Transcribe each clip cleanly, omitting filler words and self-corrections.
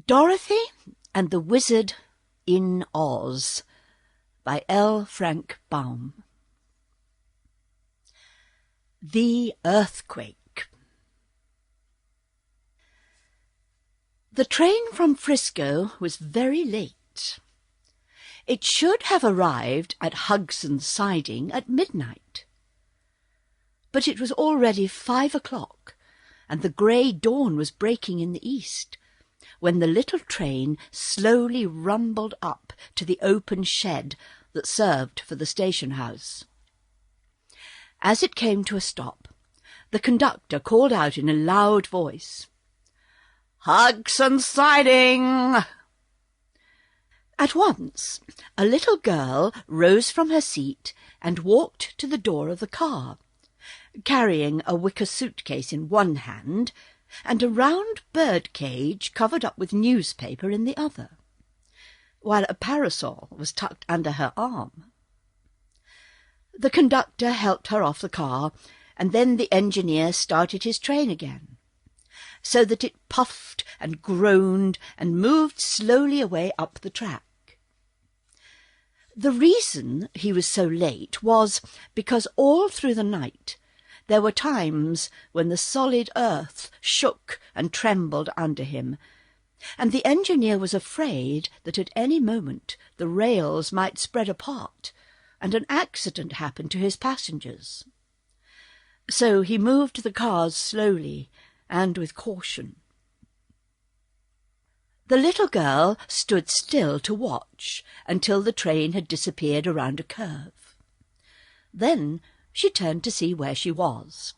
Dorothy and the Wizard in Oz by L. Frank Baum. The Earthquake. The train from Frisco was very late. It should have arrived at Hugson's Siding at midnight. But it was already 5 o'clock, and the grey dawn was breaking in the east, when the little train slowly rumbled up to the open shed that served for the station house. As it came to a stop, the conductor called out in a loud voice, "Hugson's Siding!" At once a little girl rose from her seat and walked to the door of the car, carrying a wicker suitcase in one hand and a round bird cage covered up with newspaper in the other, while a parasol was tucked under her arm. The conductor helped her off the car, and then the engineer started his train again, so that it puffed and groaned and moved slowly away up the track. The reason he was so late was because all through the night there were times when the solid earth shook and trembled under him, and the engineer was afraid that at any moment the rails might spread apart and an accident happen to his passengers. So he moved the cars slowly and with caution. The little girl stood still to watch until the train had disappeared around a curve. Then she turned to see where she was.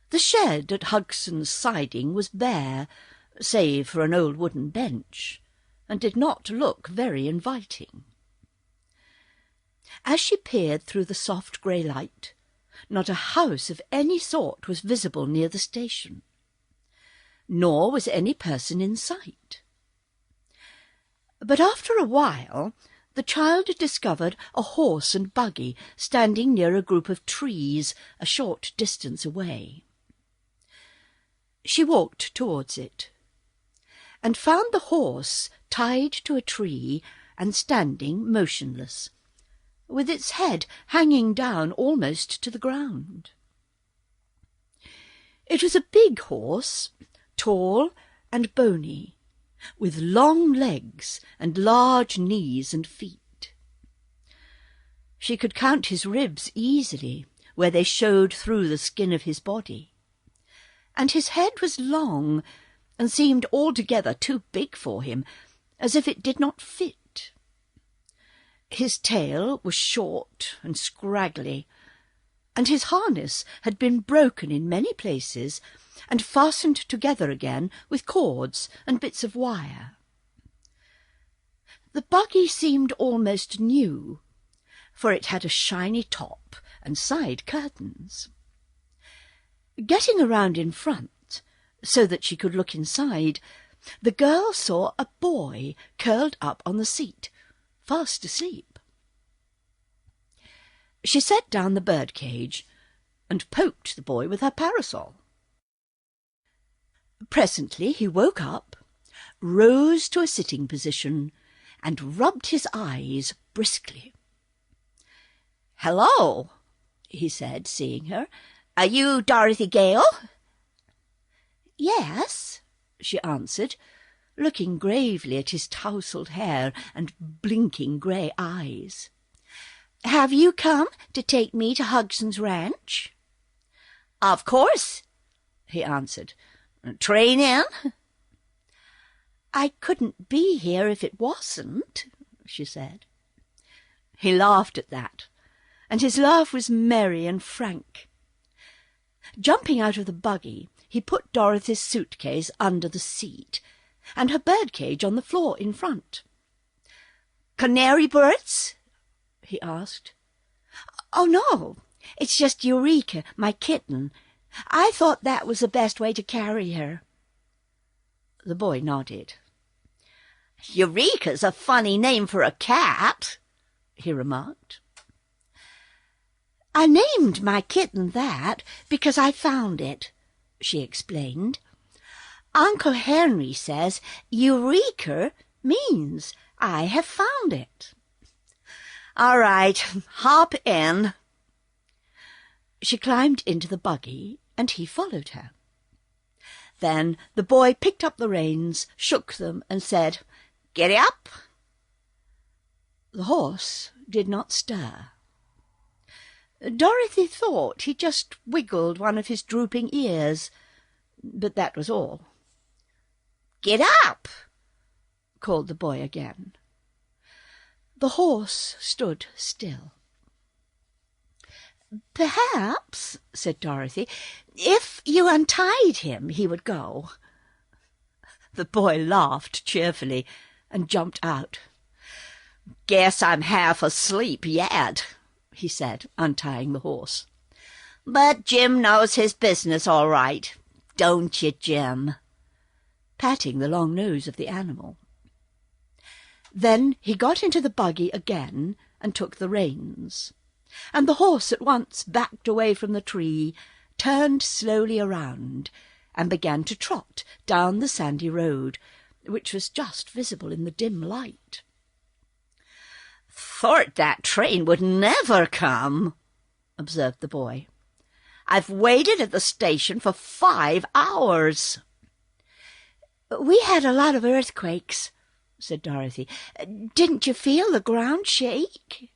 The shed at Hugson's Siding was bare, save for an old wooden bench, and did not look very inviting. As she peered through the soft grey light, not a house of any sort was visible near the station, nor was any person in sight. But after a while the child discovered a horse and buggy standing near a group of trees a short distance away. She walked towards it, and found the horse tied to a tree and standing motionless, with its head hanging down almost to the ground. It was a big horse, tall and bony, with long legs and large knees and feet. She could count his ribs easily, where they showed through the skin of his body, and his head was long and seemed altogether too big for him, as if it did not fit. His tail was short and scraggly, and his harness had been broken in many places and fastened together again with cords and bits of wire. The buggy seemed almost new, for it had a shiny top and side curtains. Getting around in front, so that she could look inside, the girl saw a boy curled up on the seat, fast asleep. She set down the birdcage and poked the boy with her parasol. Presently he woke up, rose to a sitting position, and rubbed his eyes briskly. "Hello," he said, seeing her. "Are you Dorothy Gale?" "Yes," she answered, looking gravely at his tousled hair and blinking grey eyes. "Have you come to take me to Hugson's ranch?" "Of course," he answered. "Train in?" "I couldn't be here if it wasn't," she said. He laughed at that, and his laugh was merry and frank. Jumping out of the buggy, he put Dorothy's suitcase under the seat and her birdcage on the floor in front. "Canary birds?" he asked. "Oh, no, it's just Eureka, my kitten. I thought that was the best way to carry her." The boy nodded. "Eureka's a funny name for a cat," he remarked. "I named my kitten that because I found it," she explained. Uncle Henry says Eureka means I have found it. All right, hop in. She climbed into the buggy, and he followed her. Then the boy picked up the reins, shook them, and said, "Giddy up!" The horse did not stir. Dorothy thought he just wiggled one of his drooping ears, but that was all. "Get up!" called the boy again. The horse stood still. "Perhaps," said Dorothy, "if you untied him, he would go." The boy laughed cheerfully and jumped out. "Guess I'm half asleep yet," he said, untying the horse. "But Jim knows his business all right, don't you, Jim?" patting the long nose of the animal. Then he got into the buggy again and took the reins, and the horse at once backed away from the tree, turned slowly around, and began to trot down the sandy road, which was just visible in the dim light. "Thought that train would never come," observed the boy. "I've waited at the station for 5 hours." "We had a lot of earthquakes," said Dorothy. "Didn't you feel the ground shake?"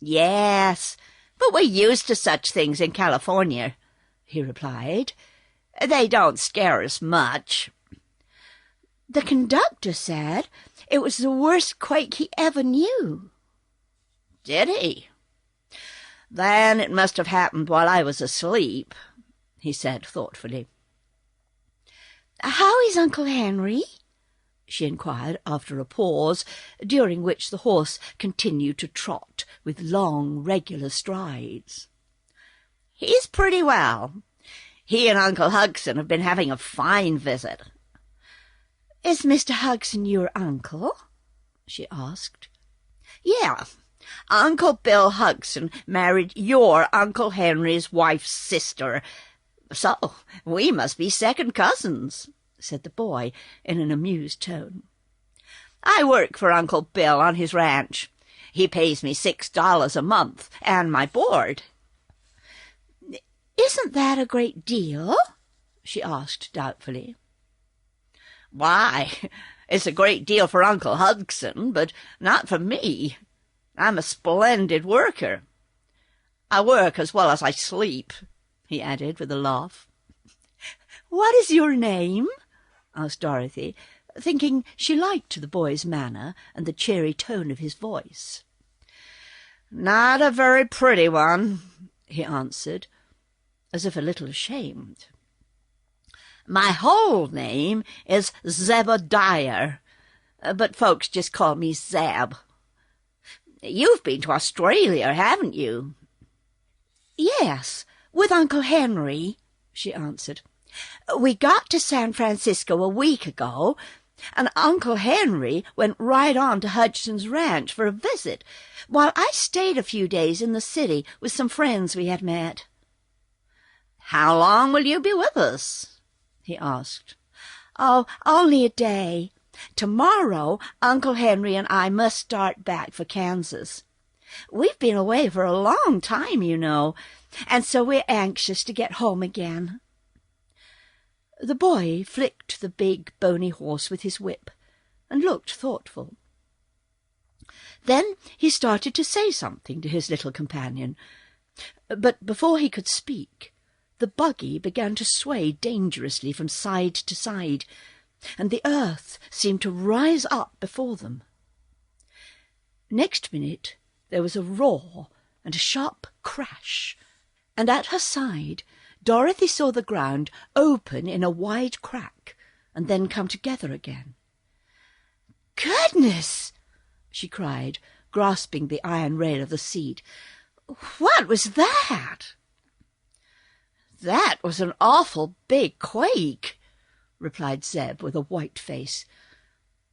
"Yes, but we're used to such things in California," he replied. "They don't scare us much." "The conductor said it was the worst quake he ever knew." "Did he? Then it must have happened while I was asleep," he said thoughtfully. "How is Uncle Henry?" she inquired after a pause, during which the horse continued to trot with long, regular strides. "He's pretty well. He and Uncle Hugson have been having a fine visit." "Is Mr. Hugson your uncle?" she asked. "Yeah. Uncle Bill Hugson married your Uncle Henry's wife's sister, so we must be second cousins," said the boy in an amused tone. "I work for Uncle Bill on his ranch. He pays me $6 a month and my board." "Isn't that a great deal?" she asked doubtfully. "Why, it's a great deal for Uncle Hugson, but not for me. I'm a splendid worker. I work as well as I sleep," he added with a laugh. "What is your name?" asked Dorothy, thinking she liked the boy's manner and the cheery tone of his voice. "Not a very pretty one," he answered, as if a little ashamed. "My whole name is Zebediah, but folks just call me Zeb. You've been to Australia, haven't you?" "Yes, with Uncle Henry," she answered. "We got to San Francisco a week ago, and Uncle Henry went right on to Hudson's ranch for a visit, while I stayed a few days in the city with some friends we had met." "How long will you be with us?" he asked. "Oh, only a day. Tomorrow Uncle Henry and I must start back for Kansas. We've been away for a long time, you know, and so we're anxious to get home again." The boy flicked the big, bony horse with his whip and looked thoughtful. Then he started to say something to his little companion, but before he could speak, the buggy began to sway dangerously from side to side, and the earth seemed to rise up before them. Next minute there was a roar and a sharp crash, and at her side Dorothy saw the ground open in a wide crack and then come together again. "Goodness!" she cried, grasping the iron rail of the seat. "What was that?" "That was an awful big quake," replied Zeb with a white face.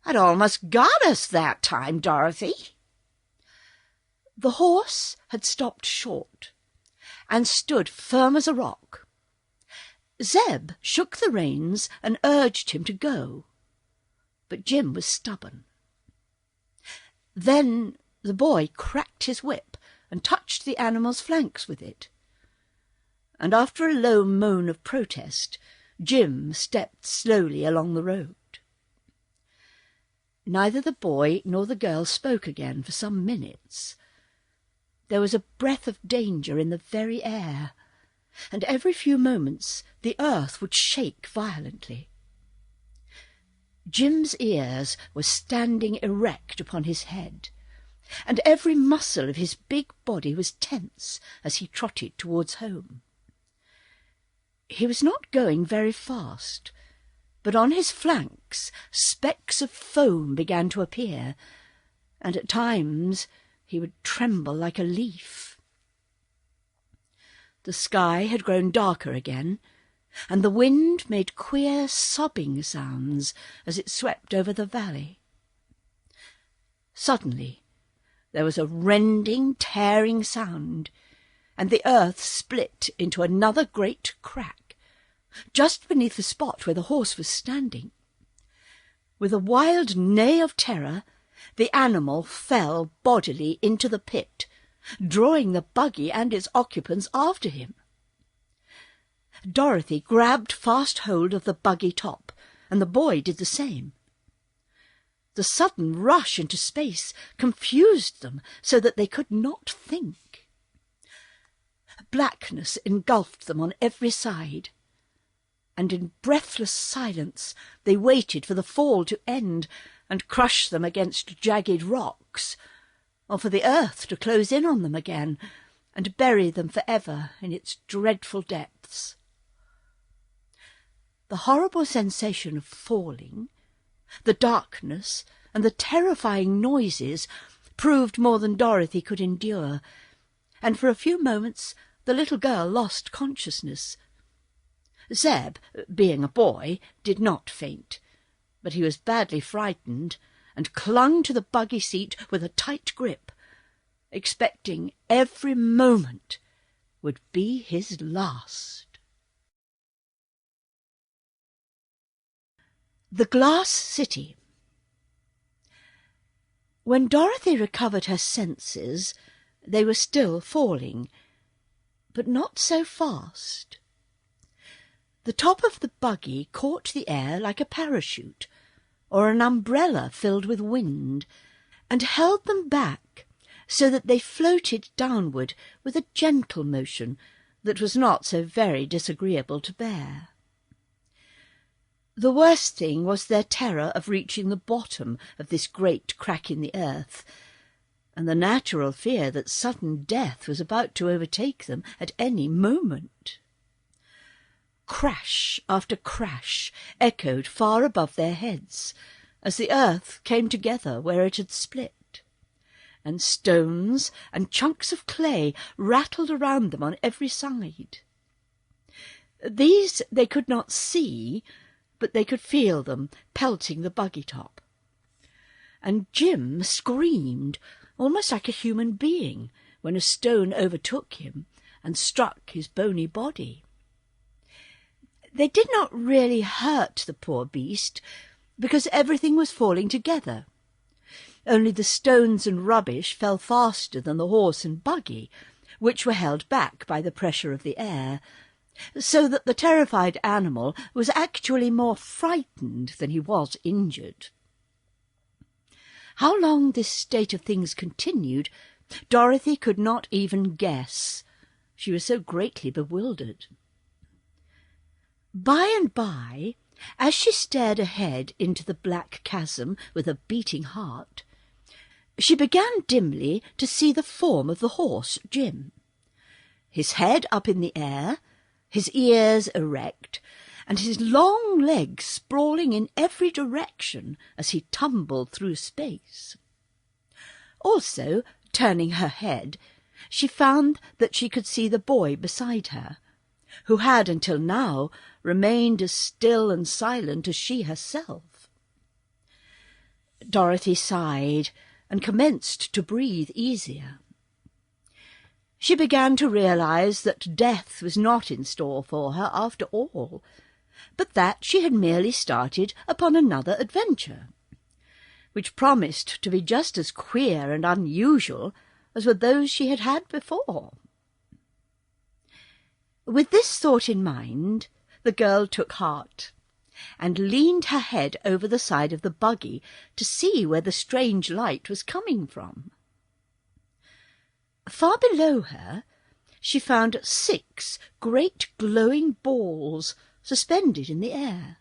"It almost got us that time, Dorothy." The horse had stopped short and stood firm as a rock. Zeb shook the reins and urged him to go, but Jim was stubborn. Then the boy cracked his whip and touched the animal's flanks with it, and after a low moan of protest, Jim stepped slowly along the road. Neither the boy nor the girl spoke again for some minutes. There was a breath of danger in the very air, and every few moments the earth would shake violently. Jim's ears were standing erect upon his head, and every muscle of his big body was tense as he trotted towards home. He was not going very fast, but on his flanks specks of foam began to appear, and at times he would tremble like a leaf. The sky had grown darker again, and the wind made queer sobbing sounds as it swept over the valley. Suddenly there was a rending, tearing sound, and the earth split into another great crack, just beneath the spot where the horse was standing. With a wild neigh of terror, the animal fell bodily into the pit, drawing the buggy and its occupants after him. Dorothy grabbed fast hold of the buggy top, and the boy did the same. The sudden rush into space confused them so that they could not think. Blackness engulfed them on every side, and in breathless silence they waited for the fall to end and crush them against jagged rocks, or for the earth to close in on them again and bury them forever in its dreadful depths. The horrible sensation of falling, the darkness, and the terrifying noises proved more than Dorothy could endure, and for a few moments the little girl lost consciousness. Zeb, being a boy, did not faint, but he was badly frightened and clung to the buggy seat with a tight grip, expecting every moment would be his last. The Glass City. When Dorothy recovered her senses, they were still falling, but not so fast. The top of the buggy caught the air like a parachute, or an umbrella filled with wind, and held them back so that they floated downward with a gentle motion that was not so very disagreeable to bear. The worst thing was their terror of reaching the bottom of this great crack in the earth, and the natural fear that sudden death was about to overtake them at any moment. Crash after crash echoed far above their heads as the earth came together where it had split, and stones and chunks of clay rattled around them on every side. These they could not see, but they could feel them pelting the buggy top. And Jim screamed, almost like a human being, when a stone overtook him and struck his bony body. They did not really hurt the poor beast, because everything was falling together. Only the stones and rubbish fell faster than the horse and buggy, which were held back by the pressure of the air, so that the terrified animal was actually more frightened than he was injured. How long this state of things continued, Dorothy could not even guess. She was so greatly bewildered. By and by, as she stared ahead into the black chasm with a beating heart, she began dimly to see the form of the horse, Jim, his head up in the air, his ears erect, and his long legs sprawling in every direction as he tumbled through space. Also, turning her head, she found that she could see the boy beside her, who had until now remained as still and silent as she herself. Dorothy sighed and commenced to breathe easier. She began to realize that death was not in store for her after all, but that she had merely started upon another adventure, which promised to be just as queer and unusual as were those she had had before. With this thought in mind, the girl took heart, and leaned her head over the side of the buggy to see where the strange light was coming from. Far below her, she found 6 great glowing balls suspended in the air.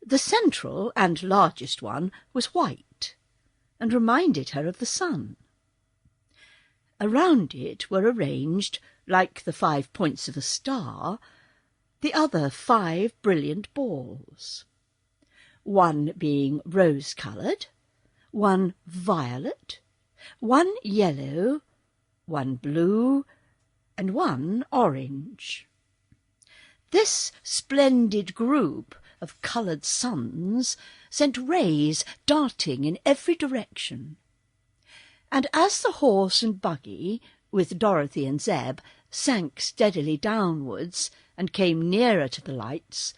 The central and largest one was white, and reminded her of the sun. Around it were arranged, like the 5 points of a star, the other 5 brilliant balls, one being rose-coloured, one violet, one yellow, one blue, and one orange. This splendid group of coloured suns sent rays darting in every direction, and as the horse and buggy, with Dorothy and Zeb, sank steadily downwards and came nearer to the lights,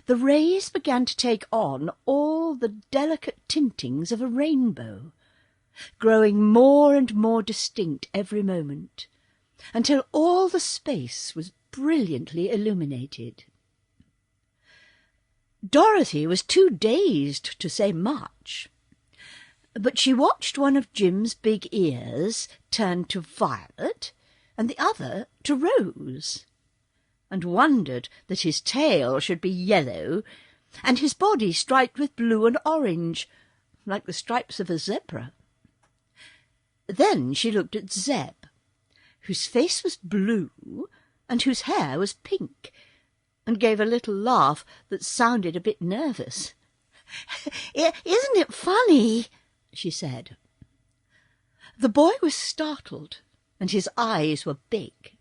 the rays began to take on all the delicate tintings of a rainbow, growing more and more distinct every moment, until all the space was brilliantly illuminated. Dorothy was too dazed to say much, but she watched one of Jim's big ears turn to violet and the other to rose, and wondered that his tail should be yellow and his body striped with blue and orange, like the stripes of a zebra. Then she looked at Zeb, whose face was blue and whose hair was pink, and gave a little laugh that sounded a bit nervous. "Isn't it funny?" she said. The boy was startled, and his eyes were big.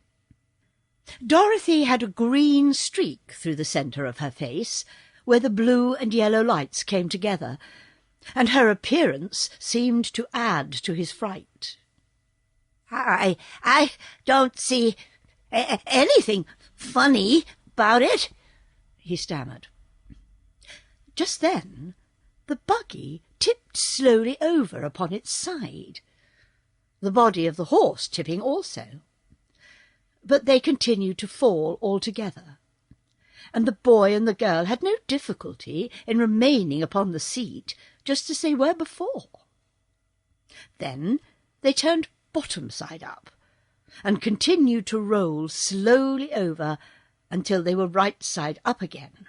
Dorothy had a green streak through the centre of her face, where the blue and yellow lights came together, and her appearance seemed to add to his fright. I don't see anything funny about it," he stammered. Just then the buggy tipped slowly over upon its side, the body of the horse tipping also. But they continued to fall altogether, and the boy and the girl had no difficulty in remaining upon the seat just as they were before. Then they turned bottom side up, and continued to roll slowly over until they were right side up again.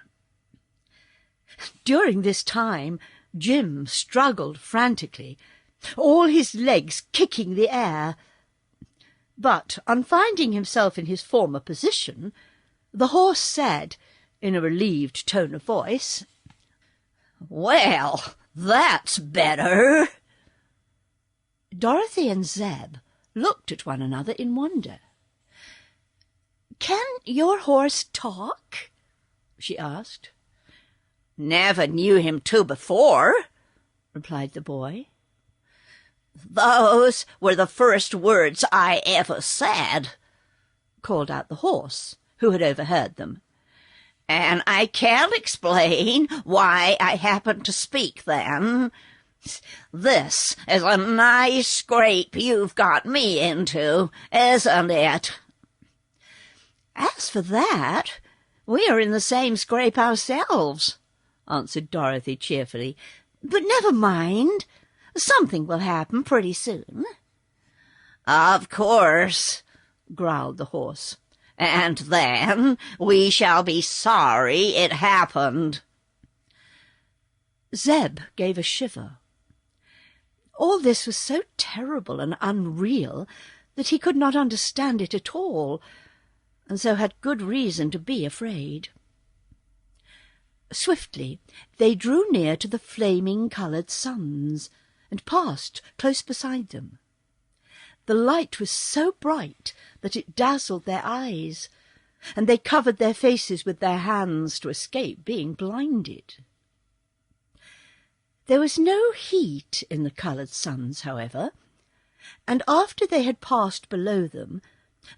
During this time Jim struggled frantically, all his legs kicking the air, but on finding himself in his former position, the horse said, in a relieved tone of voice, "Well, that's better." Dorothy and Zeb looked at one another in wonder. "Can your horse talk?" she asked. "Never knew him to before," replied the boy. "Those were the first words I ever said," called out the horse, who had overheard them. "And I can't explain why I happened to speak then. This is a nice scrape you've got me into, isn't it?" "As for that, we are in the same scrape ourselves," answered Dorothy cheerfully. "But never mind. Something will happen pretty soon." "Of course," growled the horse, "and then we shall be sorry it happened." Zeb gave a shiver. All this was so terrible and unreal that he could not understand it at all, and so had good reason to be afraid. Swiftly they drew near to the flaming coloured suns, and passed close beside them. The light was so bright that it dazzled their eyes, and they covered their faces with their hands to escape being blinded. There was no heat in the coloured suns, however, and after they had passed below them,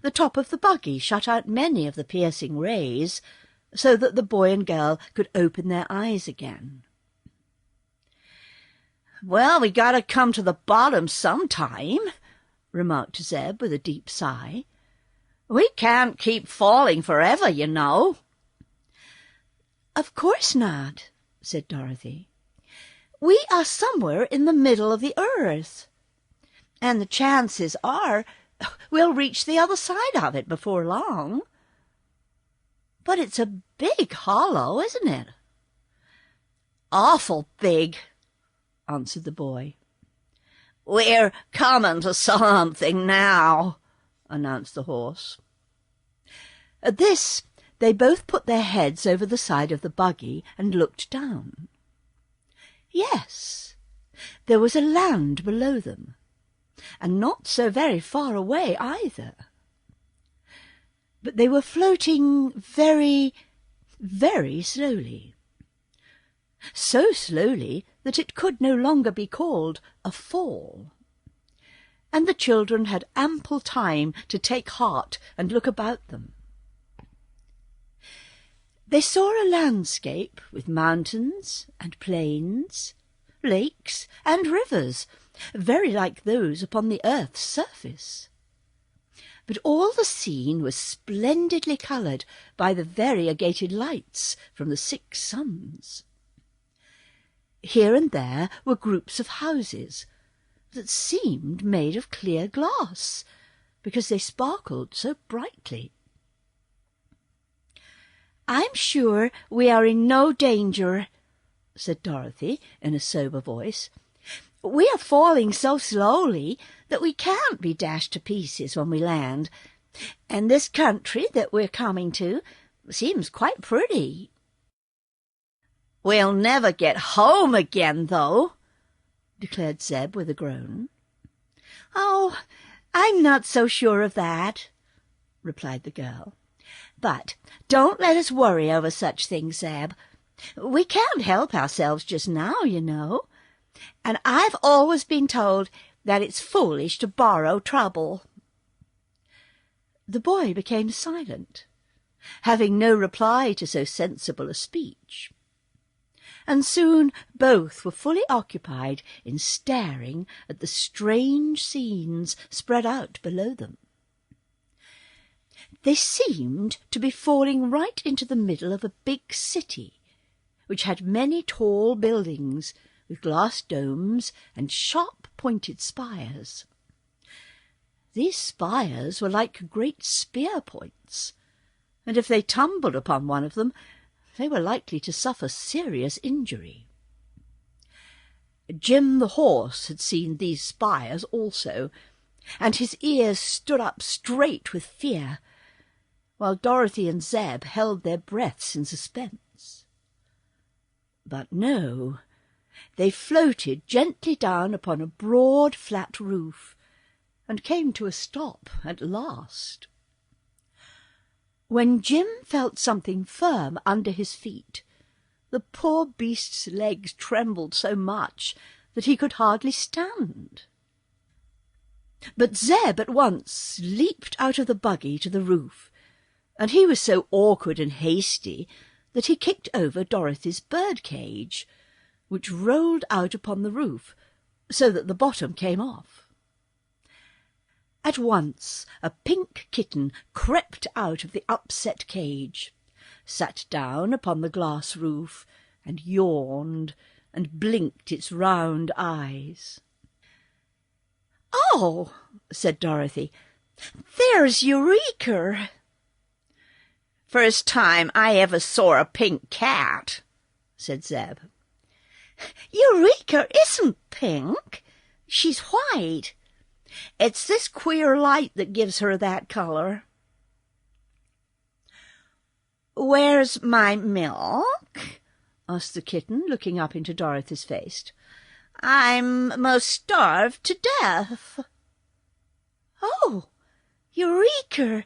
the top of the buggy shut out many of the piercing rays, so that the boy and girl could open their eyes again. "Well, we gotta come to the bottom sometime," remarked Zeb with a deep sigh. "We can't keep falling forever, you know." "Of course not," said Dorothy. "We are somewhere in the middle of the earth, and the chances are we'll reach the other side of it before long. But it's a big hollow, isn't it?" "Awful big," answered the boy. "We're coming to something now," announced the horse. At this, they both put their heads over the side of the buggy and looked down. Yes, there was a land below them, and not so very far away either. But they were floating very, very slowly. So slowly that it could no longer be called a fall. And the children had ample time to take heart and look about them. They saw a landscape with mountains and plains, lakes and rivers, very like those upon the earth's surface. But all the scene was splendidly coloured by the variegated lights from the 6 suns. Here and there were groups of houses that seemed made of clear glass, because they sparkled so brightly. "I'm sure we are in no danger," said Dorothy in a sober voice. "We are falling so slowly that we can't be dashed to pieces when we land, and this country that we're coming to seems quite pretty." "We'll never get home again, though," declared Zeb with a groan. "Oh, I'm not so sure of that," replied the girl. "But don't let us worry over such things, Zeb. We can't help ourselves just now, you know, and I've always been told that it's foolish to borrow trouble." The boy became silent, having no reply to so sensible a speech, and soon both were fully occupied in staring at the strange scenes spread out below them. They seemed to be falling right into the middle of a big city, which had many tall buildings with glass domes and sharp-pointed spires. These spires were like great spear-points, and if they tumbled upon one of them, they were likely to suffer serious injury. Jim the horse had seen these spires also, and his ears stood up straight with fear, while Dorothy and Zeb held their breaths in suspense. But no, they floated gently down upon a broad flat roof, and came to a stop at last. When Jim felt something firm under his feet, the poor beast's legs trembled so much that he could hardly stand. But Zeb at once leaped out of the buggy to the roof, and he was so awkward and hasty that he kicked over Dorothy's bird-cage, which rolled out upon the roof, so that the bottom came off. At once a pink kitten crept out of the upset cage, sat down upon the glass roof, and yawned, and blinked its round eyes. "Oh," said Dorothy, "there's Eureka!" "First time I ever saw a pink cat," said Zeb. "Eureka isn't pink. She's white. It's this queer light that gives her that color." "Where's my milk?" asked the kitten, looking up into Dorothy's face. "I'm most starved to death." "Oh, Eureka!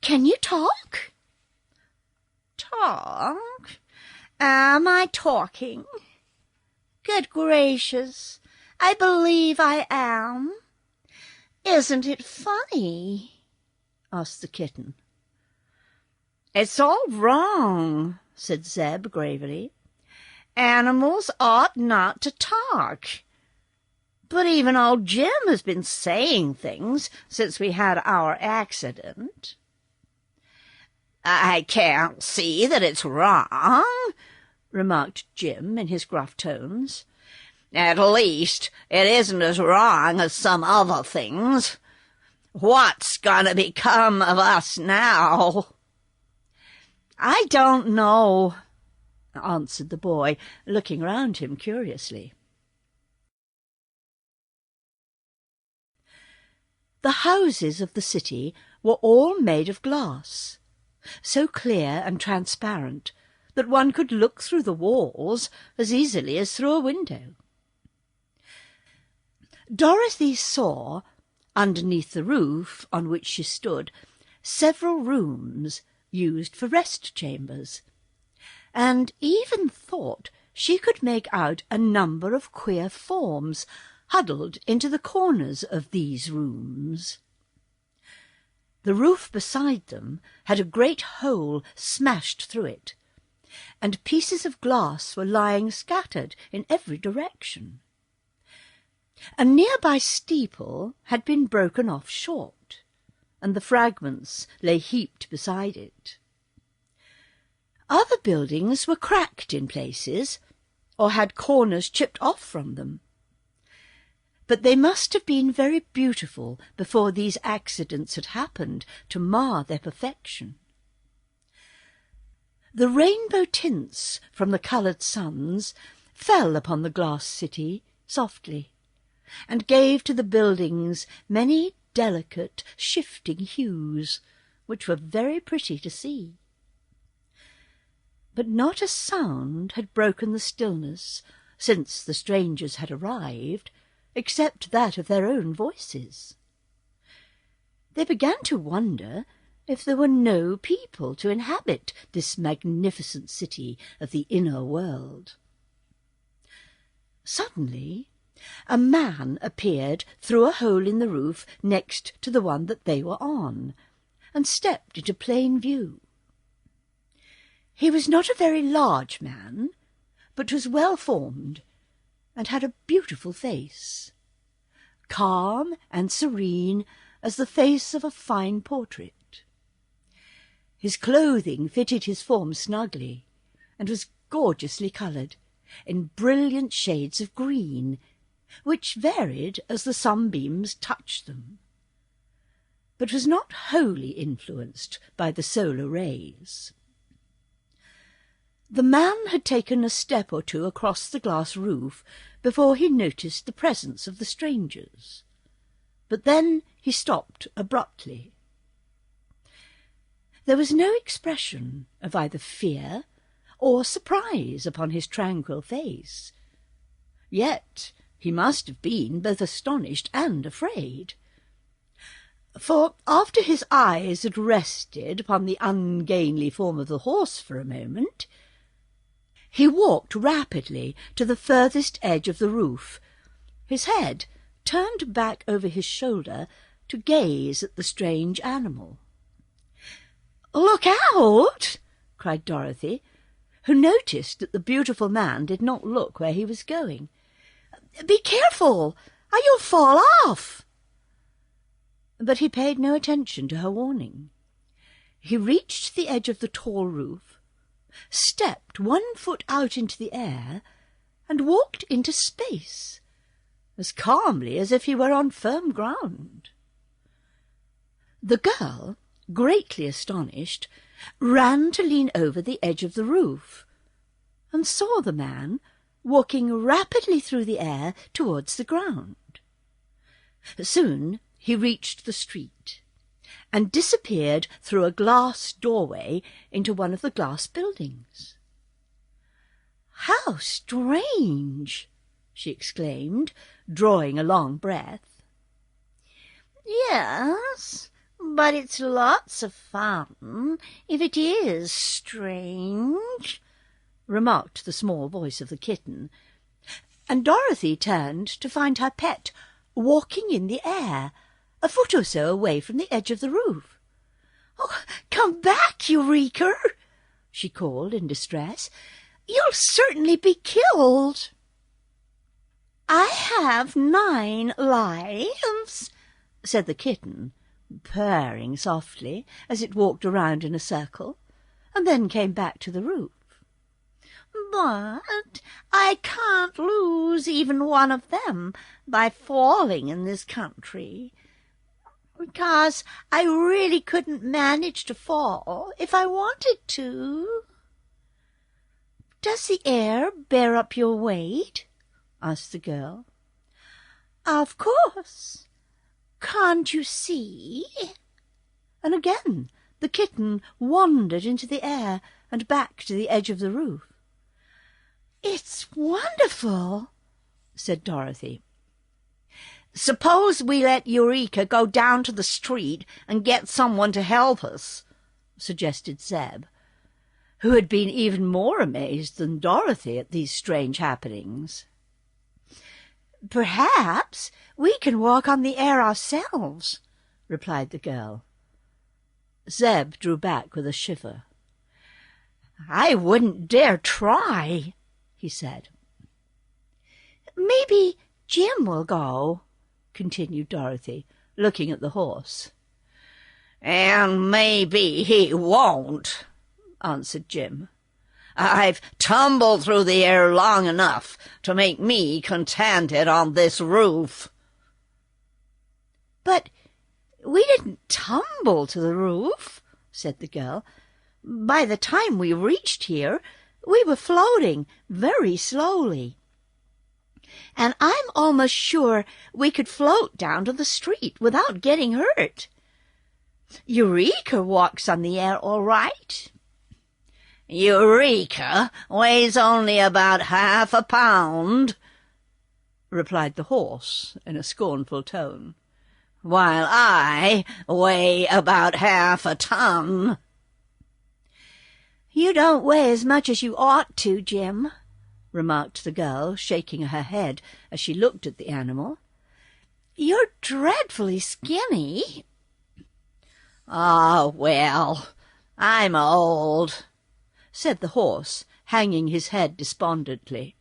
Can you talk?" "Talk? Am I talking? Good gracious, I believe I am. "Isn't it funny?" asked the kitten. "It's all wrong," said Zeb gravely. "Animals ought not to talk. But even old Jim has been saying things since we had our accident." "I can't see that it's wrong," remarked Jim in his gruff tones. "At least, it isn't as wrong as some other things. What's going to become of us now?" "I don't know," answered the boy, looking round him curiously. The houses of the city were all made of glass, so clear and transparent that one could look through the walls as easily as through a window. Dorothy saw, underneath the roof on which she stood, several rooms used for rest chambers, and even thought she could make out a number of queer forms huddled into the corners of these rooms. The roof beside them had a great hole smashed through it, and pieces of glass were lying scattered in every direction. A nearby steeple had been broken off short, and the fragments lay heaped beside it. Other buildings were cracked in places, or had corners chipped off from them. But they must have been very beautiful before these accidents had happened to mar their perfection. The rainbow tints from the coloured suns fell upon the glass city softly, and gave to the buildings many delicate, shifting hues, which were very pretty to see. But not a sound had broken the stillness since the strangers had arrived, except that of their own voices. They began to wonder if there were no people to inhabit this magnificent city of the inner world. Suddenly a man appeared through a hole in the roof next to the one that they were on, and stepped into plain view. He was not a very large man, but was well-formed, and had a beautiful face, calm and serene as the face of a fine portrait. His clothing fitted his form snugly, and was gorgeously coloured, in brilliant shades of green, which varied as the sunbeams touched them, but was not wholly influenced by the solar rays. The man had taken a step or two across the glass roof before he noticed the presence of the strangers, but then he stopped abruptly. There was no expression of either fear or surprise upon his tranquil face, yet he must have been both astonished and afraid, for after his eyes had rested upon the ungainly form of the horse for a moment, he walked rapidly to the furthest edge of the roof, his head turned back over his shoulder to gaze at the strange animal. "Look out!" cried Dorothy, who noticed that the beautiful man did not look where he was going. "Be careful, or you'll fall off." But he paid no attention to her warning. He reached the edge of the tall roof, stepped 1 foot out into the air, and walked into space, as calmly as if he were on firm ground. The girl, greatly astonished, ran to lean over the edge of the roof, and saw the man walking rapidly through the air towards the ground. Soon he reached the street, and disappeared through a glass doorway into one of the glass buildings. "How strange!" she exclaimed, drawing a long breath. "Yes, but it's lots of fun if it is strange," remarked the small voice of the kitten, and Dorothy turned to find her pet walking in the air, a foot or so away from the edge of the roof. "Oh, come back, Eureka!" she called in distress. "You'll certainly be killed." "I have 9 lives," said the kitten, purring softly as it walked around in a circle, and then came back to the roof. "But I can't lose even one of them by falling in this country, because I really couldn't manage to fall if I wanted to." "Does the air bear up your weight?" asked the girl. "Of course. Can't you see?" And again the kitten wandered into the air and back to the edge of the roof. "It's wonderful," said Dorothy. "Suppose we let Eureka go down to the street and get someone to help us," suggested Zeb, who had been even more amazed than Dorothy at these strange happenings. "Perhaps we can walk on the air ourselves," replied the girl. Zeb drew back with a shiver. "I wouldn't dare try," he said. "Maybe Jim will go," continued Dorothy, looking at the horse. "And maybe he won't," answered Jim. "I've tumbled through the air long enough to make me contented on this roof." "But we didn't tumble to the roof," said the girl. "By the time we reached here, we were floating very slowly. And I'm almost sure we could float down to the street without getting hurt. Eureka walks on the air all right." "Eureka weighs only about 1/2 pound," replied the horse in a scornful tone, "while I weigh about 1/2 ton. "You don't weigh as much as you ought to, Jim," remarked the girl, shaking her head as she looked at the animal. "You're dreadfully skinny." "Ah, well, I'm old," said the horse, hanging his head despondently.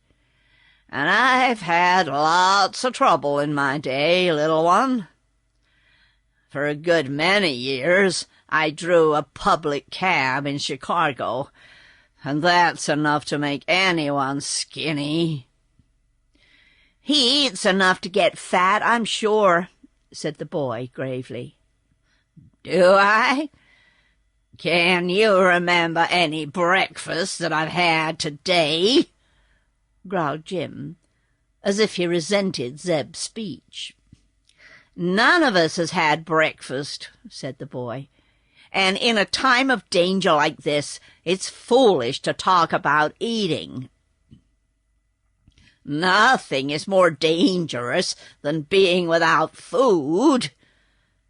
"And I've had lots of trouble in my day, little one. For a good many years I drew a public cab in Chicago, and that's enough to make anyone skinny." "He eats enough to get fat, I'm sure," said the boy gravely. "Do I? Can you remember any breakfast that I've had today?" growled Jim, as if he resented Zeb's speech. "None of us has had breakfast," said the boy, "and in a time of danger like this, it's foolish to talk about eating." "Nothing is more dangerous than being without food,"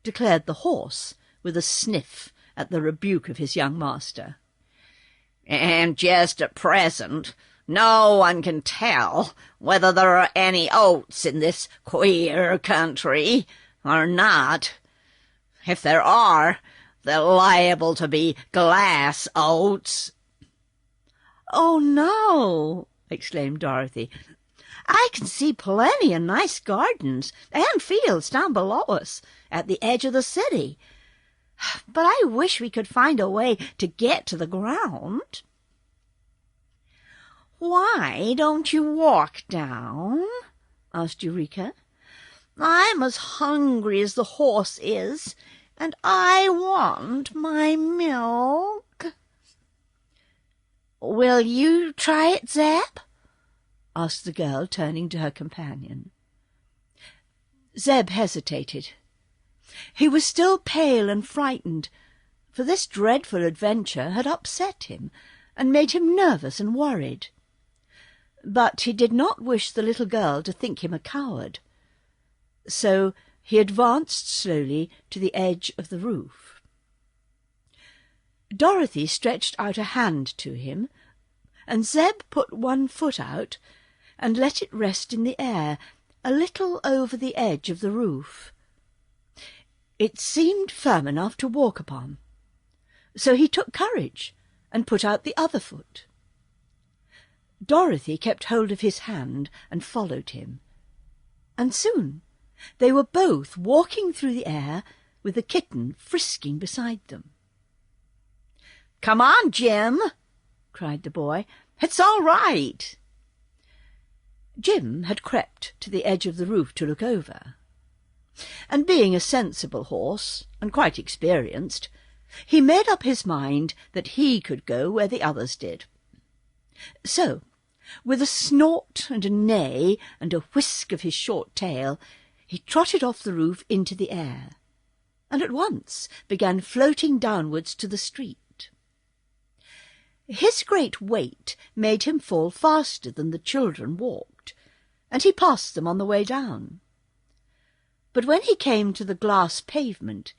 declared the horse, with a sniff at the rebuke of his young master. "And just at present no one can tell whether there are any oats in this queer country or not. If there are, they're liable to be glass oats." "Oh, no!" exclaimed Dorothy. "I can see plenty of nice gardens and fields down below us at the edge of the city. But I wish we could find a way to get to the ground." "Why don't you walk down?" asked Eureka. "I'm as hungry as the horse is, and I want my milk." "Will you try it, Zeb?" asked the girl, turning to her companion. Zeb hesitated. He was still pale and frightened, for this dreadful adventure had upset him and made him nervous and worried. But he did not wish the little girl to think him a coward, so he advanced slowly to the edge of the roof. Dorothy stretched out a hand to him, and Zeb put one foot out and let it rest in the air a little over the edge of the roof. It seemed firm enough to walk upon, so he took courage and put out the other foot. Dorothy kept hold of his hand and followed him, and soon they were both walking through the air with the kitten frisking beside them. "Come on, Jim!" cried the boy. "It's all right." Jim had crept to the edge of the roof to look over, and being a sensible horse and quite experienced, he made up his mind that he could go where the others did. So, with a snort and a neigh and a whisk of his short tail, he trotted off the roof into the air, and at once began floating downwards to the street. His great weight made him fall faster than the children walked, and he passed them on the way down. But when he came to the glass pavement,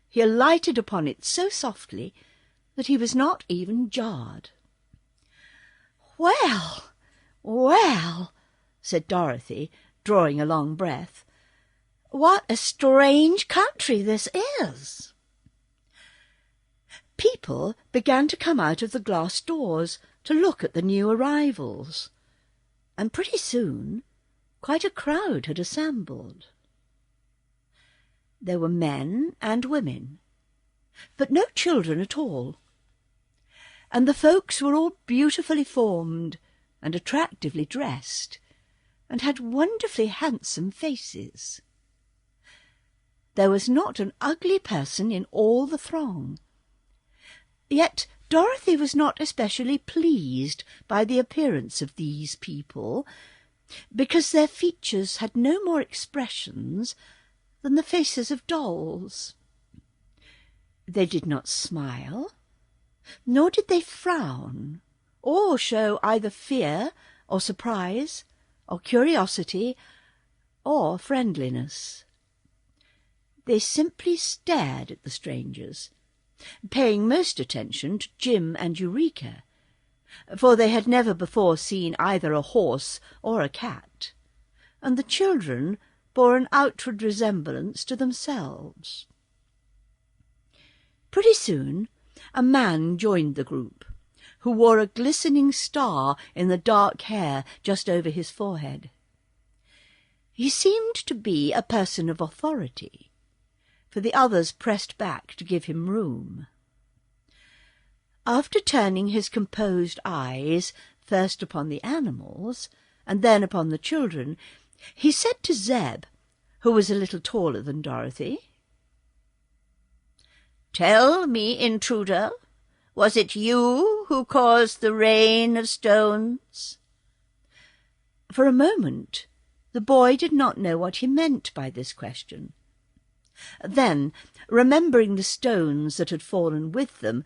he alighted upon it so softly that he was not even jarred. "Well, well," said Dorothy, drawing a long breath, "what a strange country this is!" People began to come out of the glass doors to look at the new arrivals, and pretty soon quite a crowd had assembled. There were men and women, but no children at all, and the folks were all beautifully formed and attractively dressed, and had wonderfully handsome faces. There was not an ugly person in all the throng. Yet Dorothy was not especially pleased by the appearance of these people, because their features had no more expressions than the faces of dolls. They did not smile, nor did they frown, or show either fear or surprise, or curiosity, or friendliness. They simply stared at the strangers, paying most attention to Jim and Eureka, for they had never before seen either a horse or a cat, and the children bore an outward resemblance to themselves. Pretty soon a man joined the group, who wore a glistening star in the dark hair just over his forehead. He seemed to be a person of authority, for the others pressed back to give him room. After turning his composed eyes first upon the animals and then upon the children, he said to Zeb, who was a little taller than Dorothy, "Tell me, intruder, was it you who caused the rain of stones?" For a moment the boy did not know what he meant by this question. Then, remembering the stones that had fallen with them,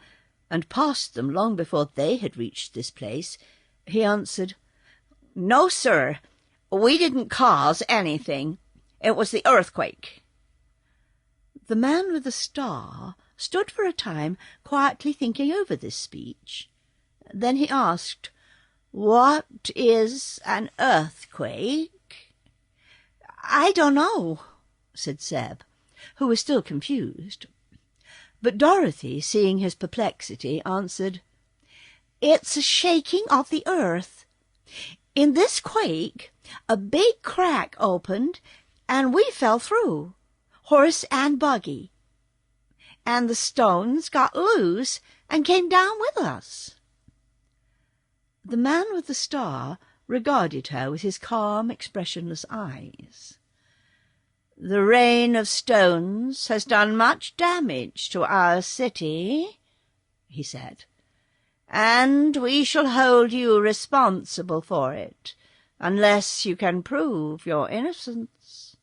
and past them long before they had reached this place, he answered, "No, sir, we didn't cause anything. It was the earthquake." The man with the star stood for a time quietly thinking over this speech. Then he asked, "What is an earthquake?" "I don't know," said Zeb, who was still confused. But Dorothy, seeing his perplexity, answered, "It's a shaking of the earth. In this quake, a big crack opened, and we fell through, horse and buggy, and the stones got loose and came down with us." The man with the star regarded her with his calm, expressionless eyes. "The rain of stones has done much damage to our city," he said, "and we shall hold you responsible for it, unless you can prove your innocence."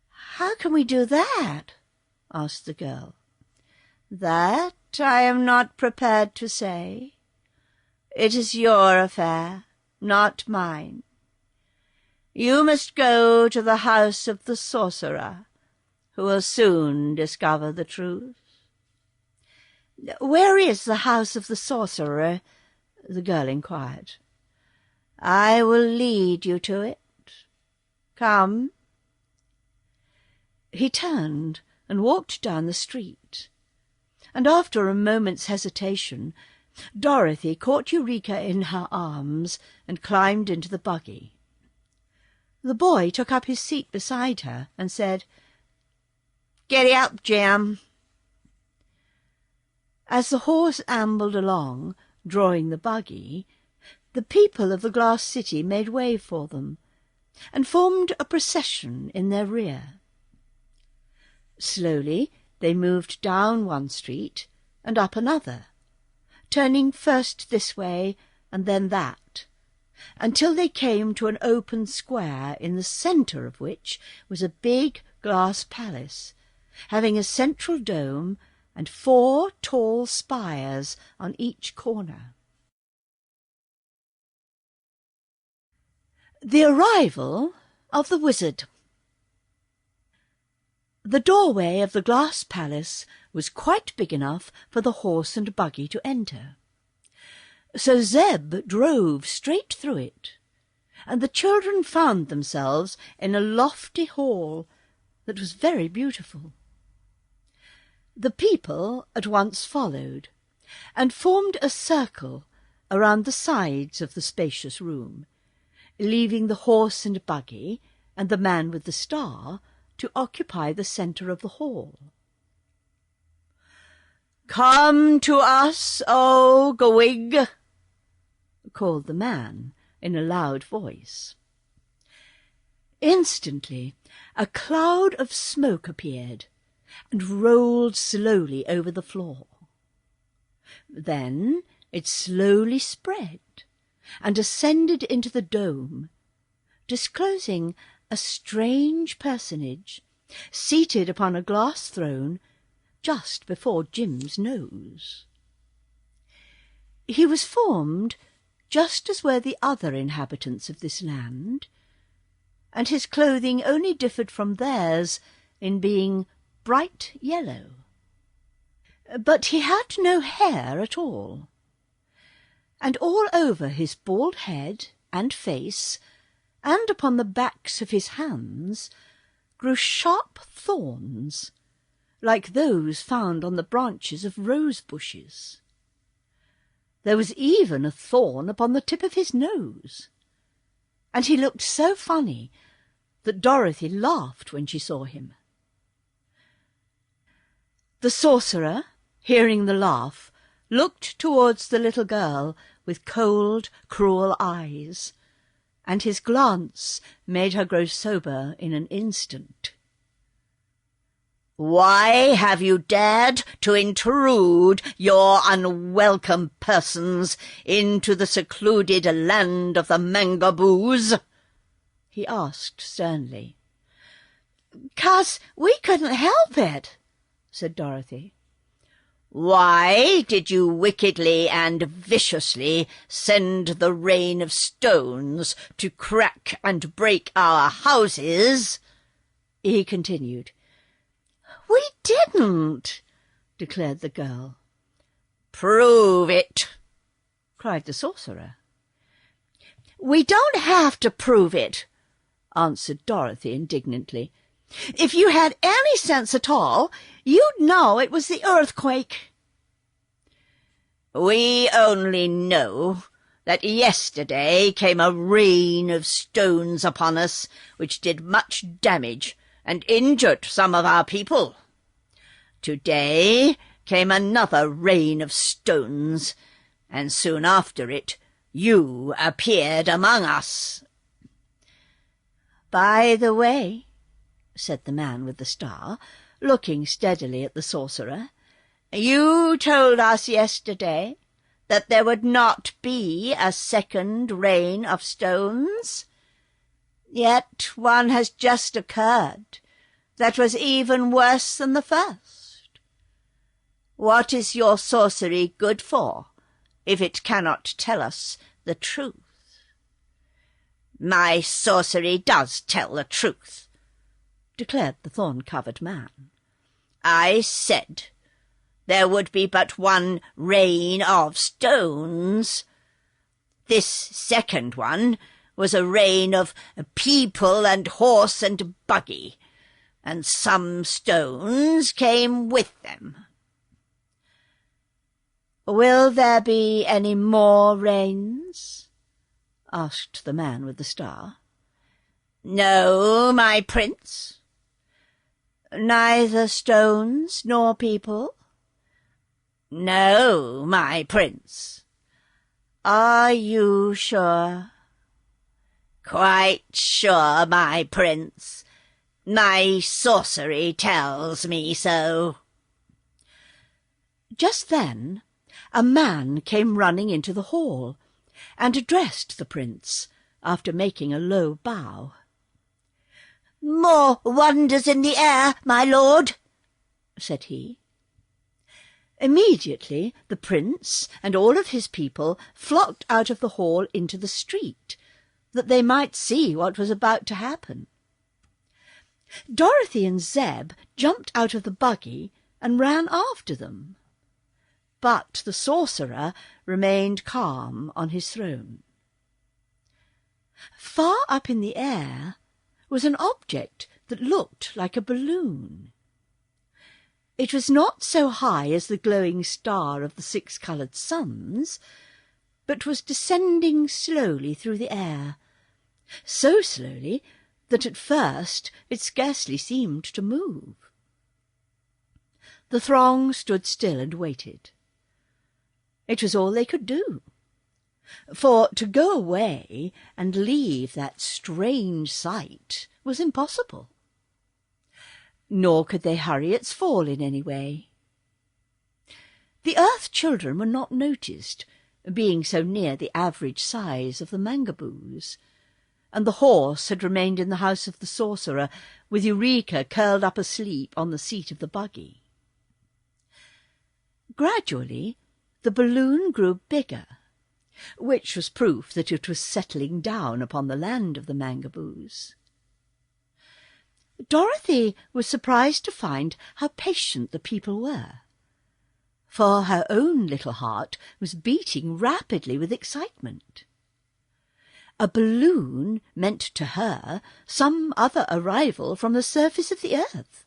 "How can we do that?" asked the girl. "That I am not prepared to say. It is your affair, not mine. You must go to the house of the sorcerer, who will soon discover the truth." "Where is the house of the sorcerer?" the girl inquired. "I will lead you to it. Come." He turned and walked down the street. And after a moment's hesitation, Dorothy caught Eureka in her arms and climbed into the buggy. The boy took up his seat beside her and said, "Giddy up, Jim." As the horse ambled along, drawing the buggy, the people of the glass city made way for them, and formed a procession in their rear. Slowly they moved down one street and up another, turning first this way and then that, until they came to an open square in the centre of which was a big glass palace, having a central dome and 4 tall spires on each corner. The arrival of the wizard. The doorway of the glass palace was quite big enough for the horse and buggy to enter. So Zeb drove straight through it, and the children found themselves in a lofty hall that was very beautiful. The people at once followed, and formed a circle around the sides of the spacious room, leaving the horse and buggy and the man with the star to occupy the centre of the hall. "Come to us, O Gwig," called the man in a loud voice. Instantly a cloud of smoke appeared and rolled slowly over the floor. Then it slowly spread and ascended into the dome, disclosing a strange personage seated upon a glass throne just before Jim's nose. He was formed just as were the other inhabitants of this land, and his clothing only differed from theirs in being bright yellow. But he had no hair at all, and all over his bald head and face, and upon the backs of his hands, grew sharp thorns, like those found on the branches of rose bushes. There was even a thorn upon the tip of his nose, and he looked so funny that Dorothy laughed when she saw him. The sorcerer, hearing the laugh, looked towards the little girl with cold, cruel eyes, and his glance made her grow sober in an instant. "Why have you dared to intrude your unwelcome persons into the secluded land of the Mangaboos?" he asked sternly. "'Cause we couldn't help it," said Dorothy. "Why did you wickedly and viciously send the rain of stones to crack and break our houses?" he continued. "We didn't," declared the girl. "Prove it," cried the sorcerer. "We don't have to prove it," answered Dorothy indignantly. "If you had any sense at all, you'd know it was the earthquake." "We only know that yesterday came a rain of stones upon us, which did much damage and injured some of our people. Today came another rain of stones, and soon after it you appeared among us." "By the way," said the man with the star, looking steadily at the sorcerer, "you told us yesterday that there would not be a second rain of stones. Yet one has just occurred that was even worse than the first. What is your sorcery good for, if it cannot tell us the truth?" "My sorcery does tell the truth," declared the thorn-covered man. "I said there would be but one rain of stones. This second one was a rain of people and horse and buggy, and some stones came with them. "Will there be any more rains?" asked the man with the star. "No, my prince." "Neither stones nor people?" "No, my prince." "Are you sure?" "Quite sure, my prince. My sorcery tells me so." Just then a man came running into the hall, and addressed the prince, after making a low bow. "More wonders in the air, my lord," said he. Immediately the prince and all of his people flocked out of the hall into the street, that they might see what was about to happen. Dorothy and Zeb jumped out of the buggy and ran after them. But the sorcerer remained calm on his throne. Far up in the air was an object that looked like a balloon. It was not so high as the glowing star of the 6-coloured suns, but was descending slowly through the air, so slowly that at first it scarcely seemed to move. The throng stood still and waited. It was all they could do, for to go away and leave that strange sight was impossible. Nor could they hurry its fall in any way. The Earth Children were not noticed, being so near the average size of the Mangaboos, and the horse had remained in the house of the sorcerer, with Eureka curled up asleep on the seat of the buggy. Gradually the balloon grew bigger, which was proof that it was settling down upon the land of the Mangaboos. Dorothy was surprised to find how patient the people were, for her own little heart was beating rapidly with excitement. A balloon meant to her some other arrival from the surface of the earth,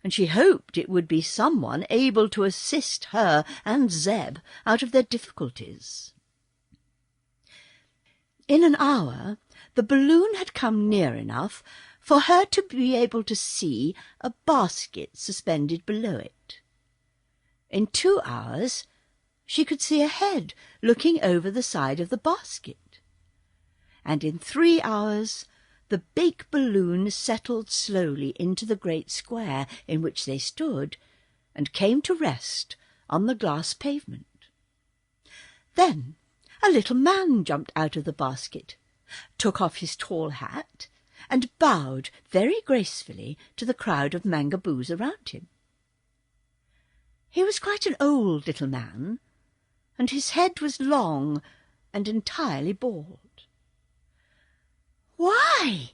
and she hoped it would be someone able to assist her and Zeb out of their difficulties. In an hour the balloon had come near enough for her to be able to see a basket suspended below it. In 2 hours she could see a head looking over the side of the basket, and in 3 hours the big balloon settled slowly into the great square in which they stood, and came to rest on the glass pavement. Then a little man jumped out of the basket, took off his tall hat, and bowed very gracefully to the crowd of Mangaboos around him. He was quite an old little man, and his head was long and entirely bald. "Why,"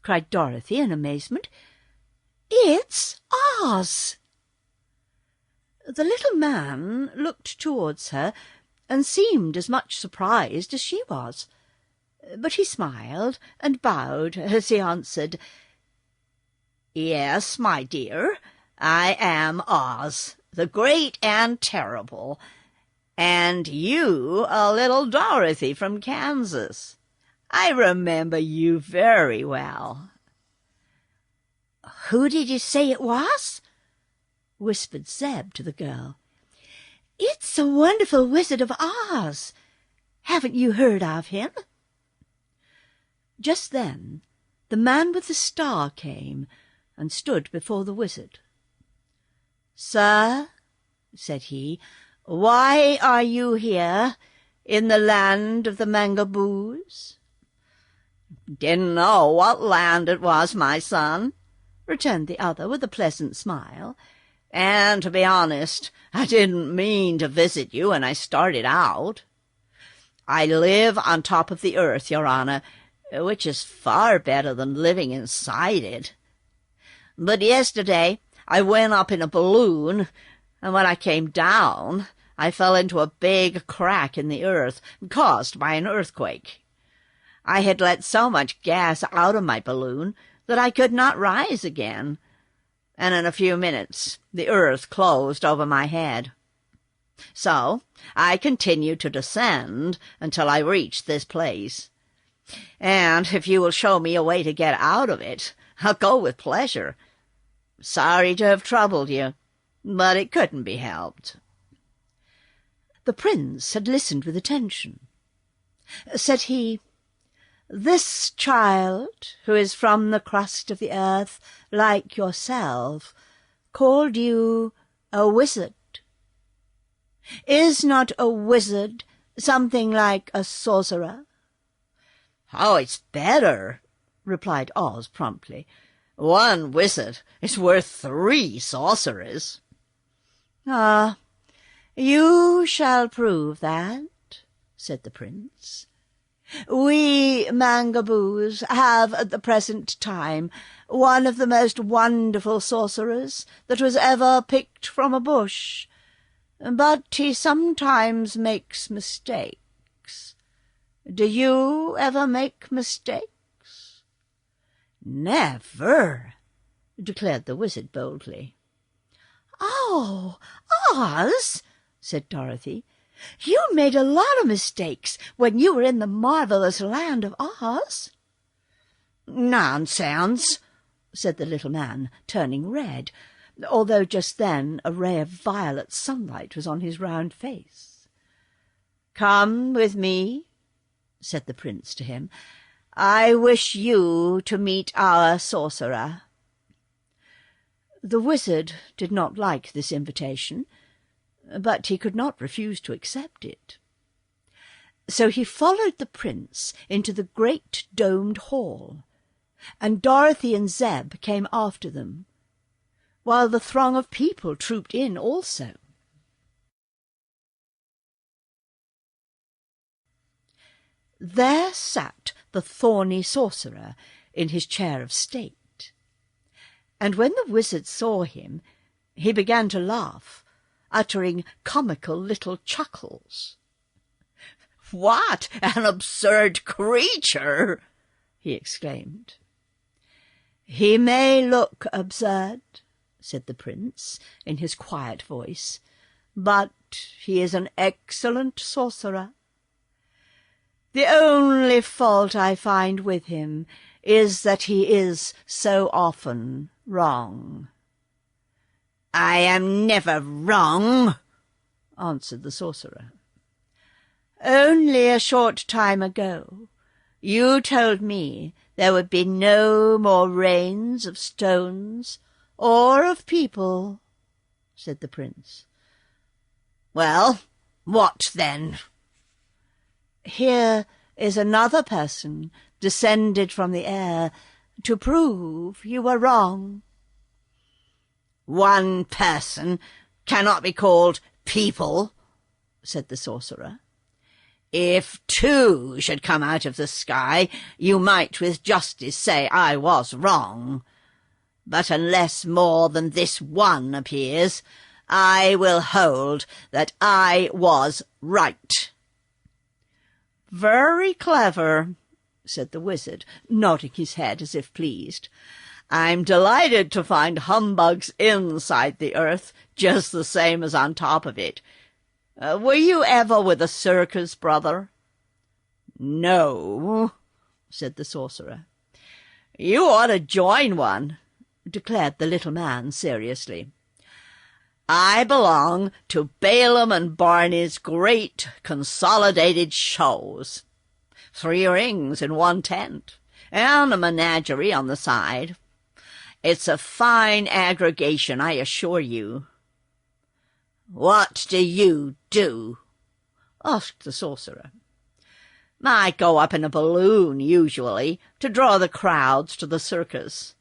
cried Dorothy in amazement, "it's Oz!" The little man looked towards her and seemed as much surprised as she was, but he smiled and bowed as he answered, "Yes, my dear, I am Oz, the great and terrible, and you a little Dorothy from Kansas. I remember you very well." "Who did you say it was?" whispered Zeb to the girl. "It's the wonderful Wizard of Oz. Haven't you heard of him?" Just then the man with the star came and stood before the wizard. "Sir," said he, "why are you here in the land of the Mangaboos?" "Didn't know what land it was, my son," returned the other with a pleasant smile, "and to be honest, I didn't mean to visit you when I started out. I live on top of the earth, your honor, which is far better than living inside it. But yesterday I went up in a balloon, and when I came down I fell into a big crack in the earth caused by an earthquake. I had let so much gas out of my balloon that I could not rise again, and in a few minutes the earth closed over my head. So I continued to descend until I reached this place, and if you will show me a way to get out of it, I'll go with pleasure. Sorry to have troubled you, but it couldn't be helped." The prince had listened with attention. Said he, "This child, who is from the crust of the earth, like yourself, called you a wizard. Is not a wizard something like a sorcerer?" "Oh, it's better," replied Oz promptly. "One wizard is worth 3 sorcerers." "Ah, you shall prove that," said the prince. "We Mangaboos have at the present time one of the most wonderful sorcerers that was ever picked from a bush, but he sometimes makes mistakes. Do you ever make mistakes?" "Never," declared the wizard boldly. "Oh, Oz," said Dorothy, "you made a lot of mistakes when you were in the marvelous land of Oz." "Nonsense," said the little man, turning red, although just then a ray of violet sunlight was on his round face. "Come with me," said the prince to him. "I wish you to meet our sorcerer." The wizard did not like this invitation, but he could not refuse to accept it. So he followed the prince into the great domed hall, and Dorothy and Zeb came after them, while the throng of people trooped in also. There sat the thorny sorcerer in his chair of state, and when the wizard saw him, he began to laugh, uttering comical little chuckles. "What an absurd creature!" he exclaimed. "He may look absurd," said the prince in his quiet voice, "but he is an excellent sorcerer. The only fault I find with him is that he is so often wrong." "I am never wrong," answered the sorcerer. "Only a short time ago you told me there would be no more rains of stones or of people," said the prince. "Well, what then?" "Here is another person descended from the air to prove you were wrong." "One person cannot be called people," said the sorcerer. "If 2 should come out of the sky, you might with justice say I was wrong. But unless more than this one appears, I will hold that I was right." "Very clever," said the wizard, nodding his head as if pleased. "I'm delighted to find humbugs inside the earth just the same as on top of it. Were you ever with a circus, brother?" "No," said the sorcerer. "You ought to join one," declared the little man seriously. "I belong to Balaam and Barney's great consolidated shows. 3 rings in 1 tent, and a menagerie on the side. It's a fine aggregation, I assure you." "What do you do?" asked the sorcerer. "I go up in a balloon, usually, to draw the crowds to the circus.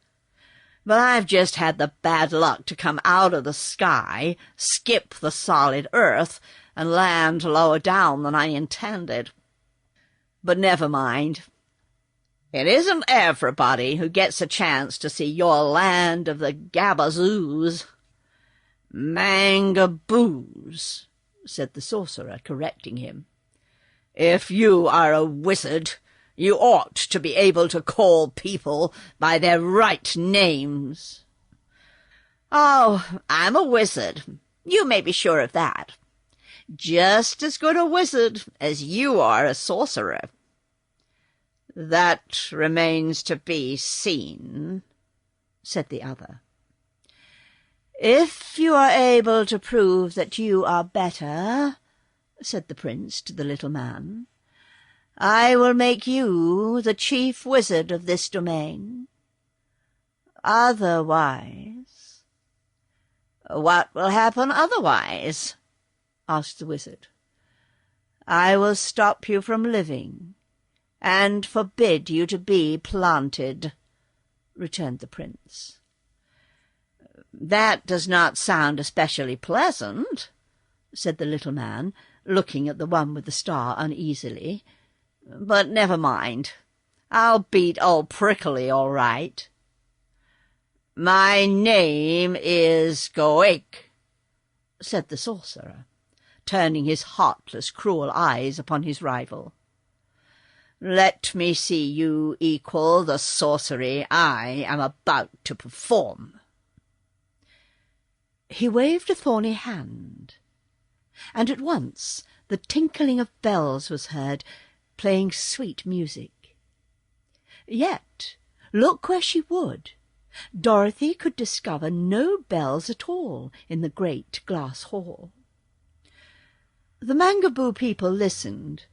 But I've just had the bad luck to come out of the sky, skip the solid earth, and land lower down than I intended. But never mind. It isn't everybody who gets a chance to see your land of the Gabazoos." "Mangaboos," said the sorcerer, correcting him. "If you are a wizard, You ought to be able to call people by their right names." "Oh, I'm a wizard. You may be sure of that. Just as good a wizard as you are a sorcerer." "That remains to be seen," said the other. "If you are able to prove that you are better," said the prince to the little man, "I will make you the chief wizard of this domain. Otherwise—" "What will happen otherwise?" asked the wizard. "I will stop you from living, and forbid you to be planted," returned the prince. "That does not sound especially pleasant," said the little man, looking at the one with the star uneasily. "But never mind. I'll beat old Prickly all right." "My name is Goik," said the sorcerer, turning his heartless, cruel eyes upon his rival. "Let me see you equal the sorcery I am about to perform." He waved a thorny hand, and at once the tinkling of bells was heard, playing sweet music. Yet, look where she would, Dorothy could discover no bells at all in the great glass hall. The Mangaboo people listened,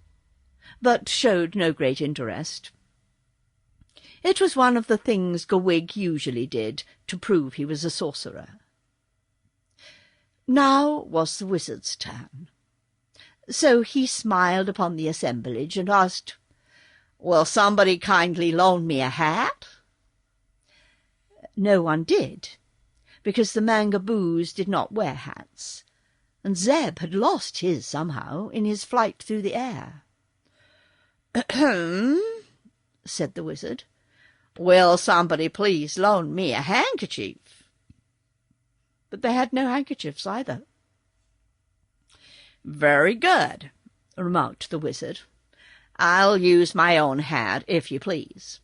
but showed no great interest. It was one of the things Gowig usually did to prove he was a sorcerer. Now was the wizard's turn. So he smiled upon the assemblage and asked, "Will somebody kindly loan me a hat?" No one did, because the Mangaboos did not wear hats, and Zeb had lost his somehow in his flight through the air. "Ahem," said the wizard. "Will somebody please loan me a handkerchief?" But they had no handkerchiefs either. "Very good," remarked the wizard. "I'll use my own hat, if you please.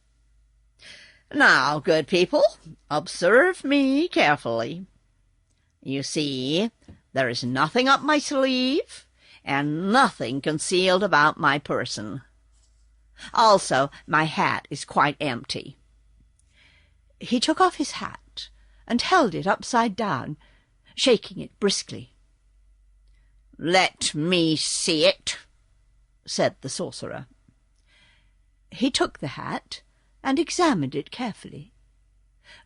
Now, good people, observe me carefully. You see, there is nothing up my sleeve, and nothing concealed about my person. Also, my hat is quite empty." He took off his hat and held it upside down, shaking it briskly. "Let me see it," said the sorcerer. He took the hat and examined it carefully,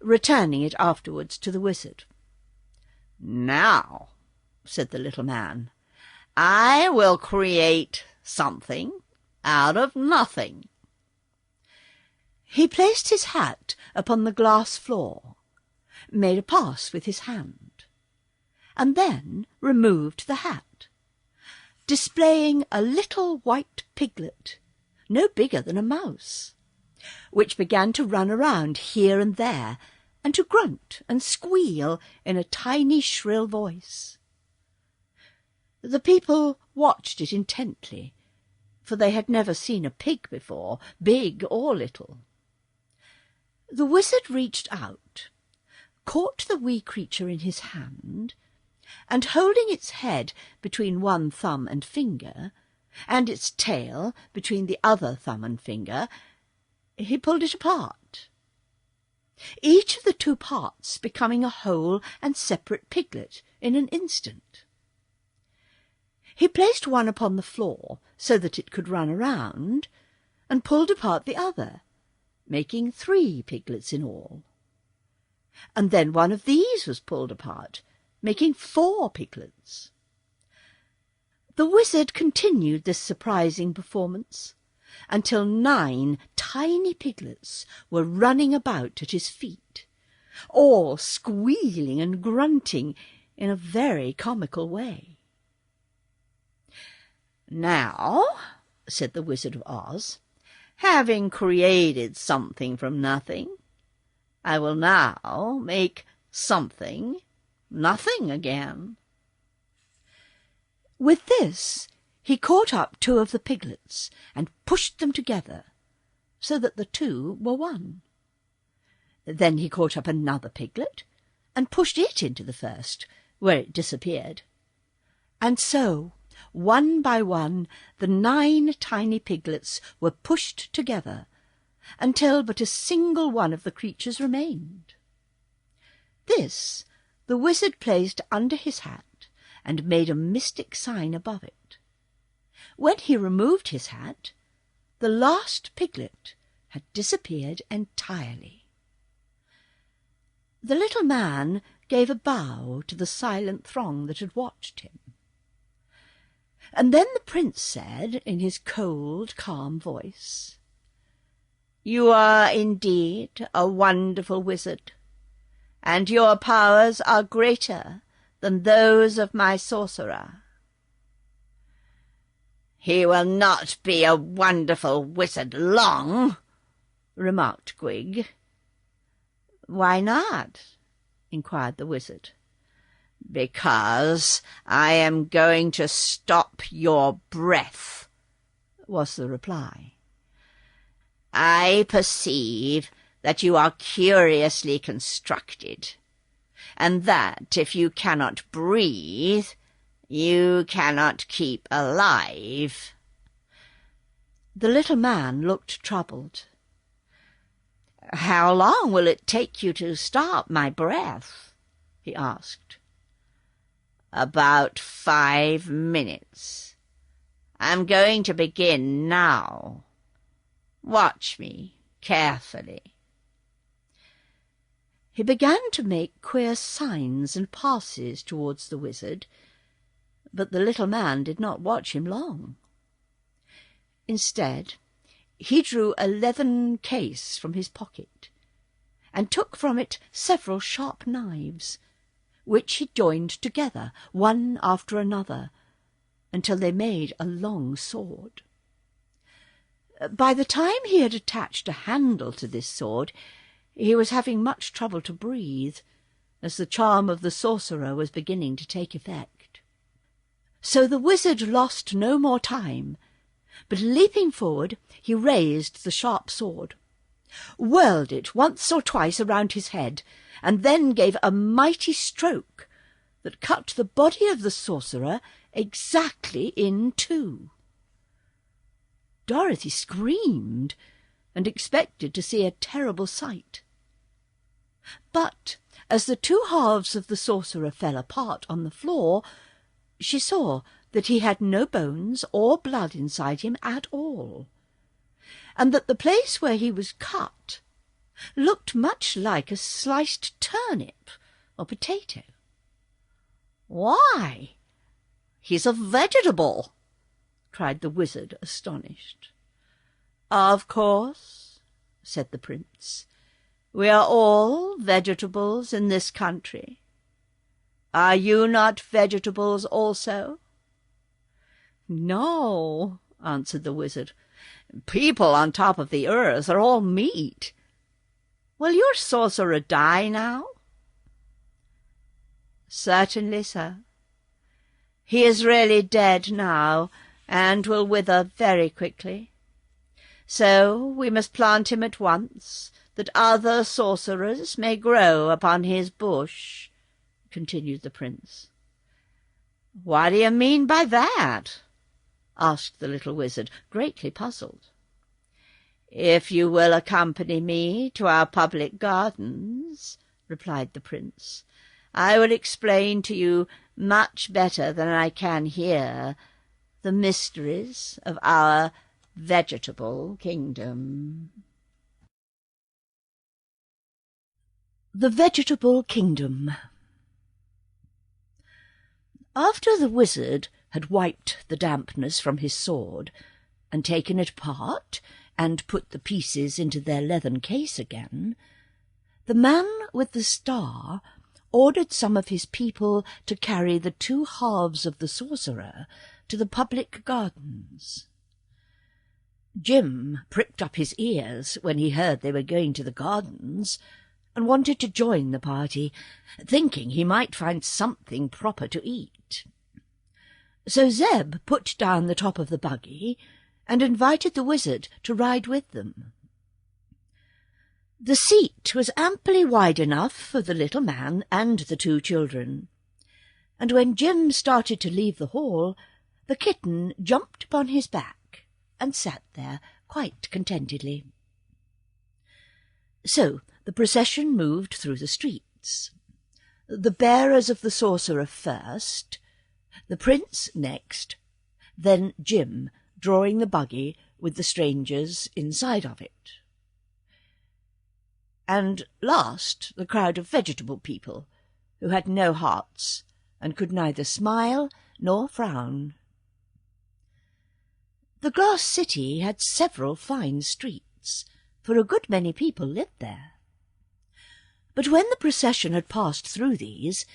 returning it afterwards to the wizard. "Now," said the little man, "I will create something out of nothing." He placed his hat upon the glass floor, made a pass with his hand, and then removed the hat, displaying a little white piglet, no bigger than a mouse, which began to run around here and there, and to grunt and squeal in a tiny shrill voice. The people watched it intently, for they had never seen a pig before, big or little. The wizard reached out, caught the wee creature in his hand, and holding its head between one thumb and finger, and its tail between the other thumb and finger, he pulled it apart, each of the two parts becoming a whole and separate piglet in an instant. He placed one upon the floor so that it could run around, and pulled apart the other, making 3 piglets in all. And then one of these was pulled apart, making 4 piglets. The wizard continued this surprising performance until 9 tiny piglets were running about at his feet, all squealing and grunting in a very comical way. "Now," said the Wizard of Oz, "having created something from nothing, I will now make something nothing again." With this he caught up 2 of the piglets and pushed them together, so that the two were one. Then he caught up another piglet and pushed it into the first, where it disappeared. And so, one by one, the 9 tiny piglets were pushed together, until but a single one of the creatures remained. This the wizard placed under his hat and made a mystic sign above it. When he removed his hat, the last piglet had disappeared entirely. The little man gave a bow to the silent throng that had watched him. And then the prince said, in his cold, calm voice, "You are indeed a wonderful wizard, and your powers are greater than those of my sorcerer." "He will not be a wonderful wizard long," remarked Gwig. "Why not?" inquired the wizard. "Because I am going to stop your breath," was the reply. "I perceive that you are curiously constructed, and that if you cannot breathe, you cannot keep alive." The little man looked troubled. "How long will it take you to stop my breath?" he asked. "About 5 minutes. I'm going to begin now. Watch me carefully." He began to make queer signs and passes towards the wizard, but the little man did not watch him long. Instead, he drew a leathern case from his pocket, and took from it several sharp knives, which he joined together, one after another, until they made a long sword. By the time he had attached a handle to this sword, he was having much trouble to breathe, as the charm of the sorcerer was beginning to take effect. So the wizard lost no more time, but leaping forward, he raised the sharp sword, whirled it once or twice around his head, and then gave a mighty stroke that cut the body of the sorcerer exactly in 2. Dorothy screamed and expected to see a terrible sight. But as the 2 halves of the sorcerer fell apart on the floor, she saw that he had no bones or blood inside him at all, and that the place where he was cut looked much like a sliced turnip or potato. "Why, he's a vegetable!" cried the wizard, astonished. "Of course," said the prince. "We are all vegetables in this country. Are you not vegetables also?" "No," answered the wizard. "People on top of the earth are all meat. Will your sorcerer die now?" "Certainly, sir. He is really dead now, and will wither very quickly. So we must plant him at once, that other sorcerers may grow upon his bush," continued the prince. "What do you mean by that?" asked the little wizard, greatly puzzled. "If you will accompany me to our public gardens," replied the prince, "I will explain to you much better than I can here the mysteries of our vegetable kingdom." The Vegetable Kingdom. After the wizard had wiped the dampness from his sword, and taken it apart, and put the pieces into their leathern case again, the man with the star ordered some of his people to carry the 2 halves of the sorcerer to the public gardens. Jim pricked up his ears when he heard they were going to the gardens, and wanted to join the party, thinking he might find something proper to eat. So Zeb put down the top of the buggy and invited the wizard to ride with them. The seat was amply wide enough for the little man and the 2 children, and when Jim started to leave the hall, the kitten jumped upon his back and sat there quite contentedly. So the procession moved through the streets. The bearers of the sorcerer first, the prince next, then Jim drawing the buggy with the strangers inside of it. And last the crowd of vegetable people, who had no hearts and could neither smile nor frown. The glass city had several fine streets, for a good many people lived there. But when the procession had passed through these,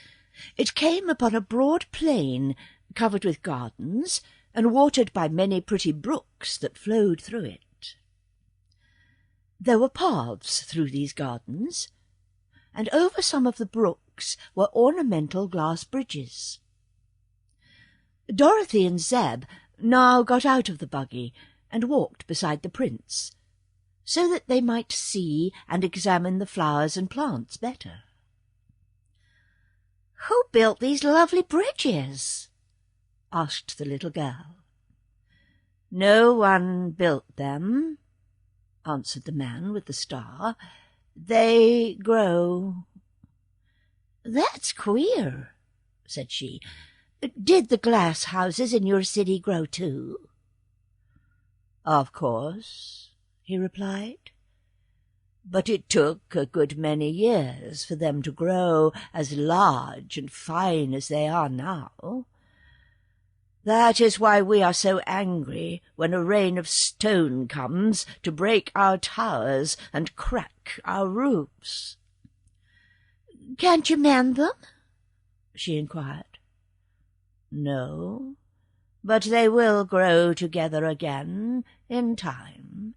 it came upon a broad plain covered with gardens and watered by many pretty brooks that flowed through it. There were paths through these gardens, and over some of the brooks were ornamental glass bridges. Dorothy and Zeb now got out of the buggy and walked beside the prince, so that they might see and examine the flowers and plants better. "Who built these lovely bridges?" asked the little girl. "No one built them," answered the man with the star. "They grow." "That's queer," said she. "Did the glass houses in your city grow too?" "Of course," he replied. "But it took a good many years for them to grow as large and fine as they are now. That is why we are so angry when a rain of stone comes to break our towers and crack our roofs." "Can't you mend them?" she inquired. "No, but they will grow together again in time,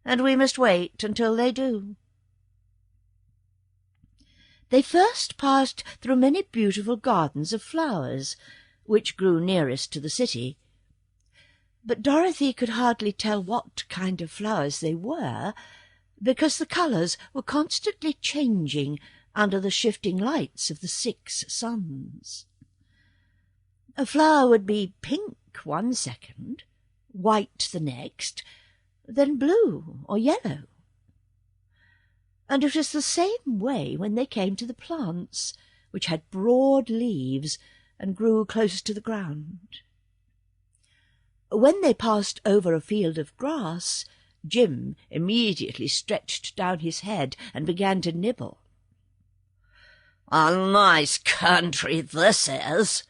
and we must wait until they do." They first passed through many beautiful gardens of flowers, which grew nearest to the city. But Dorothy could hardly tell what kind of flowers they were, because the colours were constantly changing under the shifting lights of the 6 suns. A flower would be pink one second, white the next, then blue or yellow. And it was the same way when they came to the plants, which had broad leaves and grew close to the ground. When they passed over a field of grass, Jim immediately stretched down his head and began to nibble. "A nice country this is,"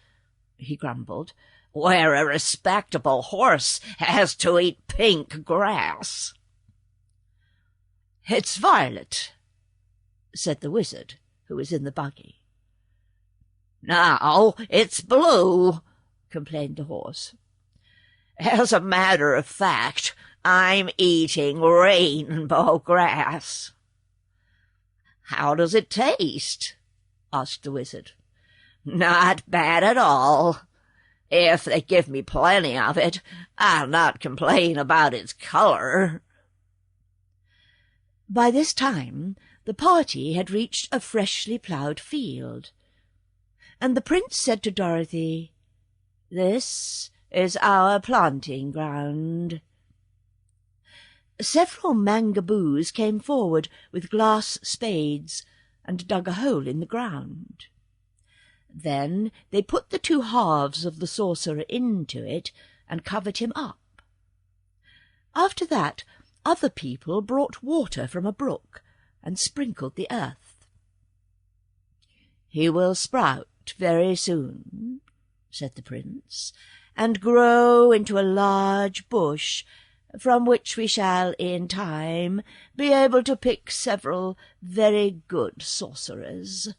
he grumbled, "where a respectable horse has to eat pink grass." "It's violet," said the wizard, who was in the buggy. "No, it's blue," complained the horse. "As a matter of fact, I'm eating rainbow grass." "How does it taste?" asked the wizard. "Not bad at all. If they give me plenty of it, I'll not complain about its color." By this time the party had reached a freshly ploughed field, and the prince said to Dorothy, "This is our planting ground." Several mangaboos came forward with glass spades and dug a hole in the ground. Then they put the 2 halves of the sorcerer into it and covered him up. After that, other people brought water from a brook and sprinkled the earth. "He will sprout very soon," said the prince, "and grow into a large bush, from which we shall in time be able to pick several very good sorcerers."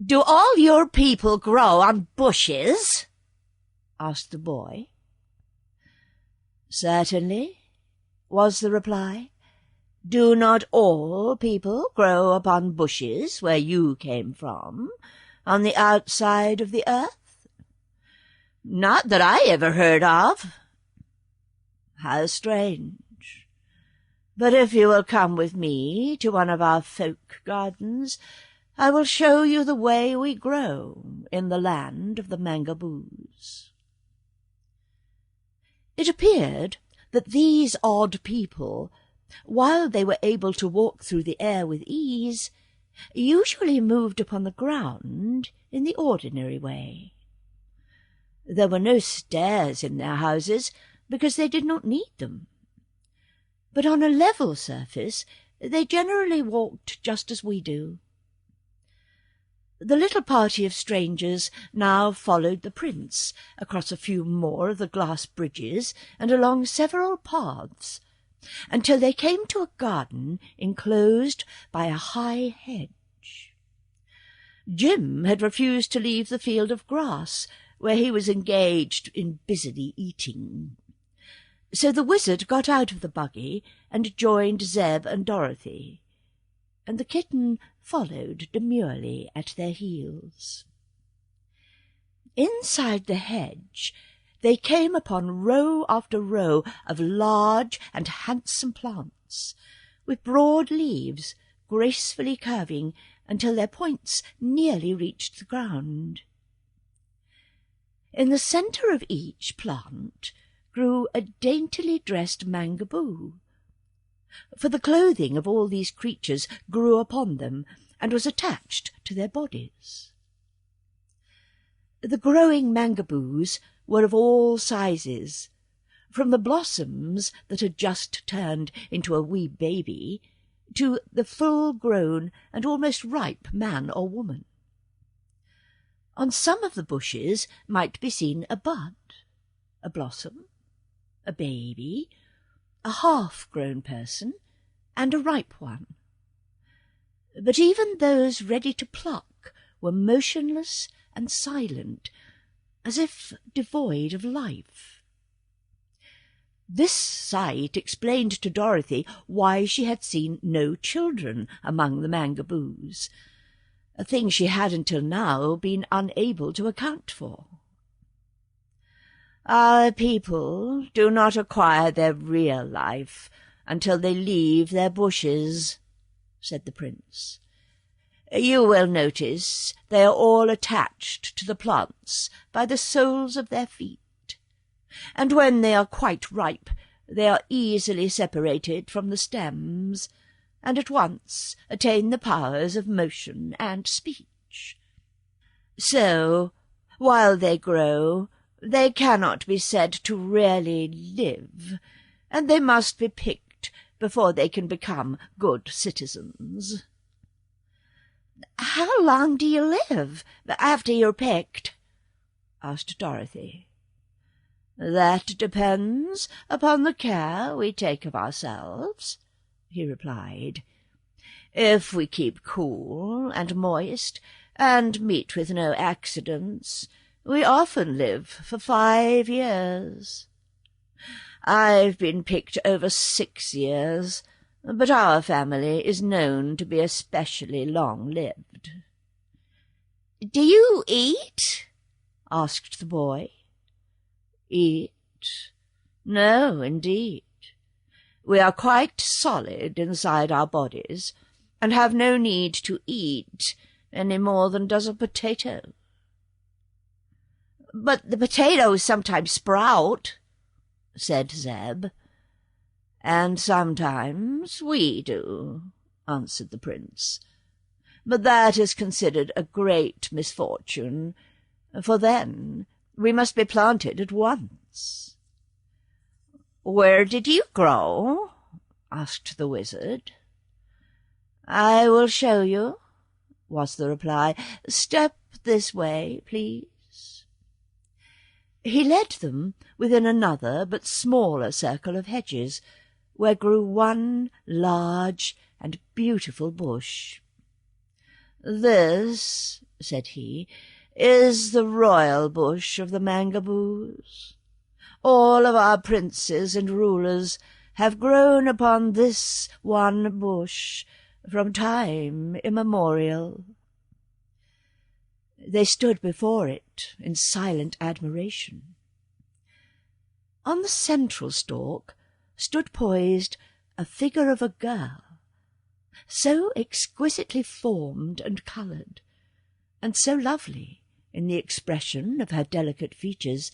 "Do all your people grow on bushes?" asked the boy. "Certainly," was the reply. "Do not all people grow upon bushes where you came from, on the outside of the earth?" "Not that I ever heard of." "How strange. But if you will come with me to one of our folk gardens, I will show you the way we grow in the land of the Mangaboos." It appeared that these odd people, while they were able to walk through the air with ease, usually moved upon the ground in the ordinary way. There were no stairs in their houses, because they did not need them. But on a level surface they generally walked just as we do. The little party of strangers now followed the prince across a few more of the glass bridges and along several paths, until they came to a garden enclosed by a high hedge. Jim had refused to leave the field of grass, where he was engaged in busily eating. So the wizard got out of the buggy and joined Zeb and Dorothy, and the kitten followed demurely at their heels. Inside the hedge they came upon row after row of large and handsome plants, with broad leaves gracefully curving until their points nearly reached the ground. In the centre of each plant grew a daintily dressed mangaboo, for the clothing of all these creatures grew upon them and was attached to their bodies. The growing mangaboos were of all sizes, from the blossoms that had just turned into a wee baby to the full-grown and almost ripe man or woman. On some of the bushes might be seen a bud, a blossom, a baby, a half-grown person, and a ripe one. But even those ready to pluck were motionless and silent, as if devoid of life. This sight explained to Dorothy why she had seen no children among the mangaboos, a thing she had until now been unable to account for. "Our people do not acquire their real life until they leave their bushes," said the prince. "You will notice they are all attached to the plants by the soles of their feet, and when they are quite ripe they are easily separated from the stems, and at once attain the powers of motion and speech. So, while they grow, they cannot be said to really live, and they must be picked before they can become good citizens." "How long do you live after you're picked?" asked Dorothy. "That depends upon the care we take of ourselves," he replied. "If we keep cool and moist and meet with no accidents, we often live for 5 years. I've been picked over 6 years, but our family is known to be especially long-lived." "Do you eat?" asked the boy. "Eat? No, indeed. We are quite solid inside our bodies, and have no need to eat any more than does a potato." "But the potatoes sometimes sprout," said Zeb. "And sometimes we do," answered the prince. "But that is considered a great misfortune, for then we must be planted at once." "Where did you grow?" asked the wizard. "I will show you," was the reply. "Step this way, please." He led them within another but smaller circle of hedges, where grew one large and beautiful bush. "This," said he, "is the royal bush of the Mangaboos. All of our princes and rulers have grown upon this one bush from time immemorial." They stood before it in silent admiration. On the central stalk stood poised a figure of a girl, so exquisitely formed and coloured, and so lovely in the expression of her delicate features,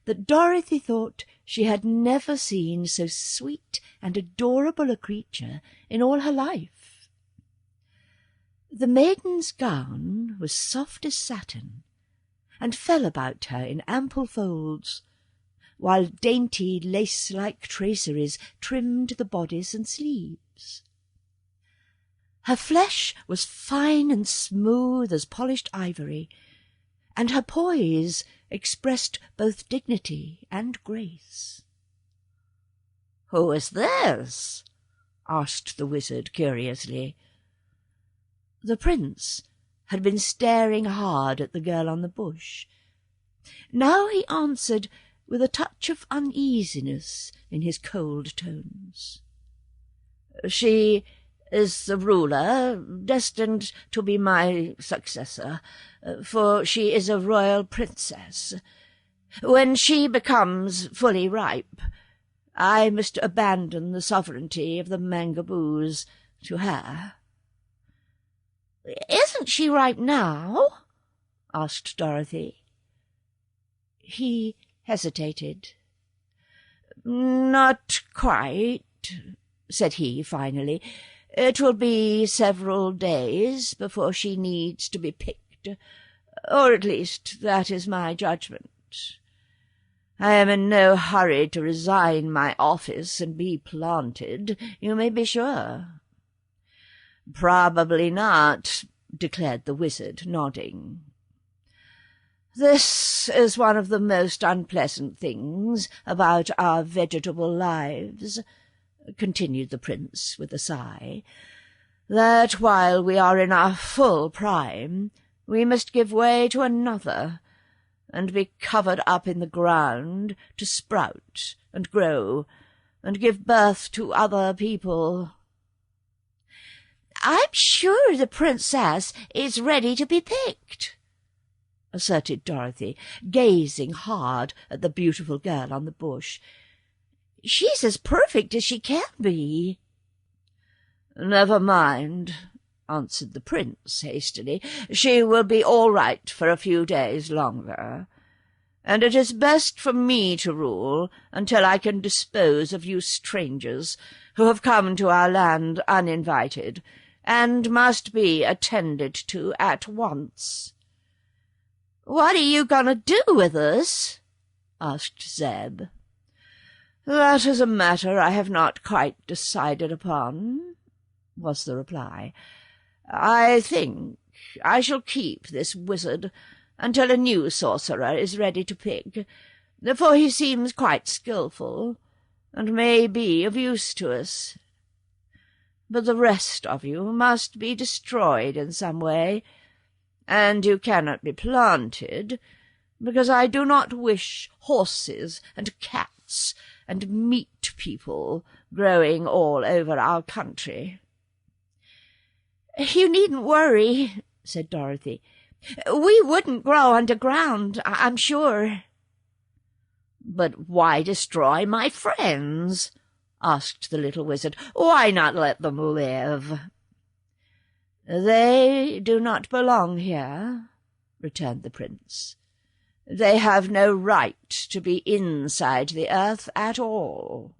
that Dorothy thought she had never seen so sweet and adorable a creature in all her life. The maiden's gown was soft as satin, and fell about her in ample folds, while dainty lace-like traceries trimmed the bodice and sleeves. Her flesh was fine and smooth as polished ivory, and her poise expressed both dignity and grace. "Who is this?" asked the wizard curiously. The prince had been staring hard at the girl on the bush. Now he answered with a touch of uneasiness in his cold tones. "She is the ruler, destined to be my successor, for she is a royal princess. When she becomes fully ripe, I must abandon the sovereignty of the Mangaboos to her." "Isn't she ripe now?" asked Dorothy. He hesitated. "Not quite," said he finally. "It will be several days before she needs to be picked, or at least that is my judgment. I am in no hurry to resign my office and be planted, you may be sure." "Probably not," declared the wizard, nodding. "This is one of the most unpleasant things about our vegetable lives," continued the prince with a sigh, "that while we are in our full prime, we must give way to another, and be covered up in the ground to sprout and grow and give birth to other people." "I'm sure the princess is ready to be picked," asserted Dorothy, gazing hard at the beautiful girl on the bush. "She's as perfect as she can be." "Never mind," answered the prince hastily. "She will be all right for a few days longer, and it is best for me to rule until I can dispose of you strangers who have come to our land uninvited, and must be attended to at once." "What are you going to do with us?" asked Zeb. "That is a matter I have not quite decided upon," was the reply. "I think I shall keep this wizard until a new sorcerer is ready to pick, for he seems quite skilful, and may be of use to us. But the rest of you must be destroyed in some way, and you cannot be planted, because I do not wish horses and cats and meat people growing all over our country." "You needn't worry," said Dorothy. "We wouldn't grow underground, I'm sure." "But why destroy my friends?" asked the little wizard. "Why not let them live?" "They do not belong here," returned the prince. "They have no right to be inside the earth at all."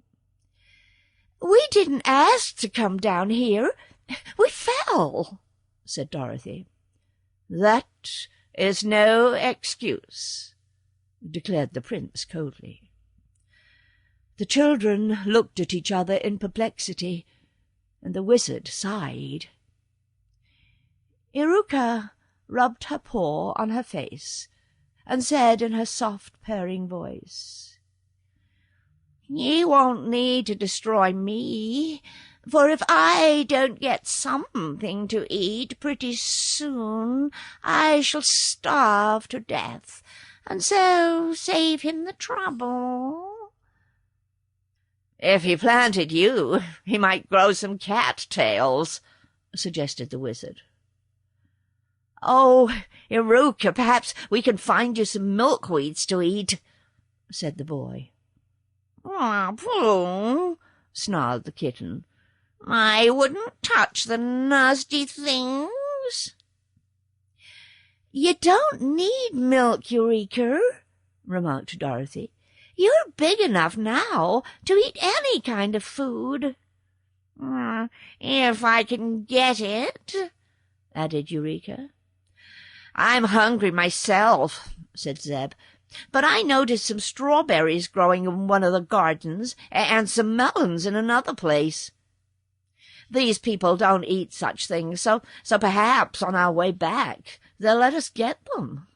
"We didn't ask to come down here. We fell," said Dorothy. "That is no excuse," declared the prince coldly. The children looked at each other in perplexity, and the wizard sighed. Eureka rubbed her paw on her face, and said in her soft purring voice, "You won't need to destroy me, for if I don't get something to eat pretty soon, I shall starve to death, and so save him the trouble." "If he planted you, he might grow some cat-tails," suggested the wizard. "Oh, Eureka, perhaps we can find you some milkweeds to eat," said the boy. "Pooh! snarled the kitten. "I wouldn't touch the nasty things." "You don't need milk, Eureka," remarked Dorothy. "You're big enough now to eat any kind of food." "If I can get it," added Eureka. "I'm hungry myself," said Zeb, "but I noticed some strawberries growing in one of the gardens and some melons in another place. These people don't eat such things, so perhaps on our way back they'll let us get them."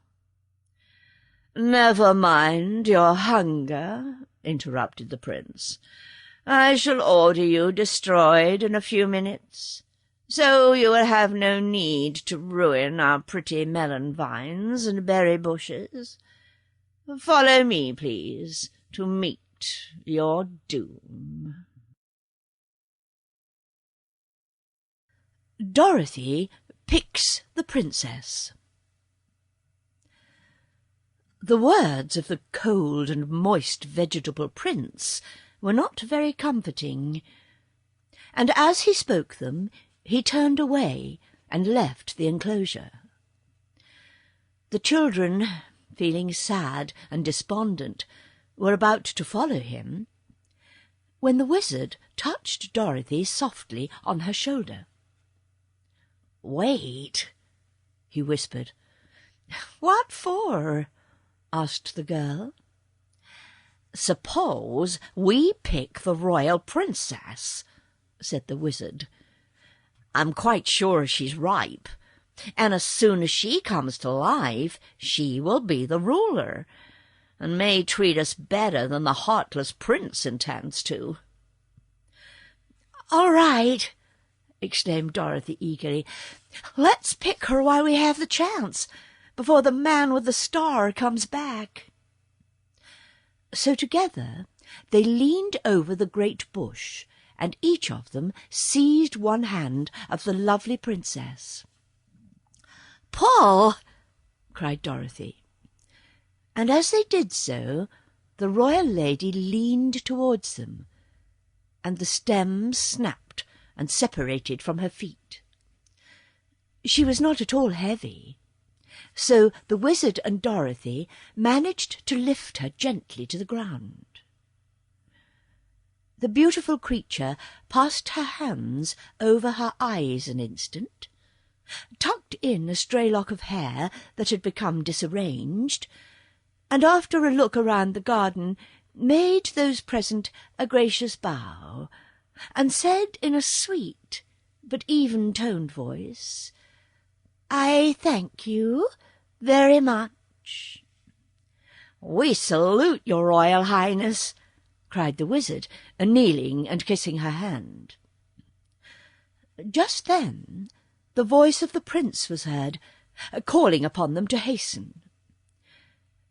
"Never mind your hunger," interrupted the prince. "I shall order you destroyed in a few minutes, so you will have no need to ruin our pretty melon vines and berry bushes. Follow me, please, to meet your doom." Dorothy picks the princess. The words of the cold and moist vegetable prince were not very comforting, and as he spoke them he turned away and left the enclosure. The children, feeling sad and despondent, were about to follow him, when the wizard touched Dorothy softly on her shoulder. "Wait," he whispered. "What for?" asked the girl. "Suppose we pick the royal princess," said the wizard. "I'm quite sure she's ripe, and as soon as she comes to life she will be the ruler, and may treat us better than the heartless prince intends to." "All right," exclaimed Dorothy eagerly. "Let's pick her while we have the chance, before the man with the star comes back." So together they leaned over the great bush, and each of them seized one hand of the lovely princess. "Pull!" cried Dorothy. And as they did so, the royal lady leaned towards them, and the stems snapped and separated from her feet. She was not at all heavy, so the wizard and Dorothy managed to lift her gently to the ground. The beautiful creature passed her hands over her eyes an instant, tucked in a stray lock of hair that had become disarranged, and after a look around the garden made those present a gracious bow, and said in a sweet but even-toned voice, "I thank you very much." "We salute your Royal Highness," cried the wizard, kneeling and kissing her hand. Just then the voice of the prince was heard, calling upon them to hasten,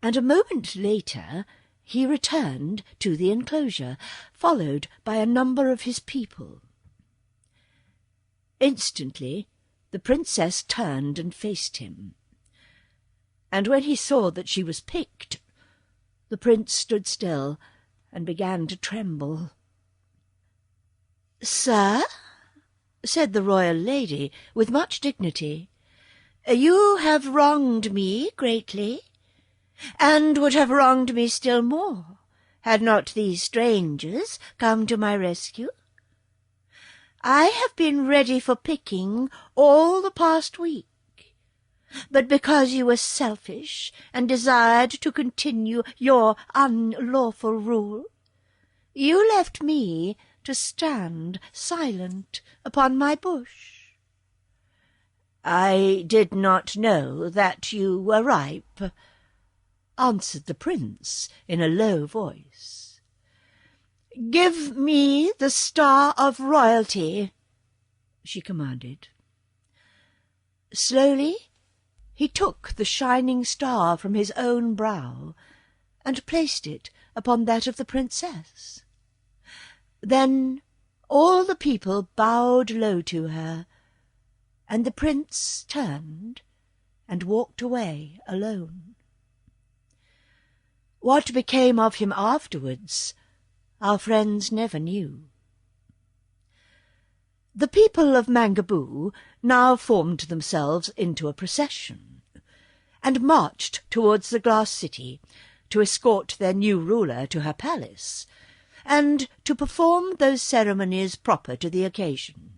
and a moment later he returned to the enclosure, followed by a number of his people. Instantly the princess turned and faced him, and when he saw that she was picked, the prince stood still and began to tremble. "Sir," said the royal lady with much dignity, "you have wronged me greatly, and would have wronged me still more had not these strangers come to my rescue. I have been ready for picking all the past week, but because you were selfish and desired to continue your unlawful rule, you left me to stand silent upon my bush." "I did not know that you were ripe," answered the prince in a low voice. "Give me the Star of Royalty," she commanded. Slowly he took the shining star from his own brow and placed it upon that of the princess. Then all the people bowed low to her, and the prince turned and walked away alone. What became of him afterwards, our friends never knew. The people of Mangaboo now formed themselves into a procession, and marched towards the glass city to escort their new ruler to her palace, and to perform those ceremonies proper to the occasion.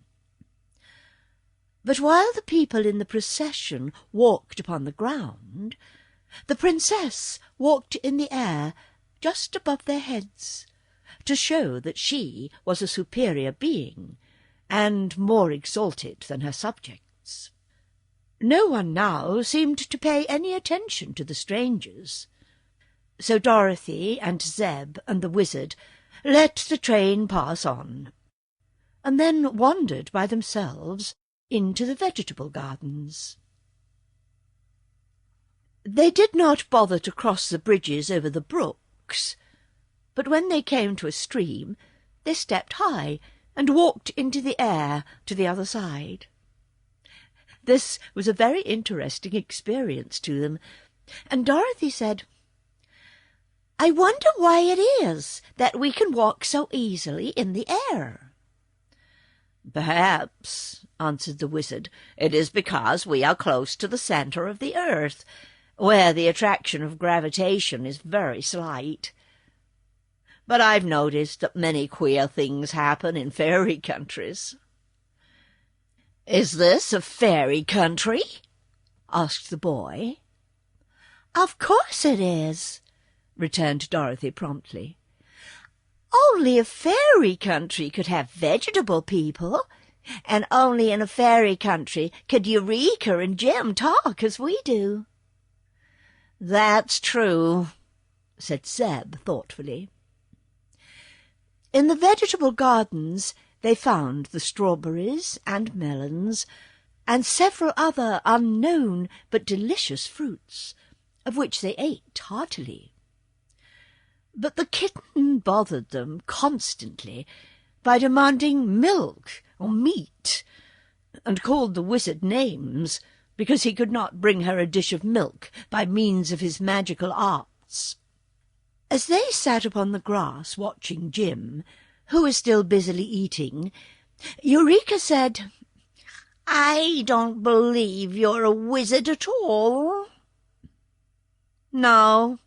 But while the people in the procession walked upon the ground, the princess walked in the air just above their heads, to show that she was a superior being, and more exalted than her subjects. No one now seemed to pay any attention to the strangers, so Dorothy and Zeb and the wizard let the train pass on, and then wandered by themselves into the vegetable gardens. They did not bother to cross the bridges over the brooks, but when they came to a stream, they stepped high and walked into the air to the other side. This was a very interesting experience to them, and Dorothy said, "I wonder why it is that we can walk so easily in the air." "Perhaps," answered the wizard, "it is because we are close to the centre of the earth, where the attraction of gravitation is very slight. But I've noticed that many queer things happen in fairy countries." "Is this a fairy country?" asked the boy. "Of course it is," returned Dorothy promptly. "Only a fairy country could have vegetable people, and only in a fairy country could Eureka and Jim talk as we do." "That's true," said Zeb thoughtfully. In the vegetable gardens they found the strawberries and melons, and several other unknown but delicious fruits, of which they ate heartily. But the kitten bothered them constantly by demanding milk or meat, and called the wizard names because he could not bring her a dish of milk by means of his magical arts. As they sat upon the grass watching Jim, who was still busily eating, Eureka said, "I don't believe you're a wizard at all." "No,"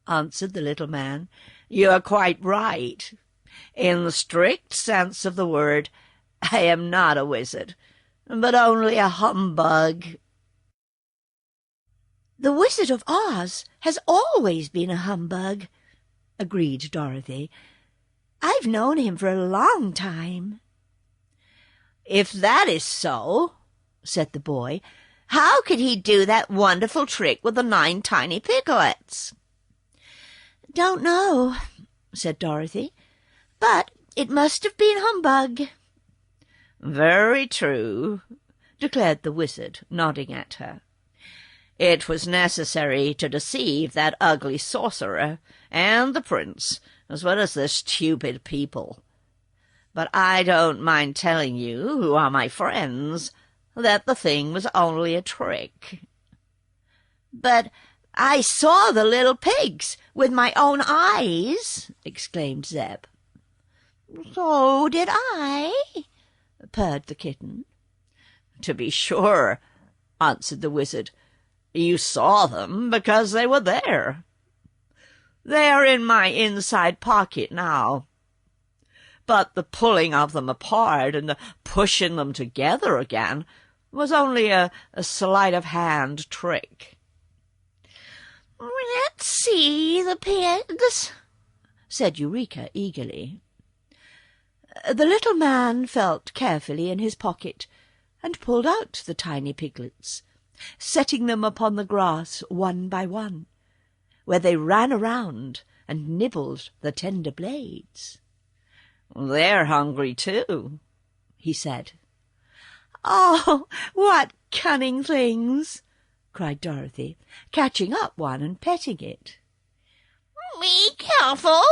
answered the little man, "you are quite right. In the strict sense of the word, I am not a wizard, but only a humbug." "The Wizard of Oz has always been a humbug," agreed Dorothy. "I've known him for a long time." "If that is so," said the boy, "how could he do that wonderful trick with the 9 tiny piglets?" "Don't know," said Dorothy, "but it must have been humbug." "Very true," declared the wizard, nodding at her. "It was necessary to deceive that ugly sorcerer and the prince, as well as the stupid people. But I don't mind telling you, who are my friends, that the thing was only a trick." "But I saw the little pigs with my own eyes," exclaimed Zeb. "So did I," purred the kitten. "To be sure," answered the wizard. "You saw them because they were there. They are in my inside pocket now. But the pulling of them apart and the pushing them together again was only a sleight-of-hand trick." "Let's see the pigs," said Eureka eagerly. The little man felt carefully in his pocket and pulled out the tiny piglets, setting them upon the grass one by one, where they ran around and nibbled the tender blades. "They're hungry too," he said. "Oh, what cunning things!" cried Dorothy, catching up one and petting it. "Be careful,"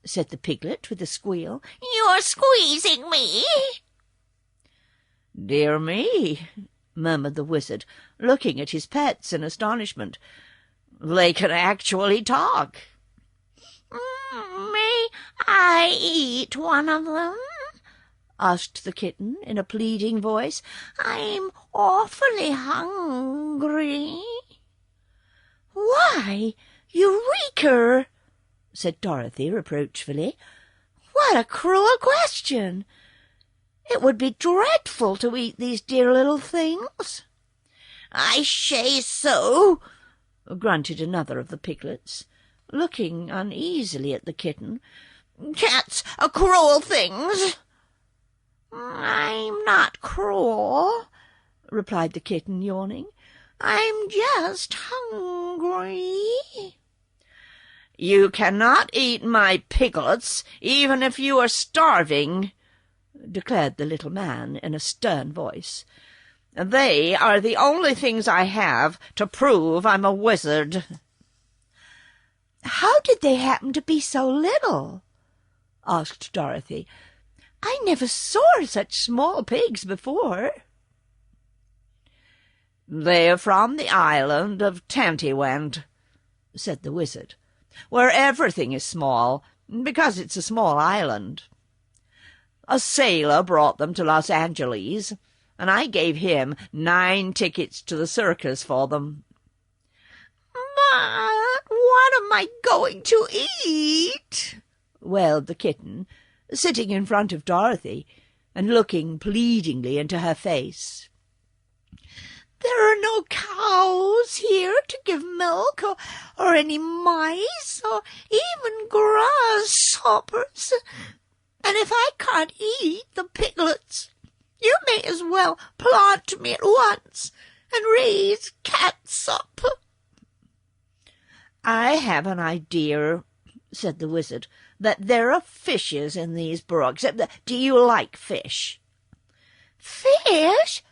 said the piglet with a squeal. "You're squeezing me." "Dear me," murmured the wizard, looking at his pets in astonishment. "They can actually talk." "May I eat one of them?" asked the kitten in a pleading voice. I'm awfully hungry. Why, Eureka! said Dorothy reproachfully. What a cruel question! It would be dreadful to eat these dear little things. I say so, grunted another of the piglets, looking uneasily at the kitten. Cats are cruel things. I'm not cruel, replied the kitten, yawning. I'm just hungry. You cannot eat my piglets, even if you are starving, declared the little man in a stern voice. They are the only things I have to prove I'm a wizard. How did they happen to be so little? asked Dorothy. I never saw such small pigs before. They are from the island of Tantywent, said the wizard, where everything is small, because it's a small island. A sailor brought them to Los Angeles, and I gave him 9 tickets to the circus for them. But what am I going to eat? wailed the kitten, sitting in front of Dorothy and looking pleadingly into her face. There are no cows here to give milk, or any mice, or even grasshoppers. And if I can't eat the piglets, you may as well plant me at once and raise catsup. I have an idea, said the wizard, that there are fishes in these brooks. Do you like fish? Fish?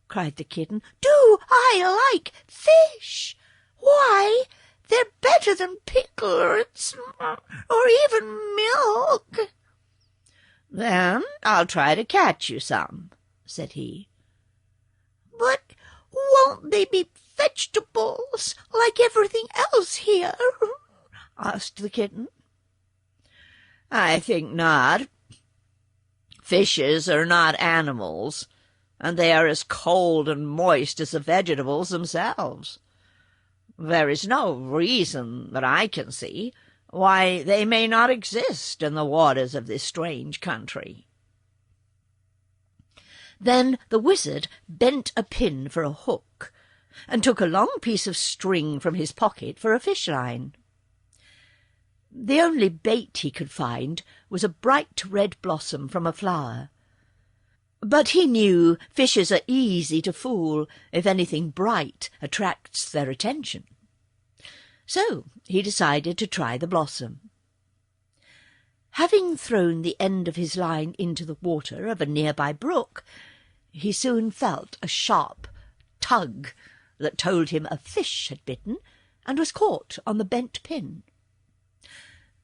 cried the kitten. Do I like fish? Why, they're better than piglets, or even milk. Then I'll try to catch you some, said he. But won't they be vegetables like everything else here? asked the kitten. I think not. Fishes are not animals, and they are as cold and moist as the vegetables themselves. There is no reason that I can see why they may not exist in the waters of this strange country. Then the wizard bent a pin for a hook, and took a long piece of string from his pocket for a fish-line. The only bait he could find was a bright red blossom from a flower. But he knew fishes are easy to fool if anything bright attracts their attention. So he decided to try the blossom. Having thrown the end of his line into the water of a nearby brook, he soon felt a sharp tug that told him a fish had bitten and was caught on the bent pin.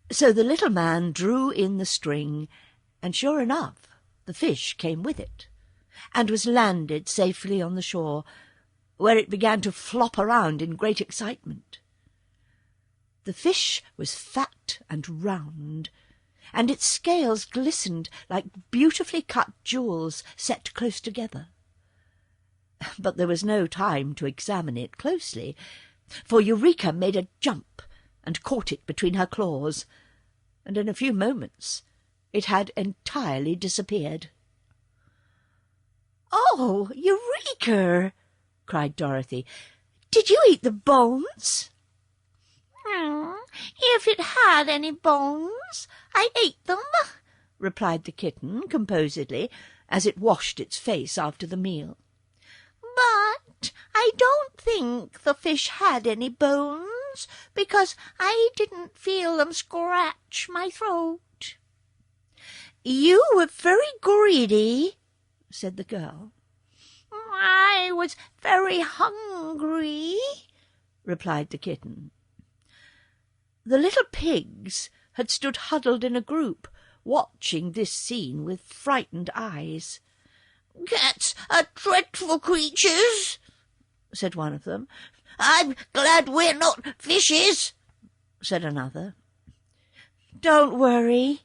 So the little man drew in the string, and sure enough, the fish came with it, and was landed safely on the shore, where it began to flop around in great excitement. The fish was fat and round, and its scales glistened like beautifully cut jewels set close together. But there was no time to examine it closely, for Eureka made a jump and caught it between her claws, and in a few moments it had entirely disappeared. "Oh, Eureka!" cried Dorothy. "Did you eat the bones?" If it had any bones, I ate them," replied the kitten composedly, as it washed its face after the meal. "But I don't think the fish had any bones, because I didn't feel them scratch my throat." "You were very greedy," said the girl. "I was very hungry," replied the kitten. The little pigs had stood huddled in a group, watching this scene with frightened eyes. "Cats are dreadful creatures," said one of them. "I'm glad we're not fishes," said another. "Don't worry,"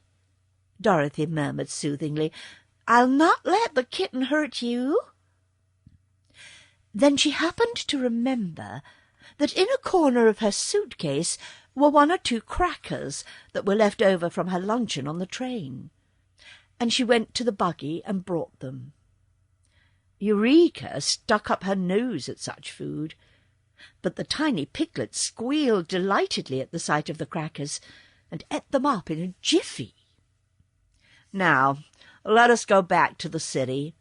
Dorothy murmured soothingly. I'll not let the kitten hurt you." Then she happened to remember that in a corner of her suitcase were 1 or 2 crackers that were left over from her luncheon on the train, and she went to the buggy and brought them. Eureka stuck up her nose at such food, but the tiny piglet squealed delightedly at the sight of the crackers and ate them up in a jiffy. "Now, let us go back to the city,"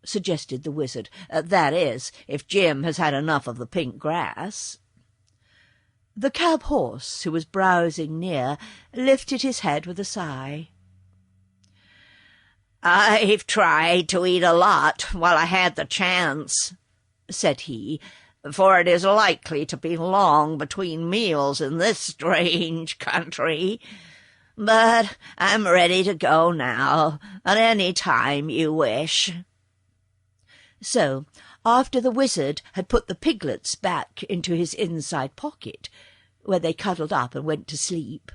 suggested the wizard. "That is, if Jim has had enough of the pink grass." The cab horse, who was browsing near, lifted his head with a sigh. "I've tried to eat a lot while I had the chance," said he, "for it is likely to be long between meals in this strange country. But I'm ready to go now, at any time you wish." So, after the wizard had put the piglets back into his inside pocket, where they cuddled up and went to sleep,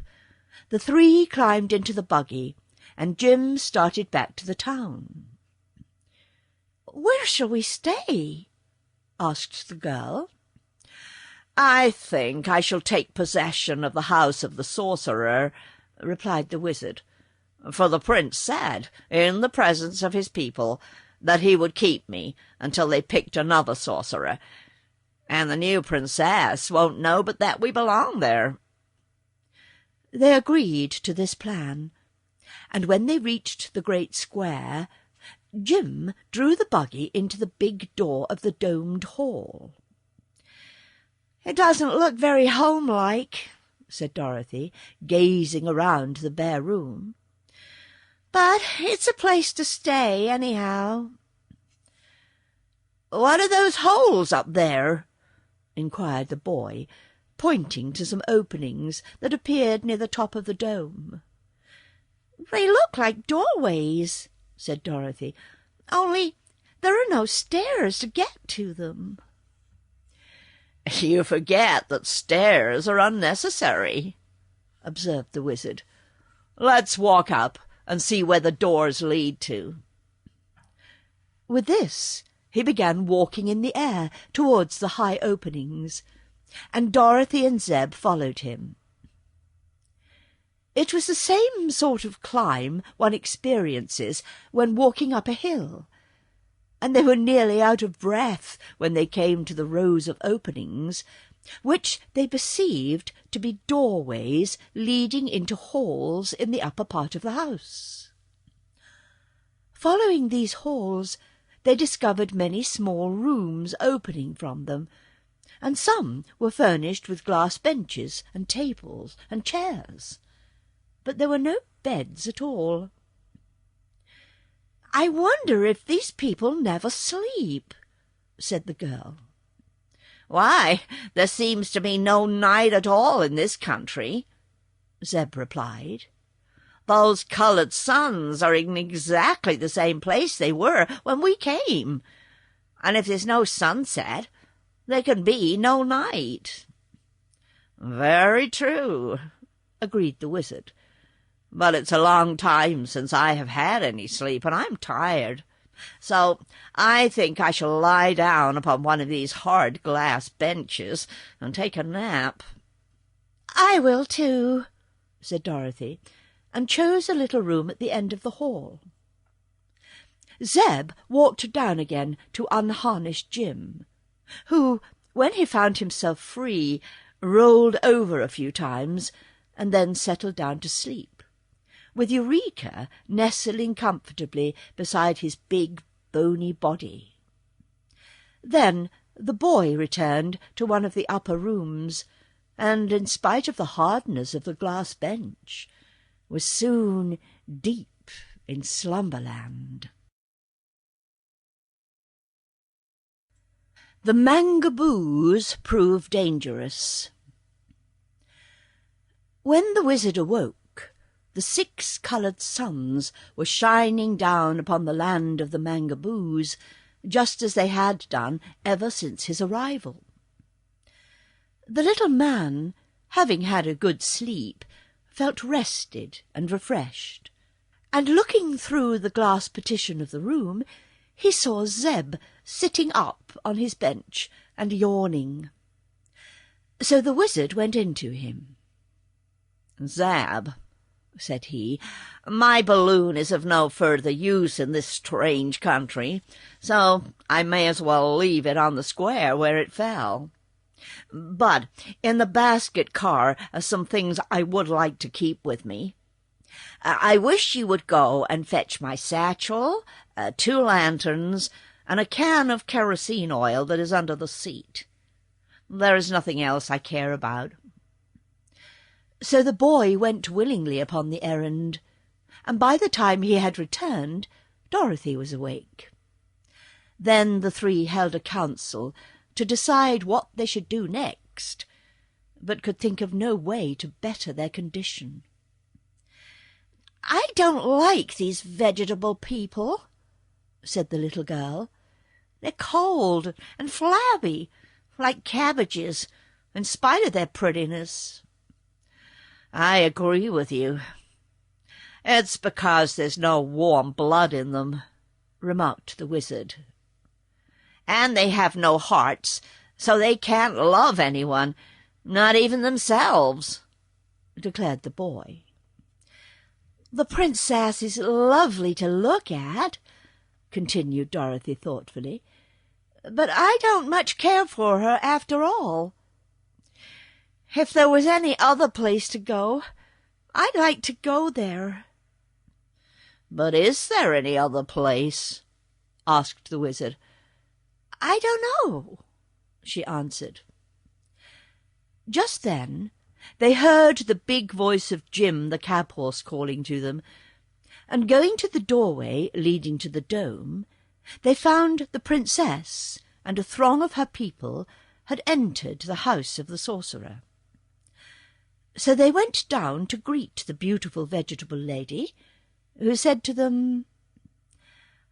the 3 climbed into the buggy, and Jim started back to the town. "Where shall we stay?" asked the girl. "I think I shall take possession of the house of the sorcerer," replied the wizard, "for the prince said, in the presence of his people, that he would keep me until they picked another sorcerer, and the new princess won't know but that we belong there." They agreed to this plan, and when they reached the great square, Jim drew the buggy into the big door of the domed hall. "It doesn't look very homelike," said Dorothy, gazing around the bare room. "But it's a place to stay, anyhow." "What are those holes up there?" inquired the boy, pointing to some openings that appeared near the top of the dome. "They look like doorways," said Dorothy, "only there are no stairs to get to them." "You forget that stairs are unnecessary," observed the wizard. "Let's walk up and see where the doors lead to." With this, he began walking in the air towards the high openings, and Dorothy and Zeb followed him. It was the same sort of climb one experiences when walking up a hill, and they were nearly out of breath when they came to the rows of openings, which they perceived to be doorways leading into halls in the upper part of the house. Following these halls, they discovered many small rooms opening from them, and some were furnished with glass benches and tables and chairs, but there were no beds at all. "I wonder if these people never sleep," said the girl. "Why, there seems to be no night at all in this country," Zeb replied. "Those coloured suns are in exactly the same place they were when we came, and if there's no sunset, there can be no night." "Very true," agreed the wizard. "But it's a long time since I have had any sleep, and I'm tired. So I think I shall lie down upon one of these hard glass benches and take a nap." "I will too," said Dorothy, and chose a little room at the end of the hall. Zeb walked down again to unharness Jim, who, when he found himself free, rolled over a few times and then settled down to sleep, with Eureka nestling comfortably beside his big, bony body. Then the boy returned to one of the upper rooms, and, in spite of the hardness of the glass bench, was soon deep in slumberland. The mangaboos proved dangerous. When the wizard awoke, the 6 coloured suns were shining down upon the land of the mangaboos, just as they had done ever since his arrival. The little man, having had a good sleep, felt rested and refreshed, and looking through the glass partition of the room, he saw Zeb sitting up on his bench and yawning. So the wizard went in to him. "Zeb," said he, "my balloon is of no further use in this strange country, so I may as well leave it on the square where it fell. But in the basket car are some things I would like to keep with me. I wish you would go and fetch my satchel, 2 lanterns, and a can of kerosene oil that is under the seat. There is nothing else I care about." So the boy went willingly upon the errand, and by the time he had returned, Dorothy was awake. Then the 3 held a council to decide what they should do next, but could think of no way to better their condition. "I don't like these vegetable people," said the little girl. "They're cold and flabby, like cabbages, in spite of their prettiness." "I agree with you. It's because there's no warm blood in them," remarked the wizard. "And they have no hearts, so they can't love anyone, not even themselves," declared the boy. "The princess is lovely to look at," continued Dorothy thoughtfully, "but I don't much care for her after all. If there was any other place to go, I'd like to go there." "But is there any other place?" asked the wizard. "I don't know," she answered. Just then they heard the big voice of Jim the cab-horse calling to them, and going to the doorway leading to the dome, they found the princess and a throng of her people had entered the house of the sorcerer. So they went down to greet the beautiful vegetable lady, who said to them,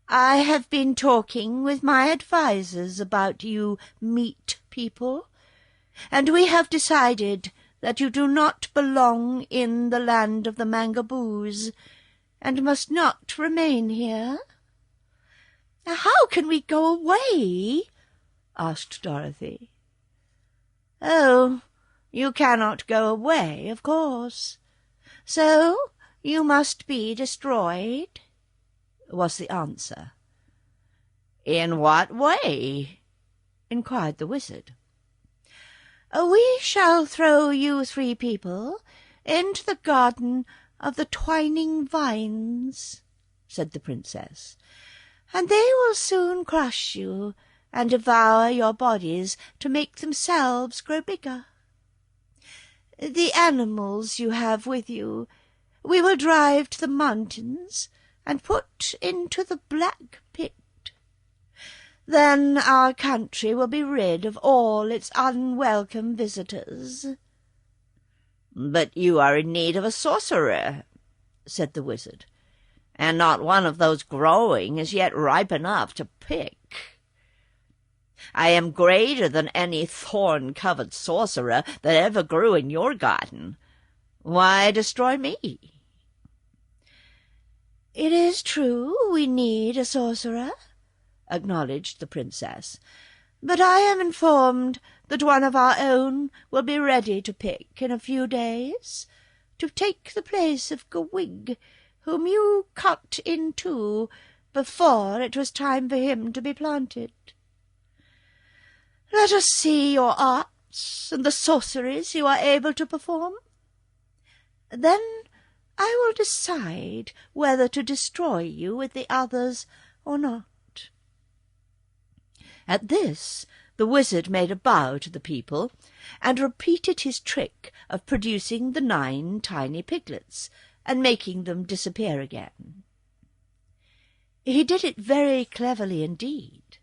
"I have been talking with my advisers about you meat people, and we have decided that you do not belong in the land of the Mangaboos, and must not remain here." "How can we go away?" asked Dorothy. "Oh, you cannot go away, of course. So you must be destroyed," was the answer. "In what way?" inquired the wizard. "We shall throw you 3 people into the garden of the twining vines," said the princess, "and they will soon crush you and devour your bodies to make themselves grow bigger. The animals you have with you we will drive to the mountains and put into the Black Pit. Then our country will be rid of all its unwelcome visitors." "But you are in need of a sorcerer," said the wizard, "and not one of those growing is yet ripe enough to pick. I am greater than any thorn-covered sorcerer that ever grew in your garden. Why destroy me?" "It is true we need a sorcerer," acknowledged the princess, "but I am informed that one of our own will be ready to pick in a few days, to take the place of Gwig, whom you cut in 2 before it was time for him to be planted. Let us see your arts and the sorceries you are able to perform. Then I will decide whether to destroy you with the others or not." At this the wizard made a bow to the people, and repeated his trick of producing the 9 tiny piglets, and making them disappear again. He did it very cleverly indeed,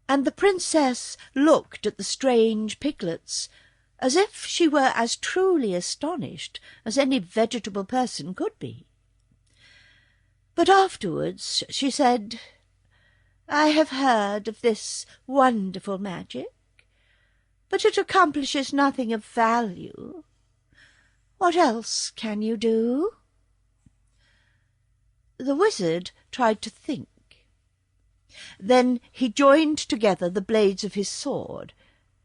and the princess looked at the strange piglets as if she were as truly astonished as any vegetable person could be. But afterwards she said, "I have heard of this wonderful magic, but it accomplishes nothing of value. What else can you do?" The wizard tried to think. Then he joined together the blades of his sword,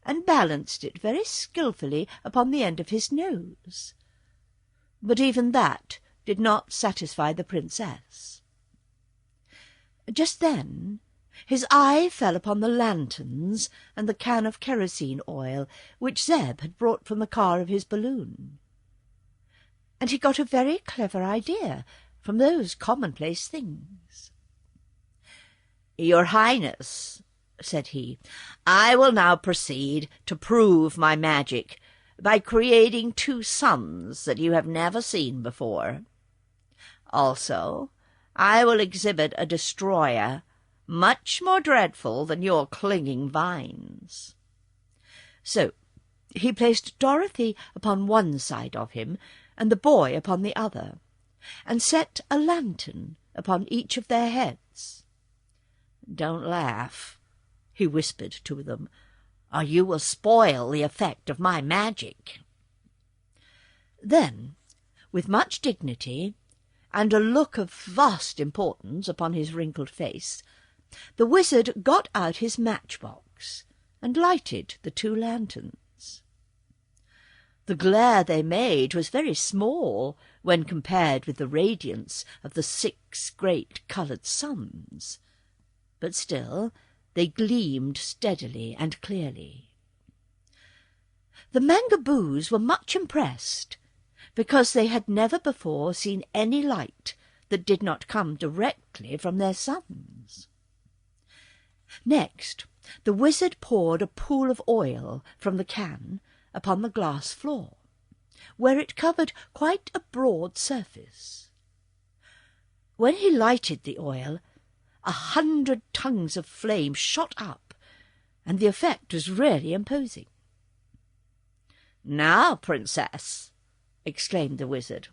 and balanced it very skilfully upon the end of his nose. But even that did not satisfy the princess. Just then his eye fell upon the lanterns and the can of kerosene oil which Zeb had brought from the car of his balloon, and he got a very clever idea from those commonplace things. "Your Highness," said he, "I will now proceed to prove my magic by creating 2 suns that you have never seen before. Also, I will exhibit a destroyer much more dreadful than your clinging vines." So he placed Dorothy upon one side of him and the boy upon the other, and set a lantern upon each of their heads. "Don't laugh," he whispered to them, "or you will spoil the effect of my magic." Then, with much dignity, and a look of vast importance upon his wrinkled face, the wizard got out his matchbox and lighted the 2 lanterns. The glare they made was very small when compared with the radiance of the 6 great coloured suns, but still they gleamed steadily and clearly. The Mangaboos were much impressed, because they had never before seen any light that did not come directly from their suns. Next, the wizard poured a pool of oil from the can upon the glass floor, where it covered quite a broad surface. When he lighted the oil, 100 tongues of flame shot up, and the effect was really imposing. "Now, Princess," exclaimed the wizard,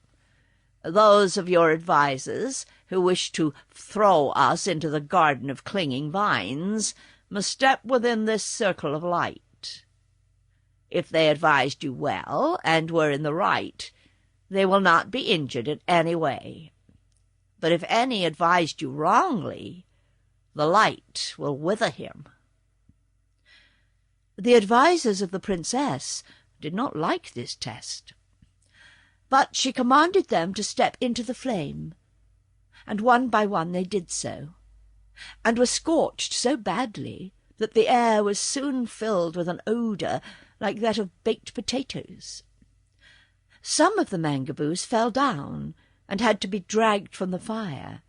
"those of your advisers who wish to throw us into the garden of clinging vines must step within this circle of light. If they advised you well, and were in the right, they will not be injured in any way. But if any advised you wrongly, the light will wither him." The advisers of the princess did not like this test, but she commanded them to step into the flame, and one by one they did so, and were scorched so badly that the air was soon filled with an odour like that of baked potatoes. Some of the Mangaboos fell down and had to be dragged from the fire,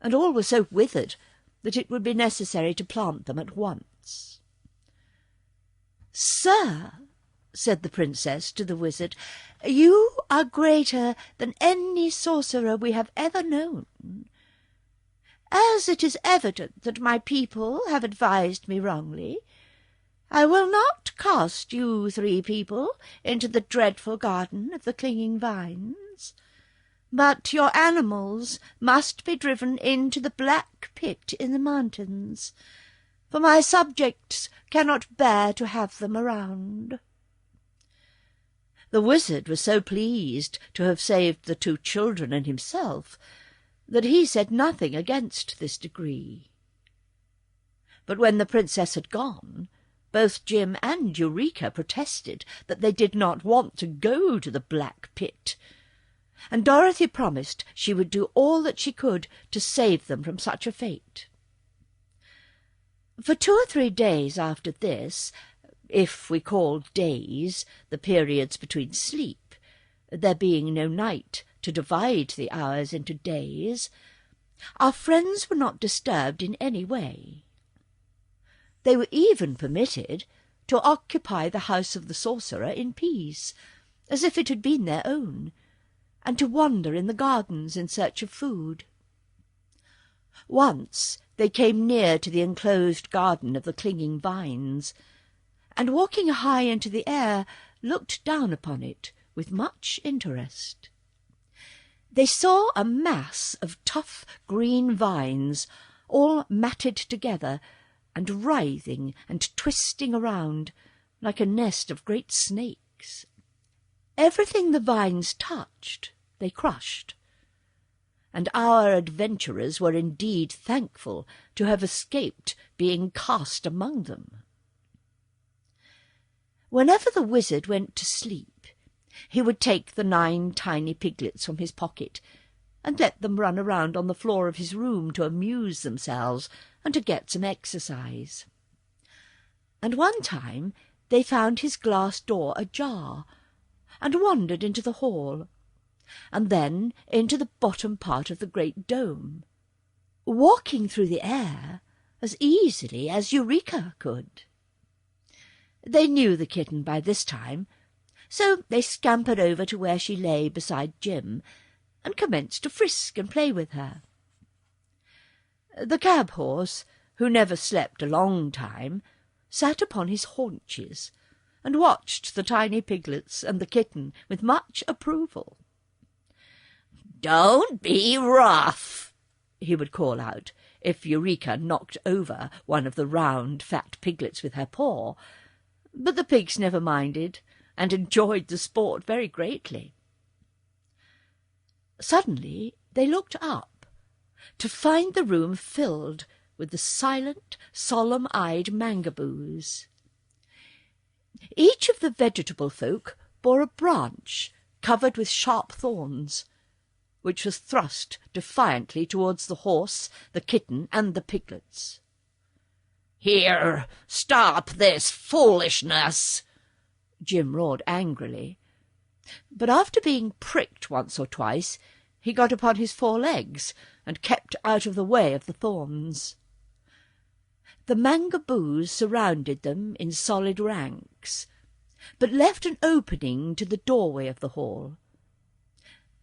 and all were so withered that it would be necessary to plant them at once. "Sir," said the princess to the wizard, "you are greater than any sorcerer we have ever known. As it is evident that my people have advised me wrongly, I will not cast you 3 people into the dreadful garden of the clinging vines, but your animals must be driven into the black pit in the mountains, for my subjects cannot bear to have them around." The wizard was so pleased to have saved the 2 children and himself that he said nothing against this decree. But when the princess had gone, both Jim and Eureka protested that they did not want to go to the black pit, and Dorothy promised she would do all that she could to save them from such a fate. For 2 or 3 days after this, if we call days the periods between sleep, there being no night to divide the hours into days, our friends were not disturbed in any way. They were even permitted to occupy the house of the sorcerer in peace, as if it had been their own, and to wander in the gardens in search of food. Once they came near to the enclosed garden of the clinging vines, and walking high into the air, looked down upon it with much interest. They saw a mass of tough green vines, all matted together, and writhing and twisting around like a nest of great snakes. Everything the vines touched they crushed, and our adventurers were indeed thankful to have escaped being cast among them. Whenever the wizard went to sleep, he would take the 9 tiny piglets from his pocket and let them run around on the floor of his room to amuse themselves and to get some exercise. And one time they found his glass door ajar, and wandered into the hall, and then into the bottom part of the great dome, walking through the air as easily as Eureka could. They knew the kitten by this time, so they scampered over to where she lay beside Jim, and commenced to frisk and play with her. The cab-horse, who never slept a long time, sat upon his haunches, and watched the tiny piglets and the kitten with much approval. "Don't be rough," he would call out, if Eureka knocked over one of the round, fat piglets with her paw, but the pigs never minded, and enjoyed the sport very greatly. Suddenly they looked up, to find the room filled with the silent, solemn-eyed Mangaboos. Each of the vegetable folk bore a branch covered with sharp thorns, which was thrust defiantly towards the horse, the kitten, and the piglets. "Here, stop this foolishness!" Jim roared angrily, but after being pricked once or twice, he got upon his 4 legs and kept out of the way of the thorns. The Mangaboos surrounded them in solid ranks, but left an opening to the doorway of the hall.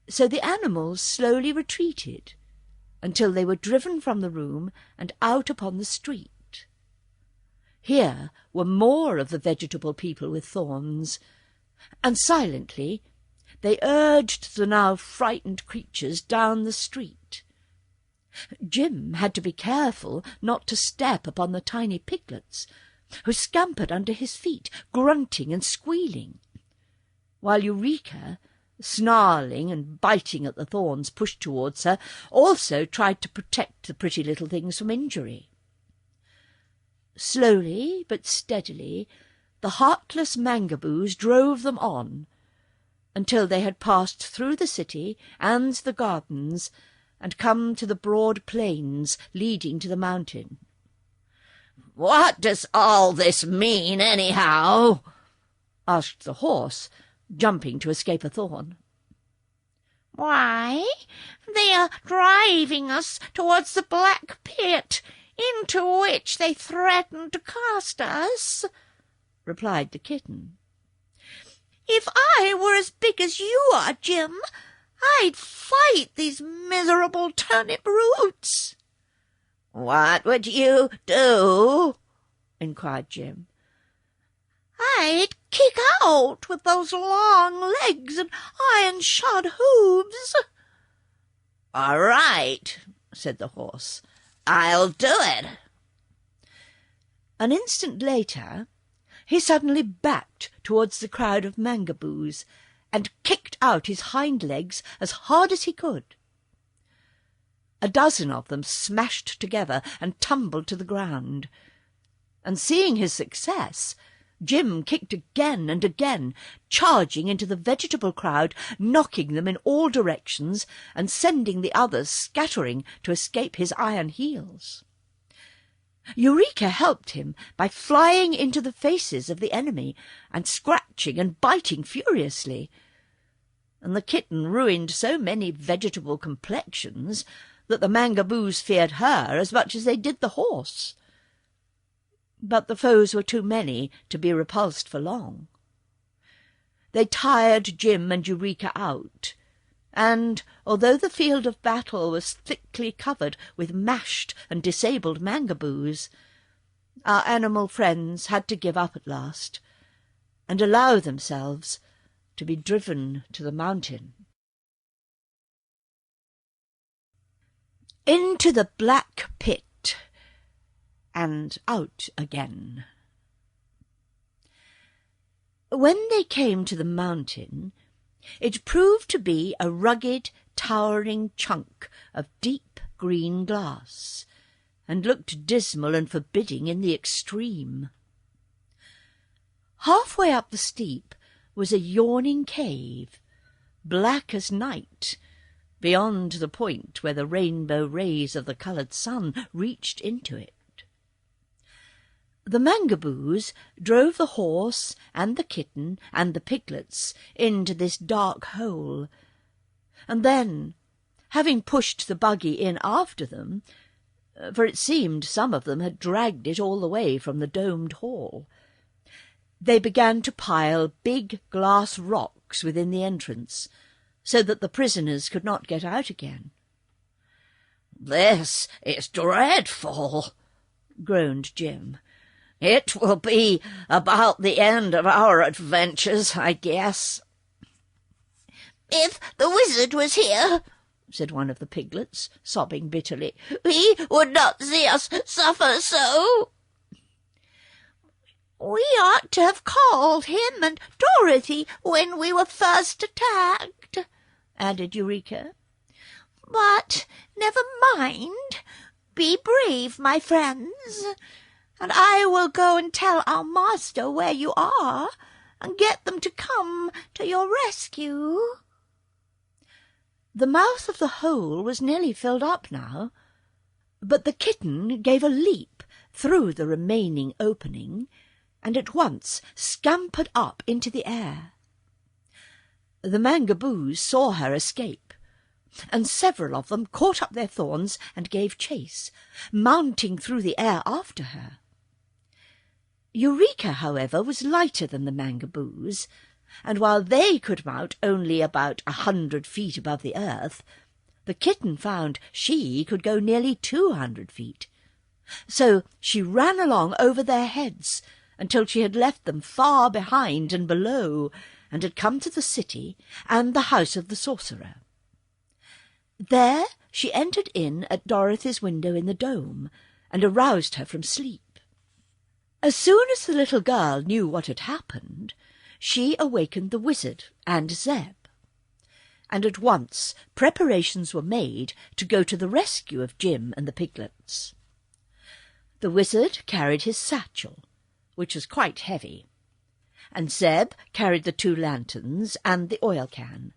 So the animals slowly retreated until they were driven from the room and out upon the street. Here were more of the vegetable people with thorns, and silently they urged the now frightened creatures down the street. Jim had to be careful not to step upon the tiny piglets, who scampered under his feet, grunting and squealing, while Eureka, snarling and biting at the thorns pushed towards her, also tried to protect the pretty little things from injury. Slowly but steadily the heartless Mangaboos drove them on, until they had passed through the city and the gardens and come to the broad plains leading to the mountain. "What does all this mean, anyhow?" asked the horse, jumping to escape a thorn. "Why, they are driving us towards the black pit, into which they threaten to cast us," replied the kitten. "If I were as big as you are, Jim, I'd fight these miserable turnip roots." "What would you do?" inquired Jim. "I'd kick out with those long legs and iron-shod hooves." "All right," said the horse. "I'll do it." An instant later he suddenly backed towards the crowd of Mangaboos and kicked out his hind legs as hard as he could. A dozen of them smashed together and tumbled to the ground, and seeing his success, Jim kicked again and again, charging into the vegetable crowd, knocking them in all directions and sending the others scattering to escape his iron heels. Eureka helped him by flying into the faces of the enemy and scratching and biting furiously, and the kitten ruined so many vegetable complexions that the Mangaboos feared her as much as they did the horse. But the foes were too many to be repulsed for long. They tired Jim and Eureka out, and, although the field of battle was thickly covered with mashed and disabled Mangaboos, our animal friends had to give up at last, and allow themselves to be driven to the mountain. Into the black pit, and out again. When they came to the mountain, it proved to be a rugged, towering chunk of deep green glass, and looked dismal and forbidding in the extreme. Halfway up the steep was a yawning cave, black as night, beyond the point where the rainbow rays of the coloured sun reached into it. The Mangaboos drove the horse and the kitten and the piglets into this dark hole, and then, having pushed the buggy in after them, for it seemed some of them had dragged it all the way from the domed hall, they began to pile big glass rocks within the entrance, so that the prisoners could not get out again. "This is dreadful," groaned Jim. "It will be about the end of our adventures, I guess." "If the wizard was here," said one of the piglets, sobbing bitterly, "he would not see us suffer so." "We ought to have called him and Dorothy when we were first attacked," added Eureka. "But never mind. Be brave, my friends, and I will go and tell our master where you are and get them to come to your rescue." The mouth of the hole was nearly filled up now, but the kitten gave a leap through the remaining opening, and at once scampered up into the air. The Mangaboos saw her escape, and several of them caught up their thorns and gave chase, mounting through the air after her. Eureka, however, was lighter than the Mangaboos, and while they could mount only about 100 feet above the earth, the kitten found she could go nearly 200 feet. So she ran along over their heads until she had left them far behind and below, and had come to the city and the house of the sorcerer. There she entered in at Dorothy's window in the dome, and aroused her from sleep. As soon as the little girl knew what had happened, she awakened the wizard and Zeb, and at once preparations were made to go to the rescue of Jim and the piglets. The wizard carried his satchel, which was quite heavy, and Zeb carried the 2 lanterns and the oil can.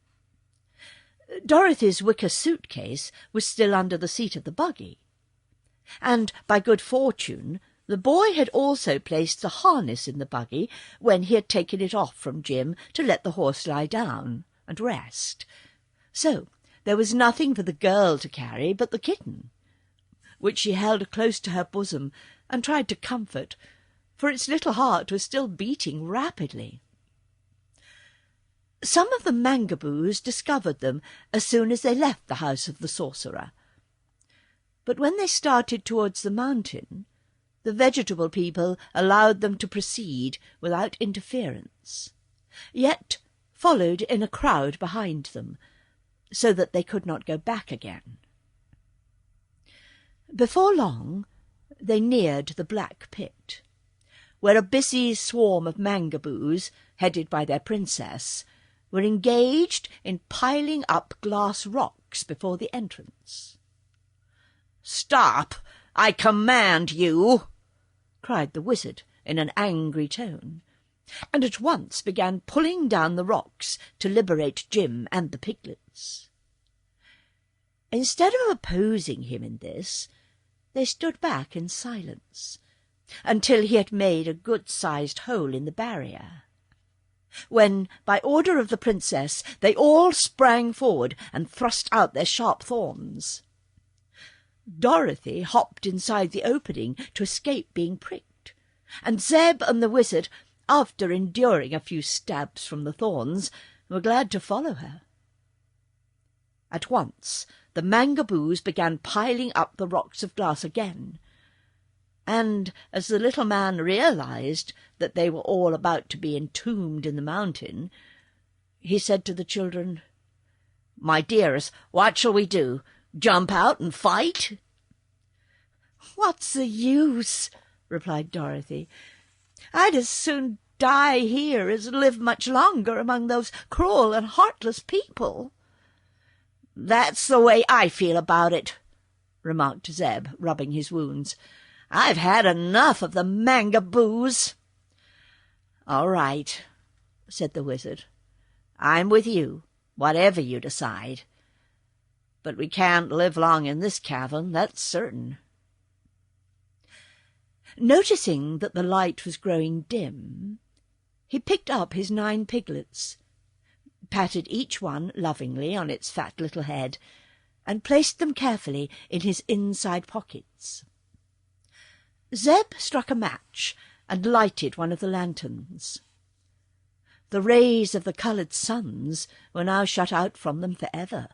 Dorothy's wicker suitcase was still under the seat of the buggy, and by good fortune the boy had also placed the harness in the buggy when he had taken it off from Jim to let the horse lie down and rest. So there was nothing for the girl to carry but the kitten, which she held close to her bosom and tried to comfort, for its little heart was still beating rapidly. Some of the Mangaboos discovered them as soon as they left the house of the sorcerer, but when they started towards the mountain, the vegetable people allowed them to proceed without interference, yet followed in a crowd behind them, so that they could not go back again. Before long they neared the Black Pit, where a busy swarm of Mangaboos, headed by their princess, were engaged in piling up glass rocks before the entrance. "Stop, I command you!" cried the wizard in an angry tone, and at once began pulling down the rocks to liberate Jim and the piglets. Instead of opposing him in this, they stood back in silence until he had made a good-sized hole in the barrier, when, by order of the princess, they all sprang forward and thrust out their sharp thorns. Dorothy hopped inside the opening to escape being pricked, and Zeb and the wizard, after enduring a few stabs from the thorns, were glad to follow her. At once the Mangaboos began piling up the rocks of glass again, and as the little man realized that they were all about to be entombed in the mountain, he said to the children, "My dears, what shall we do? Jump out and fight?" "What's the use?" replied Dorothy. "I'd as soon die here as live much longer among those cruel and heartless people." "That's the way I feel about it," remarked Zeb, rubbing his wounds. "I've had enough of the mangaboos." "All right," said the wizard. "I'm with you, whatever you decide. But we can't live long in this cavern, that's certain." Noticing that the light was growing dim, he picked up his 9 piglets, patted each one lovingly on its fat little head, and placed them carefully in his inside pockets. Zeb struck a match and lighted one of the lanterns. The rays of the coloured suns were now shut out from them for ever,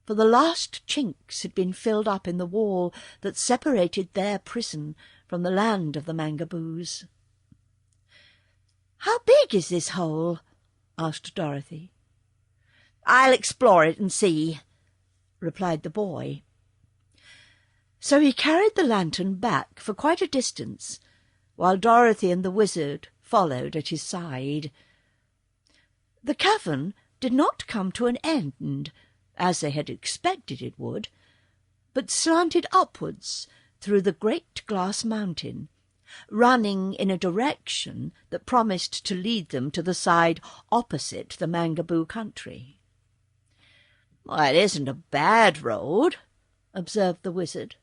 for the last chinks had been filled up in the wall that separated their prison from the land of the mangaboos. "How big is this hole?" asked Dorothy. "I'll explore it and see," replied the boy. So he carried the lantern back for quite a distance, while Dorothy and the wizard followed at his side. The cavern did not come to an end, as they had expected it would, but slanted upwards through the great glass mountain, running in a direction that promised to lead them to the side opposite the Mangaboo country. "Well, it isn't a bad road," observed the wizard,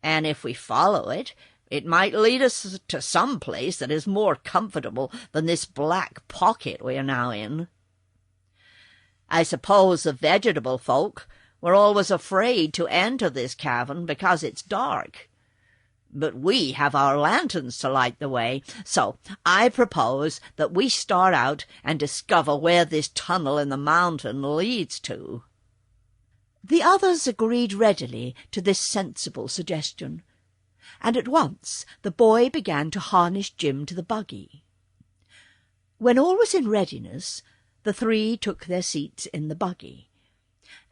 "and if we follow it, it might lead us to some place that is more comfortable than this black pocket we are now in. I suppose the vegetable folk were always afraid to enter this cavern because it's dark. But we have our lanterns to light the way, so I propose that we start out and discover where this tunnel in the mountain leads to." The others agreed readily to this sensible suggestion, and at once the boy began to harness Jim to the buggy. When all was in readiness, the 3 took their seats in the buggy,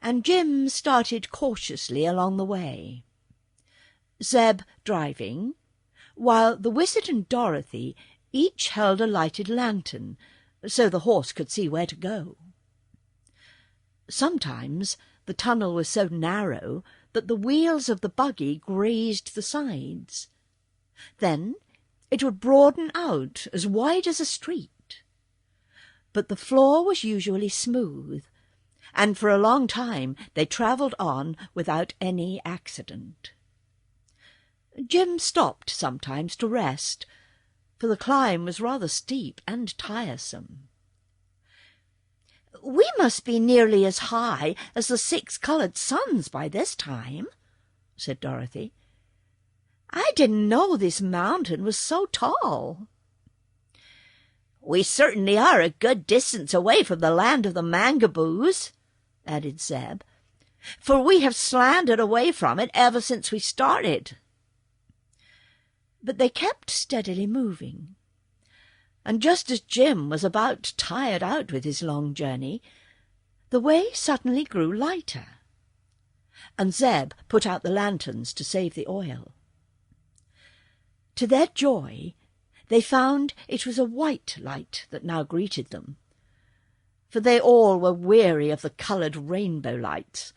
and Jim started cautiously along the way, Zeb driving, while the wizard and Dorothy each held a lighted lantern, so the horse could see where to go. Sometimes the tunnel was so narrow that the wheels of the buggy grazed the sides. Then it would broaden out as wide as a street. But the floor was usually smooth, and for a long time they travelled on without any accident. Jim stopped sometimes to rest, for the climb was rather steep and tiresome. "We must be nearly as high as the 6 coloured suns by this time," said Dorothy. "I didn't know this mountain was so tall." "We certainly are a good distance away from the land of the mangaboos," added Zeb, "for we have slanted away from it ever since we started." But they kept steadily moving, and just as Jim was about tired out with his long journey, the way suddenly grew lighter, and Zeb put out the lanterns to save the oil. To their joy, they found it was a white light that now greeted them, for they all were weary of the coloured rainbow lights,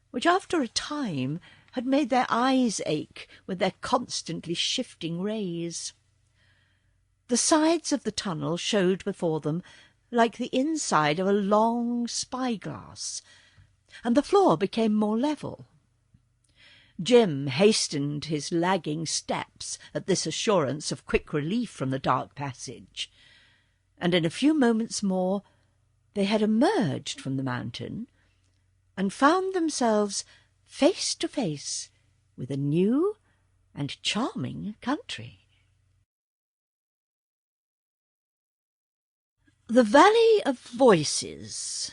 which after a time had made their eyes ache with their constantly shifting rays. The sides of the tunnel showed before them like the inside of a long spyglass, and the floor became more level. Jim hastened his lagging steps at this assurance of quick relief from the dark passage, and in a few moments more they had emerged from the mountain and found themselves face to face with a new and charming country. The Valley of Voices.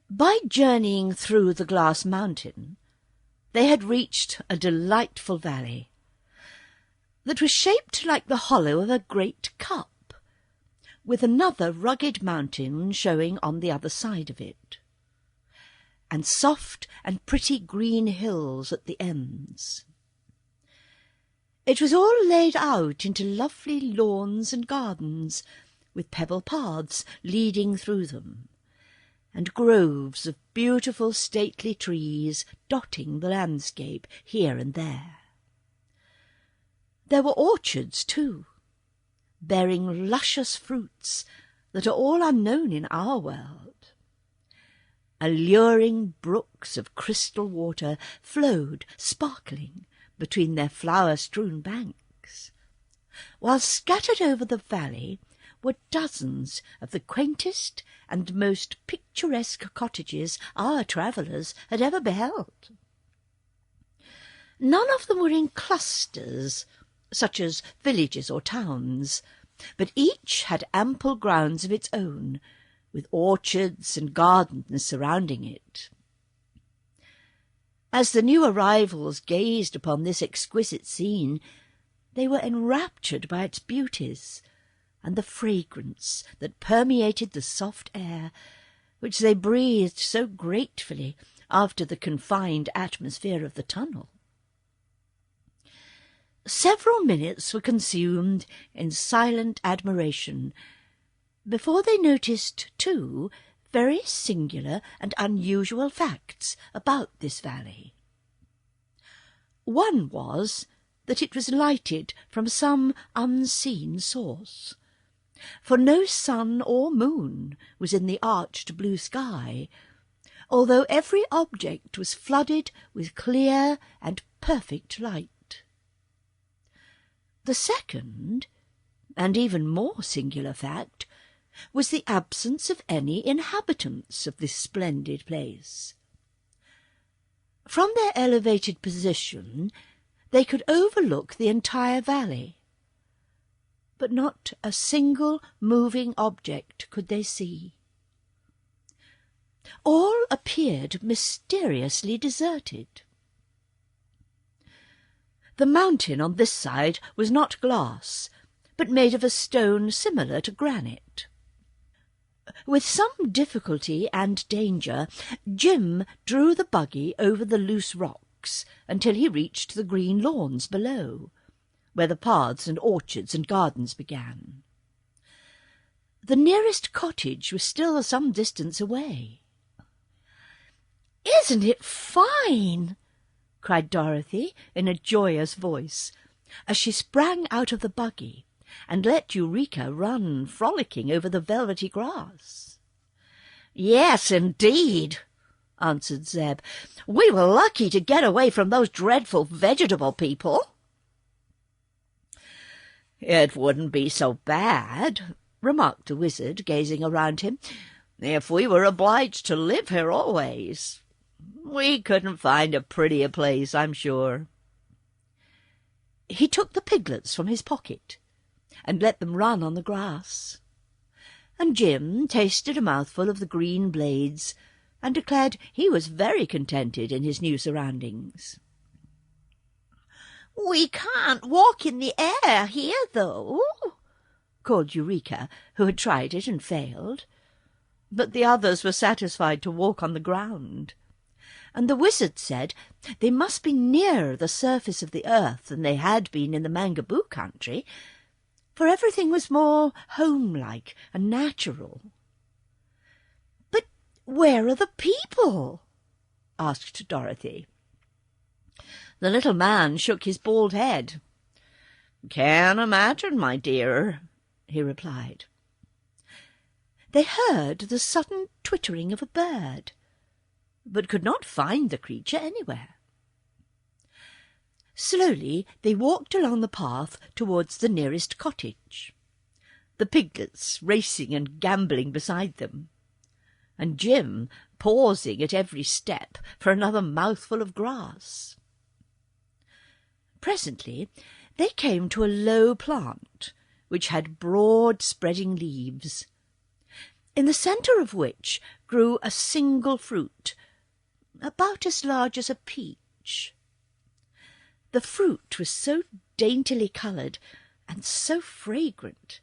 By journeying through the glass mountain, they had reached a delightful valley that was shaped like the hollow of a great cup, with another rugged mountain showing on the other side of it, and soft and pretty green hills at the ends. It was all laid out into lovely lawns and gardens, with pebble paths leading through them, and groves of beautiful stately trees dotting the landscape here and there. There were orchards, too, bearing luscious fruits that are all unknown in our world. Alluring brooks of crystal water flowed sparkling between their flower-strewn banks, while scattered over the valley were dozens of the quaintest and most picturesque cottages our travellers had ever beheld. None of them were in clusters, such as villages or towns, but each had ample grounds of its own, with orchards and gardens surrounding it. As the new arrivals gazed upon this exquisite scene, they were enraptured by its beauties and the fragrance that permeated the soft air, which they breathed so gratefully after the confined atmosphere of the tunnel. Several minutes were consumed in silent admiration before they noticed two very singular and unusual facts about this valley. One was that it was lighted from some unseen source, for no sun or moon was in the arched blue sky, although every object was flooded with clear and perfect light. The second, and even more singular fact, was the absence of any inhabitants of this splendid place. From their elevated position, they could overlook the entire valley, but not a single moving object could they see. All appeared mysteriously deserted. The mountain on this side was not glass, but made of a stone similar to granite. With some difficulty and danger, Jim drew the buggy over the loose rocks until he reached the green lawns below, where the paths and orchards and gardens began. The nearest cottage was still some distance away. "Isn't it fine?" cried Dorothy in a joyous voice, as she sprang out of the buggy and let Eureka run frolicking over the velvety grass. "Yes, indeed," answered Zeb. "We were lucky to get away from those dreadful vegetable people." "It wouldn't be so bad," remarked the wizard, gazing around him, "if we were obliged to live here always. We couldn't find a prettier place, I'm sure." He took the piglets from his pocket and let them run on the grass, and Jim tasted a mouthful of the green blades and declared he was very contented in his new surroundings. "We can't walk in the air here, though," called Eureka, who had tried it and failed. But the others were satisfied to walk on the ground, and the wizard said they must be nearer the surface of the earth than they had been in the Mangaboo country, for everything was more homelike and natural. "But where are the people?" asked Dorothy. The little man shook his bald head. "Can't imagine, my dear," he replied. They heard the sudden twittering of a bird, but could not find the creature anywhere. Slowly they walked along the path towards the nearest cottage, the piglets racing and gambolling beside them, and Jim pausing at every step for another mouthful of grass. Presently they came to a low plant which had broad spreading leaves, in the centre of which grew a single fruit, about as large as a peach. The fruit was so daintily coloured and so fragrant,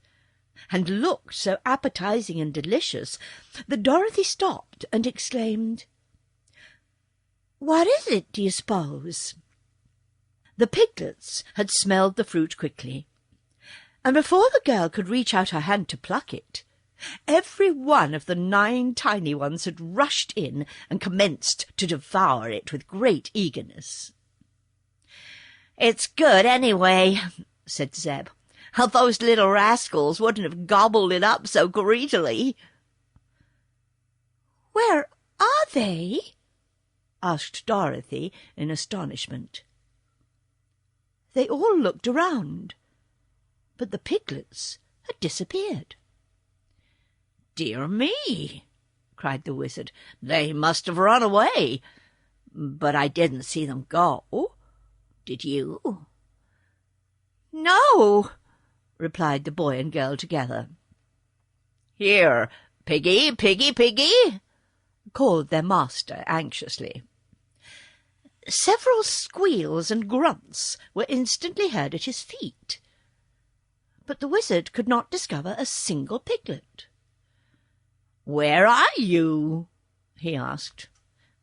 and looked so appetizing and delicious, that Dorothy stopped and exclaimed, "What is it, do you suppose?" The piglets had smelled the fruit quickly, and before the girl could reach out her hand to pluck it, Every one of the 9 tiny ones had rushed in and commenced to devour it with great eagerness. "It's good anyway," said Zeb. "Those little rascals wouldn't have gobbled it up so greedily." "Where are they?" asked Dorothy in astonishment. They all looked around, but the piglets had disappeared. "Dear me!" cried the wizard. "They must have run away. But I didn't see them go. Did you?" "No," replied the boy and girl together. "Here, Piggy, Piggy, Piggy!" called their master anxiously. Several squeals and grunts were instantly heard at his feet, but the wizard could not discover a single piglet. "Where are you?" he asked.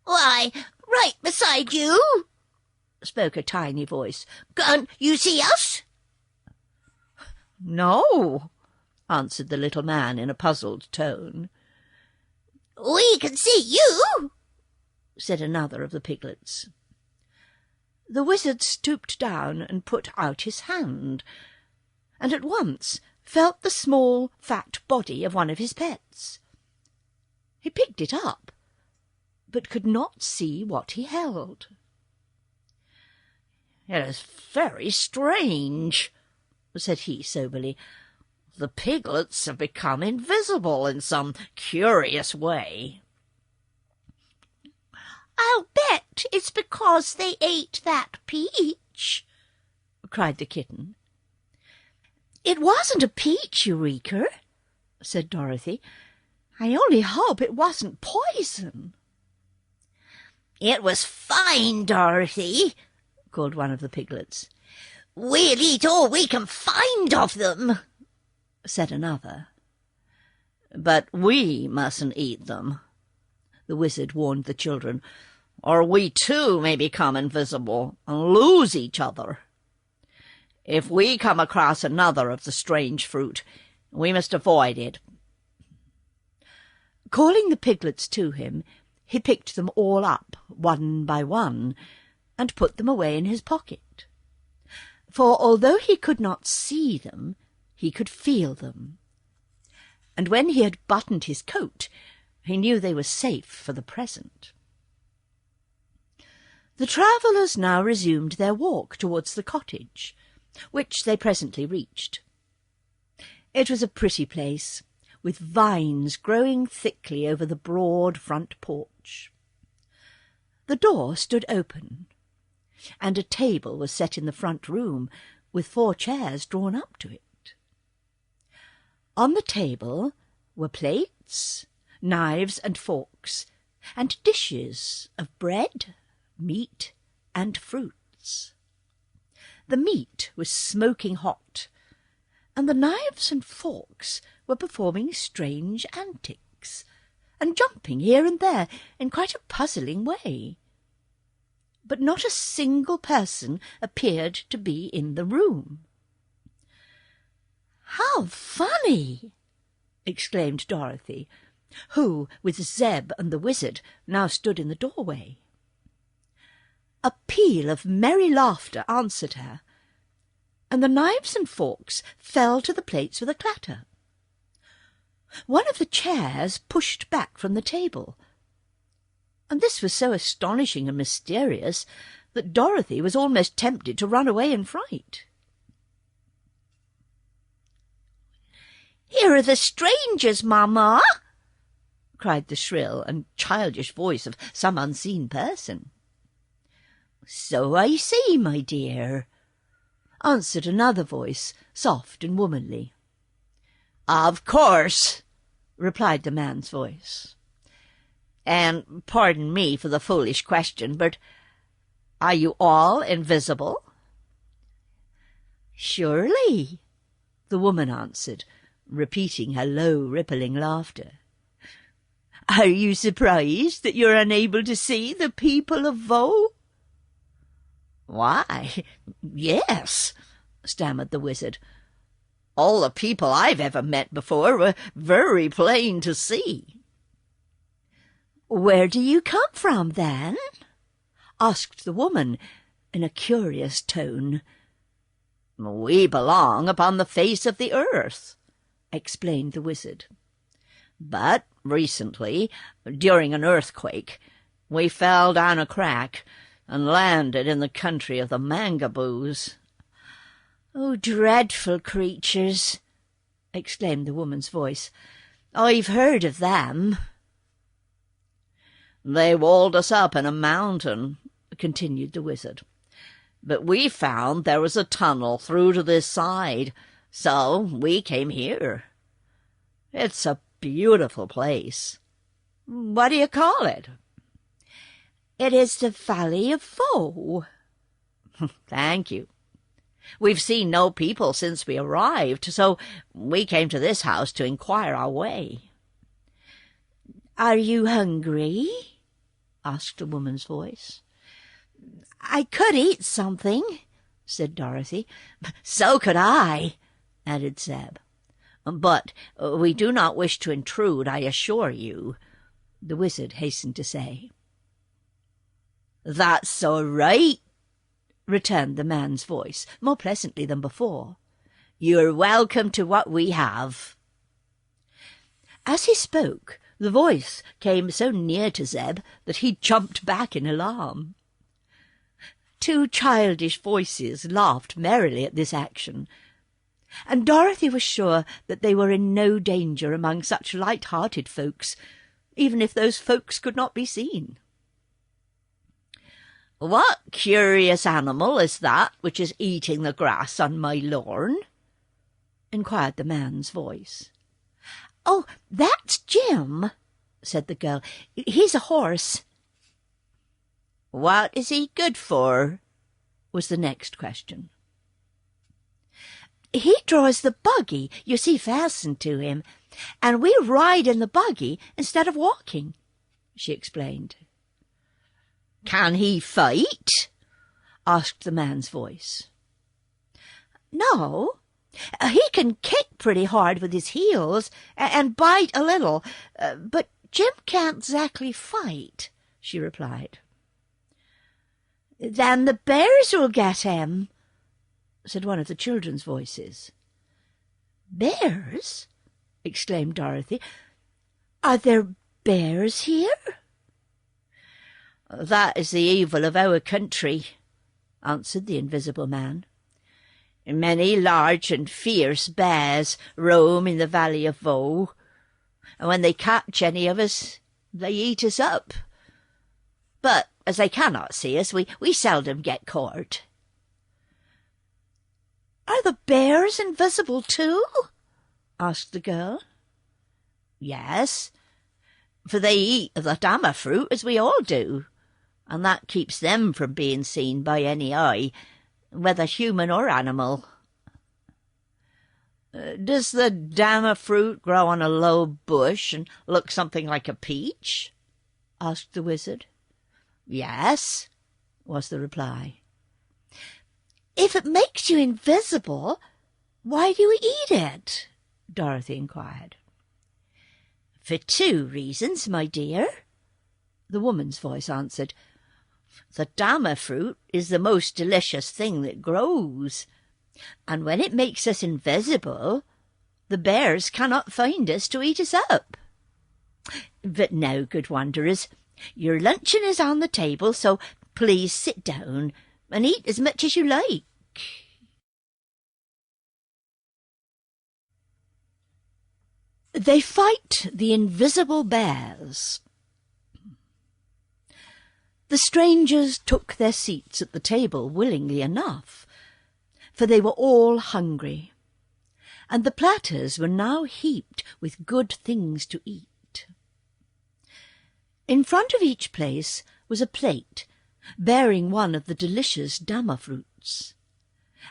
"Why, right beside you," spoke a tiny voice. "Can't you see us?" "No," answered the little man in a puzzled tone. "We can see you," said another of the piglets. The wizard stooped down and put out his hand, and at once felt the small, fat body of one of his pets. He picked it up, but could not see what he held. "It is very strange," said he soberly. "The piglets have become invisible in some curious way." "I'll bet it's because they ate that peach," cried the kitten. "It wasn't a peach, Eureka," said Dorothy. "I only hope it wasn't poison." "It was fine, Dorothy," called one of the piglets. "We'll eat all we can find of them," said another. "But we mustn't eat them," the wizard warned the children, "or we too may become invisible and lose each other. If we come across another of the strange fruit, we must avoid it." Calling the piglets to him, he picked them all up, one by one, and put them away in his pocket. For although he could not see them, he could feel them. And when he had buttoned his coat, he knew they were safe for the present. The travellers now resumed their walk towards the cottage, which they presently reached. It was a pretty place, with vines growing thickly over the broad front porch. The door stood open, and a table was set in the front room, with 4 chairs drawn up to it. On the table were plates, knives and forks, and dishes of bread, meat, and fruits. The meat was smoking hot, and the knives and forks were performing strange antics, and jumping here and there in quite a puzzling way. But not a single person appeared to be in the room. "How funny!" exclaimed Dorothy, who, with Zeb and the wizard, now stood in the doorway. A peal of merry laughter answered her, and the knives and forks fell to the plates with a clatter. One of the chairs pushed back from the table, and this was so astonishing and mysterious that Dorothy was almost tempted to run away in fright. "Here are the strangers, Mamma!" cried the shrill and childish voice of some unseen person. "So I see, my dear," answered another voice, soft and womanly. "Of course," replied the man's voice. "And pardon me for the foolish question, but are you all invisible?" "Surely," the woman answered, repeating her low, rippling laughter. "Are you surprised that you're unable to see the people of Vaux?" "Why, yes," stammered the wizard. All the people I've ever met before were very plain to see." "Where do you come from, then?" asked the woman in a curious tone. "We belong upon the face of the earth," explained the wizard. "But recently, during an earthquake, we fell down a crack and landed in the country of the Mangaboos." "Oh, dreadful creatures!" exclaimed the woman's voice. "I've heard of them." "They walled us up in a mountain," continued the wizard. "But we found there was a tunnel through to this side, so we came here. It's a beautiful place. What do you call it?" "It is the Valley of Voe." "Thank you. We've seen no people since we arrived, so we came to this house to inquire our way." "Are you hungry?" asked a woman's voice. "I could eat something," said Dorothy. "So could I," added Zeb. "But we do not wish to intrude, I assure you," the wizard hastened to say. "That's all right," returned the man's voice, more pleasantly than before. "You're welcome to what we have." As he spoke, the voice came so near to Zeb that he jumped back in alarm. Two childish voices laughed merrily at this action, and Dorothy was sure that they were in no danger among such light-hearted folks, even if those folks could not be seen. "What curious animal is that which is eating the grass on my lawn?" inquired the man's voice. "Oh, that's Jim," said the girl. "He's a horse." "What is he good for?" was the next question. "He draws the buggy you see fastened to him, and we ride in the buggy instead of walking," she explained. "Can he fight?" asked the man's voice. "No. He can kick pretty hard with his heels and bite a little, but Jim can't exactly fight," she replied. "Then the bears will get him," said one of the children's voices. "Bears?" exclaimed Dorothy. "Are there bears here?" "That is the evil of our country," answered the invisible man. "Many large and fierce bears roam in the Valley of Voe, and when they catch any of us, they eat us up. But as they cannot see us, we seldom get caught." "Are the bears invisible too?" asked the girl. "Yes, for they eat of the dama fruit as we all do, and that keeps them from being seen by any eye, whether human or animal." "Does the dama fruit grow on a low bush and look something like a peach?" asked the wizard. "Yes," was the reply. "If it makes you invisible, why do you eat it?" Dorothy inquired. "For 2 reasons, my dear," the woman's voice answered. "The dama fruit is the most delicious thing that grows, and when it makes us invisible, the bears cannot find us to eat us up. But now, good wanderers, your luncheon is on the table, so please sit down and eat as much as you like." They fight the invisible bears. The strangers took their seats at the table willingly enough, for they were all hungry, and the platters were now heaped with good things to eat. In front of each place was a plate bearing one of the delicious dama fruits,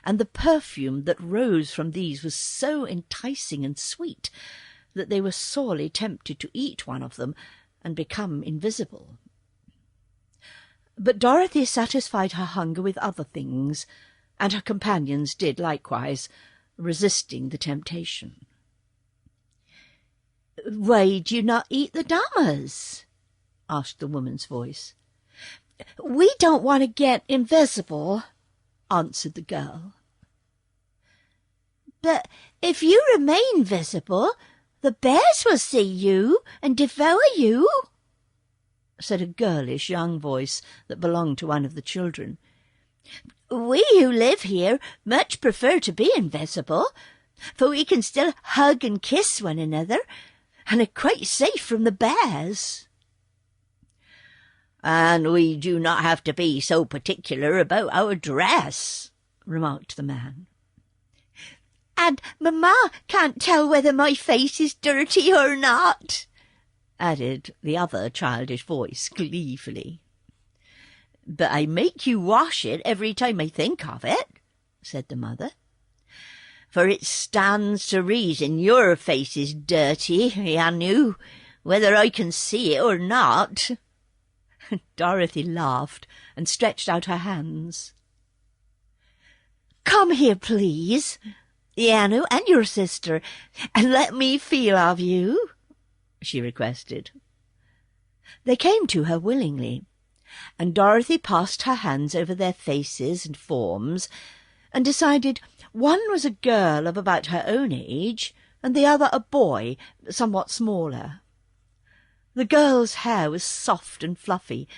and the perfume that rose from these was so enticing and sweet that they were sorely tempted to eat one of them and become invisible. But Dorothy satisfied her hunger with other things, and her companions did likewise, resisting the temptation. "Why do you not eat the damas?" asked the woman's voice. "We don't want to get invisible," answered the girl. "But if you remain visible, the bears will see you and devour you," said a girlish young voice that belonged to one of the children. "We who live here much prefer to be invisible, for we can still hug and kiss one another, and are quite safe from the bears." "And we do not have to be so particular about our dress," remarked the man. "And Mamma can't tell whether my face is dirty or not," added the other childish voice gleefully. "But I make you wash it every time I think of it," said the mother. "For it stands to reason your face is dirty, Anu, whether I can see it or not." Dorothy laughed and stretched out her hands. "Come here, please, Anu and your sister, and let me feel of you," she requested. They came to her willingly, and Dorothy passed her hands over their faces and forms, and decided one was a girl of about her own age, and the other a boy, somewhat smaller. The girl's hair was soft and fluffy,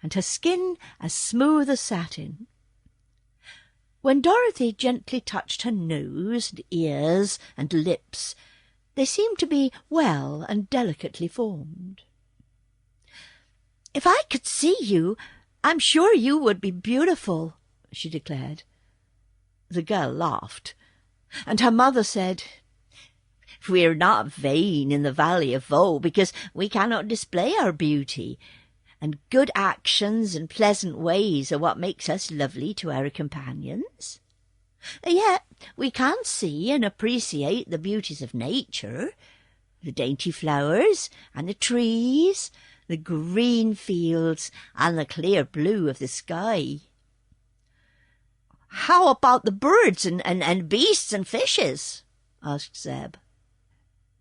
and her skin as smooth as satin. When Dorothy gently touched her nose and ears and lips, they seemed to be well and delicately formed. "If I could see you, I'm sure you would be beautiful," she declared. The girl laughed, and her mother said, "We're not vain in the Valley of Voe because we cannot display our beauty, and good actions and pleasant ways are what makes us lovely to our companions. Yet we can see and appreciate the beauties of nature, the dainty flowers and the trees, the green fields and the clear blue of the sky." "How about the birds and beasts and fishes?" asked Zeb.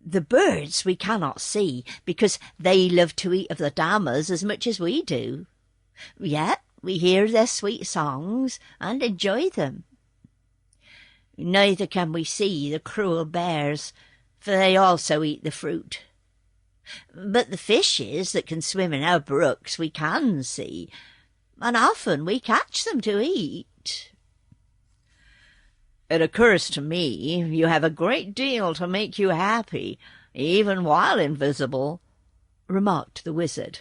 "The birds we cannot see, because they love to eat of the damas as much as we do. Yet we hear their sweet songs and enjoy them. Neither can we see the cruel bears, for they also eat the fruit. But the fishes that can swim in our brooks we can see, and often we catch them to eat." "It occurs to me you have a great deal to make you happy, even while invisible," remarked the wizard.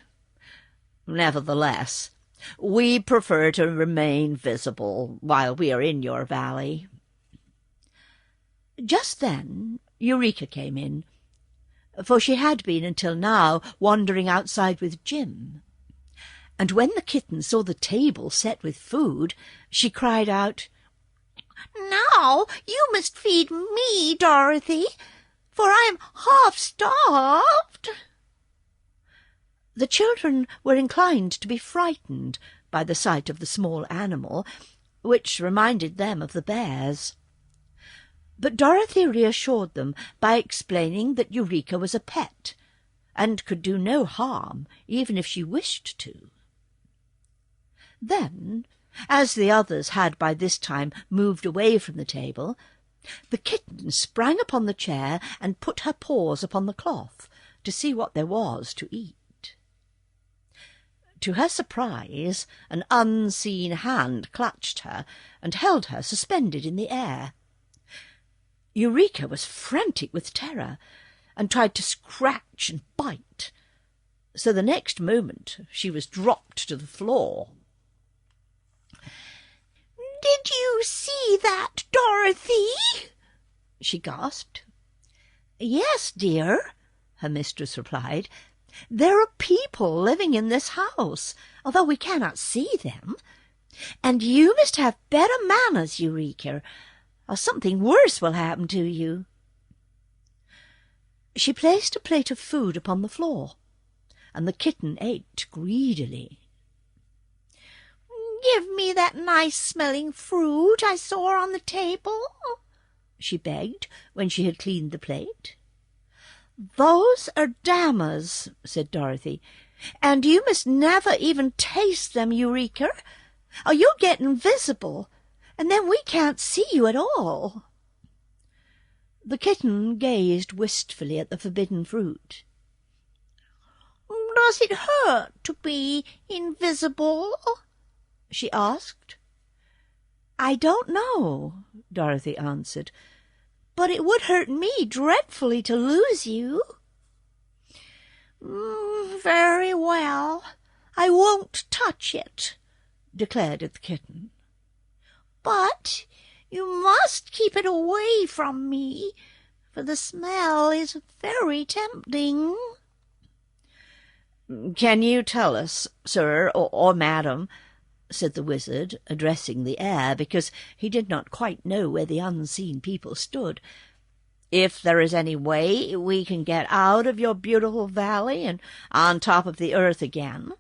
"Nevertheless, we prefer to remain visible while we are in your valley." Just then Eureka came in, for she had been until now wandering outside with Jim. And when the kitten saw the table set with food, she cried out, "Now you must feed me, Dorothy, for I am half-starved." The children were inclined to be frightened by the sight of the small animal, which reminded them of the bears. But Dorothy reassured them by explaining that Eureka was a pet, and could do no harm even if she wished to. Then, as the others had by this time moved away from the table, the kitten sprang upon the chair and put her paws upon the cloth to see what there was to eat. To her surprise, an unseen hand clutched her and held her suspended in the air. Eureka was frantic with terror, and tried to scratch and bite, so the next moment she was dropped to the floor. "Did you see that, Dorothy?" she gasped. "Yes, dear," her mistress replied. "There are people living in this house, although we cannot see them. And you must have better manners, Eureka, or something worse will happen to you." She placed a plate of food upon the floor, and the kitten ate greedily. "Give me that nice-smelling fruit I saw on the table," she begged, when she had cleaned the plate. "Those are damas," said Dorothy, "and you must never even taste them, Eureka, or you'll get invisible, and then we can't see you at all." The kitten gazed wistfully at the forbidden fruit. "Does it hurt to be invisible?" she asked. "I don't know," Dorothy answered, "but it would hurt me dreadfully to lose you." "Very well, I won't touch it," declared the kitten. "But you must keep it away from me, for the smell is very tempting." "Can you tell us, sir, or madam," said the wizard, addressing the air, because he did not quite know where the unseen people stood, "if there is any way we can get out of your beautiful valley and on top of the earth again?"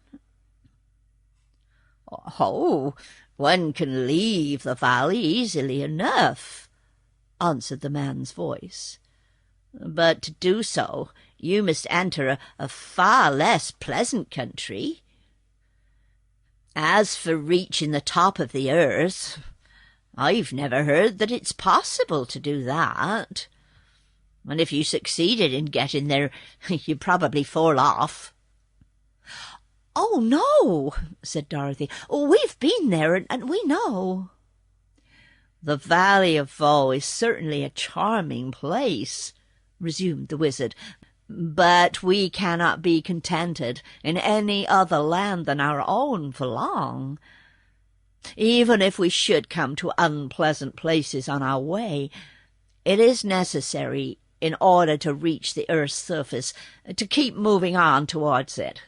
"Oh, one can leave the valley easily enough," answered the man's voice. "But to do so, you must enter a far less pleasant country. As for reaching the top of the earth, I've never heard that it's possible to do that. And if you succeeded in getting there, you'd probably fall off." "Oh, no," said Dorothy. "We've been there, and we know." "The Valley of Voe is certainly a charming place," resumed the wizard, "but we cannot be contented in any other land than our own for long. Even if we should come to unpleasant places on our way, it is necessary, in order to reach the earth's surface, to keep moving on towards it."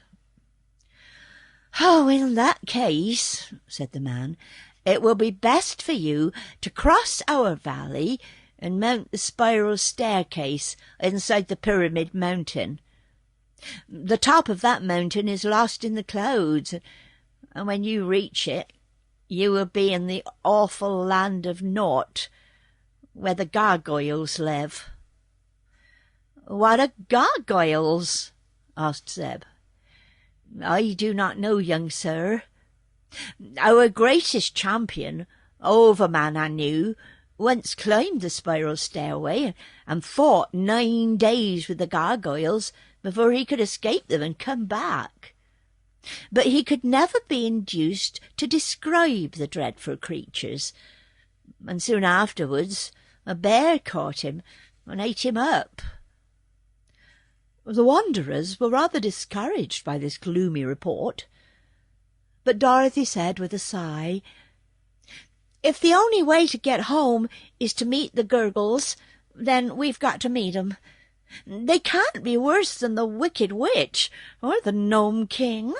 "Oh, in that case," said the man, "it will be best for you to cross our valley and mount the spiral staircase inside the Pyramid Mountain. The top of that mountain is lost in the clouds, and when you reach it, you will be in the awful land of Naught, where the gargoyles live." "What are gargoyles?" asked Zeb. "I do not know, young sir. Our greatest champion, Overman Anu, once climbed the spiral stairway and fought 9 days with the gargoyles before he could escape them and come back. But he could never be induced to describe the dreadful creatures, and soon afterwards a bear caught him and ate him up." The wanderers were rather discouraged by this gloomy report, but Dorothy said with a sigh, "If the only way to get home is to meet the gurgles, then we've got to meet 'em. They can't be worse than the Wicked Witch or the Gnome King."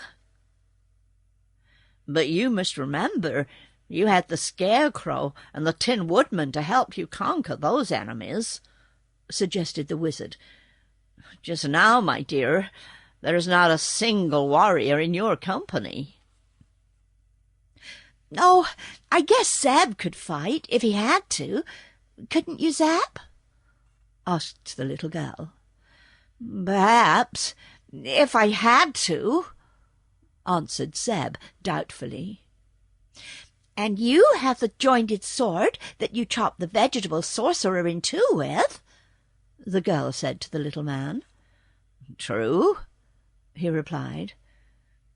"But you must remember you had the Scarecrow and the Tin Woodman to help you conquer those enemies," suggested the wizard. "Just now, my dear, there is not a single warrior in your company." "Oh, I guess Zeb could fight if he had to. Couldn't you, Zeb?" asked the little girl. "Perhaps, if I had to," answered Zeb doubtfully. "And you have the jointed sword that you chopped the vegetable sorcerer in two with," the girl said to the little man. "True," he replied,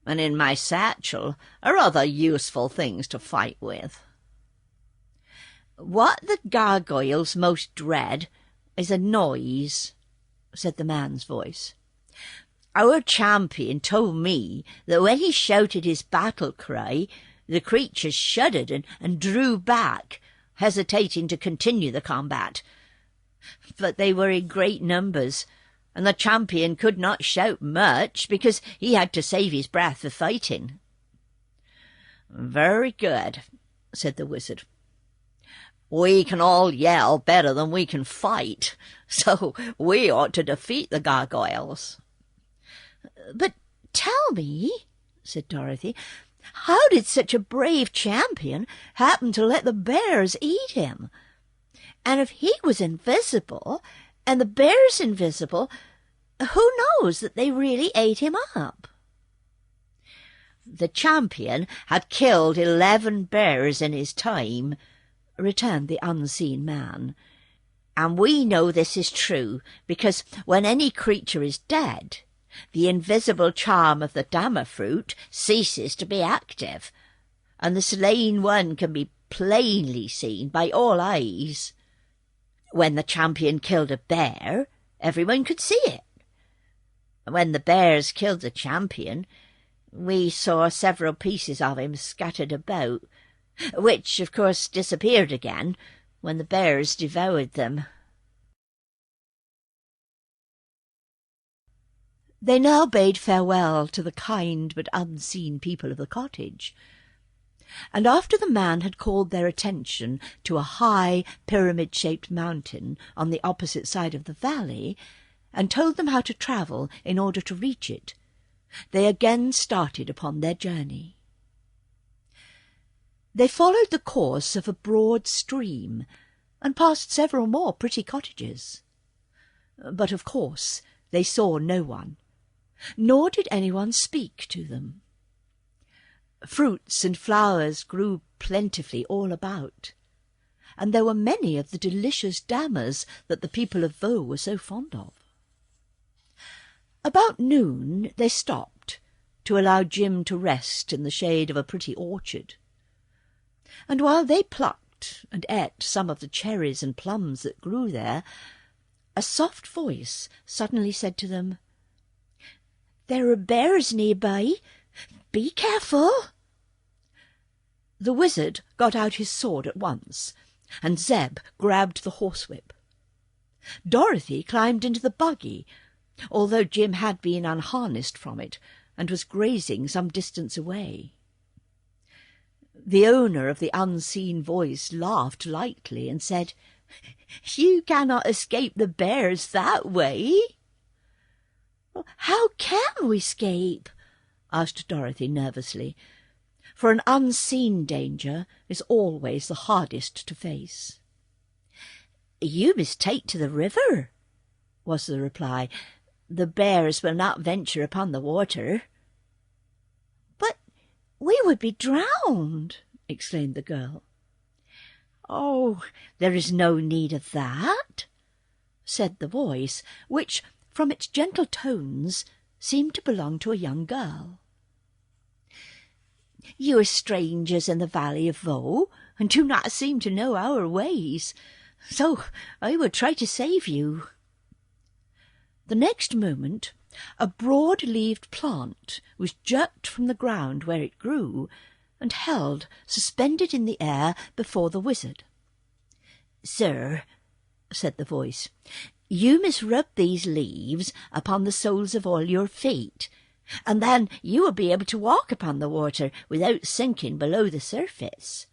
"and in my satchel are other useful things to fight with." "What the gargoyles most dread is a noise," said the man's voice. "Our champion told me that when he shouted his battle cry, the creatures shuddered and drew back, hesitating to continue the combat. But they were in great numbers, and the champion could not shout much because he had to save his breath for fighting." "Very good," said the wizard. "We can all yell better than we can fight, so we ought to defeat the gargoyles." "But tell me," said Dorothy, "how did such a brave champion happen to let the bears eat him? And if he was invisible, and the bear's invisible, who knows that they really ate him up? The champion had killed 11 bears in his time, returned the unseen man. And we know this is true, because when any creature is dead, the invisible charm of the Dama fruit ceases to be active, and the slain one can be plainly seen by all eyes. When the champion killed a bear, everyone could see it. When the bears killed the champion, we saw several pieces of him scattered about, which, of course, disappeared again when the bears devoured them. They now bade farewell to the kind but unseen people of the cottage, and after the man had called their attention to a high pyramid-shaped mountain on the opposite side of the valley, and told them how to travel in order to reach it, they again started upon their journey. They followed the course of a broad stream, and passed several more pretty cottages. But of course they saw no one, nor did anyone speak to them. Fruits and flowers grew plentifully all about, and there were many of the delicious damas that the people of Vaux were so fond of. About noon they stopped to allow Jim to rest in the shade of a pretty orchard, and while they plucked and ate some of the cherries and plums that grew there, a soft voice suddenly said to them, "There are bears nearby. Be careful." The wizard got out his sword at once, and Zeb grabbed the horsewhip. Dorothy climbed into the buggy, although Jim had been unharnessed from it and was grazing some distance away. The owner of the unseen voice laughed lightly and said, "You cannot escape the bears that way." "How can we escape?" asked Dorothy nervously, for an unseen danger is always the hardest to face. "You must take to the river," was the reply. "The bears will not venture upon the water." "But we would be drowned," exclaimed the girl. "Oh, there is no need of that," said the voice, which, from its gentle tones, seemed to belong to a young girl. "You are strangers in the valley of Vaux, and do not seem to know our ways, so I will try to save you." The next moment a broad-leaved plant was jerked from the ground where it grew, and held suspended in the air before the wizard. "Sir," said the voice, "you must rub these leaves upon the soles of all your feet, and then you will be able to walk upon the water without sinking below the surface.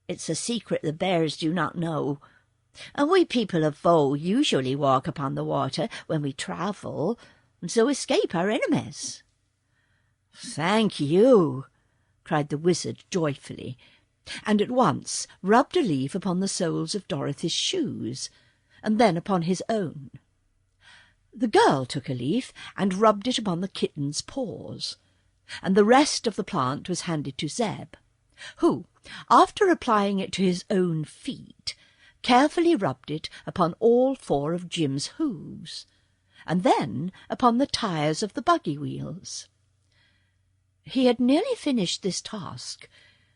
It's a secret the bears do not know, and we people of Vaux usually walk upon the water when we travel, and so escape our enemies." "Thank you," cried the wizard joyfully, and at once rubbed a leaf upon the soles of Dorothy's shoes, and then upon his own. The girl took a leaf and rubbed it upon the kitten's paws, and the rest of the plant was handed to Zeb, who, after applying it to his own feet, carefully rubbed it upon all 4 of Jim's hooves, and then upon the tires of the buggy wheels. He had nearly finished this task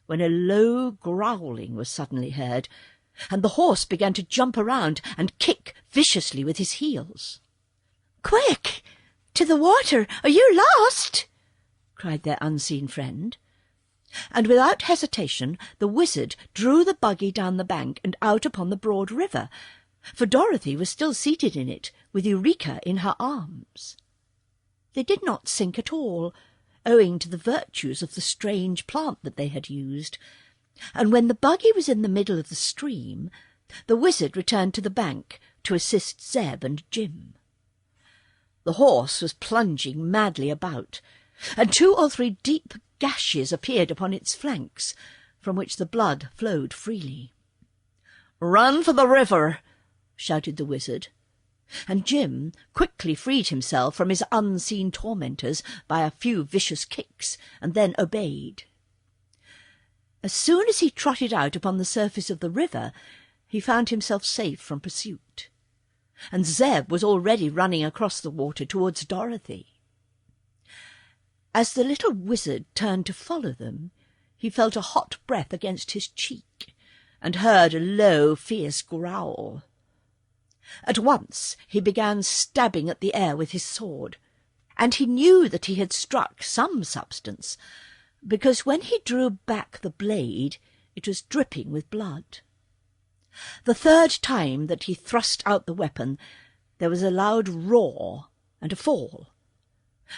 when a low growling was suddenly heard, and the horse began to jump around and kick viciously with his heels. "Quick! To the water, or you're lost!" cried their unseen friend. And without hesitation the wizard drew the buggy down the bank and out upon the broad river, for Dorothy was still seated in it, with Eureka in her arms. They did not sink at all, owing to the virtues of the strange plant that they had used, and when the buggy was in the middle of the stream, the wizard returned to the bank to assist Zeb and Jim. The horse was plunging madly about, and 2 or 3 deep gashes appeared upon its flanks, from which the blood flowed freely. "Run for the river!" shouted the wizard, and Jim quickly freed himself from his unseen tormentors by a few vicious kicks, and then obeyed. As soon as he trotted out upon the surface of the river, he found himself safe from pursuit, and Zeb was already running across the water towards Dorothy. As the little wizard turned to follow them, he felt a hot breath against his cheek, and heard a low, fierce growl. At once he began stabbing at the air with his sword, and he knew that he had struck some substance, because when he drew back the blade it was dripping with blood. The third time that he thrust out the weapon there was a loud roar and a fall,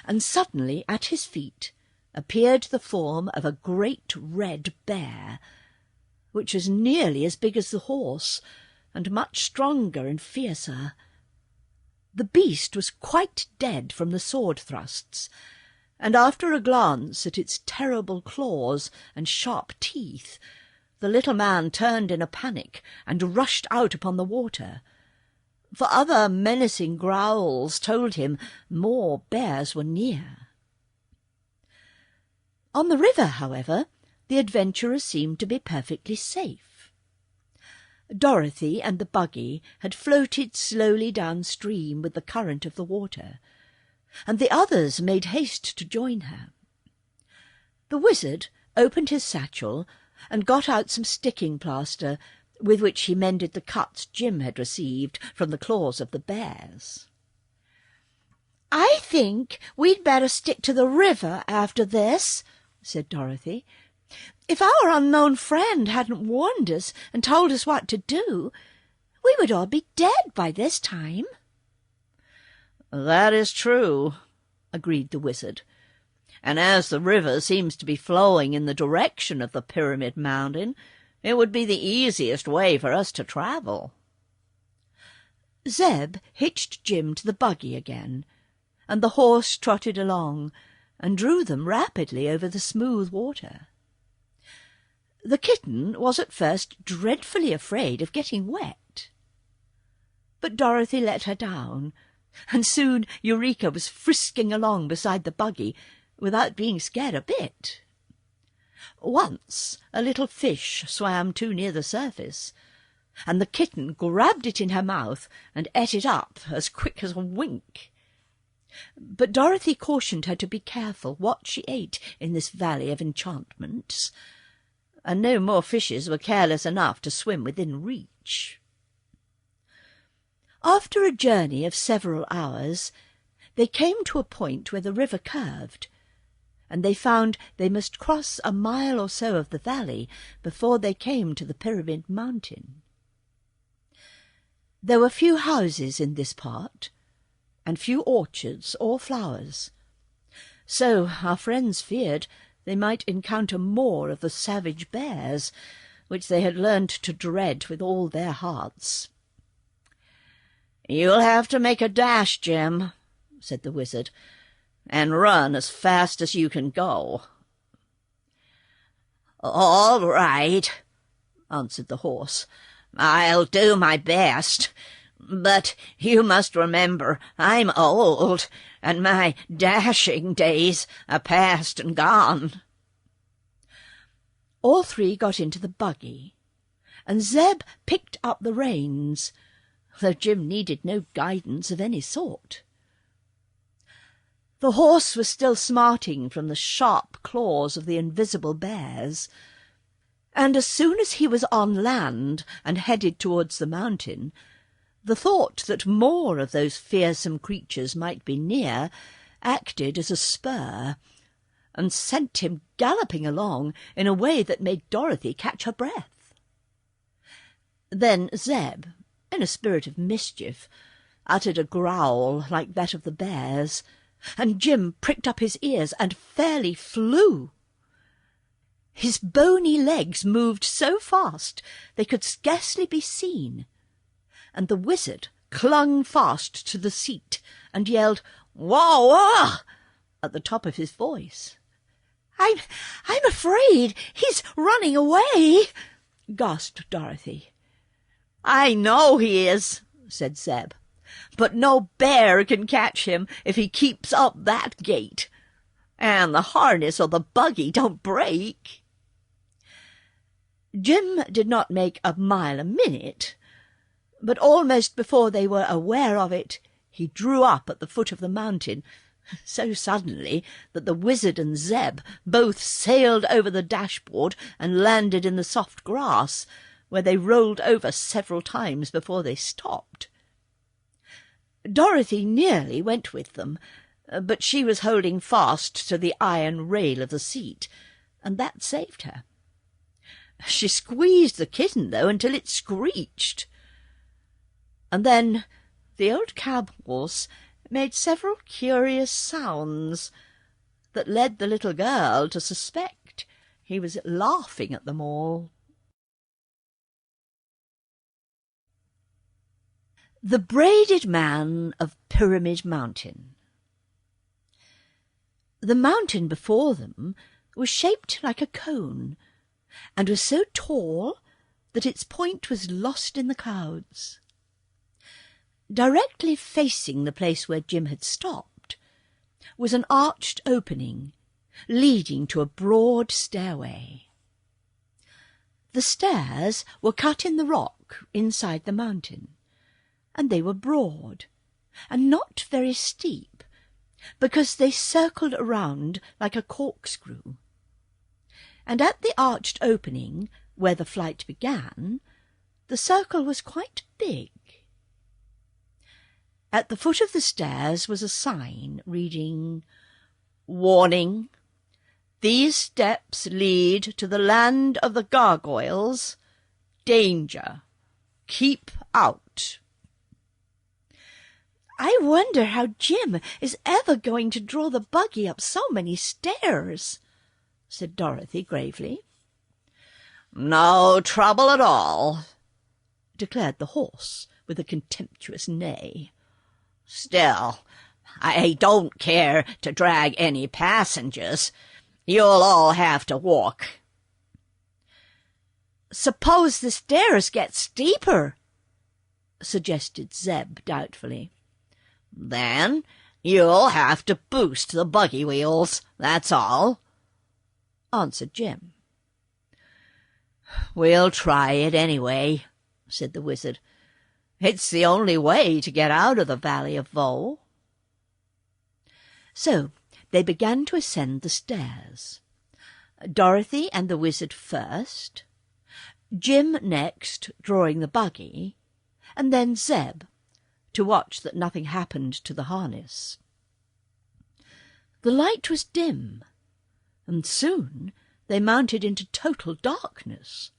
and suddenly at his feet appeared the form of a great red bear, which was nearly as big as the horse, and much stronger and fiercer. The beast was quite dead from the sword thrusts, and after a glance at its terrible claws and sharp teeth, the little man turned in a panic and rushed out upon the water, for other menacing growls told him more bears were near. On the river, however, the adventurers seemed to be perfectly safe. Dorothy and the buggy had floated slowly downstream with the current of the water, and the others made haste to join her. The wizard opened his satchel and got out some sticking plaster, with which he mended the cuts Jim had received from the claws of the bears. "I think we'd better stick to the river after this," said Dorothy. "If our unknown friend hadn't warned us and told us what to do, we would all be dead by this time." "That is true," agreed the wizard. "And as the river seems to be flowing in the direction of the Pyramid Mountain, it would be the easiest way for us to travel." Zeb hitched Jim to the buggy again, and the horse trotted along and drew them rapidly over the smooth water. The kitten was at first dreadfully afraid of getting wet, but Dorothy let her down, and soon Eureka was frisking along beside the buggy without being scared a bit. Once a little fish swam too near the surface, and the kitten grabbed it in her mouth and ate it up as quick as a wink. But Dorothy cautioned her to be careful what she ate in this valley of enchantments, and no more fishes were careless enough to swim within reach. After a journey of several hours, they came to a point where the river curved, and they found they must cross a mile or so of the valley before they came to the Pyramid Mountain. There were few houses in this part, and few orchards or flowers, so our friends feared they might encounter more of the savage bears, which they had learned to dread with all their hearts. "You'll have to make a dash, Jim," said the wizard, "and run as fast as you can go." "All right," answered the horse. "I'll do my best. But you must remember I'm old, and my dashing days are past and gone." All three got into the buggy, and Zeb picked up the reins, though Jim needed no guidance of any sort. The horse was still smarting from the sharp claws of the invisible bears, and as soon as he was on land and headed towards the mountain, the thought that more of those fearsome creatures might be near acted as a spur, and sent him galloping along in a way that made Dorothy catch her breath. Then Zeb, in a spirit of mischief, uttered a growl like that of the bears, and Jim pricked up his ears and fairly flew. His bony legs moved so fast they could scarcely be seen, and the wizard clung fast to the seat and yelled, "Wah, wah!" at the top of his voice. I'm afraid he's running away," gasped Dorothy. "I know he is," said Zeb, "but no bear can catch him if he keeps up that gait. And the harness of the buggy don't break." Jim did not make a mile a minute, but almost before they were aware of it, he drew up at the foot of the mountain, so suddenly that the wizard and Zeb both sailed over the dashboard and landed in the soft grass, where they rolled over several times before they stopped. Dorothy nearly went with them, but she was holding fast to the iron rail of the seat, and that saved her. She squeezed the kitten, though, until it screeched. And then the old cab-horse made several curious sounds that led the little girl to suspect he was laughing at them all. The Braided Man of Pyramid Mountain. The mountain before them was shaped like a cone, and was so tall that its point was lost in the clouds. Directly facing the place where Jim had stopped was an arched opening leading to a broad stairway. The stairs were cut in the rock inside the mountain, and they were broad and not very steep, because they circled around like a corkscrew. And at the arched opening, where the flight began, the circle was quite big. At the foot of the stairs was a sign reading, "Warning! These steps lead to the land of the gargoyles. Danger! Keep out!" "I wonder how Jim is ever going to draw the buggy up so many stairs," said Dorothy gravely. "No trouble at all," declared the horse with a contemptuous neigh. "Still, I don't care to drag any passengers. You'll all have to walk." "Suppose the stairs get steeper," suggested Zeb doubtfully. "Then you'll have to boost the buggy wheels, that's all," answered Jim. "We'll try it anyway," said the wizard. "It's the only way to get out of the Valley of Voe." So they began to ascend the stairs. Dorothy and the wizard first, Jim next, drawing the buggy, and then Zeb, to watch that nothing happened to the harness. The light was dim, and soon they mounted into total darkness,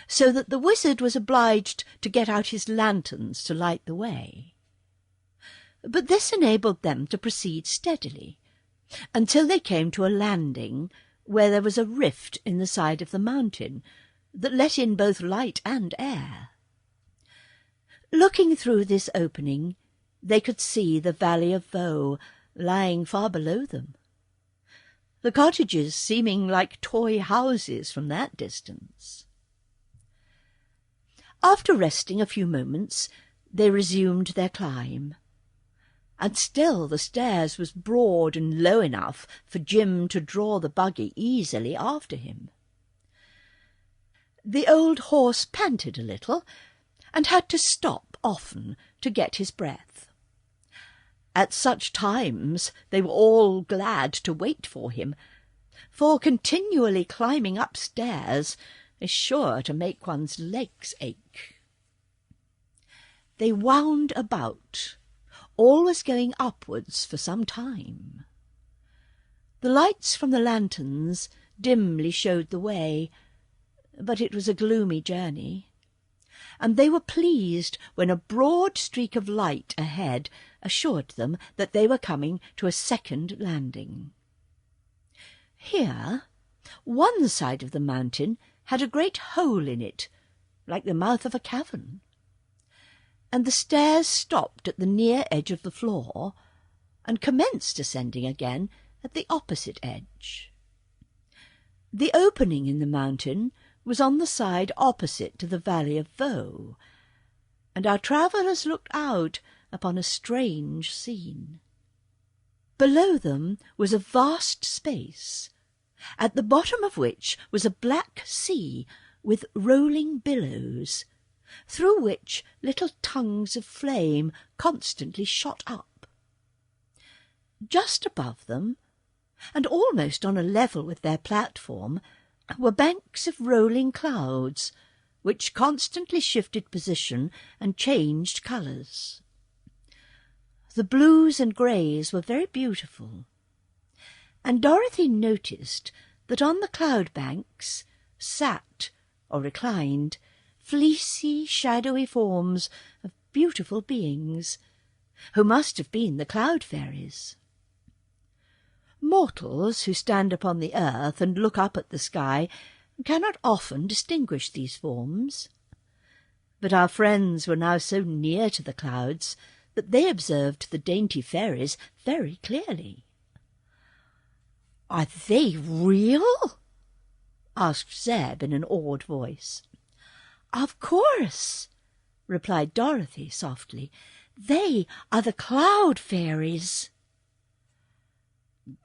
so that the wizard was obliged to get out his lanterns to light the way. But this enabled them to proceed steadily, until they came to a landing where there was a rift in the side of the mountain that let in both light and air. Looking through this opening, they could see the Valley of Voe lying far below them, the cottages seeming like toy houses from that distance. After resting a few moments, they resumed their climb, and still the stairs was broad and low enough for Jim to draw the buggy easily after him. The old horse panted a little, and had to stop often to get his breath. At such times they were all glad to wait for him, for continually climbing upstairs is sure to make one's legs ache. They wound about, always going upwards for some time. The lights from the lanterns dimly showed the way, but it was a gloomy journey, and they were pleased when a broad streak of light ahead assured them that they were coming to a second landing. Here, one side of the mountain had a great hole in it, like the mouth of a cavern, and the stairs stopped at the near edge of the floor and commenced ascending again at the opposite edge. The opening in the mountain was on the side opposite to the Valley of Voe, and our travellers looked out upon a strange scene. Below them was a vast space, at the bottom of which was a black sea with rolling billows, through which little tongues of flame constantly shot up. Just above them, and almost on a level with their platform, were banks of rolling clouds, which constantly shifted position and changed colours. The blues and greys were very beautiful, and Dorothy noticed that on the cloud banks sat, or reclined, fleecy, shadowy forms of beautiful beings, who must have been the cloud fairies. Mortals who stand upon the earth and look up at the sky cannot often distinguish these forms, but our friends were now so near to the clouds that they observed the dainty fairies very clearly. "Are they real?" asked Zeb in an awed voice. "Of course," replied Dorothy softly. "They are the cloud fairies."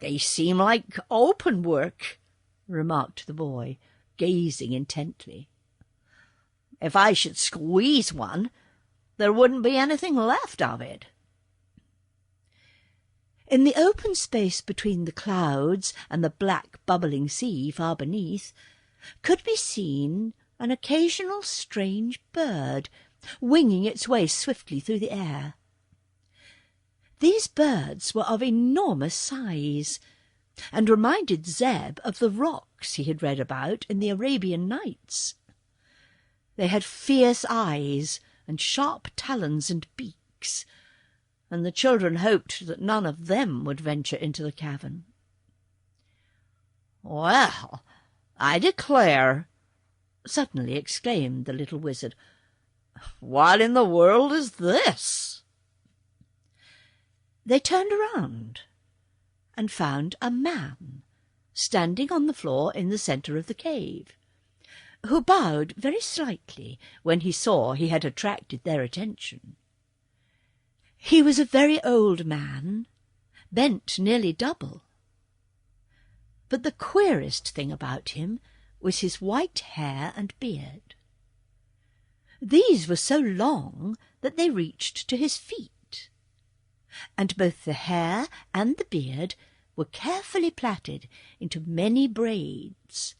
"They seem like open work," remarked the boy, gazing intently. "If I should squeeze one, there wouldn't be anything left of it." In the open space between the clouds and the black bubbling sea far beneath could be seen an occasional strange bird winging its way swiftly through the air. These birds were of enormous size, and reminded Zeb of the rocs he had read about in the Arabian Nights. They had fierce eyes and sharp talons and beaks, and the children hoped that none of them would venture into the cavern. "Well, I declare," suddenly exclaimed the little wizard, "what in the world is this?" They turned around and found a man standing on the floor in the centre of the cave, who bowed very slightly when he saw he had attracted their attention. He was a very old man, bent nearly double. But the queerest thing about him was his white hair and beard. These were so long that they reached to his feet, and both the hair and the beard were carefully plaited into many braids,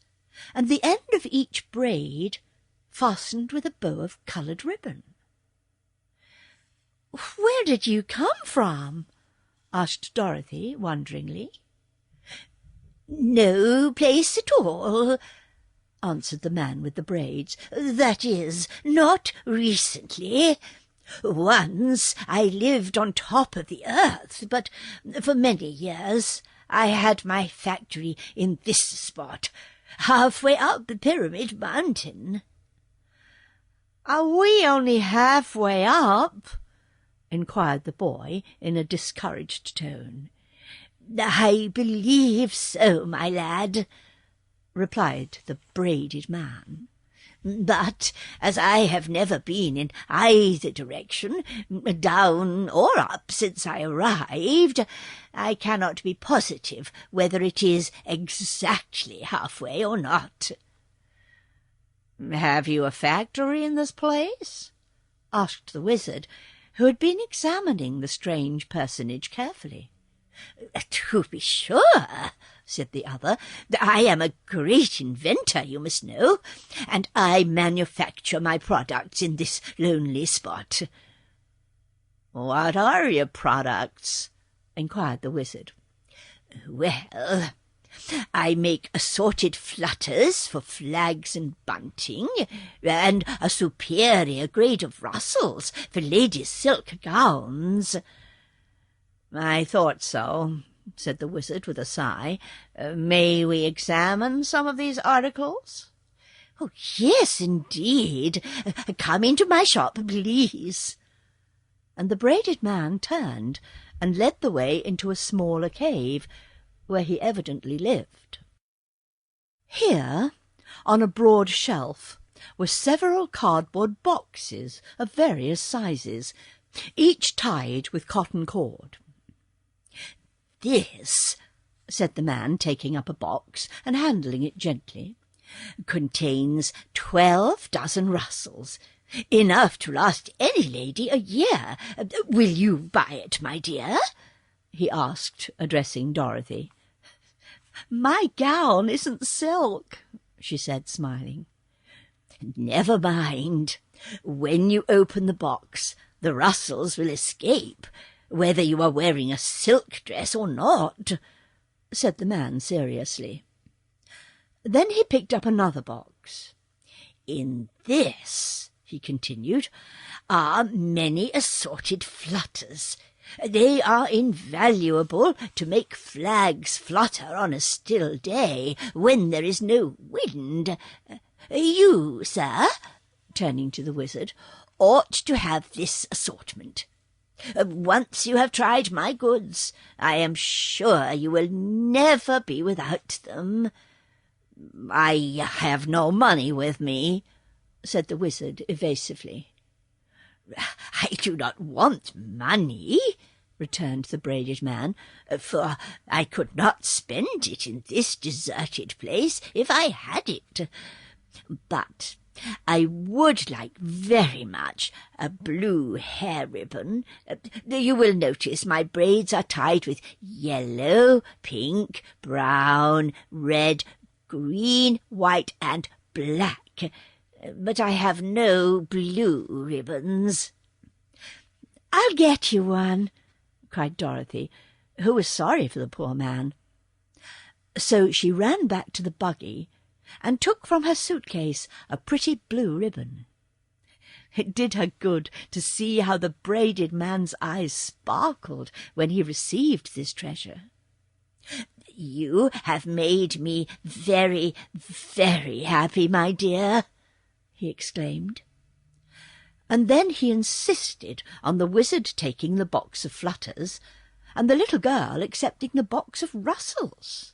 and the end of each braid fastened with a bow of coloured ribbon. "Where did you come from?" asked Dorothy wonderingly. "No place at all," answered the man with the braids. "That is, not recently. Once I lived on top of the earth, but for many years I had my factory in this spot, halfway up the Pyramid Mountain." "Are we only halfway up?" inquired the boy in a discouraged tone. "I believe so, my lad," replied the braided man. "But as I have never been in either direction, down or up, since I arrived, I cannot be positive whether it is exactly halfway or not." "Have you a factory in this place?" asked the wizard, who had been examining the strange personage carefully. "To be sure," said the other. "I am a great inventor, you must know, and I manufacture my products in this lonely spot." "What are your products?" inquired the wizard. "Well, I make assorted flutters for flags and bunting, and a superior grade of rustles for ladies' silk gowns." "I thought so," said the wizard with a sigh. "May we examine some of these articles?" "Oh, yes, indeed. Come into my shop, please." And the braided man turned and led the way into a smaller cave, where he evidently lived. Here, on a broad shelf, were several cardboard boxes of various sizes, each tied with cotton cord. "This," said the man, taking up a box and handling it gently, "contains 12 dozen rustles, enough to last any lady a year. Will you buy it, my dear?" he asked, addressing Dorothy. "My gown isn't silk," she said, smiling. "Never mind. When you open the box, the rustles will escape, whether you are wearing a silk dress or not," said the man seriously. Then he picked up another box. "In this," he continued, "are many assorted flutters. They are invaluable to make flags flutter on a still day when there is no wind. You, sir," turning to the wizard, "ought to have this assortment. Once you have tried my goods, I am sure you will never be without them." "I have no money with me," said the wizard evasively. "I do not want money," returned the braided man, "for I could not spend it in this deserted place if I had it. But I would like very much a blue hair ribbon. You will notice my braids are tied with yellow, pink, brown, red, green, white, and black. But I have no blue ribbons." "I'll get you one," cried Dorothy, who was sorry for the poor man. So she ran back to the buggy and took from her suitcase a pretty blue ribbon. It did her good to see how the braided man's eyes sparkled when he received this treasure. "You have made me very, very happy, my dear," he exclaimed. And then he insisted on the wizard taking the box of flutters and the little girl accepting the box of rustles.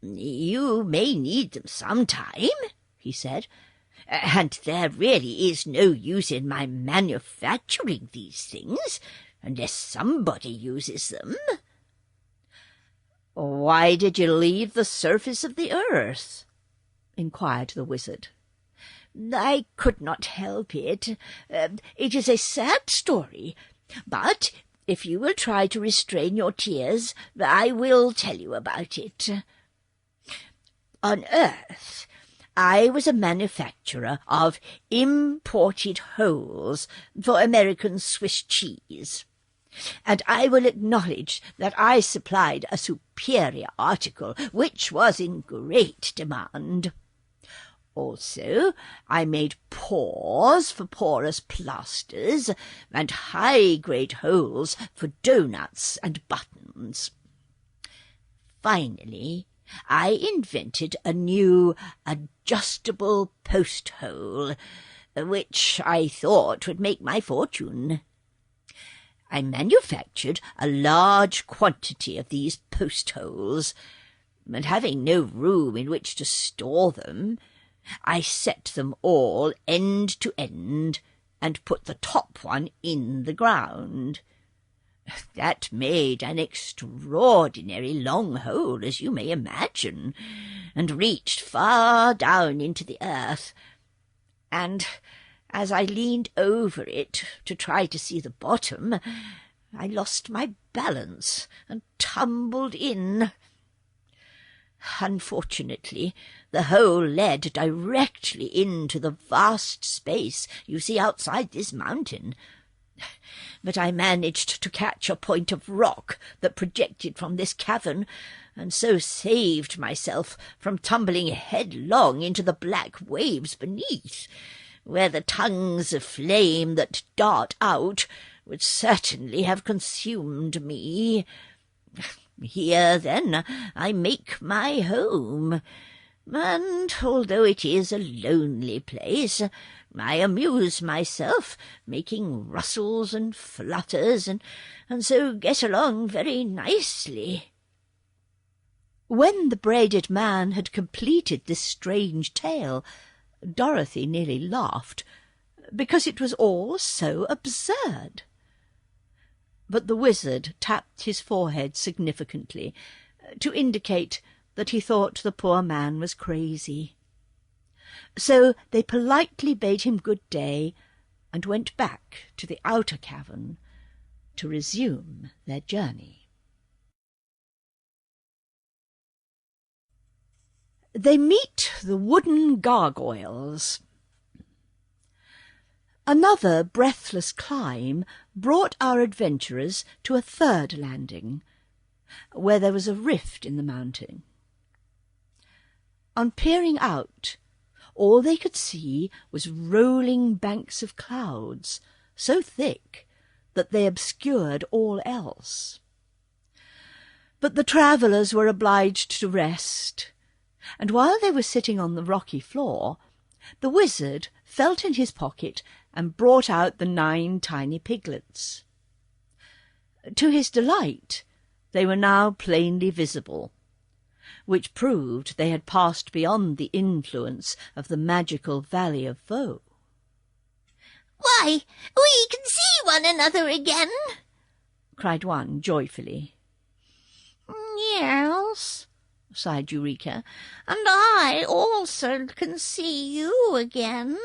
"You may need them sometime," he said, "and there really is no use in my manufacturing these things unless somebody uses them." "Why did you leave the surface of the earth?" inquired the wizard. "I could not help it. It is a sad story, but if you will try to restrain your tears, I will tell you about it. On Earth, I was a manufacturer of imported holes for American Swiss cheese, and I will acknowledge that I supplied a superior article which was in great demand. Also, I made paws for porous plasters and high-grade holes for doughnuts and buttons. Finally, I invented a new adjustable post-hole, which I thought would make my fortune. I manufactured a large quantity of these post-holes, and having no room in which to store them, I set them all end to end and put the top one in the ground. That made an extraordinary long hole, as you may imagine, and reached far down into the earth. And as I leaned over it to try to see the bottom, I lost my balance and tumbled in. Unfortunately, the hole led directly into the vast space you see outside this mountain. But I managed to catch a point of rock that projected from this cavern, and so saved myself from tumbling headlong into the black waves beneath, where the tongues of flame that dart out would certainly have consumed me. Here, then, I make my home, and although it is a lonely place, I amuse myself making rustles and flutters, and so get along very nicely." When the braided man had completed this strange tale, Dorothy nearly laughed, because it was all so absurd. But the wizard tapped his forehead significantly, to indicate that he thought the poor man was crazy. So they politely bade him good day, and went back to the outer cavern to resume their journey. They meet the wooden gargoyles. Another breathless climb brought our adventurers to a third landing, where there was a rift in the mountain. On peering out, all they could see was rolling banks of clouds, so thick that they obscured all else. But the travellers were obliged to rest, and while they were sitting on the rocky floor, the wizard felt in his pocket and brought out the 9 tiny piglets. To his delight, they were now plainly visible, which proved they had passed beyond the influence of the magical Valley of Voe. "Why, we can see one another again!" cried one joyfully. "Yes," sighed Eureka, "and I also can see you again,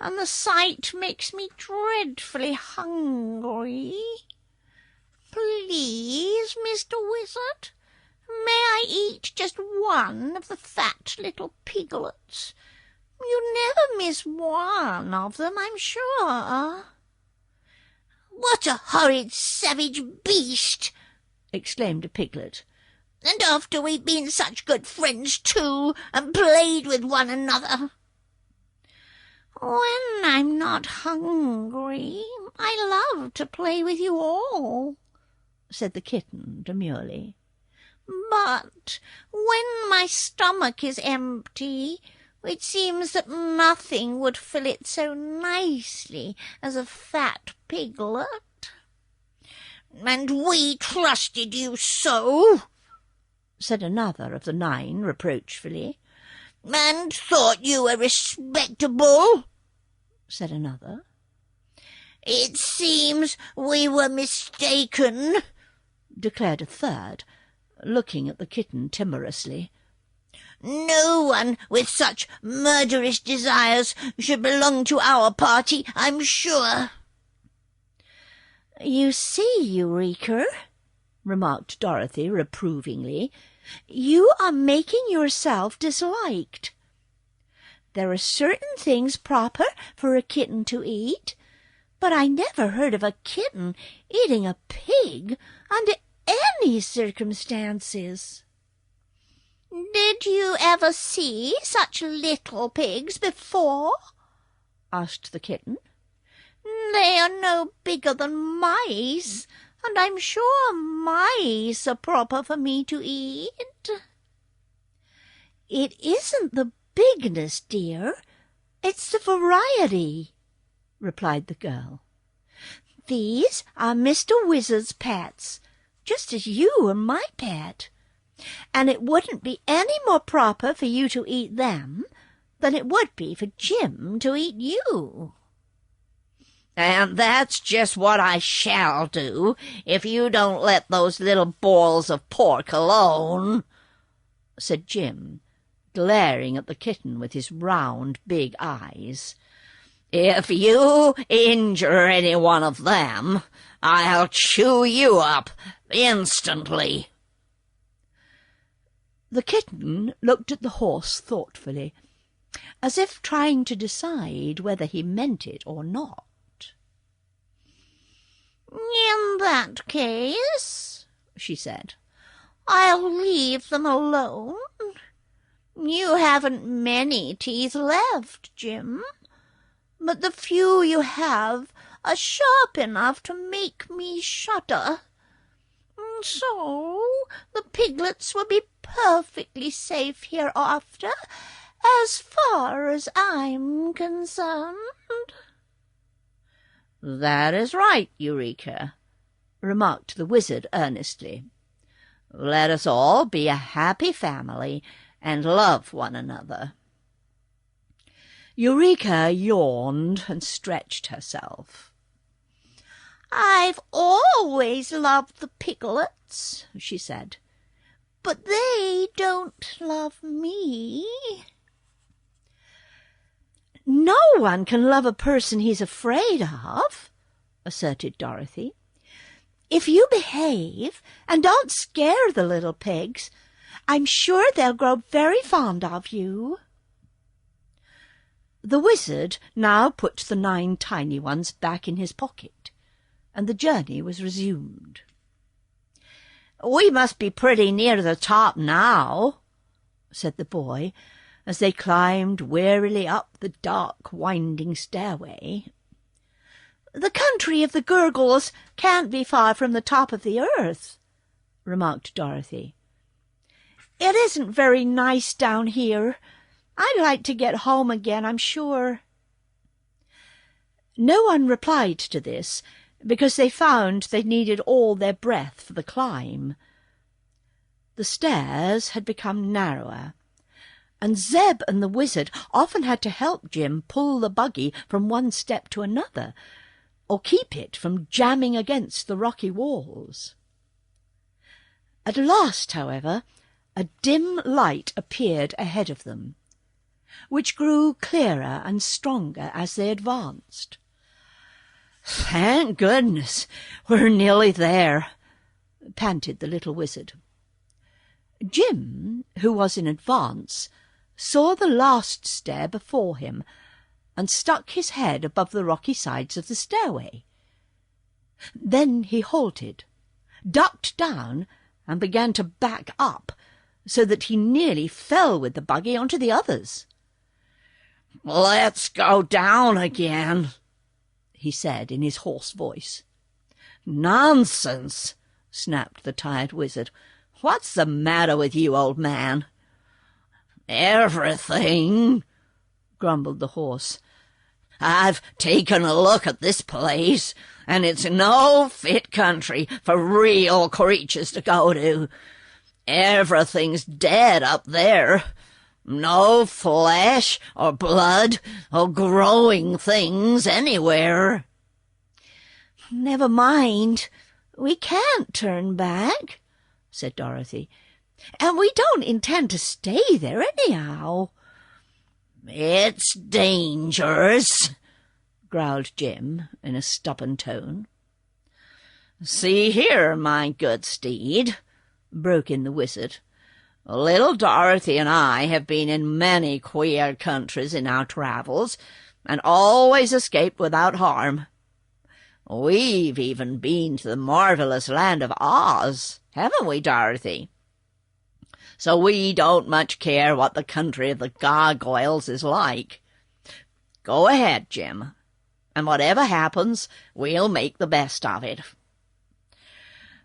and the sight makes me dreadfully hungry. Please, Mr. Wizard, may I eat just one of the fat little piglets? You never miss one of them, I'm sure." "What a horrid savage beast!" exclaimed a piglet. "And after we've been such good friends, too, and played with one another." "When I'm not hungry, I love to play with you all," said the kitten demurely. "But when my stomach is empty, it seems that nothing would fill it so nicely as a fat piglet." "And we trusted you so," said another of the 9 reproachfully. "And thought you were respectable," said another. "It seems we were mistaken," declared a third, looking at the kitten timorously. "No one with such murderous desires should belong to our party, I'm sure." "You see, Eureka," remarked Dorothy reprovingly, "you are making yourself disliked. There are certain things proper for a kitten to eat, but I never heard of a kitten eating a pig under any circumstances." "Did you ever see such little pigs before?" asked the kitten. "They are no bigger than mice, and I'm sure mice are proper for me to eat." "It isn't the bigness, dear, it's the variety," replied the girl. "These are Mr. Wizard's pets, just as you are my pet, and it wouldn't be any more proper for you to eat them than it would be for Jim to eat you." And that's just what I shall do, if you don't let those little balls of pork alone," said Jim, glaring at the kitten with his round, big eyes. "If you injure any one of them, I'll chew you up instantly." The kitten looked at the horse thoughtfully, as if trying to decide whether he meant it or not. "In that case," she said, "I'll leave them alone. You haven't many teeth left, Jim, but the few you have are sharp enough to make me shudder. So the piglets will be perfectly safe hereafter, as far as I'm concerned." "That is right, Eureka," remarked the wizard earnestly. "Let us all be a happy family and love one another." Eureka yawned and stretched herself. "I've always loved the piglets," she said, "but they don't love me." "No one can love a person he's afraid of," asserted Dorothy. "If you behave and don't scare the little pigs, I'm sure they'll grow very fond of you." The wizard now put the 9 tiny ones back in his pocket, and the journey was resumed. "We must be pretty near the top now," said the boy, as they climbed wearily up the dark, winding stairway. "The country of the Gurgles can't be far from the top of the earth," remarked Dorothy. "It isn't very nice down here. I'd like to get home again, I'm sure." No one replied to this, because they found they needed all their breath for the climb. The stairs had become narrower, and Zeb and the wizard often had to help Jim pull the buggy from one step to another, or keep it from jamming against the rocky walls. At last, however, a dim light appeared ahead of them, which grew clearer and stronger as they advanced. "Thank goodness, we're nearly there," panted the little wizard. Jim, who was in advance, saw the last stair before him, and stuck his head above the rocky sides of the stairway. Then he halted, ducked down, and began to back up, so that he nearly fell with the buggy onto the others. "Let's go down again," he said in his hoarse voice. "Nonsense," snapped the tired wizard. "What's the matter with you, old man?" "Everything," grumbled the horse. "I've taken a look at this place, and it's no fit country for real creatures to go to. Everything's dead up there. No flesh or blood or growing things anywhere." "Never mind. We can't turn back," said Dorothy. "And we don't intend to stay there anyhow." "It's dangerous," growled Jim in a stubborn tone. "See here, my good steed," broke in the wizard. "Little Dorothy and I have been in many queer countries in our travels, and always escaped without harm. We've even been to the marvelous land of Oz, haven't we, Dorothy? So we don't much care what the country of the gargoyles is like. Go ahead, Jim, and whatever happens, we'll make the best of it."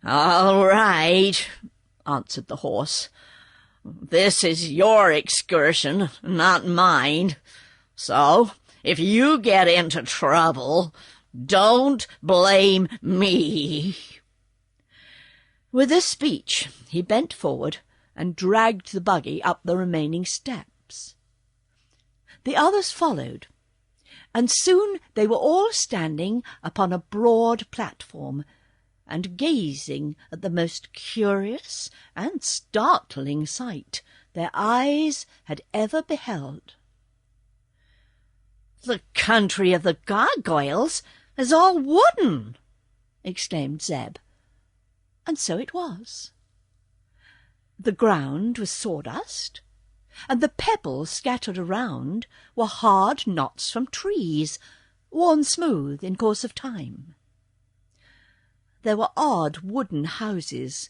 "All right," answered the horse. "This is your excursion, not mine. So, if you get into trouble, don't blame me." With this speech, he bent forward and dragged the buggy up the remaining steps. The others followed, and soon they were all standing upon a broad platform and gazing at the most curious and startling sight their eyes had ever beheld. "The country of the gargoyles is all wooden," exclaimed Zeb. And so it was. The ground was sawdust, and the pebbles scattered around were hard knots from trees, worn smooth in course of time. There were odd wooden houses,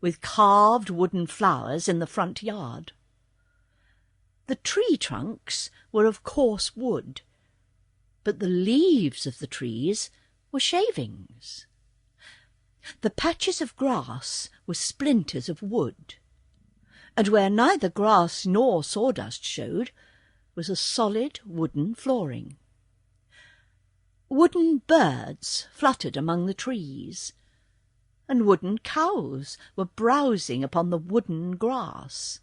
with carved wooden flowers in the front yard. The tree trunks were of coarse wood, but the leaves of the trees were shavings. The patches of grass were splinters of wood, and where neither grass nor sawdust showed was a solid wooden flooring. Wooden birds fluttered among the trees, and wooden cows were browsing upon the wooden grass.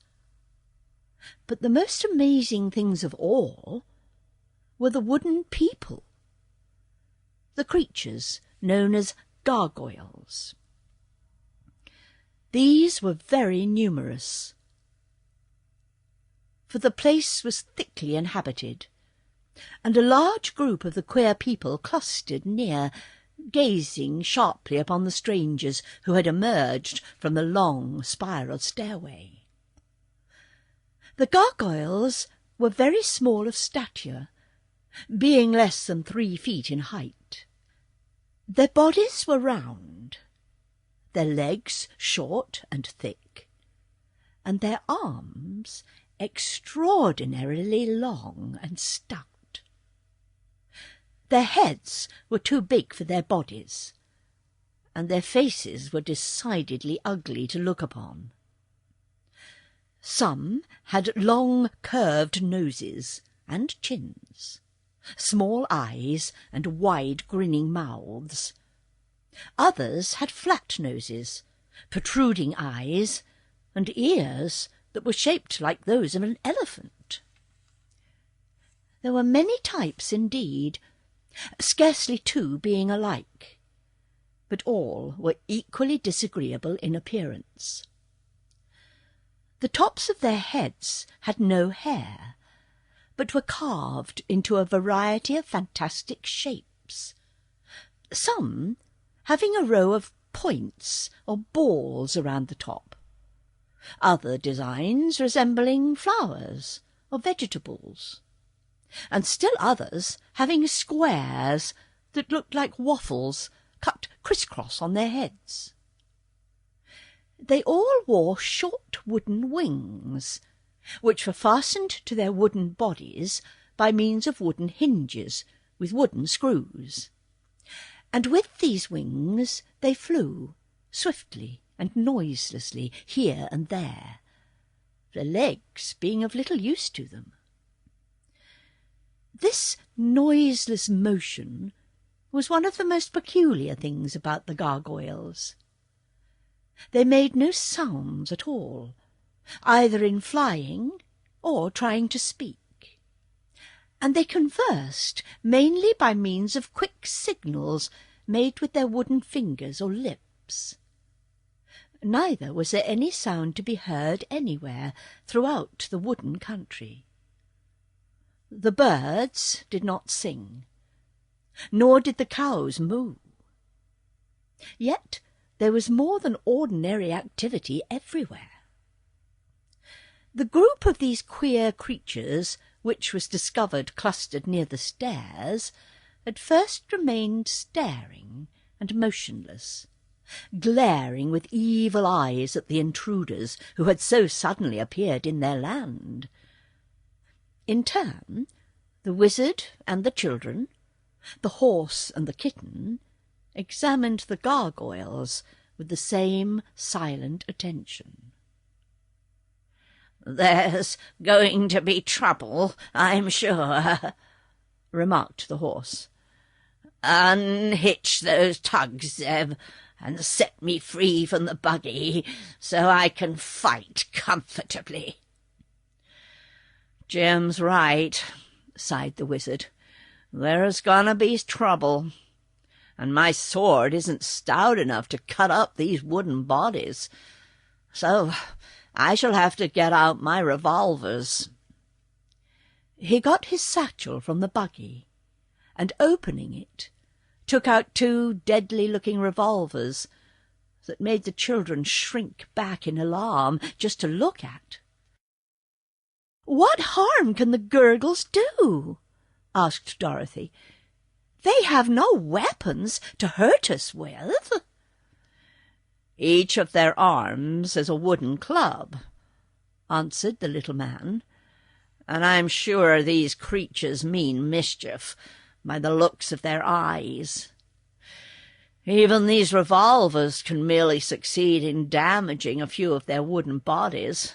But the most amazing things of all were the wooden people, the creatures known as gargoyles. These were very numerous, for the place was thickly inhabited, and a large group of the queer people clustered near, gazing sharply upon the strangers who had emerged from the long spiral stairway. The gargoyles were very small of stature, being less than 3 feet in height. Their bodies were round, their legs short and thick, and their arms extraordinarily long and stout. Their heads were too big for their bodies, and their faces were decidedly ugly to look upon. Some had long curved noses and chins, small eyes and wide grinning mouths. Others had flat noses, protruding eyes, and ears that were shaped like those of an elephant. There were many types indeed, scarcely 2 being alike, but all were equally disagreeable in appearance. The tops of their heads had no hair, but were carved into a variety of fantastic shapes, some having a row of points or balls around the top, other designs resembling flowers or vegetables, and still others having squares that looked like waffles cut criss-cross on their heads. They all wore short wooden wings, which were fastened to their wooden bodies by means of wooden hinges with wooden screws, and with these wings they flew swiftly and noiselessly here and there, their legs being of little use to them. This noiseless motion was one of the most peculiar things about the gargoyles. They made no sounds at all, either in flying or trying to speak, and they conversed mainly by means of quick signals made with their wooden fingers or lips. Neither was there any sound to be heard anywhere throughout the wooden country. The birds did not sing, nor did the cows moo. Yet there was more than ordinary activity everywhere. The group of these queer creatures, which was discovered clustered near the stairs, at first remained staring and motionless, glaring with evil eyes at the intruders who had so suddenly appeared in their land. In turn, the wizard and the children, the horse and the kitten, examined the gargoyles with the same silent attention. "There's going to be trouble, I'm sure," remarked the horse. "Unhitch those tugs, Zeb, and set me free from the buggy so I can fight comfortably." "Jim's right," sighed the wizard. "There's gonna be trouble, and my sword isn't stout enough to cut up these wooden bodies, so I shall have to get out my revolvers." He got his satchel from the buggy, and opening it, took out 2 deadly-looking revolvers that made the children shrink back in alarm just to look at. "What harm can the gurgles do?" asked Dorothy. "They have no weapons to hurt us with." "Each of their arms is a wooden club," answered the little man, "and I'm sure these creatures mean mischief by the looks of their eyes. Even these revolvers can merely succeed in damaging a few of their wooden bodies,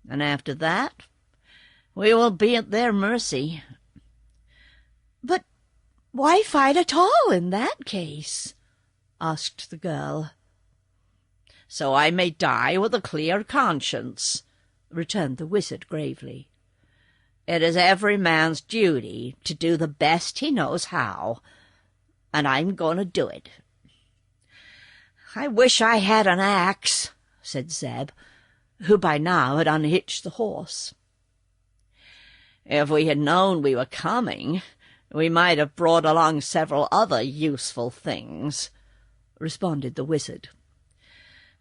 and after that we will be at their mercy." "But why fight at all in that case?" asked the girl. "So I may die with a clear conscience," returned the wizard gravely. It is every man's duty to do the best he knows how, and I'm going to do it." "I wish I had an axe," said Zeb, who by now had unhitched the horse. "If we had known we were coming, we might have brought along several other useful things," responded the wizard.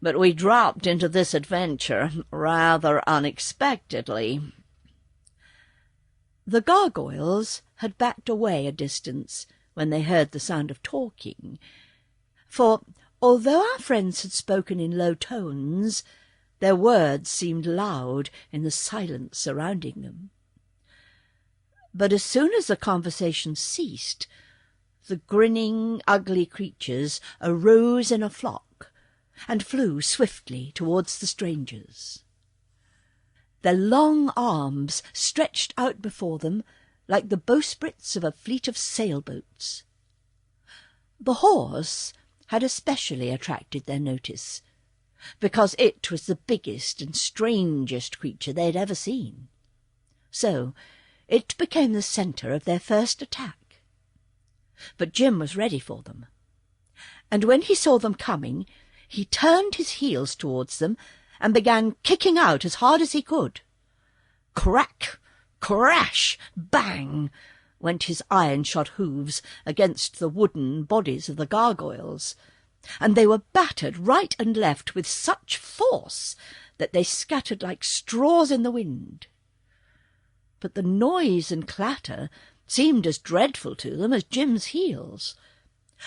"But we dropped into this adventure rather unexpectedly." The gargoyles had backed away a distance when they heard the sound of talking, for although our friends had spoken in low tones, their words seemed loud in the silence surrounding them. But as soon as the conversation ceased, the grinning, ugly creatures arose in a flock and flew swiftly towards the strangers. Their long arms stretched out before them like the bowsprits of a fleet of sailboats. The horse had especially attracted their notice, because it was the biggest and strangest creature they had ever seen. So it became the centre of their first attack. But Jim was ready for them, and when he saw them coming, he turned his heels towards them and began kicking out as hard as he could. Crack, crash, bang, went his iron-shod hoofs against the wooden bodies of the gargoyles, and they were battered right and left with such force that they scattered like straws in the wind. But the noise and clatter seemed as dreadful to them as Jim's heels,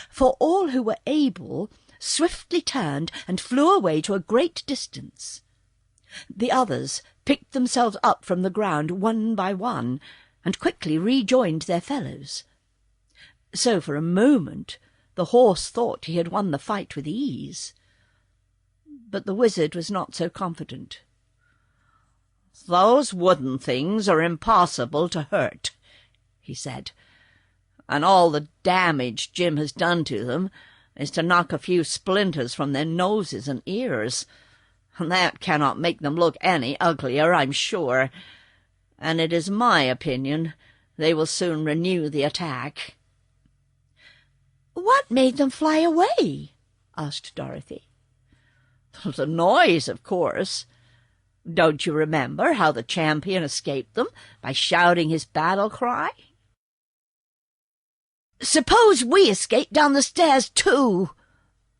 for all who were able swiftly turned and flew away to a great distance. The others picked themselves up from the ground one by one, and quickly rejoined their fellows. So for a moment the horse thought he had won the fight with ease. But the wizard was not so confident. "Those wooden things are impossible to hurt," he said, "and all the damage Jim has done to them is to knock a few splinters from their noses and ears, and that cannot make them look any uglier, I'm sure, and it is my opinion they will soon renew the attack." "What made them fly away?" asked Dorothy. "The noise, of course. Don't you remember how the champion escaped them by shouting his battle cry?" "Suppose we escape down the stairs too,"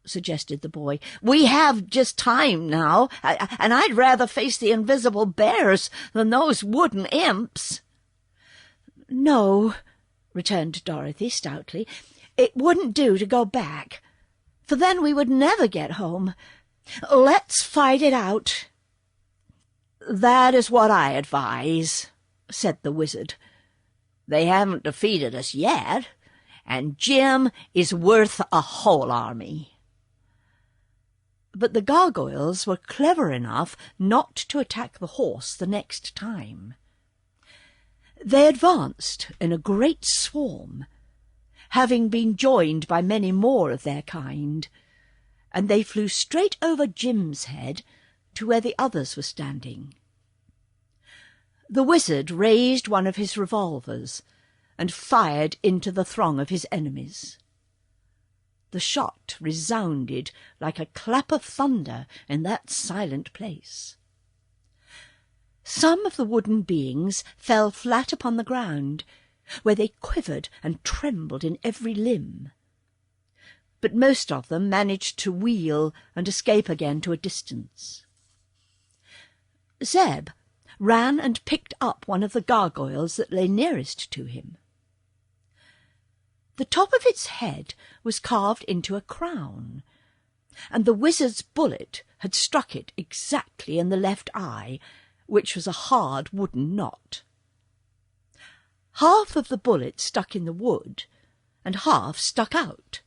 suggested the boy. "We have just time now, and I'd rather face the invisible bears than those wooden imps." "No," returned Dorothy stoutly. "It wouldn't do to go back, for then we would never get home. Let's fight it out." "That is what I advise," said the wizard. "They haven't defeated us yet, and Jim is worth a whole army." But the gargoyles were clever enough not to attack the horse the next time. They advanced in a great swarm, having been joined by many more of their kind, and they flew straight over Jim's head to where the others were standing. The wizard raised one of his revolvers and fired into the throng of his enemies. The shot resounded like a clap of thunder in that silent place. Some of the wooden beings fell flat upon the ground, where they quivered and trembled in every limb. But most of them managed to wheel and escape again to a distance. Zeb ran and picked up one of the gargoyles that lay nearest to him. The top of its head was carved into a crown, and the wizard's bullet had struck it exactly in the left eye, which was a hard wooden knot. Half of the bullet stuck in the wood, and half stuck out.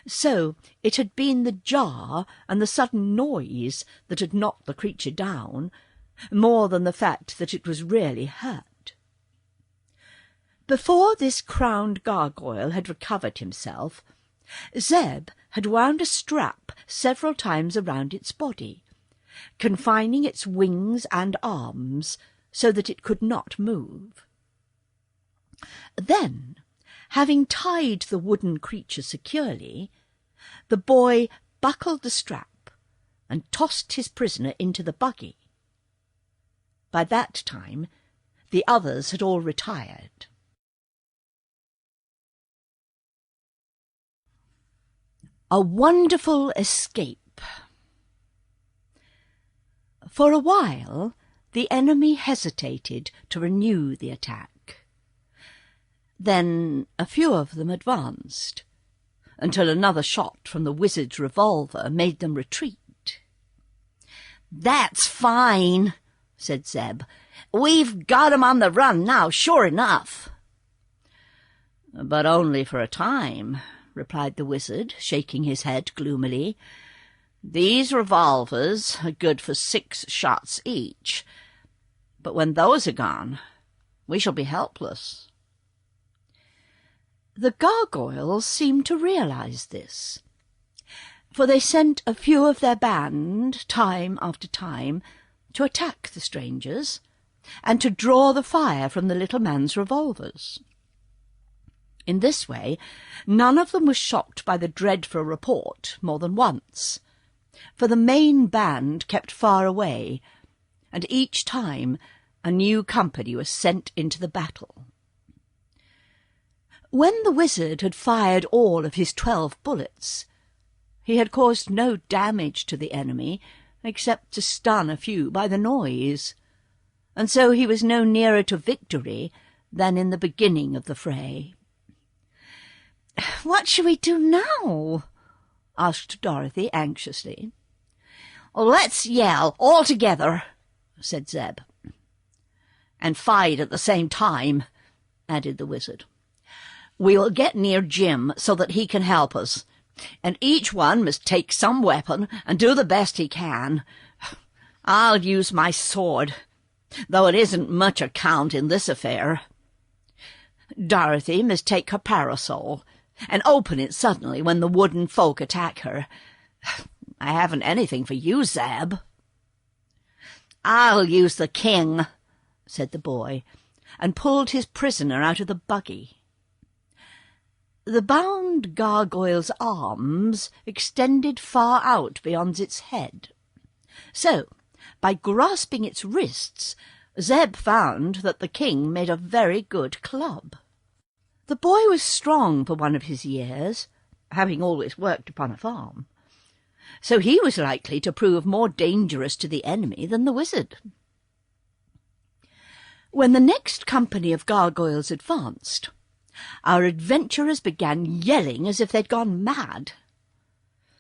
So it had been the jar and the sudden noise that had knocked the creature down, more than the fact that it was really hurt. Before this crowned gargoyle had recovered himself, Zeb had wound a strap several times around its body, confining its wings and arms, so that it could not move. Then, having tied the wooden creature securely, the boy buckled the strap and tossed his prisoner into the buggy. By that time, the others had all retired. A wonderful escape. For a while, the enemy hesitated to renew the attack. Then a few of them advanced, until another shot from the wizard's revolver made them retreat. "That's fine," said Zeb. "We've got 'em on the run now, sure enough." "But only for a time," replied the wizard, shaking his head gloomily. "These revolvers are good for 6 shots each, but when those are gone, we shall be helpless." The gargoyles seemed to realize this, for they sent a few of their band, time after time, to attack the strangers, and to draw the fire from the little man's revolvers. In this way, none of them was shocked by the dreadful report more than once, for the main band kept far away, and each time a new company was sent into the battle. When the wizard had fired all of his 12 bullets, he had caused no damage to the enemy, except to stun a few by the noise, and so he was no nearer to victory than in the beginning of the fray. "What shall we do now?" asked Dorothy anxiously. "Let's yell all together," said Zeb. "And fight at the same time," added the wizard. "We'll get near Jim so that he can help us, and each one must take some weapon and do the best he can. I'll use my sword, though it isn't much account in this affair. Dorothy must take her parasol and open it suddenly when the wooden folk attack her. I haven't anything for you, Zeb." "I'll use the king," said the boy, and pulled his prisoner out of the buggy. The bound gargoyle's arms extended far out beyond its head, so, by grasping its wrists, Zeb found that the king made a very good club. The boy was strong for one of his years, having always worked upon a farm, so he was likely to prove more dangerous to the enemy than the wizard. When the next company of gargoyles advanced, our adventurers began yelling as if they'd gone mad.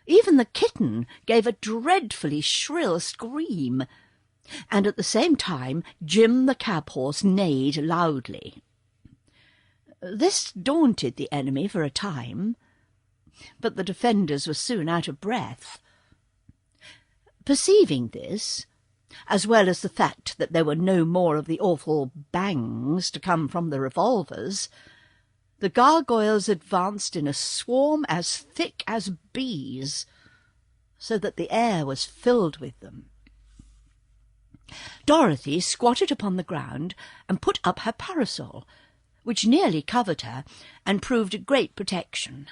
Even the kitten gave a dreadfully shrill scream, and at the same time Jim the cab-horse neighed loudly. This daunted the enemy for a time, but the defenders were soon out of breath. Perceiving this, as well as the fact that there were no more of the awful bangs to come from the revolvers, the gargoyles advanced in a swarm as thick as bees, so that the air was filled with them. Dorothy squatted upon the ground and put up her parasol, which nearly covered her and proved a great protection.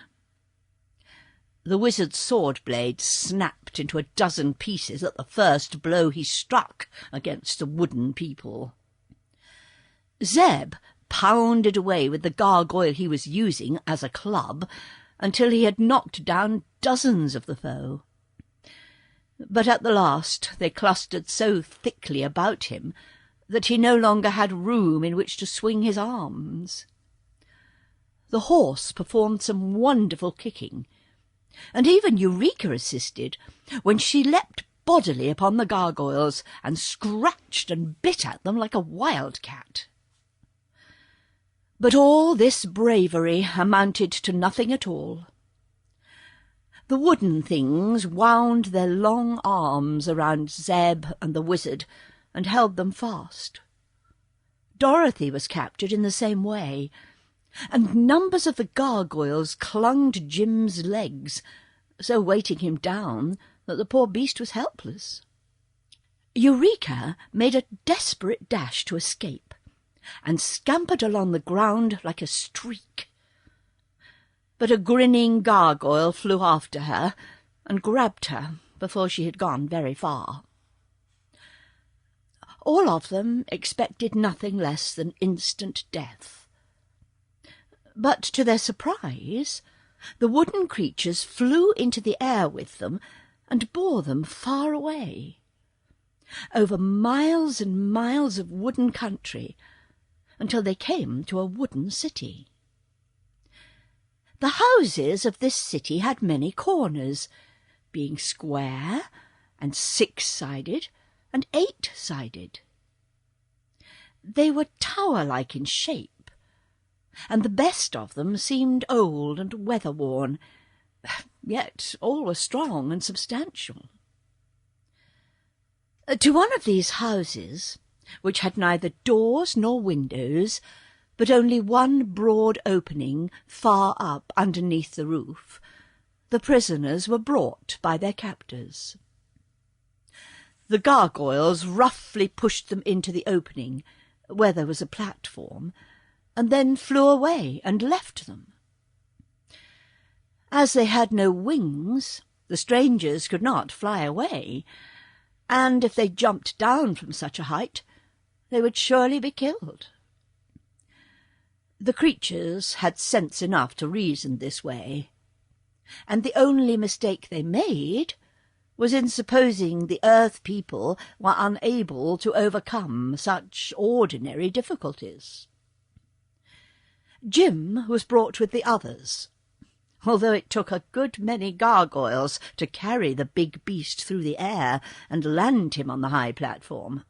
The wizard's sword blade snapped into a dozen pieces at the first blow he struck against the wooden people. Zeb pounded away with the gargoyle he was using as a club until he had knocked down dozens of the foe. But at the last they clustered so thickly about him that he no longer had room in which to swing his arms. The horse performed some wonderful kicking, and even Eureka assisted when she leapt bodily upon the gargoyles and scratched and bit at them like a wildcat. But all this bravery amounted to nothing at all. The wooden things wound their long arms around Zeb and the wizard and held them fast. Dorothy was captured in the same way, and numbers of the gargoyles clung to Jim's legs, so weighting him down that the poor beast was helpless. Eureka made a desperate dash to escape, and scampered along the ground like a streak. But a grinning gargoyle flew after her and grabbed her before she had gone very far. All of them expected nothing less than instant death. But to their surprise, the wooden creatures flew into the air with them and bore them far away, over miles and miles of wooden country, until they came to a wooden city. The houses of this city had many corners, being square and 6-sided and 8-sided. They were tower-like in shape, and the best of them seemed old and weather-worn, yet all were strong and substantial. To one of these houses, which had neither doors nor windows, but only one broad opening far up underneath the roof, the prisoners were brought by their captors. The gargoyles roughly pushed them into the opening, where there was a platform, and then flew away and left them. As they had no wings, the strangers could not fly away, and if they jumped down from such a height, they would surely be killed. The creatures had sense enough to reason this way, and the only mistake they made was in supposing the earth people were unable to overcome such ordinary difficulties. Jim was brought with the others, although it took a good many gargoyles to carry the big beast through the air and land him on the high platform.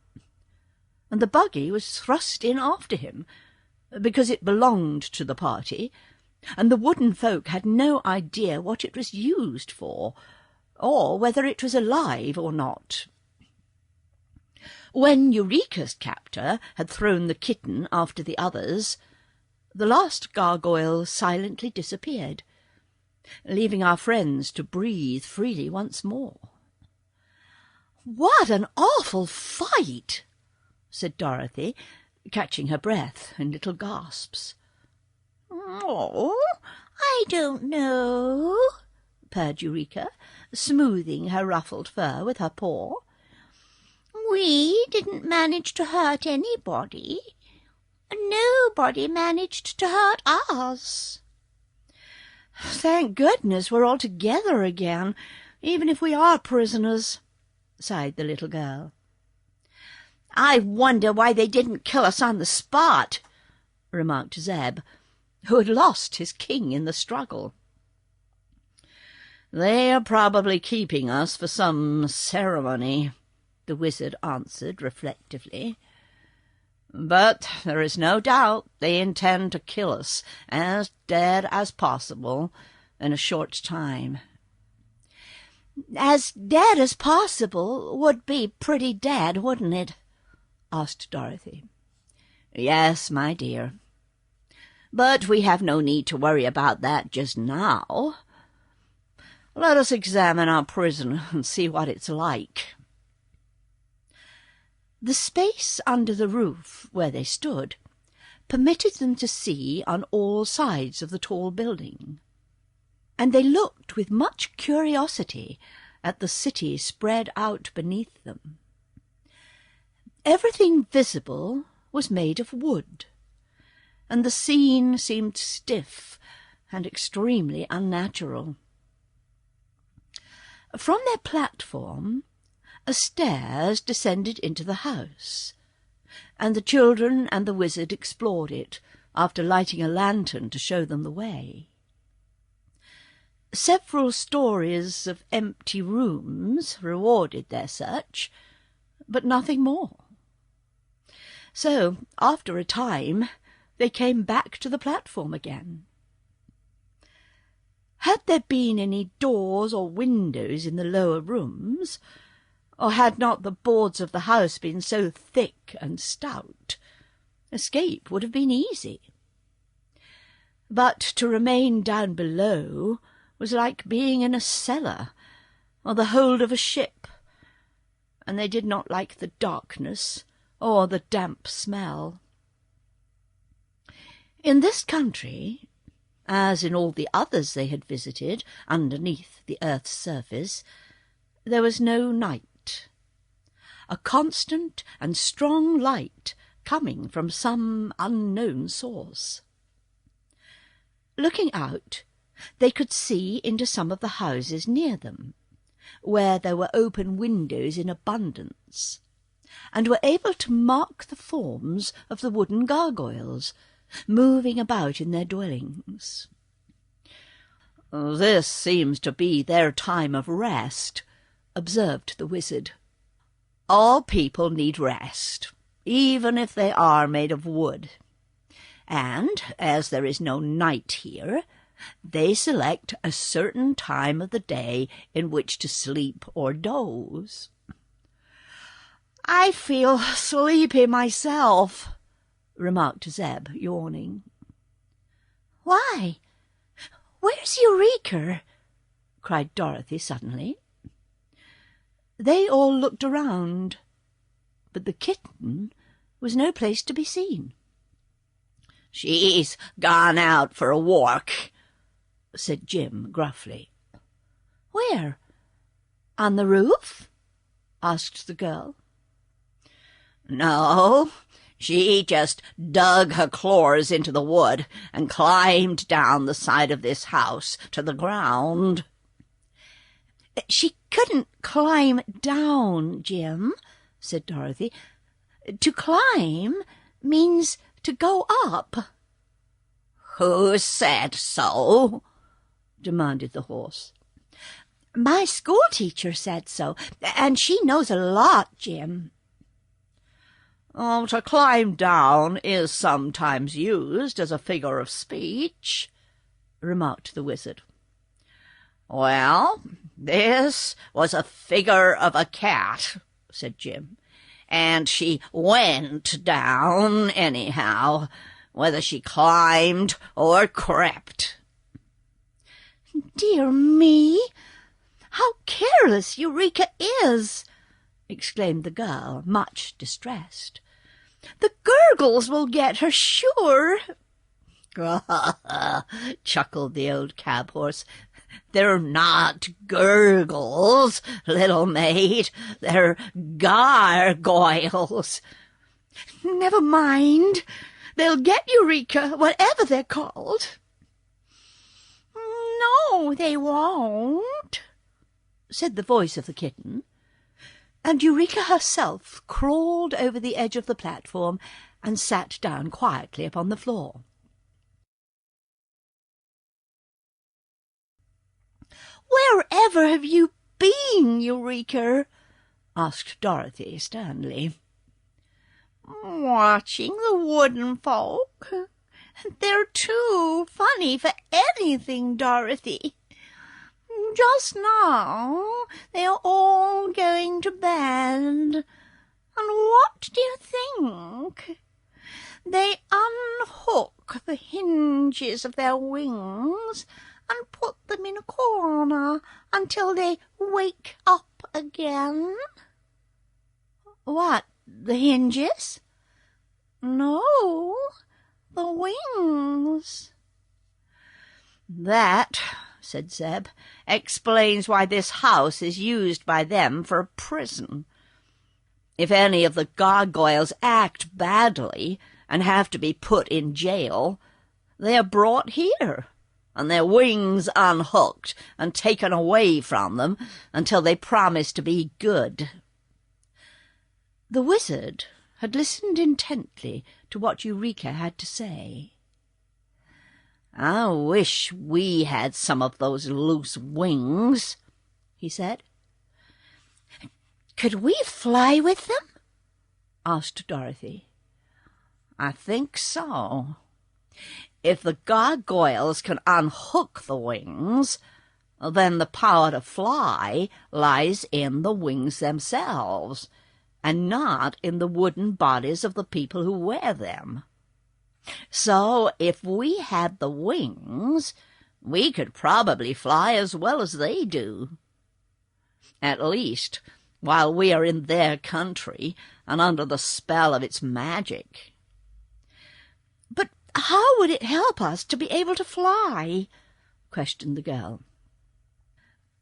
And the buggy was thrust in after him, because it belonged to the party, and the wooden folk had no idea what it was used for, or whether it was alive or not. When Eureka's captor had thrown the kitten after the others, the last gargoyle silently disappeared, leaving our friends to breathe freely once more. "What an awful fight!" said Dorothy, catching her breath in little gasps. "Oh, I don't know," purred Eureka, smoothing her ruffled fur with her paw. "We didn't manage to hurt anybody. Nobody managed to hurt us." "Thank goodness we're all together again, even if we are prisoners," sighed the little girl. "I wonder why they didn't kill us on the spot," remarked Zeb, who had lost his king in the struggle. "They are probably keeping us for some ceremony," the wizard answered reflectively. "But there is no doubt they intend to kill us as dead as possible in a short time." "As dead as possible would be pretty dead, wouldn't it?" asked Dorothy. "Yes, my dear. But we have no need to worry about that just now. Let us examine our prison and see what it's like." The space under the roof where they stood permitted them to see on all sides of the tall building, and they looked with much curiosity at the city spread out beneath them. Everything visible was made of wood, and the scene seemed stiff and extremely unnatural. From their platform, stairs descended into the house, and the children and the wizard explored it, after lighting a lantern to show them the way. Several stories of empty rooms rewarded their search, but nothing more. So, after a time, they came back to the platform again. Had there been any doors or windows in the lower rooms, or had not the boards of the house been so thick and stout, escape would have been easy. But to remain down below was like being in a cellar or the hold of a ship, and they did not like the darkness or the damp smell. In this country, as in all the others they had visited underneath the earth's surface, there was no night. A constant and strong light coming from some unknown source. Looking out, they could see into some of the houses near them, where there were open windows in abundance, and were able to mark the forms of the wooden gargoyles moving about in their dwellings. "This seems to be their time of rest," observed the wizard. "All people need rest, even if they are made of wood. And, as there is no night here, they select a certain time of the day in which to sleep or doze." "I feel sleepy myself," remarked Zeb, yawning. "Why, where's Eureka?" cried Dorothy suddenly. They all looked around, but the kitten was no place to be seen. "She's gone out for a walk," said Jim gruffly. "Where? On the roof?" asked the girl. "No, she just dug her claws into the wood and climbed down the side of this house to the ground." "She couldn't climb down, Jim," said Dorothy. "To climb means to go up." "Who said so?" demanded the horse. "My schoolteacher said so, and she knows a lot, Jim." "Oh, to climb down is sometimes used as a figure of speech," remarked the wizard. "Well, this was a figure of a cat," said Jim, "and she went down anyhow, whether she climbed or crept." "Dear me, how careless Eureka is!" exclaimed the girl, much distressed. "The gurgles will get her, sure." chuckled the old cab-horse. "They're not gurgles, little maid. They're gargoyles." "Never mind. They'll get Eureka, whatever they're called." "No, they won't," said the voice of the kitten, and Eureka herself crawled over the edge of the platform and sat down quietly upon the floor. "Wherever have you been, Eureka?" asked Dorothy sternly. "Watching the wooden folk. They're too funny for anything, Dorothy. Just now they are all going to bed, and what do you think? They unhook the hinges of their wings and put them in a corner until they wake up again." "What, the hinges?" "No, the wings." "That," said Zeb, "explains why this house is used by them for a prison. If any of the gargoyles act badly and have to be put in jail, they are brought here, and their wings unhooked and taken away from them until they promise to be good." The wizard had listened intently to what Eureka had to say. "I wish we had some of those loose wings," he said. "Could we fly with them?" asked Dorothy. "I think so. If the gargoyles can unhook the wings, then the power to fly lies in the wings themselves, and not in the wooden bodies of the people who wear them. So if we had the wings, we could probably fly as well as they do. At least, while we are in their country and under the spell of its magic. But how would it help us to be able to fly? Questioned the girl.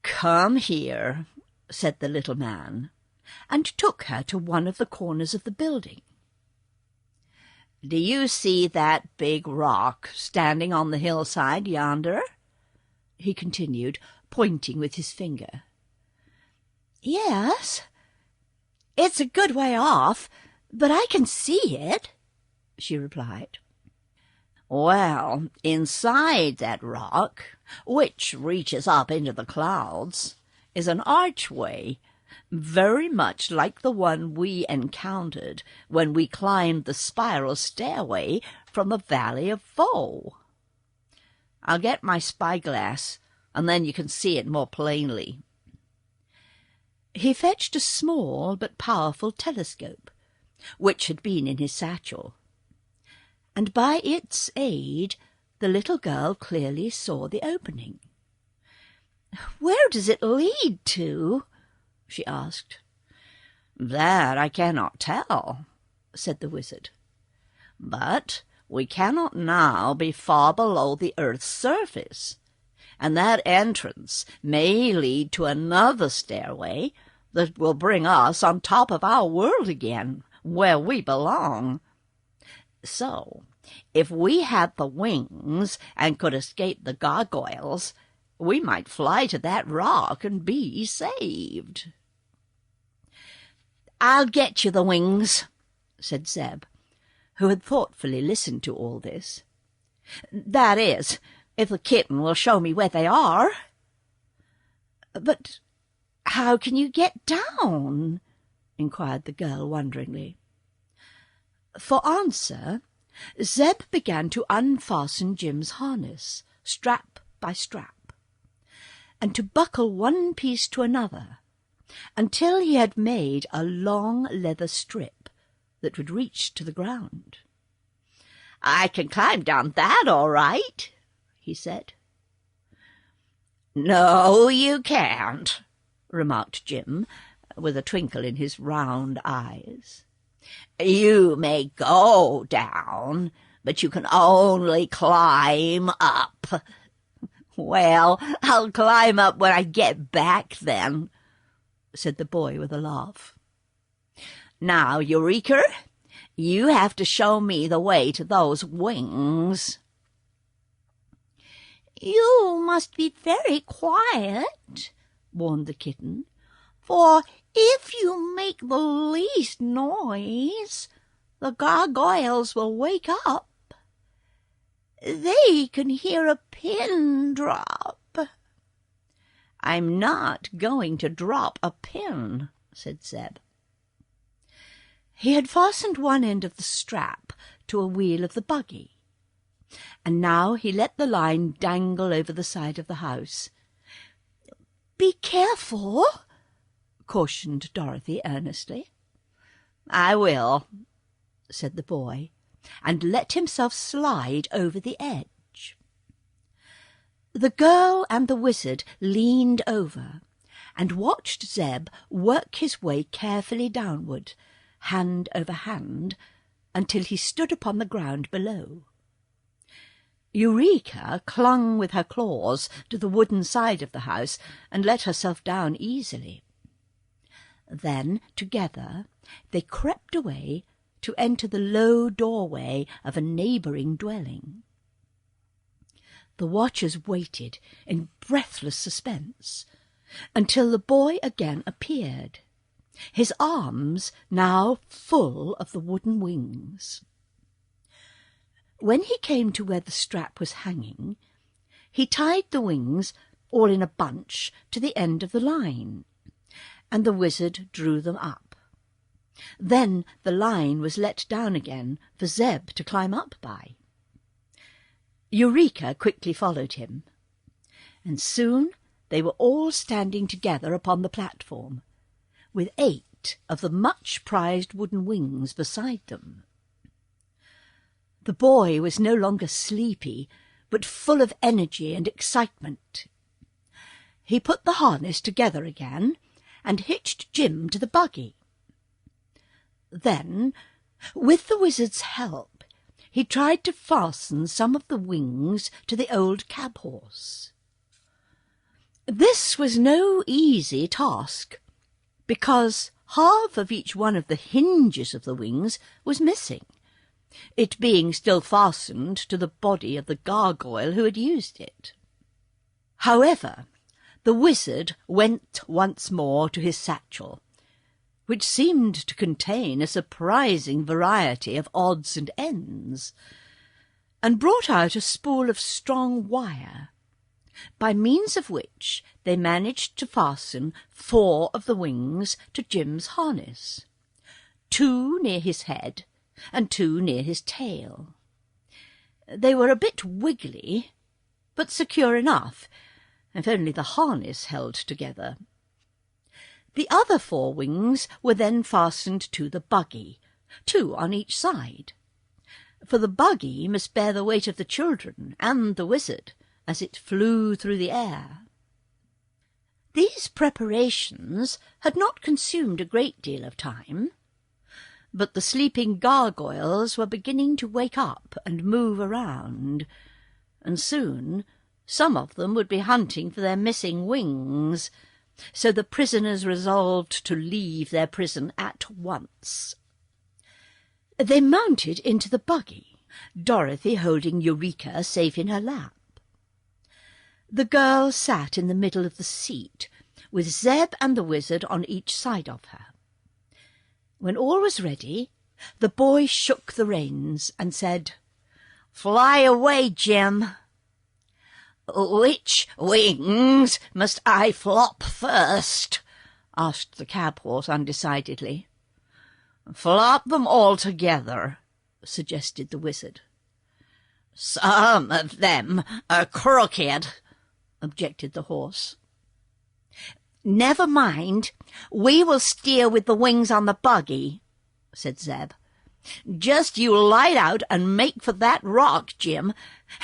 Come here, said the little man, and took her to one of the corners of the building. Do you see that big rock standing on the hillside yonder? He continued, pointing with his finger. Yes, it's a good way off, but I can see it, she replied. Well, inside that rock, which reaches up into the clouds, is an archway, very much like the one we encountered when we climbed the spiral stairway from the Valley of Voe. I'll get my spyglass, and then you can see it more plainly. He fetched a small but powerful telescope, which had been in his satchel, and by its aid the little girl clearly saw the opening. "Where does it lead to?" she asked. "That I cannot tell," said the wizard. "But we cannot now be far below the earth's surface, and that entrance may lead to another stairway that will bring us on top of our world again, where we belong. So, if we had the wings and could escape the gargoyles, we might fly to that rock and be saved." "I'll get you the wings," said Zeb, who had thoughtfully listened to all this. "That is, if the kitten will show me where they are." "But how can you get down?" inquired the girl wonderingly. For answer, Zeb began to unfasten Jim's harness, strap by strap, and to buckle one piece to another, until he had made a long leather strip that would reach to the ground. "I can climb down that all right," he said. "No, you can't," remarked Jim, with a twinkle in his round eyes. "You may go down, but you can only climb up." "Well, I'll climb up when I get back, then," said the boy with a laugh. "Now, Eureka, you have to show me the way to those wings." "You must be very quiet," warned the kitten, "for if you make the least noise, the gargoyles will wake up. They can hear a pin drop." "I'm not going to drop a pin," said Zeb. He had fastened one end of the strap to a wheel of the buggy, and now he let the line dangle over the side of the house. "Be careful," cautioned Dorothy earnestly. "I will," said the boy, and let himself slide over the edge. The girl and the wizard leaned over and watched Zeb work his way carefully downward, hand over hand, until he stood upon the ground below. Eureka clung with her claws to the wooden side of the house and let herself down easily. Then, together, they crept away to enter the low doorway of a neighbouring dwelling. The watchers waited in breathless suspense until the boy again appeared, his arms now full of the wooden wings. When he came to where the strap was hanging, he tied the wings all in a bunch to the end of the line, and the wizard drew them up. Then the line was let down again for Zeb to climb up by. Eureka quickly followed him, and soon they were all standing together upon the platform, with 8 of the much-prized wooden wings beside them. The boy was no longer sleepy, but full of energy and excitement. He put the harness together again, and hitched Jim to the buggy. Then, with the wizard's help, he tried to fasten some of the wings to the old cab-horse. This was no easy task, because half of each one of the hinges of the wings was missing, it being still fastened to the body of the gargoyle who had used it. However, the wizard went once more to his satchel, which seemed to contain a surprising variety of odds and ends, and brought out a spool of strong wire, by means of which they managed to fasten 4 of the wings to Jim's harness, 2 near his head and 2 near his tail. They were a bit wiggly, but secure enough, if only the harness held together. The other 4 wings were then fastened to the buggy, 2 on each side, for the buggy must bear the weight of the children and the wizard as it flew through the air. These preparations had not consumed a great deal of time, but the sleeping gargoyles were beginning to wake up and move around, and soon some of them would be hunting for their missing wings, so the prisoners resolved to leave their prison at once. They mounted into the buggy, Dorothy holding Eureka safe in her lap. The girl sat in the middle of the seat, with Zeb and the wizard on each side of her. When all was ready, the boy shook the reins and said, "Fly away, Jim." "Which wings must I flop first?" asked the cab-horse undecidedly. "Flop them all together," suggested the wizard. "Some of them are crooked," objected the horse. "Never mind, we will steer with the wings on the buggy," said Zeb. "Just you light out and make for that rock, Jim,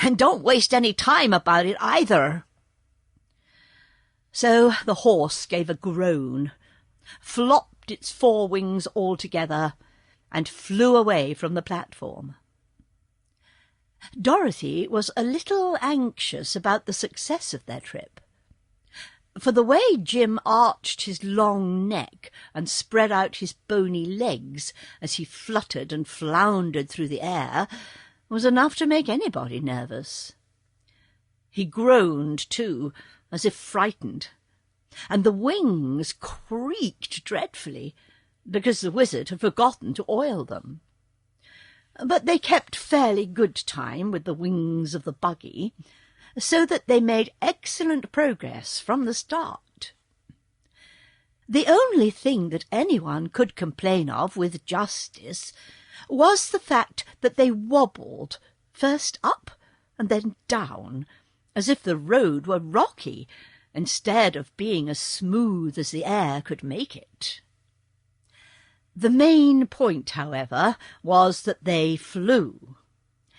and don't waste any time about it either." So the horse gave a groan, flopped its 4 wings all together, and flew away from the platform. Dorothy was a little anxious about the success of their trip, for the way Jim arched his long neck and spread out his bony legs as he fluttered and floundered through the air was enough to make anybody nervous. He groaned, too, as if frightened, and the wings creaked dreadfully, because the wizard had forgotten to oil them. But they kept fairly good time with the wings of the buggy, so that they made excellent progress from the start. The only thing that anyone could complain of with justice was the fact that they wobbled, first up and then down, as if the road were rocky, instead of being as smooth as the air could make it. The main point, however, was that they flew,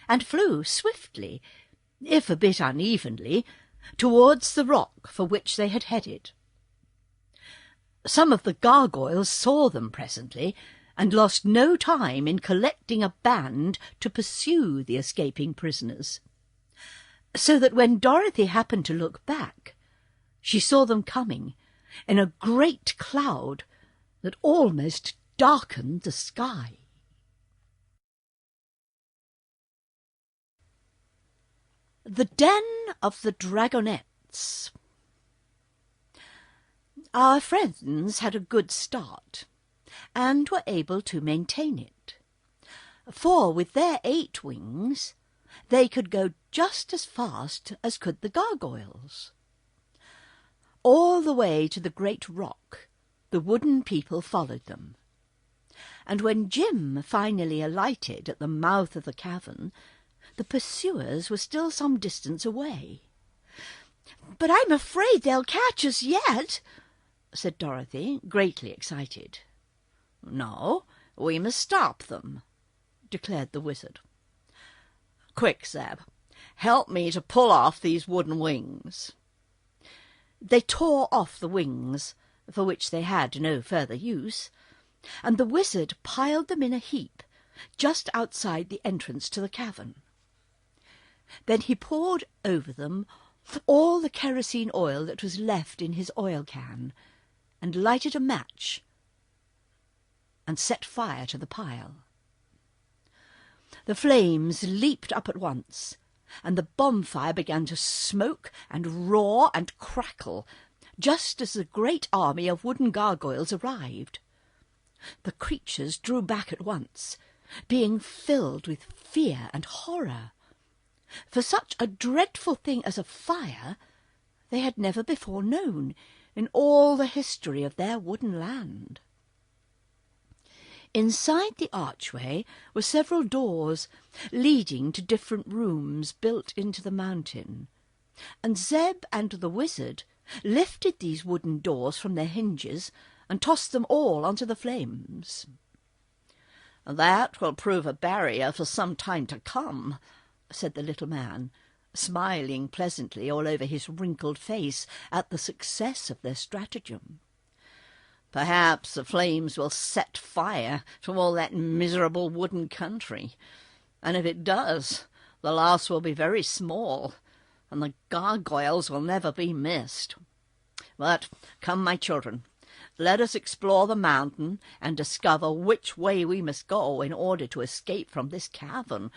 and flew swiftly, if a bit unevenly, towards the rock for which they had headed. Some of the gargoyles saw them presently, and lost no time in collecting a band to pursue the escaping prisoners, so that when Dorothy happened to look back, she saw them coming in a great cloud that almost darkened the sky. The Den of the Dragonettes. Our friends had a good start, and were able to maintain it, for with their 8 wings they could go just as fast as could the gargoyles. All the way to the great rock the wooden people followed them, and when Jim finally alighted at the mouth of the cavern, the pursuers were still some distance away. "But I'm afraid they'll catch us yet," said Dorothy, greatly excited. "No, we must stop them," declared the wizard. "Quick, Zeb, help me to pull off these wooden wings." They tore off the wings, for which they had no further use, and the wizard piled them in a heap just outside the entrance to the cavern. Then he poured over them all the kerosene oil that was left in his oil can, and lighted a match and set fire to the pile. The flames leaped up at once, and the bonfire began to smoke and roar and crackle, just as the great army of wooden gargoyles arrived. The creatures drew back at once, being filled with fear and horror. For such a dreadful thing as a fire they had never before known in all the history of their wooden land. Inside the archway were several doors leading to different rooms built into the mountain, and Zeb and the wizard lifted these wooden doors from their hinges and tossed them all onto the flames. "That will prove a barrier for some time to come," said the little man, smiling pleasantly all over his wrinkled face at the success of their stratagem. "Perhaps the flames will set fire to all that miserable wooden country, and if it does, the loss will be very small, and the gargoyles will never be missed. But come, my children, let us explore the mountain and discover which way we must go in order to escape from this cavern,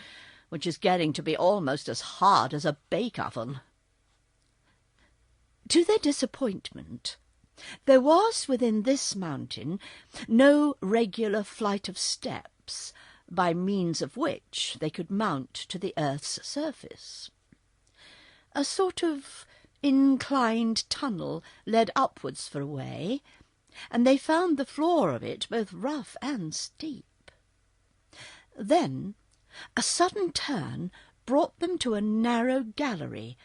which is getting to be almost as hard as a bake-oven." To their disappointment, there was within this mountain no regular flight of steps by means of which they could mount to the earth's surface. A sort of inclined tunnel led upwards for a way, and they found the floor of it both rough and steep. Then a sudden turn brought them to a narrow gallery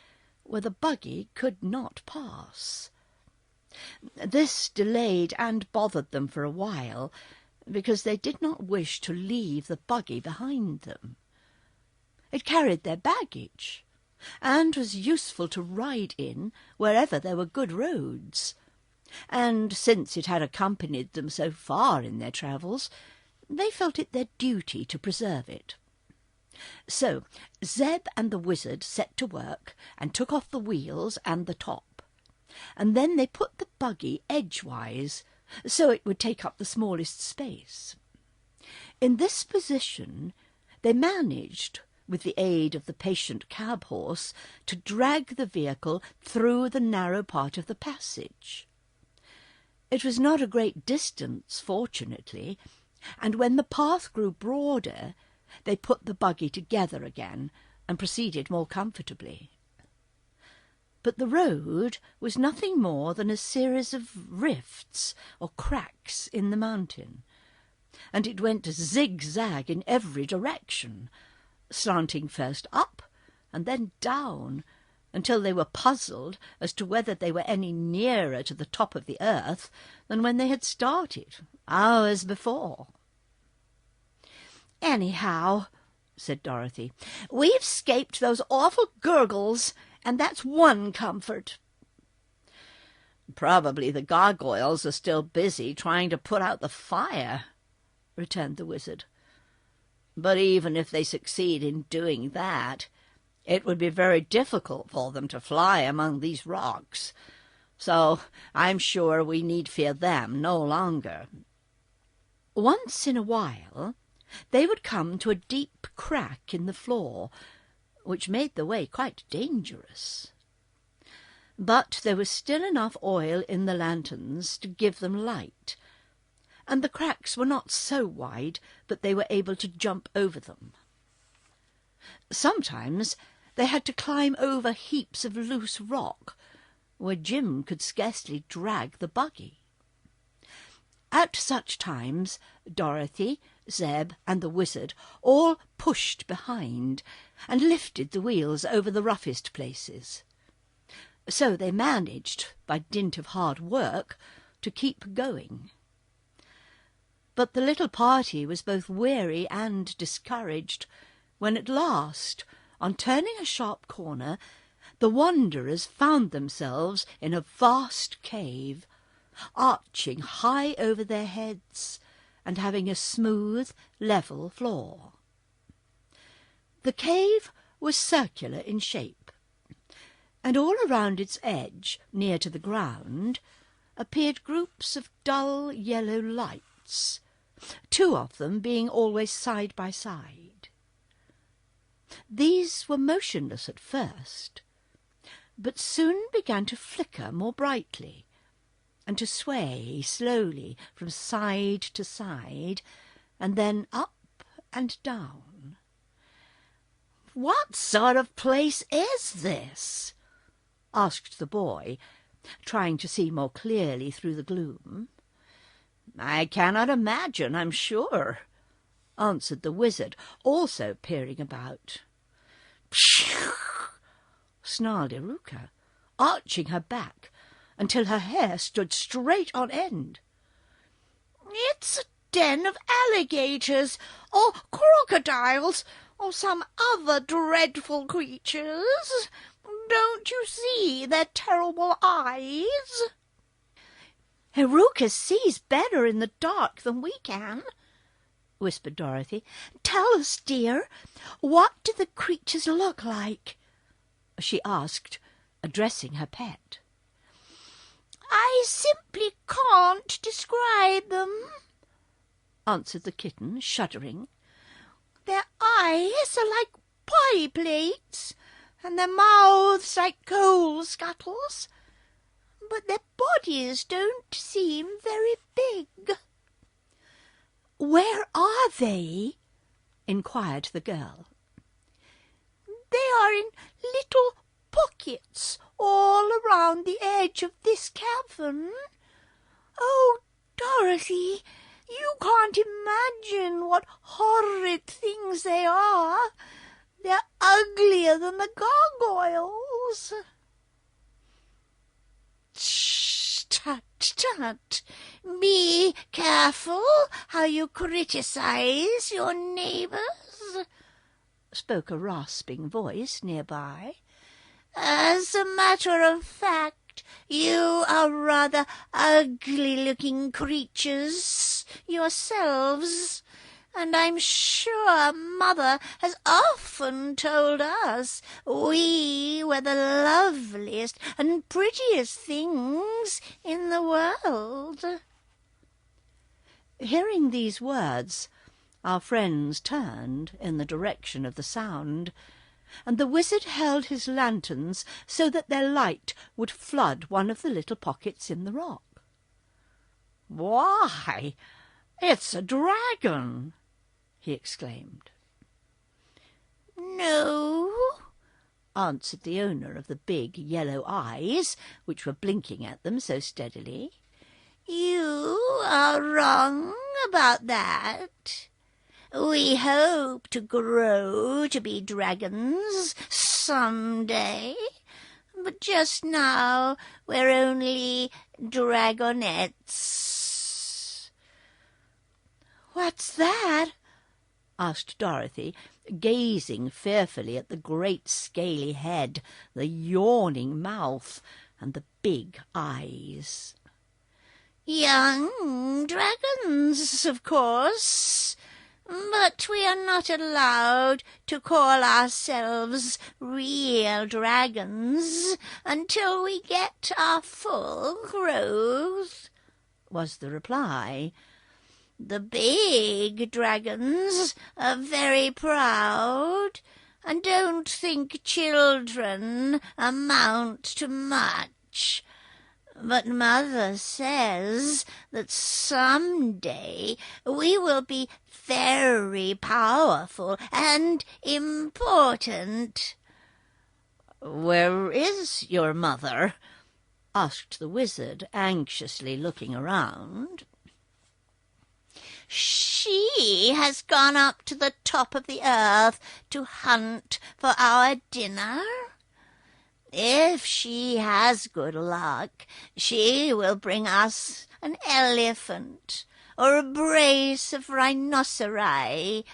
where the buggy could not pass. This delayed and bothered them for a while, because they did not wish to leave the buggy behind them. It carried their baggage, and was useful to ride in wherever there were good roads, and since it had accompanied them so far in their travels, they felt it their duty to preserve it. So Zeb and the wizard set to work and took off the wheels and the top, and then they put the buggy edgewise so it would take up the smallest space. In this position they managed, with the aid of the patient cab-horse, to drag the vehicle through the narrow part of the passage. It was not a great distance, fortunately, and when the path grew broader, they put the buggy together again and proceeded more comfortably. But the road was nothing more than a series of rifts or cracks in the mountain, and it went zigzag in every direction, slanting first up and then down, until they were puzzled as to whether they were any nearer to the top of the earth than when they had started, hours before. "Anyhow," said Dorothy, "we've escaped those awful gurgles, and that's one comfort." "Probably the gargoyles are still busy trying to put out the fire," returned the wizard. "But even if they succeed in doing that, it would be very difficult for them to fly among these rocks, so I'm sure we need fear them no longer." Once in a while they would come to a deep crack in the floor, which made the way quite dangerous. But there was still enough oil in the lanterns to give them light, and the cracks were not so wide that they were able to jump over them. Sometimes they had to climb over heaps of loose rock, where Jim could scarcely drag the buggy. At such times Dorothy, Zeb, and the wizard all pushed behind and lifted the wheels over the roughest places. So they managed, by dint of hard work, to keep going. But the little party was both weary and discouraged when at last, on turning a sharp corner, the wanderers found themselves in a vast cave, arching high over their heads and having a smooth, level floor. The cave was circular in shape, and all around its edge, near to the ground, appeared groups of dull yellow lights, 2 of them being always side by side. These were motionless at first, but soon began to flicker more brightly, and to sway slowly from side to side, and then up and down. "What sort of place is this?" asked the boy, trying to see more clearly through the gloom. "I cannot imagine, I'm sure," answered the wizard, also peering about. "Phew!" snarled Eureka, arching her back until her hair stood straight on end. "It's a den of alligators, or crocodiles, or some other dreadful creatures. Don't you see their terrible eyes?" "Eureka sees better in the dark than we can," whispered Dorothy. "Tell us, dear, what do the creatures look like?" she asked, addressing her pet. "I simply can't describe them," answered the kitten, shuddering. "Their eyes are like pie plates, and their mouths like coal scuttles, but their bodies don't seem very big." "Where are they?" inquired the girl. "They are in little pockets all around the edge of this cavern. Oh, Dorothy, you can't imagine what horrid things they are. They're uglier than the gargoyles." "Shh, tut, tut. Be careful how you criticize your neighbors," spoke a rasping voice nearby. "As a matter of fact, you are rather ugly-looking creatures yourselves, and I'm sure Mother has often told us we were the loveliest and prettiest things in the world." Hearing these words, our friends turned in the direction of the sound, and the wizard held his lanterns so that their light would flood one of the little pockets in the rock. "Why, it's a dragon!" he exclaimed. "No," answered the owner of the big yellow eyes, which were blinking at them so steadily. "You are wrong about that. We hope to grow to be dragons some day, but just now we're only dragonettes." "What's that?" asked Dorothy, gazing fearfully at the great scaly head, the yawning mouth, and the big eyes. "Young dragons, of course, but we are not allowed to call ourselves real dragons until we get our full growth," was the reply. "The big dragons are very proud and don't think children amount to much. But Mother says that someday we will be very powerful and important." "Where is your mother?" asked the wizard, anxiously looking around. "She has gone up to the top of the earth to hunt for our dinner. If she has good luck, she will bring us an elephant or a brace of rhinoceri,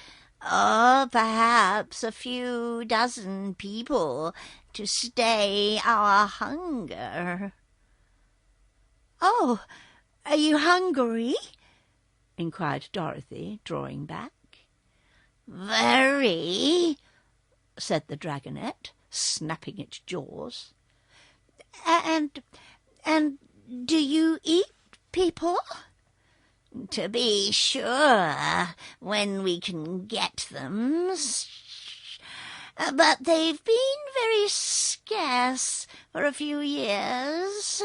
or perhaps a few dozen people to stay our hunger." "Oh, Are you hungry?" inquired Dorothy, drawing back. "Very," said the dragonette, snapping its jaws. And do you eat people?" "To be sure, when we can get them. But they've been very scarce for a few years,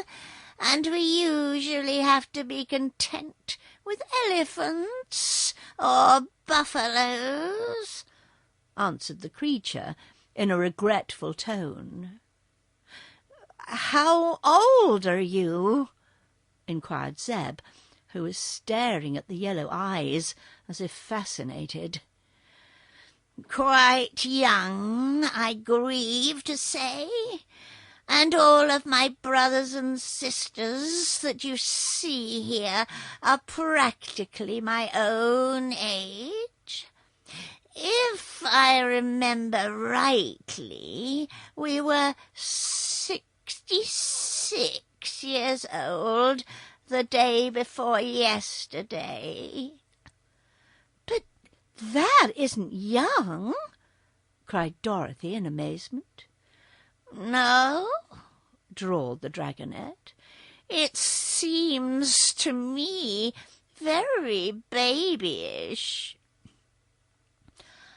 and we usually have to be content with elephants or buffaloes," answered the creature in a regretful tone. "How old are you?" inquired Zeb, who was staring at the yellow eyes as if fascinated. "Quite young, I grieve to say, and all of my brothers and sisters that you see here are practically my own age. If I remember rightly, we were 66 years old the day before yesterday." "But that isn't young!" cried Dorothy in amazement. "No," drawled the dragonette. "It seems to me very babyish."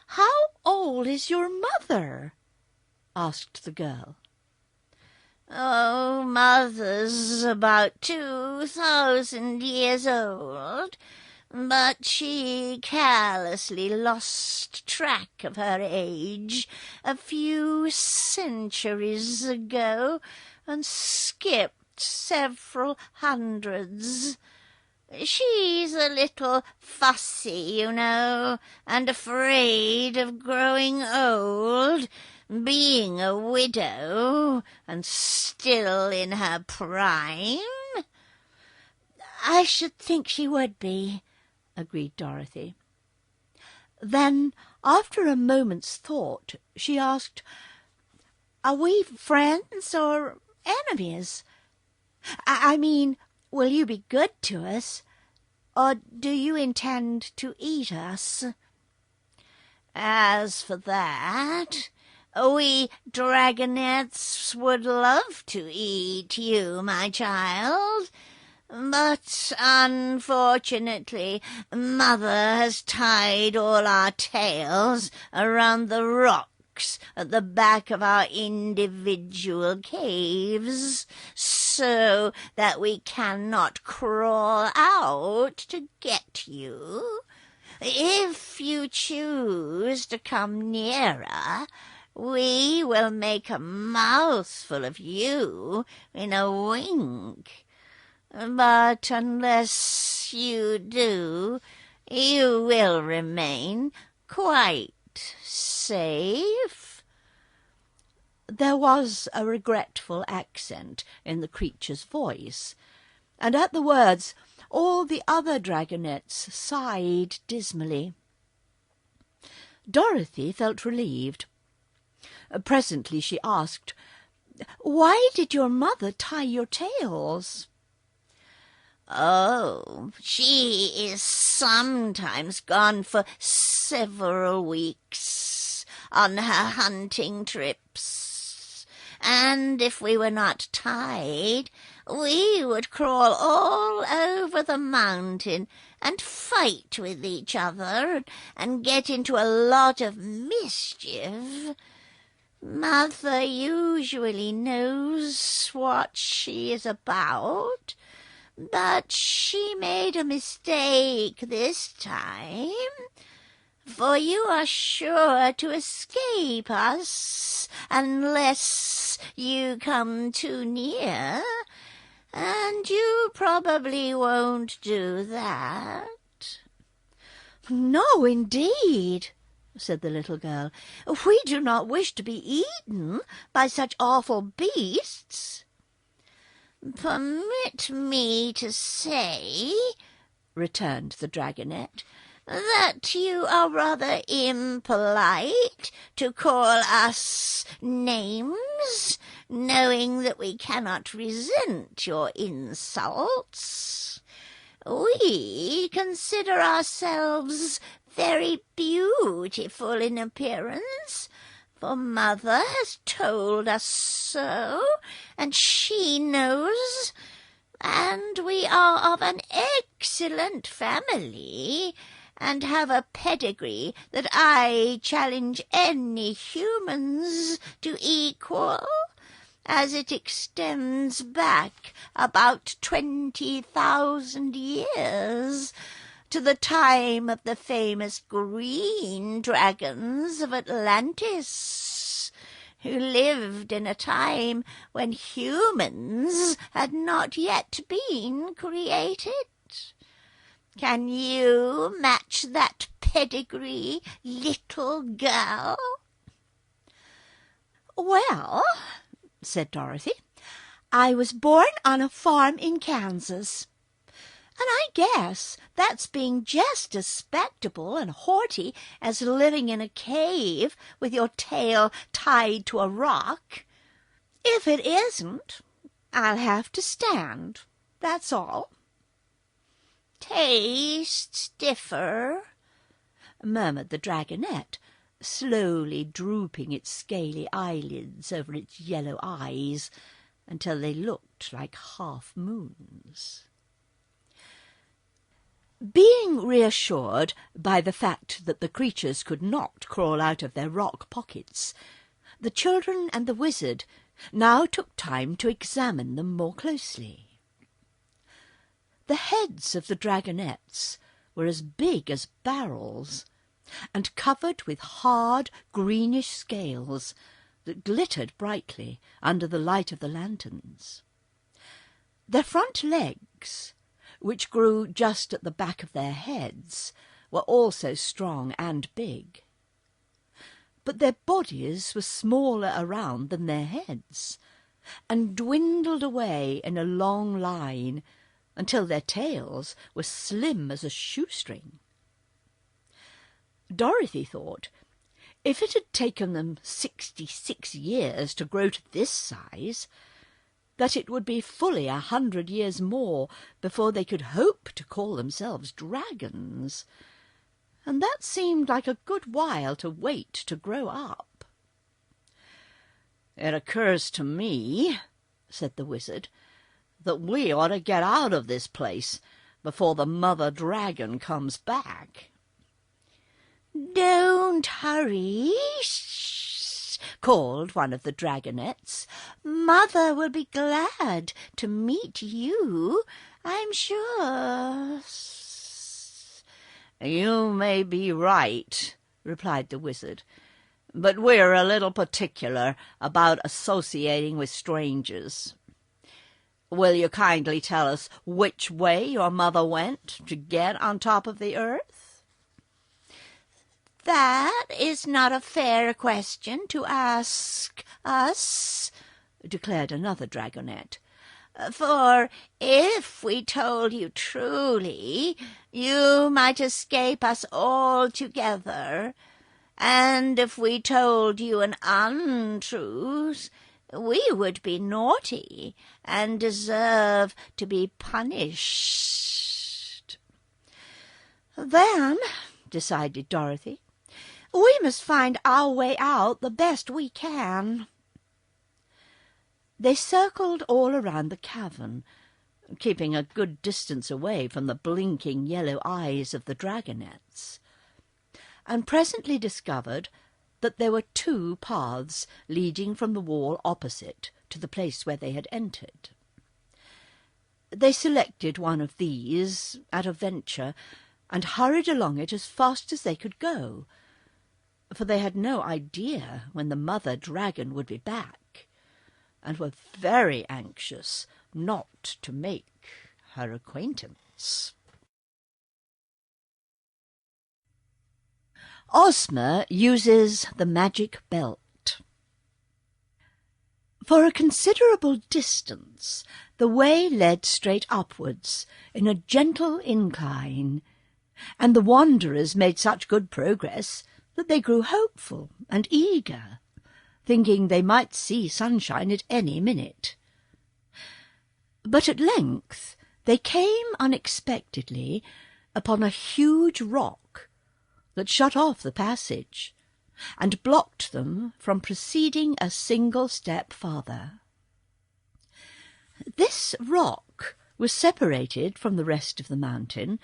"How old is your mother?" asked the girl. "Oh, Mother's about 2,000 years old, but she carelessly lost track of her age a few centuries ago and skipped several hundreds. She's a little fussy, you know, and afraid of growing old, being a widow and still in her prime." "I should think she would be," agreed Dorothy. Then, after a moment's thought, she asked, "Are we friends or enemies? I mean, will you be good to us, or do you intend to eat us?" "As for that, we dragonettes would love to eat you, my child, but unfortunately Mother has tied all our tails around the rocks at the back of our individual caves, so that we cannot crawl out to get you. If you choose to come nearer, we will make a mouthful of you in a wink. But unless you do, you will remain quite safe." There was a regretful accent in the creature's voice, and at the words all the other dragonettes sighed dismally. Dorothy felt relieved. Presently she asked, "Why did your mother tie your tails?" "Oh, she is sometimes gone for several weeks on her hunting trips, and if we were not tied, we would crawl all over the mountain and fight with each other and get into a lot of mischief. Mother usually knows what she is about, but she made a mistake this time, for you are sure to escape us unless you come too near, and you probably won't do that." "No, indeed," said the little girl. "We do not wish to be eaten by such awful beasts." "Permit me to say," returned the dragonette, "that you are rather impolite to call us names, knowing that we cannot resent your insults. We consider ourselves very beautiful in appearance, for Mother has told us so, and she knows, and we are of an excellent family, and have a pedigree that I challenge any humans to equal, as it extends back about 20,000 years, to the time of the famous green dragons of Atlantis, who lived in a time when humans had not yet been created. Can you match that pedigree, little girl?" "Well," said Dorothy, "I was born on a farm in Kansas, and I guess that's being just as respectable and haughty as living in a cave with your tail tied to a rock. If it isn't, I'll have to stand, that's all." "Tastes differ," murmured the dragonette, slowly drooping its scaly eyelids over its yellow eyes until they looked like half-moons. Being reassured by the fact that the creatures could not crawl out of their rock pockets, the children and the wizard now took time to examine them more closely. The heads of the dragonettes were as big as barrels, and covered with hard greenish scales that glittered brightly under the light of the lanterns. Their front legs, which grew just at the back of their heads, were also strong and big. But their bodies were smaller around than their heads, and dwindled away in a long line until their tails were slim as a shoestring. Dorothy thought, if it had taken them 66 years to grow to this size, that it would be fully 100 years more before they could hope to call themselves dragons, and that seemed like a good while to wait to grow up. "It occurs to me," said the wizard, "that we ought to get out of this place before the mother dragon comes back." "Don't hurry," called one of the dragonettes. "Mother will be glad to meet you, I'm sure." "You may be right," replied the wizard, "but we're a little particular about associating with strangers. Will you kindly tell us which way your mother went to get on top of the earth?" "That is not a fair question to ask us," declared another dragonette, "for if we told you truly, you might escape us altogether, and if we told you an untruth, we would be naughty and deserve to be punished." "Then," decided Dorothy, "we must find our way out the best we can." They circled all around the cavern, keeping a good distance away from the blinking yellow eyes of the dragonettes, and presently discovered that there were 2 paths leading from the wall opposite to the place where they had entered. They selected one of these at a venture and hurried along it as fast as they could go, for they had no idea when the mother dragon would be back, and were very anxious not to make her acquaintance. Ozma uses the magic belt. For a considerable distance the way led straight upwards in a gentle incline, and the wanderers made such good progress that they grew hopeful and eager, thinking they might see sunshine at any minute. But at length They came unexpectedly upon a huge rock that shut off the passage and blocked them from proceeding a single step farther. This rock was separated from the rest of the mountain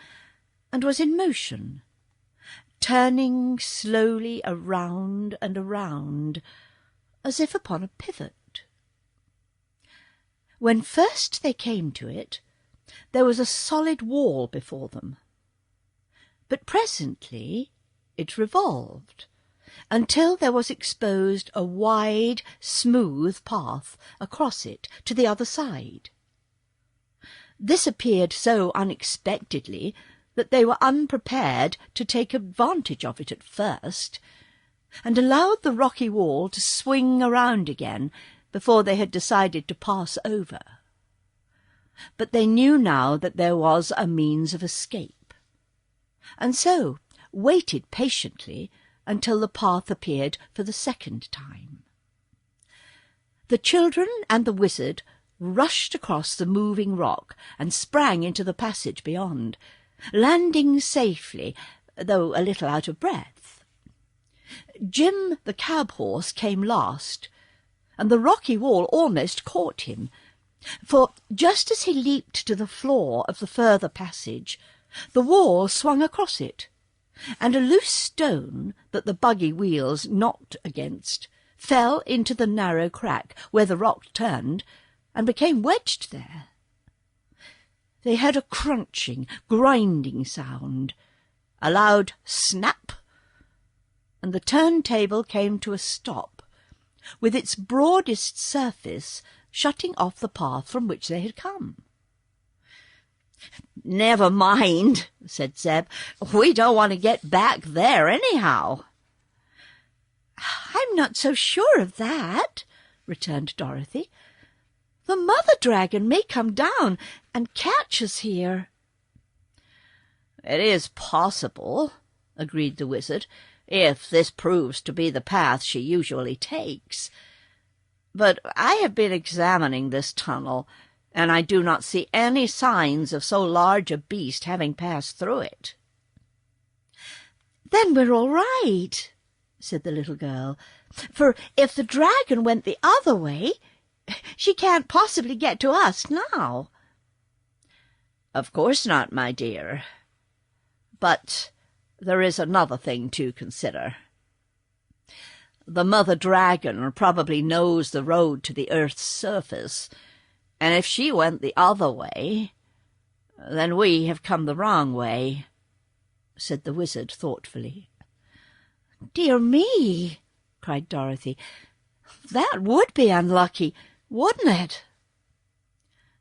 and was in motion, turning slowly around and around, as if upon a pivot. When first they came to it, there was a solid wall before them. But presently it revolved, until there was exposed a wide, smooth path across it to the other side. This appeared so unexpectedly that they were unprepared to take advantage of it at first, and allowed the rocky wall to swing around again before they had decided to pass over. But they knew now that there was a means of escape, and so waited patiently until the path appeared for the second time. The children and the wizard rushed across the moving rock and sprang into the passage beyond, landing safely, though a little out of breath. Jim the cab-horse came last, and the rocky wall almost caught him, for just as he leaped to the floor of the further passage, the wall swung across it, and a loose stone that the buggy wheels knocked against fell into the narrow crack where the rock turned, and became wedged there. They heard a crunching, grinding sound, a loud snap, and the turntable came to a stop, with its broadest surface shutting off the path from which they had come. "Never mind," said Zeb. "We don't want to get back there anyhow." "I'm not so sure of that," returned Dorothy. "The mother dragon may come down and catch us here." "It is possible," agreed the wizard, "if this proves to be the path she usually takes. But I have been examining this tunnel, and I do not see any signs of so large a beast having passed through it." "Then we're all right," said the little girl, "for if the dragon went the other way, she can't possibly get to us now." "Of course not, my dear. But there is another thing to consider. The mother dragon probably knows the road to the earth's surface, and if she went the other way, then we have come the wrong way," said the wizard thoughtfully. "Dear me," cried Dorothy, "that would be unlucky, wouldn't it?"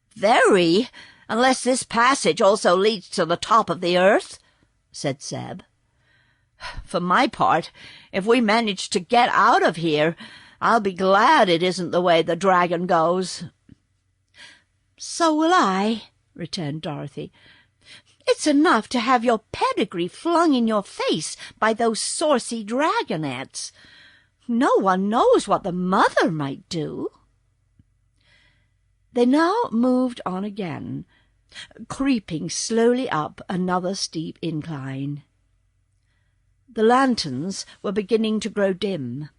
"Very, unless this passage also leads to the top of the earth," said Zeb. "For my part, if we manage to get out of here, I'll be glad it isn't the way the dragon goes." "So will I," returned Dorothy. "It's enough to have your pedigree flung in your face by those saucy dragonettes. No one knows what the mother might do." They now moved on again, creeping slowly up another steep incline. The lanterns were beginning to grow dim,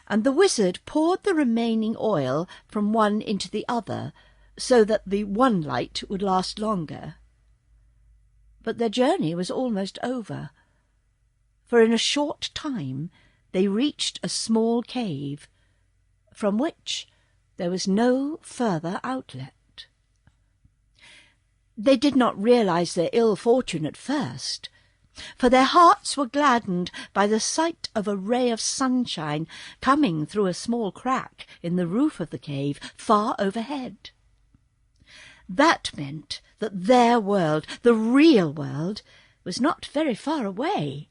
and the wizard poured the remaining oil from one into the other, so that the one light would last longer. But their journey was almost over, for in a short time they reached a small cave, from which there was no further outlet. They did not realize their ill fortune at first, for their hearts were gladdened by the sight of a ray of sunshine coming through a small crack in the roof of the cave far overhead. That meant that their world, the real world, was not very far away,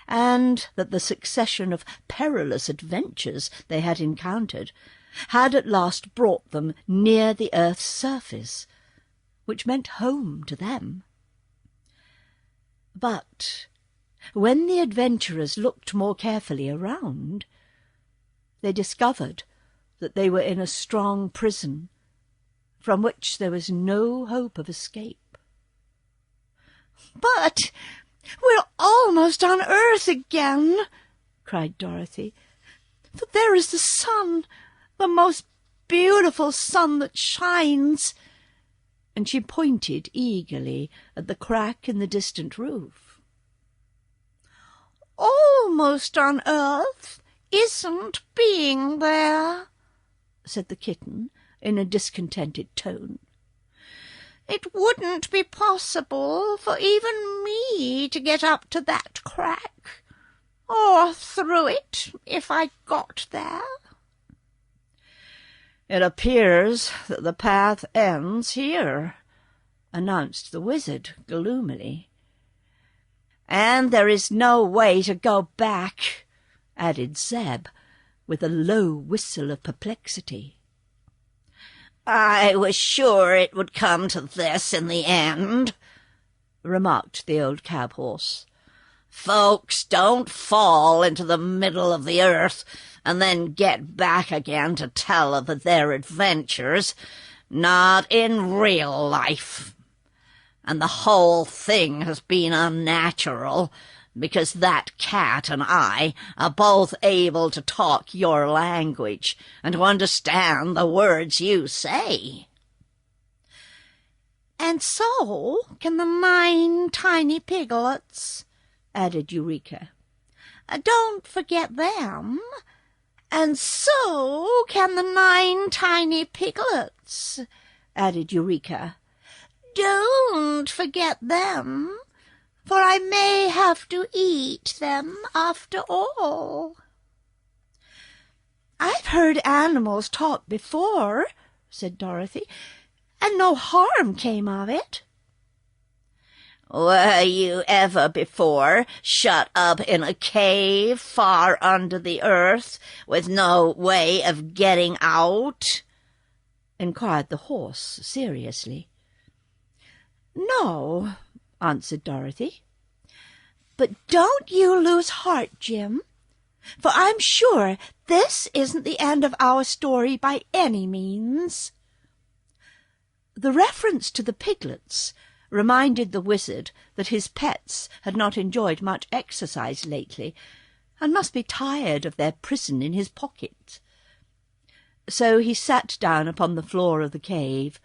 and that the succession of perilous adventures they had encountered had at last brought them near the earth's surface, which meant home to them. But when the adventurers looked more carefully around, they discovered that they were in a strong prison, from which there was no hope of escape. "But we're almost on Earth again," cried Dorothy. "For there is the sun, the most beautiful sun that shines," and she pointed eagerly at the crack in the distant roof. "Almost on Earth isn't being there," said the kitten in a discontented tone. "It wouldn't be possible for even me to get up to that crack, or through it if I got there." "It appears that the path ends here," announced the wizard gloomily. "And there is no way to go back," added Zeb, with a low whistle of perplexity. "I was sure it would come to this in the end," remarked the old cab-horse. "Folks don't fall into the middle of the earth and then get back again to tell of their adventures, not in real life. And the whole thing has been unnatural, because that cat and I are both able to talk your language and to understand the words you say." "And so can the 9 tiny piglets," added Eureka. "Don't forget them. And so can the 9 tiny piglets," added Eureka. "Don't forget them, for I may have to eat them after all." "I've heard animals talk before," said Dorothy, "and no harm came of it." "Were you ever before shut up in a cave far under the earth with no way of getting out?" inquired the horse seriously. "No," answered Dorothy. "But don't you lose heart, Jim, for I'm sure this isn't the end of our story by any means." The reference to the piglets reminded the wizard that his pets had not enjoyed much exercise lately, and must be tired of their prison in his pocket. So he sat down upon the floor of the cave,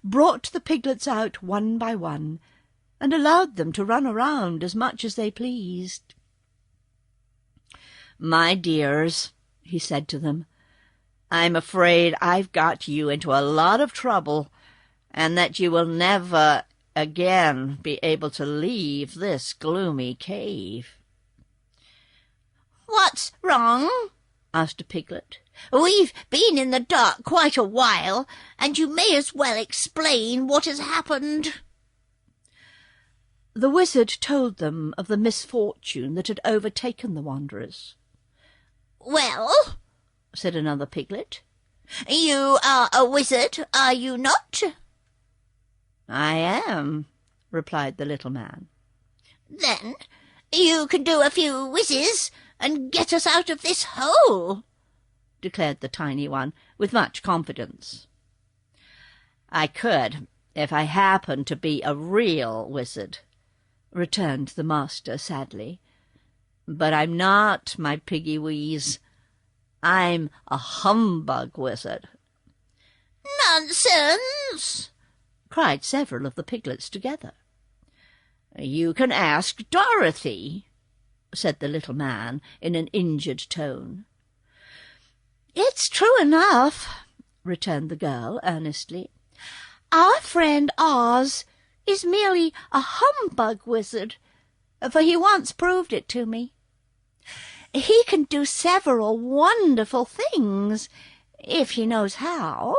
brought the piglets out one by one, and allowed them to run around as much as they pleased. "My dears," he said to them, "I'm afraid I've got you into a lot of trouble, and that you will never again be able to leave this gloomy cave." "What's wrong?" asked a piglet. "We've been in the dark quite a while, and you may as well explain what has happened." The wizard told them of the misfortune that had overtaken the wanderers. "Well," said another piglet, "you are a wizard, are you not?" "I am," replied the little man. "Then you can do a few whizzes and get us out of this hole," declared the tiny one with much confidence. "I could, if I happened to be a real wizard," returned the master sadly. "But I'm not, my piggy-wees. I'm a humbug wizard." "Nonsense!" cried several of the piglets together. "You can ask Dorothy," said the little man in an injured tone. "It's true enough," returned the girl earnestly. "Our friend Oz is merely a humbug wizard, for he once proved it to me. He can do several wonderful things, if he knows how,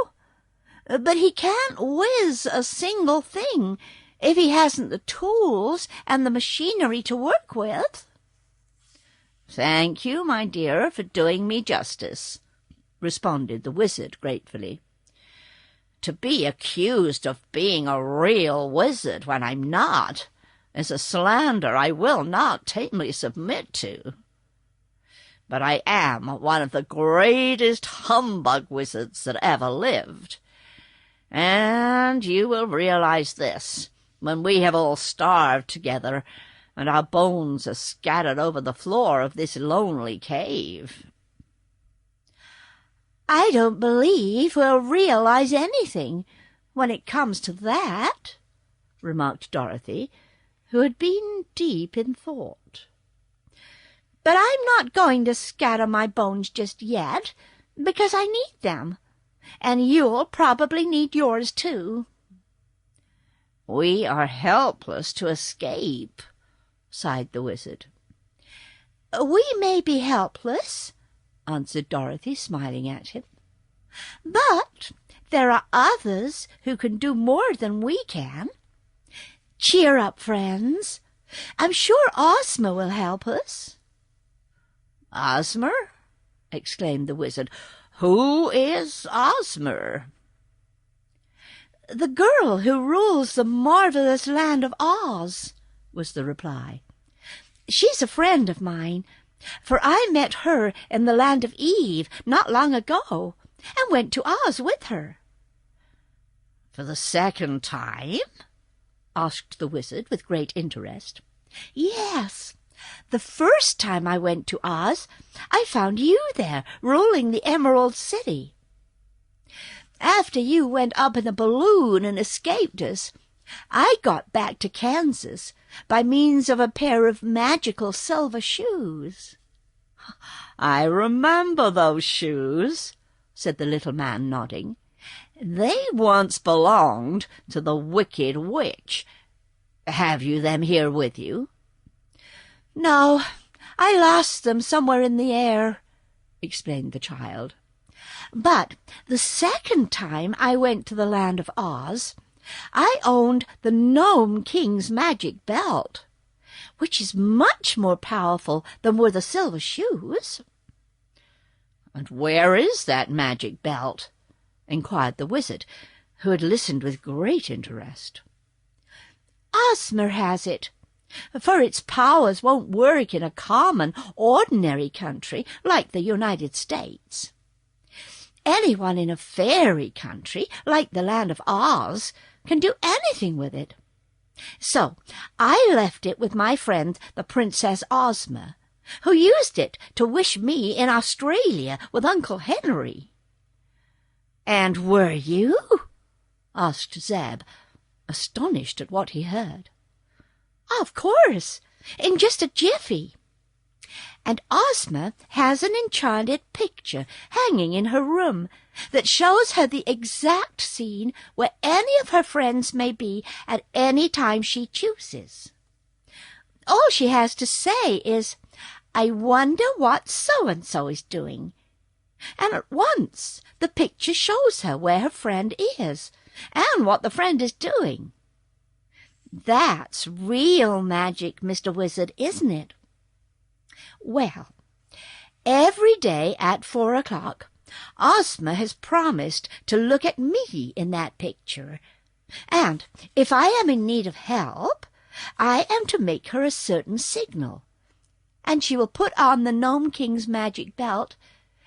but he can't whiz a single thing if he hasn't the tools and the machinery to work with." "Thank you, my dear, for doing me justice," responded the wizard gratefully. "To be accused of being a real wizard when I'm not is a slander I will not tamely submit to. But I am one of the greatest humbug wizards that ever lived, And you will realize this when we have all starved together and our bones are scattered over the floor of this lonely cave." "I don't believe we'll realize anything when it comes to that," remarked Dorothy, who had been deep in thought. "But I'm not going to scatter my bones just yet, because I need them, and you'll probably need yours too." "We are helpless to escape," sighed the wizard. "We may be helpless," answered Dorothy, smiling at him, "but there are others who can do more than we can. Cheer up, friends. I'm sure Ozma will help us." "Ozma?" exclaimed the wizard. "Who is Ozma?" "The girl who rules the marvelous land of Oz," was the reply. "She's a friend of mine, for I met her in the land of Eve not long ago, and went to Oz with her." "For the second time?" asked the wizard with great interest. "Yes. The first time I went to Oz, I found you there, ruling the Emerald City. After you went up in a balloon and escaped us, I got back to Kansas by means of a pair of magical silver shoes." "I remember those shoes," said the little man, nodding. "They once belonged to the Wicked Witch. Have you them here with you?" "No, I lost them somewhere in the air," explained the child. "But the second time I went to the land of Oz, I owned the Gnome King's magic belt, which is much more powerful than were the silver shoes." "And where is that magic belt?" inquired the wizard, who had listened with great interest. "Ozma has it, for its powers won't work in a common, ordinary country like the United States. Anyone in a fairy country, like the land of Oz, can do anything with it. So I left it with my friend the Princess Ozma, who used it to wish me in Australia with Uncle Henry." "And were you?" asked Zeb, astonished at what he heard. "Of course, in just a jiffy. And Ozma has an enchanted picture hanging in her room that shows her the exact scene where any of her friends may be at any time she chooses. All she has to say is, 'I wonder what so-and-so is doing,' and at once the picture shows her where her friend is and what the friend is doing. That's real magic, Mr. Wizard, isn't it? Well, every day at 4 o'clock, Ozma has promised to look at me in that picture, and if I am in need of help, I am to make her a certain signal, and she will put on the Gnome King's magic belt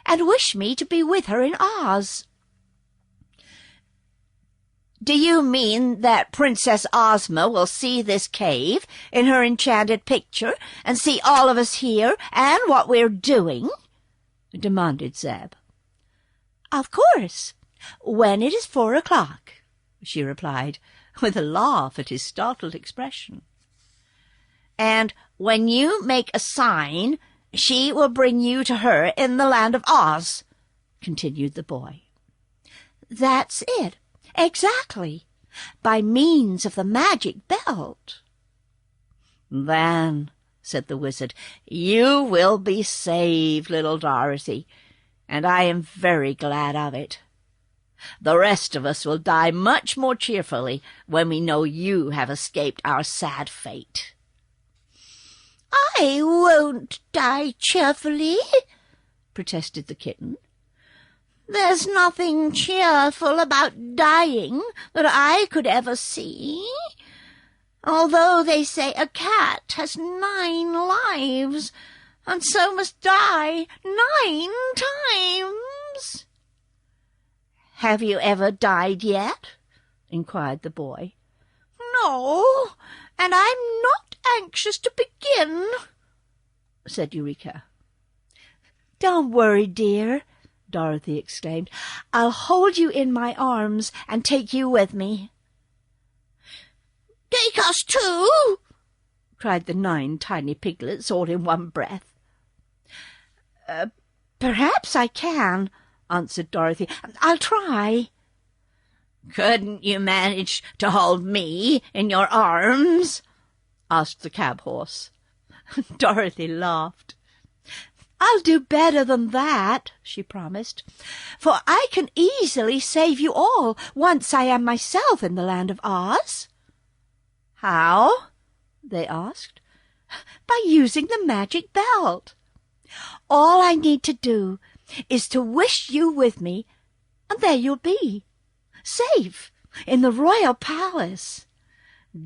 and wish me to be with her in Oz." "Do you mean that Princess Ozma will see this cave in her enchanted picture and see all of us here and what we're doing?" demanded Zeb. "Of course, when it is 4 o'clock," she replied, with a laugh at his startled expression. "And when you make a sign, she will bring you to her in the land of Oz," continued the boy. "That's it. Exactly, by means of the magic belt." "Then," said the wizard, "you will be saved, little Dorothy, and I am very glad of it. The rest of us will die much more cheerfully when we know you have escaped our sad fate." "I won't die cheerfully," protested the kitten. "There's nothing cheerful about dying that I could ever see, although they say a cat has 9 lives, and so must die 9 times." Have you ever died yet? inquired the boy. No, and I'm not anxious to begin, said Eureka. Don't worry, dear, Dorothy exclaimed. I'll hold you in my arms and take you with me. Take us too, cried the 9 tiny piglets all in one breath. Perhaps I can, answered Dorothy. I'll try. Couldn't you manage to hold me in your arms? asked the cab-horse. Dorothy laughed. I'll do better than that, she promised, for I can easily save you all once I am myself in the land of Oz. How? They asked. By using the magic belt. All I need to do is to wish you with me, and there you'll be, safe in the royal palace.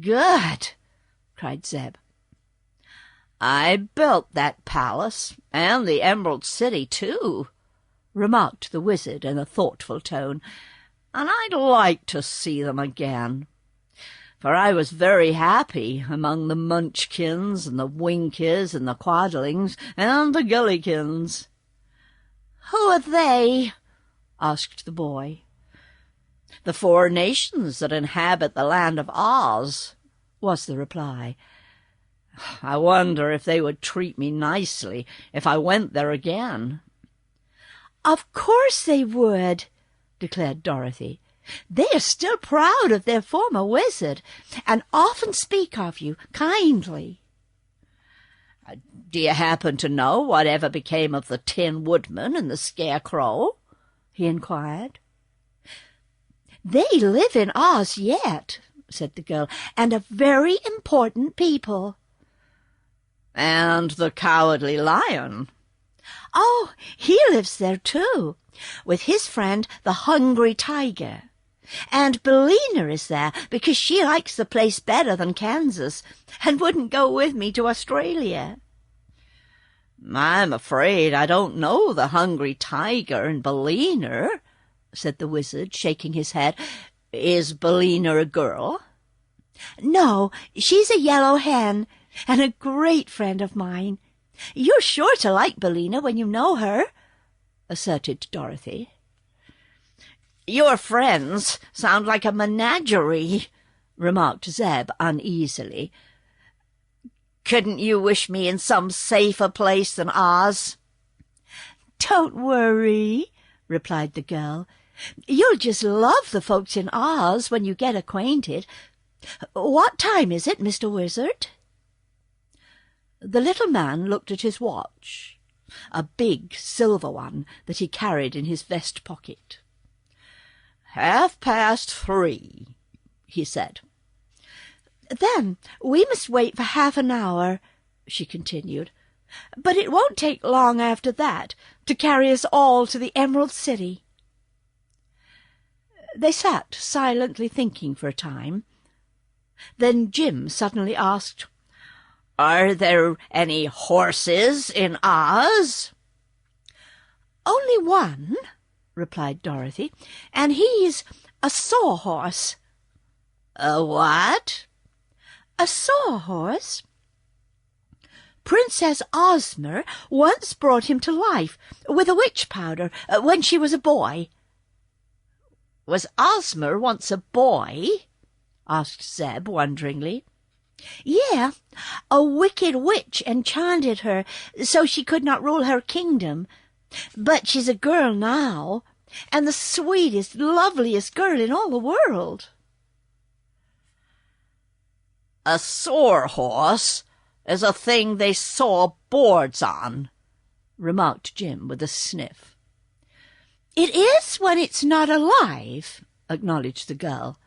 Good, cried Zeb. I built that palace, and the Emerald City, too, remarked the wizard in a thoughtful tone, and I'd like to see them again. For I was very happy among the Munchkins and the Winkies and the Quadlings and the Gillikins. Who are they? asked the boy. The 4 nations that inhabit the land of Oz, was the reply. I wonder if they would treat me nicely if I went there again. Of course they would, declared Dorothy. They are still proud of their former wizard, and often speak of you kindly. Do you happen to know whatever became of the Tin Woodman and the Scarecrow? he inquired. They live in Oz yet, said the girl, and are very important people. And the Cowardly Lion? Oh, he lives there too, with his friend the Hungry Tiger. And Billina is there because she likes the place better than Kansas and wouldn't go with me to Australia. I'm afraid I don't know the Hungry Tiger and Billina, said the wizard, shaking his head. Is Billina a girl? No, she's a yellow hen and a great friend of mine. You're sure to like Billina when you know her, asserted Dorothy. Your friends sound like a menagerie, remarked Zeb uneasily. Couldn't you wish me in some safer place than Oz? Don't worry, replied the girl. You'll just love the folks in Oz when you get acquainted. What time is it, Mr. Wizard? The little man looked at his watch, a big silver one that he carried in his vest pocket. 3:30, he said. Then we must wait for half an hour, she continued. But it won't take long after that to carry us all to the Emerald City. They sat silently thinking for a time. Then Jim suddenly asked, Are there any horses in Oz? Only one, replied Dorothy, and he's a sawhorse. A what? A sawhorse. Princess Ozma once brought him to life with a witch powder when she was a boy. Was Ozma once a boy? asked Zeb wonderingly. Yeah, a wicked witch enchanted her so she could not rule her kingdom. But she's a girl now, and the sweetest, loveliest girl in all the world. A sawhorse is a thing they saw boards on, remarked Jim with a sniff. It is when it's not alive, acknowledged the girl.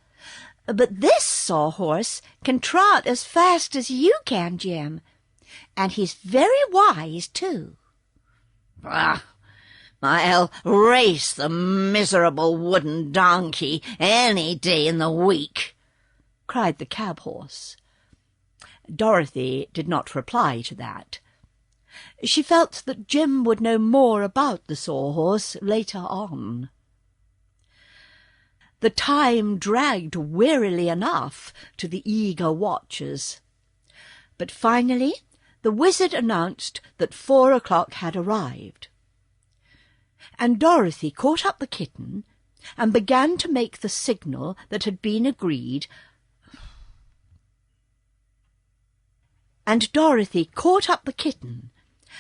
But this sawhorse can trot as fast as you can, Jim, and he's very wise, too. Ah, I'll race the miserable wooden donkey any day in the week, cried the cab-horse. Dorothy did not reply to that. She felt that Jim would know more about the sawhorse later on. The time dragged wearily enough to the eager watchers. But finally the wizard announced that 4 o'clock had arrived. And Dorothy caught up the kitten and began to make the signal that had been agreed. And Dorothy caught up the kitten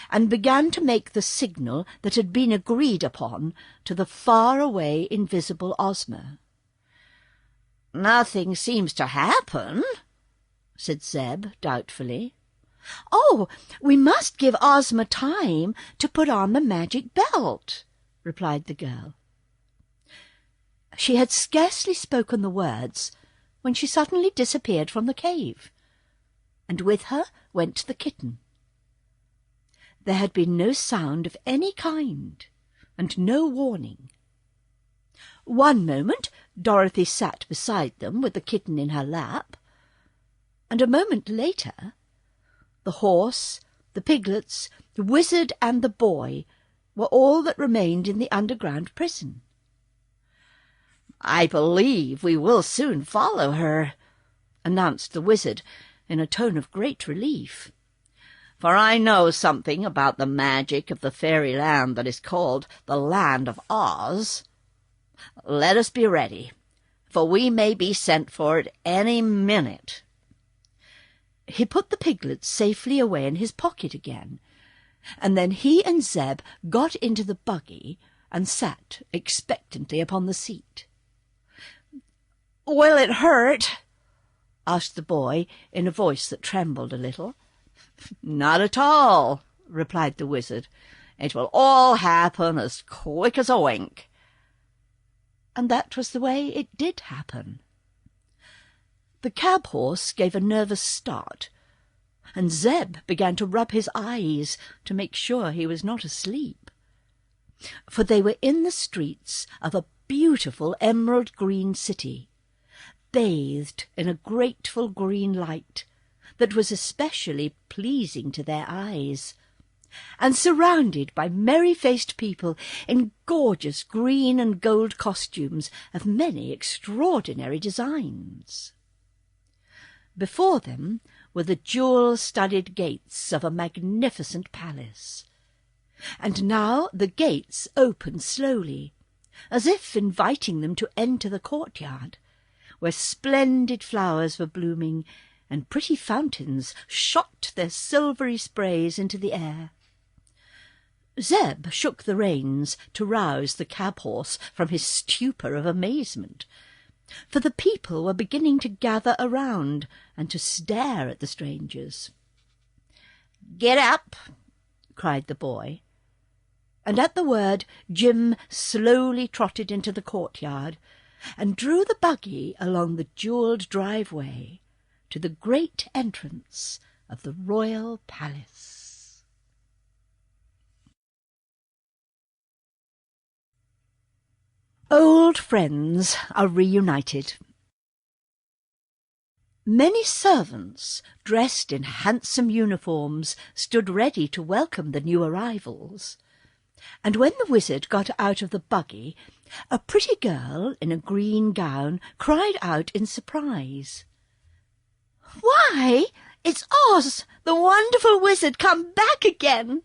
and began to make the signal that had been agreed upon to the far-away invisible Ozma. "Nothing seems to happen," said Zeb doubtfully. "Oh, we must give Ozma time to put on the magic belt," replied the girl. She had scarcely spoken the words when she suddenly disappeared from the cave, and with her went the kitten. There had been no sound of any kind, and no warning. One moment Dorothy sat beside them with the kitten in her lap, and a moment later the horse, the piglets, the wizard, and the boy were all that remained in the underground prison. "I believe we will soon follow her," announced the wizard in a tone of great relief, "for I know something about the magic of the fairyland that is called the Land of Oz. Let us be ready, for we may be sent for at any minute." He put the piglets safely away in his pocket again, and then he and Zeb got into the buggy and sat expectantly upon the seat. "Will it hurt?" asked the boy in a voice that trembled a little. "Not at all," replied the wizard. "It will all happen as quick as a wink." And that was the way it did happen. The cab-horse gave a nervous start, and Zeb began to rub his eyes to make sure he was not asleep. For they were in the streets of a beautiful emerald-green city, bathed in a grateful green light that was especially pleasing to their eyes, and surrounded by merry-faced people in gorgeous green and gold costumes of many extraordinary designs. Before them were the jewel-studded gates of a magnificent palace, and now the gates opened slowly, as if inviting them to enter the courtyard, where splendid flowers were blooming and pretty fountains shot their silvery sprays into the air. Zeb shook the reins to rouse the cab-horse from his stupor of amazement, for the people were beginning to gather around and to stare at the strangers. "Get up!" cried the boy, and at the word Jim slowly trotted into the courtyard and drew the buggy along the jewelled driveway to the great entrance of the royal palace. Old friends are reunited. Many servants, dressed in handsome uniforms, stood ready to welcome the new arrivals, and when the wizard got out of the buggy, a pretty girl in a green gown cried out in surprise, "Why, it's Oz, the wonderful wizard, come back again!"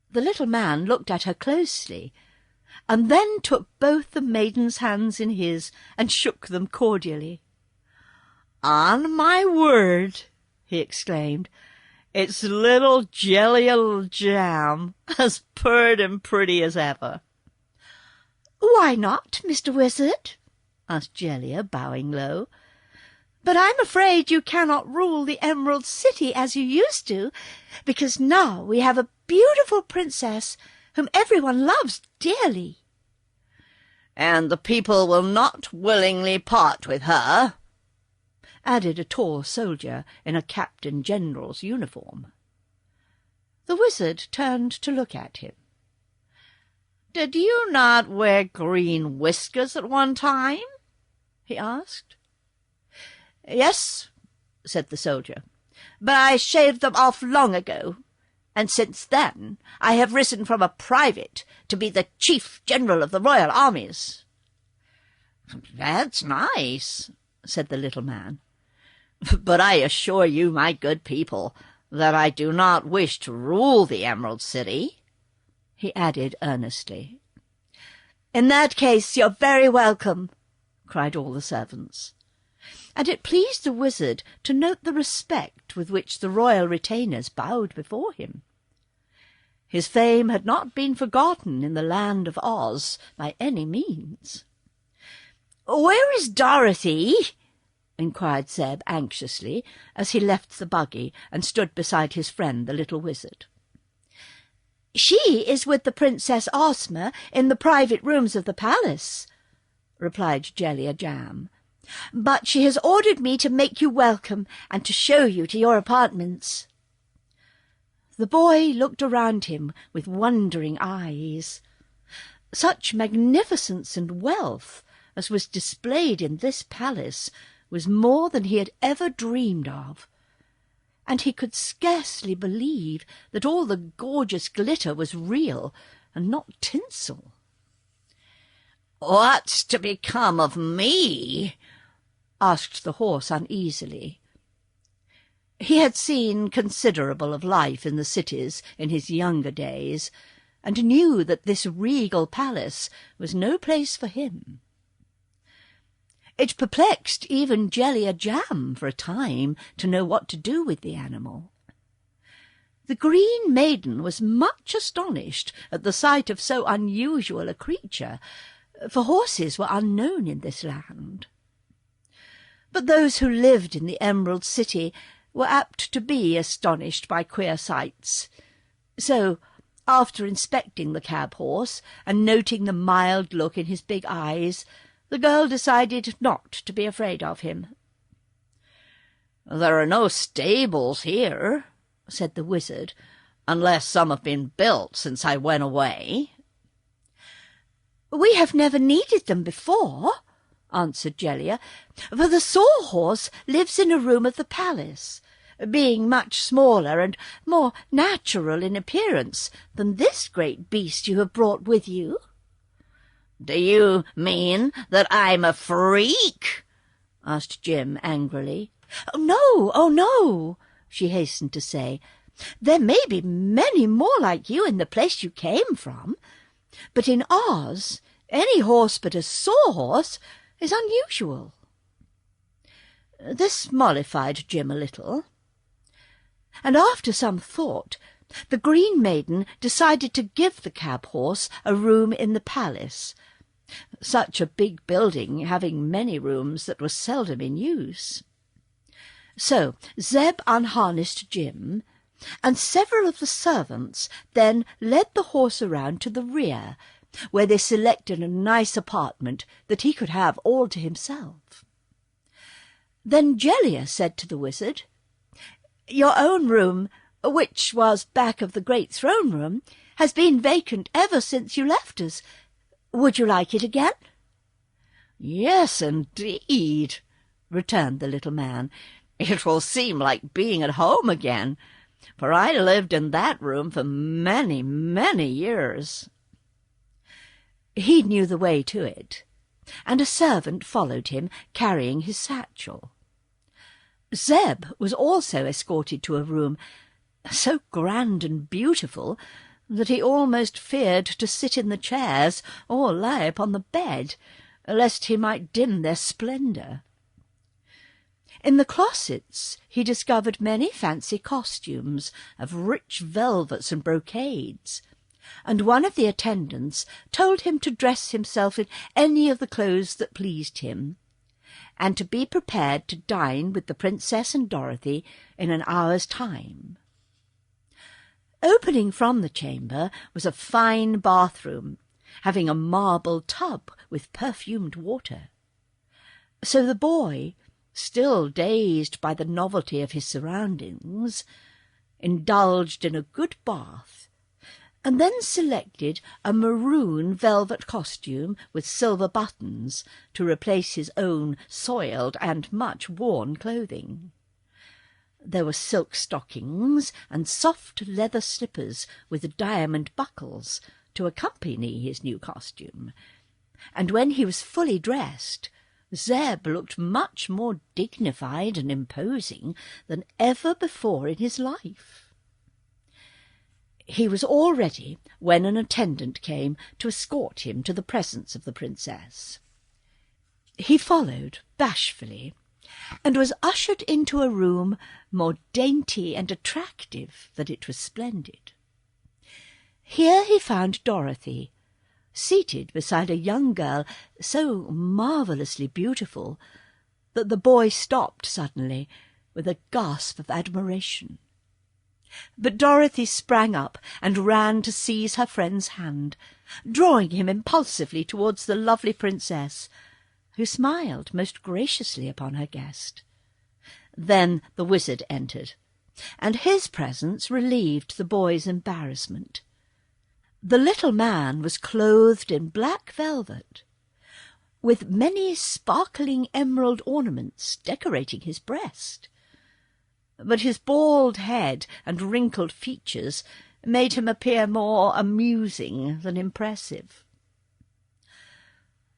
The little man looked at her closely, and then took both the maiden's hands in his and shook them cordially. "On my word," he exclaimed, "it's little Jelly Jam, as pert and pretty as ever." "Why not, Mr. Wizard?" asked Jellia, bowing low. "But I'm afraid you cannot rule the Emerald City as you used to, because now we have a beautiful princess whom everyone loves dearly." "And the people will not willingly part with her," added a tall soldier in a captain general's uniform. The wizard turned to look at him. "Did you not wear green whiskers at one time?" he asked. "Yes," said the soldier, "but I shaved them off long ago, and since then I have risen from a private to be the chief general of the royal armies." "That's nice," said the little man. "But I assure you, my good people, that I do not wish to rule the Emerald City," he added earnestly. "In that case you're very welcome," cried all the servants. And it pleased the wizard to note the respect with which the royal retainers bowed before him. His fame had not been forgotten in the land of Oz by any means. "Where is Dorothy?" inquired Zeb anxiously, as he left the buggy and stood beside his friend the little wizard. "She is with the Princess Ozma in the private rooms of the palace," replied Jellia Jam. "But she has ordered me to make you welcome and to show you to your apartments." The boy looked around him with wondering eyes. Such magnificence and wealth as was displayed in this palace was more than he had ever dreamed of, and he could scarcely believe that all the gorgeous glitter was real and not tinsel. "What's to become of me?" asked the horse uneasily. He had seen considerable of life in the cities in his younger days, and knew that this regal palace was no place for him. It perplexed even Jellia Jam for a time to know what to do with the animal. The Green Maiden was much astonished at the sight of so unusual a creature, for horses were unknown in this land. But those who lived in the Emerald City were apt to be astonished by queer sights. So, after inspecting the cab-horse and noting the mild look in his big eyes, the girl decided not to be afraid of him. "There are no stables here," said the wizard, "unless some have been built since I went away." "We have never needed them before," answered Jellia, "for the Sawhorse lives in a room of the palace, being much smaller and more natural in appearance than this great beast you have brought with you." "Do you mean that I'm a freak?" asked Jim angrily. Oh, no," she hastened to say. "There may be many more like you in the place you came from, but in Oz any horse but a Sawhorse is unusual." This mollified Jim a little, and after some thought the Green Maiden decided to give the cab-horse a room in the palace, such a big building having many rooms that were seldom in use. So Zeb unharnessed Jim, and several of the servants then led the horse around to the rear, where they selected a nice apartment that he could have all to himself. Then Jellia said to the wizard, "Your own room, which was back of the great throne room, has been vacant ever since you left us. Would you like it again?" "Yes, indeed," returned the little man. "It will seem like being at home again, for I lived in that room for many, many years." He knew the way to it, and a servant followed him, carrying his satchel. Zeb was also escorted to a room so grand and beautiful that he almost feared to sit in the chairs or lie upon the bed, lest he might dim their splendour. In the closets he discovered many fancy costumes of rich velvets and brocades, and one of the attendants told him to dress himself in any of the clothes that pleased him, and to be prepared to dine with the Princess and Dorothy in an hour's time. Opening from the chamber was a fine bathroom, having a marble tub with perfumed water. So the boy, still dazed by the novelty of his surroundings, indulged in a good bath, and then selected a maroon velvet costume with silver buttons to replace his own soiled and much worn clothing. There were silk stockings and soft leather slippers with diamond buckles to accompany his new costume, and when he was fully dressed, Zeb looked much more dignified and imposing than ever before in his life. He was all ready when an attendant came to escort him to the presence of the princess. He followed bashfully, and was ushered into a room more dainty and attractive than it was splendid. Here he found Dorothy, seated beside a young girl so marvellously beautiful that the boy stopped suddenly with a gasp of admiration. But Dorothy sprang up and ran to seize her friend's hand, drawing him impulsively towards the lovely princess, who smiled most graciously upon her guest. Then the wizard entered, and his presence relieved the boy's embarrassment. The little man was clothed in black velvet, with many sparkling emerald ornaments decorating his breast, but his bald head and wrinkled features made him appear more amusing than impressive.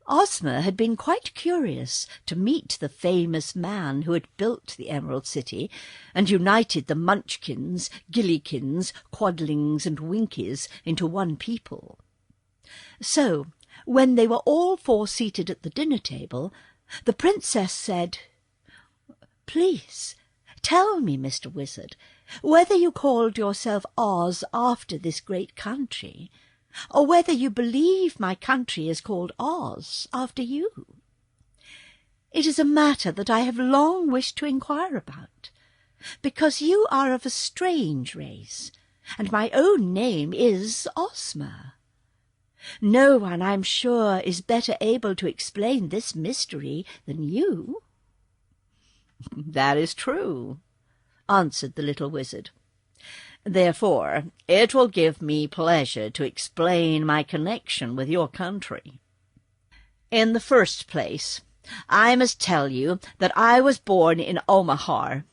Ozma had been quite curious to meet the famous man who had built the Emerald City and united the Munchkins, Gillykins, Quadlings, and Winkies into one people. So, when they were all four seated at the dinner table, the princess said, "Please, tell me, Mr. Wizard, whether you called yourself Oz after this great country, or whether you believe my country is called Oz after you. It is a matter that I have long wished to inquire about, because you are of a strange race, and my own name is Ozma. No one, I'm sure, is better able to explain this mystery than you." "That is true," answered the little wizard. "Therefore it will give me pleasure to explain my connection with your country. In the first place, I must tell you that I was born in Omaha,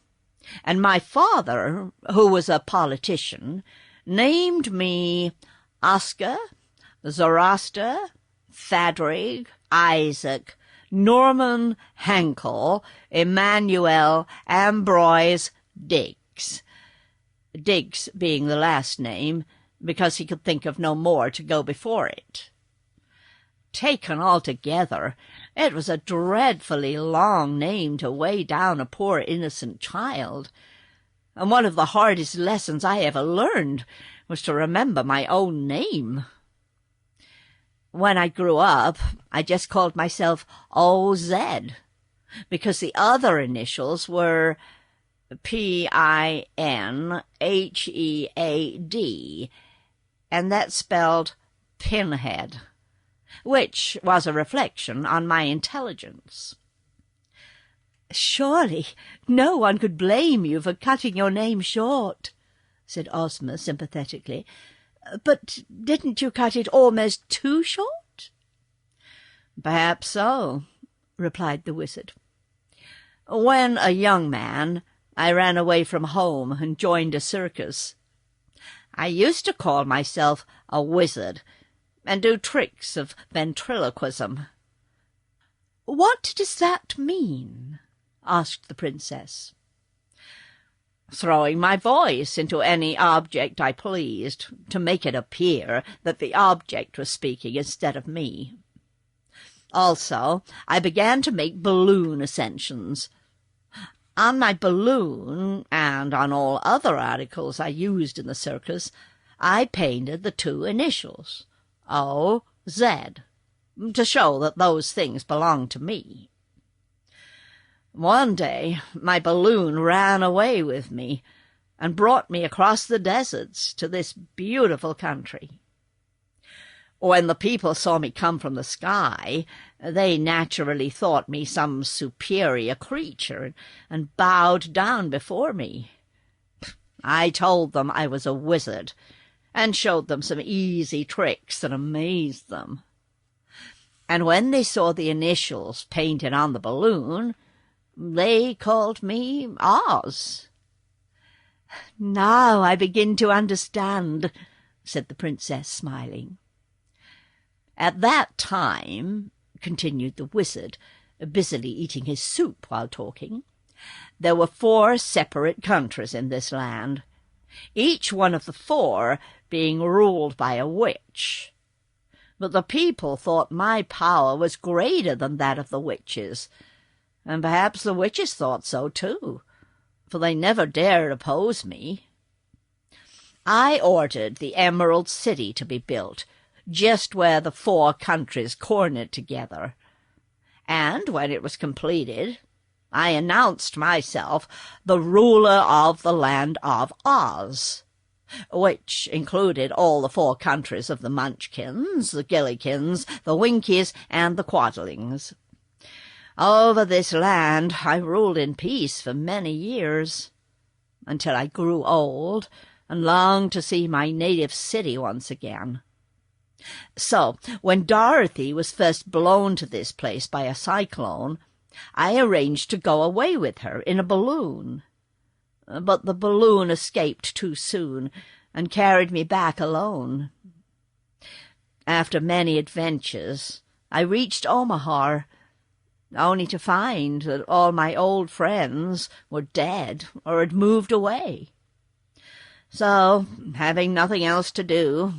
and my father, who was a politician, named me Oscar, Zoroaster, Thadrig, Isaac, Norman, Henkel, Emmanuel, Ambroise, Diggs. Diggs being the last name, because he could think of no more to go before it. Taken altogether, it was a dreadfully long name to weigh down a poor innocent child, and one of the hardest lessons I ever learned was to remember my own name. When I grew up, I just called myself O.Z., because the other initials were P-I-N-H-E-A-D, and that spelled Pinhead, which was a reflection on my intelligence. "Surely no one could blame you for cutting your name short," said Ozma sympathetically. "But didn't you cut it almost too short?" "Perhaps so," replied the wizard. "When a young man, I ran away from home and joined a circus. I used to call myself a wizard and do tricks of ventriloquism." "What does that mean?" asked the princess. "Throwing my voice into any object I pleased, to make it appear that the object was speaking instead of me. Also, I began to make balloon ascensions. On my balloon, and on all other articles I used in the circus, I painted the two initials, O.Z., to show that those things belonged to me. One day my balloon ran away with me and brought me across the deserts to this beautiful country. When the people saw me come from the sky, they naturally thought me some superior creature and bowed down before me. I told them I was a wizard and showed them some easy tricks that amazed them. And when they saw the initials painted on the balloon, they called me Oz." "Now I begin to understand," said the princess, smiling. At that time, continued the wizard, busily eating his soup while talking, there were 4 separate countries in this land, each one of the 4 being ruled by a witch. But the people thought my power was greater than that of the witches, and perhaps the witches thought so too, for they never dared oppose me. I ordered the Emerald City to be built, just where the 4 countries cornered together, and when it was completed, I announced myself the ruler of the land of Oz, which included all the 4 countries of the Munchkins, the Gillikins, the Winkies, and the Quadlings. Over this land I ruled in peace for many years, until I grew old and longed to see my native city once again. So, when Dorothy was first blown to this place by a cyclone, I arranged to go away with her in a balloon. But the balloon escaped too soon and carried me back alone. After many adventures, I reached Omaha, only to find that all my old friends were dead or had moved away. So, having nothing else to do,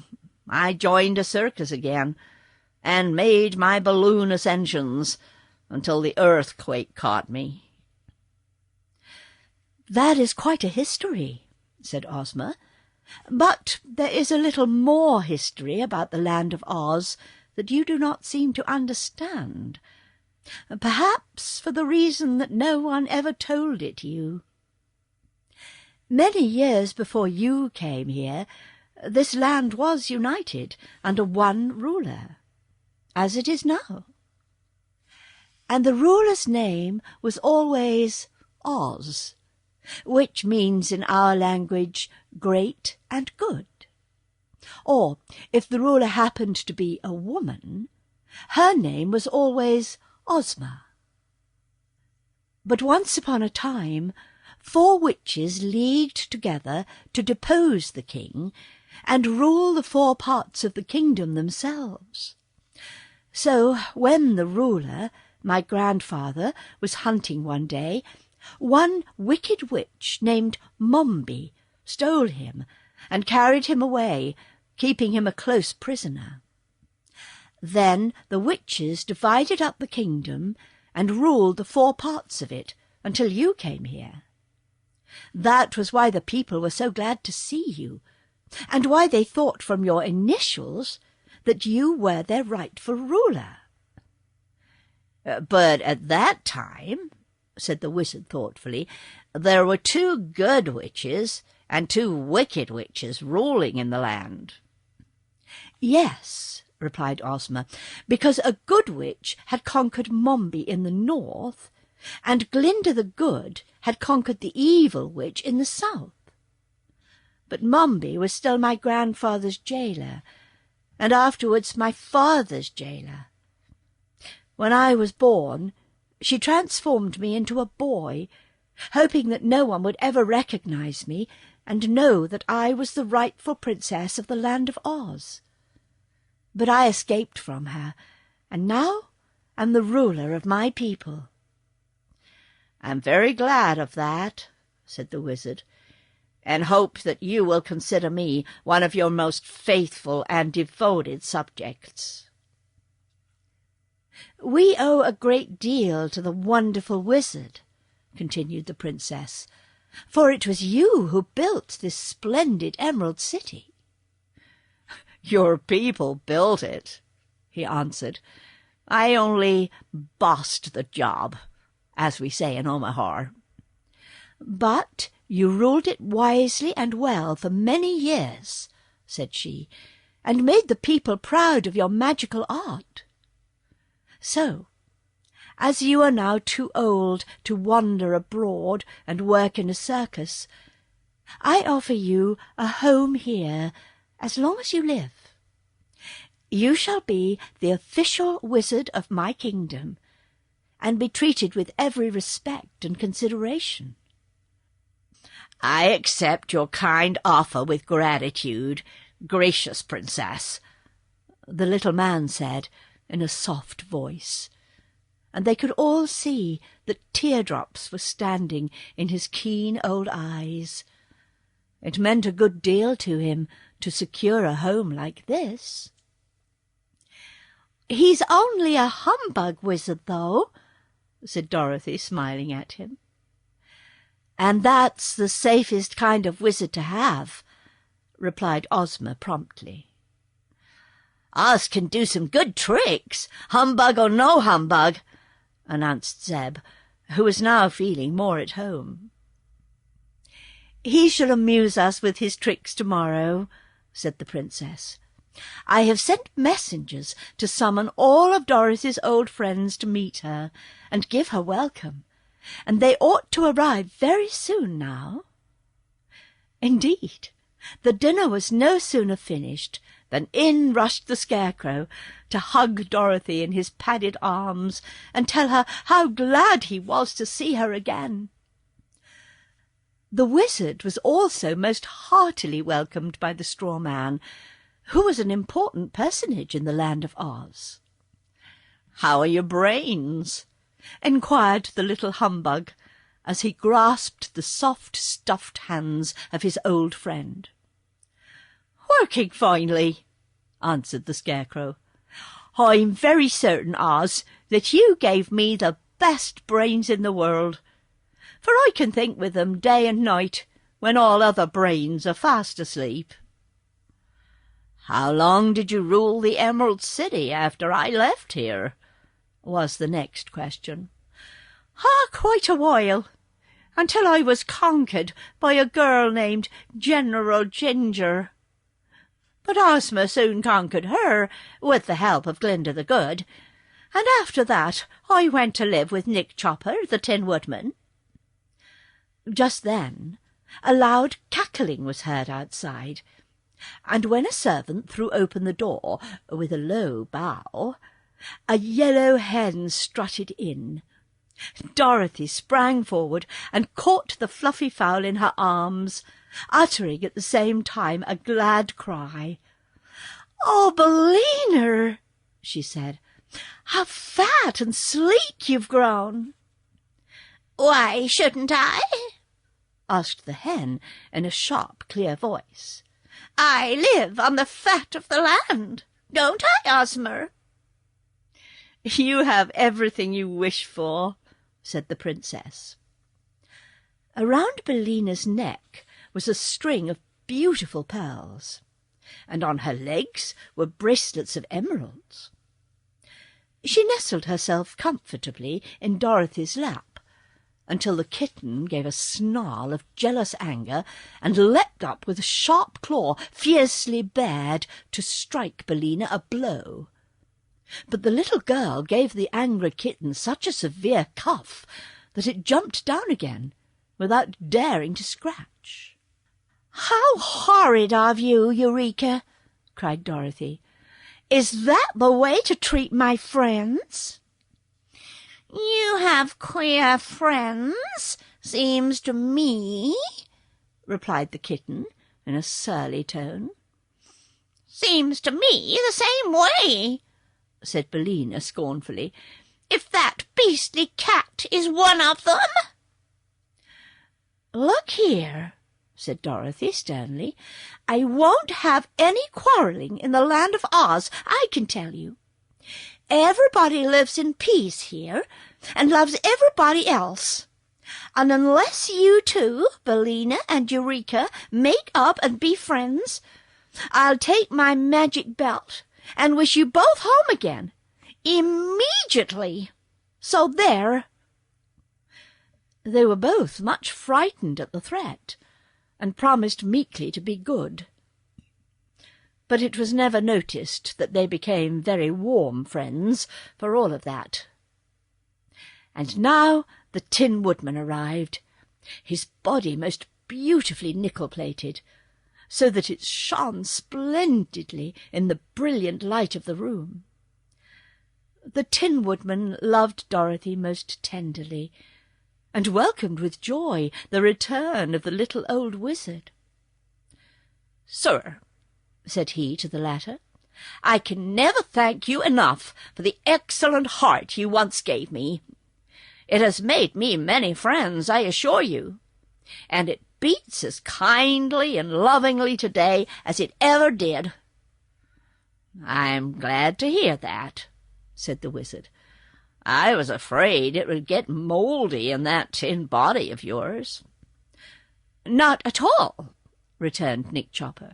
I joined a circus again, and made my balloon ascensions until the earthquake caught me. "That is quite a history," said Ozma. "But there is a little more history about the land of Oz that you do not seem to understand, perhaps for the reason that no one ever told it you. Many years before you came here, this land was united under one ruler, as it is now. And the ruler's name was always Oz, which means in our language great and good. Or, if the ruler happened to be a woman, her name was always Ozma. But once upon a time, 4 witches leagued together to depose the king and rule the 4 parts of the kingdom themselves. So when the ruler, my grandfather, was hunting one day, one wicked witch named Mombi stole him and carried him away, keeping him a close prisoner. Then the witches divided up the kingdom and ruled the 4 parts of it until you came here. That was why the people were so glad to see you, and why they thought from your initials that you were their rightful ruler." But at that time, said the wizard thoughtfully, there were 2 good witches and 2 wicked witches ruling in the land. "Yes," replied Ozma, "because a good witch had conquered Mombi in the north, and Glinda the Good had conquered the evil witch in the south. But Mombi was still my grandfather's jailer, and afterwards my father's jailer. When I was born, she transformed me into a boy, hoping that no one would ever recognize me and know that I was the rightful princess of the land of Oz. But I escaped from her, and now am the ruler of my people." "I'm very glad of that," said the wizard, "and hope that you will consider me one of your most faithful and devoted subjects." "We owe a great deal to the wonderful wizard," continued the princess, "for it was you who built this splendid Emerald City." "Your people built it," he answered. "I only bossed the job, as we say in Omaha." "But you ruled it wisely and well for many years," said she, "and made the people proud of your magical art. So, as you are now too old to wander abroad and work in a circus, I offer you a home here as long as you live. You shall be the official wizard of my kingdom, and be treated with every respect and consideration." "I accept your kind offer with gratitude, gracious princess," the little man said in a soft voice, and they could all see that teardrops were standing in his keen old eyes. It meant a good deal to him to secure a home like this. "He's only a humbug wizard, though," said Dorothy, smiling at him. "And that's the safest kind of wizard to have," replied Ozma promptly. "Oz can do some good tricks, humbug or no humbug," announced Zeb, who was now feeling more at home. "He shall amuse us with his tricks tomorrow," said the Princess. "I have sent messengers to summon all of Dorothy's old friends to meet her and give her welcome, and they ought to arrive very soon now." Indeed, the dinner was no sooner finished than in rushed the Scarecrow to hug Dorothy in his padded arms and tell her how glad he was to see her again. The wizard was also most heartily welcomed by the straw man, who was an important personage in the land of Oz. "How are your brains?" enquired the little humbug, as he grasped the soft stuffed hands of his old friend. "Working finely," answered the Scarecrow. "I'm very certain, Oz, that you gave me the best brains in the world, for I can think with them day and night when all other brains are fast asleep." "How long did you rule the Emerald City after I left here?" was the next question. Quite a while, until I was conquered by a girl named General Ginger. But Ozma soon conquered her, with the help of Glinda the Good, and after that I went to live with Nick Chopper, the Tin Woodman. Just then a loud cackling was heard outside, and when a servant threw open the door with a low bow, a yellow hen strutted in. Dorothy sprang forward and caught the fluffy fowl in her arms, uttering at the same time a glad cry. "Oh, Billina," she said, "how fat and sleek you've grown!" "Why shouldn't I?" asked the hen in a sharp, clear voice. "I live on the fat of the land, don't I, Ozma?" "You have everything you wish for," said the Princess. Around Billina's neck was a string of beautiful pearls, and on her legs were bracelets of emeralds. She nestled herself comfortably in Dorothy's lap, until the kitten gave a snarl of jealous anger and leapt up with a sharp claw fiercely bared to strike Billina a blow. But the little girl gave the angry kitten such a severe cuff that it jumped down again without daring to scratch. "How horrid of you, Eureka!" cried Dorothy. "Is that the way to treat my friends?" "You have queer friends, seems to me," replied the kitten in a surly tone. "Seems to me the same way," said Billina scornfully, "if that beastly cat is one of them." "Look here," said Dorothy sternly, "I won't have any quarrelling in the land of Oz, I can tell you. Everybody lives in peace here, and loves everybody else. And unless you two, Billina and Eureka, make up and be friends, I'll take my magic belt and wish you both home again, immediately. So there." They were both much frightened at the threat, and promised meekly to be good. But it was never noticed that they became very warm friends for all of that. And now the Tin Woodman arrived, his body most beautifully nickel-plated, so that it shone splendidly in the brilliant light of the room. The Tin Woodman loved Dorothy most tenderly, and welcomed with joy the return of the little old wizard. "Sir," said he to the latter, I can never thank you enough for the excellent heart you once gave me. It has made me many friends, I assure you, and it beats as kindly and lovingly today as it ever did." "I'm glad to hear that," said the wizard. "I was afraid it would get mouldy in that tin body of yours." "Not at all," returned Nick Chopper.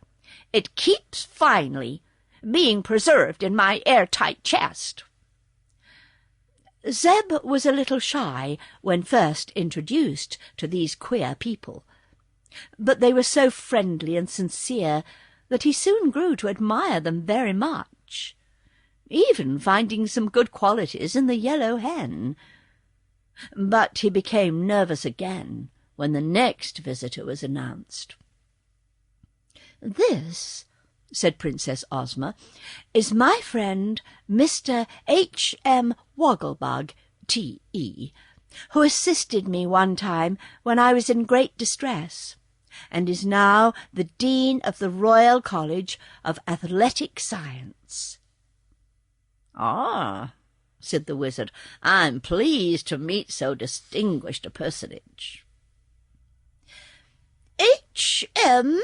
"It keeps finely, being preserved in my airtight chest." Zeb was a little shy when first introduced to these queer people, but they were so friendly and sincere that he soon grew to admire them very much, even finding some good qualities in the yellow hen. But he became nervous again when the next visitor was announced. "This," said Princess Ozma, "is my friend Mr. H.M. Wogglebug, T.E., who assisted me one time when I was in great distress, and is now the Dean of the Royal College of Athletic Science." "Ah," said the wizard, "I'm pleased to meet so distinguished a personage." "H.M.,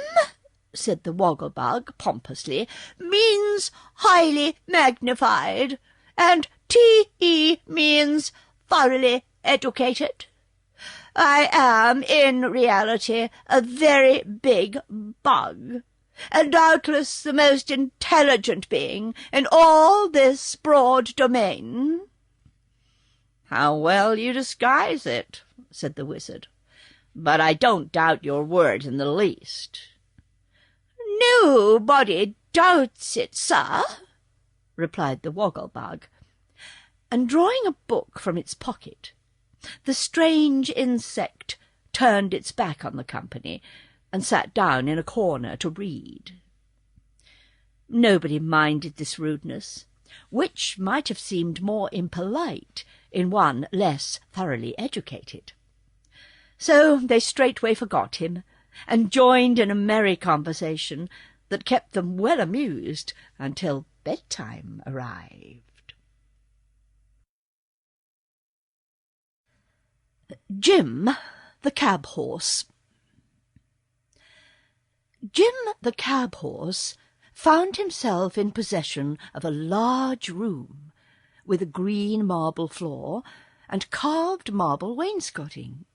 said the Wogglebug pompously, "means highly magnified, and T.E. means thoroughly educated. I am, in reality, a very big bug, and doubtless the most intelligent being in all this broad domain." "How well you disguise it," said the wizard. "But I don't doubt your word in the least." "Nobody doubts it, sir," replied the Wogglebug, and drawing a book from its pocket, the strange insect turned its back on the company and sat down in a corner to read. Nobody minded this rudeness, which might have seemed more impolite in one less thoroughly educated. So they straightway forgot him, and joined in a merry conversation that kept them well amused until bedtime arrived. Jim the Cab Horse. Jim the Cab Horse found himself in possession of a large room with a green marble floor and carved marble wainscoting,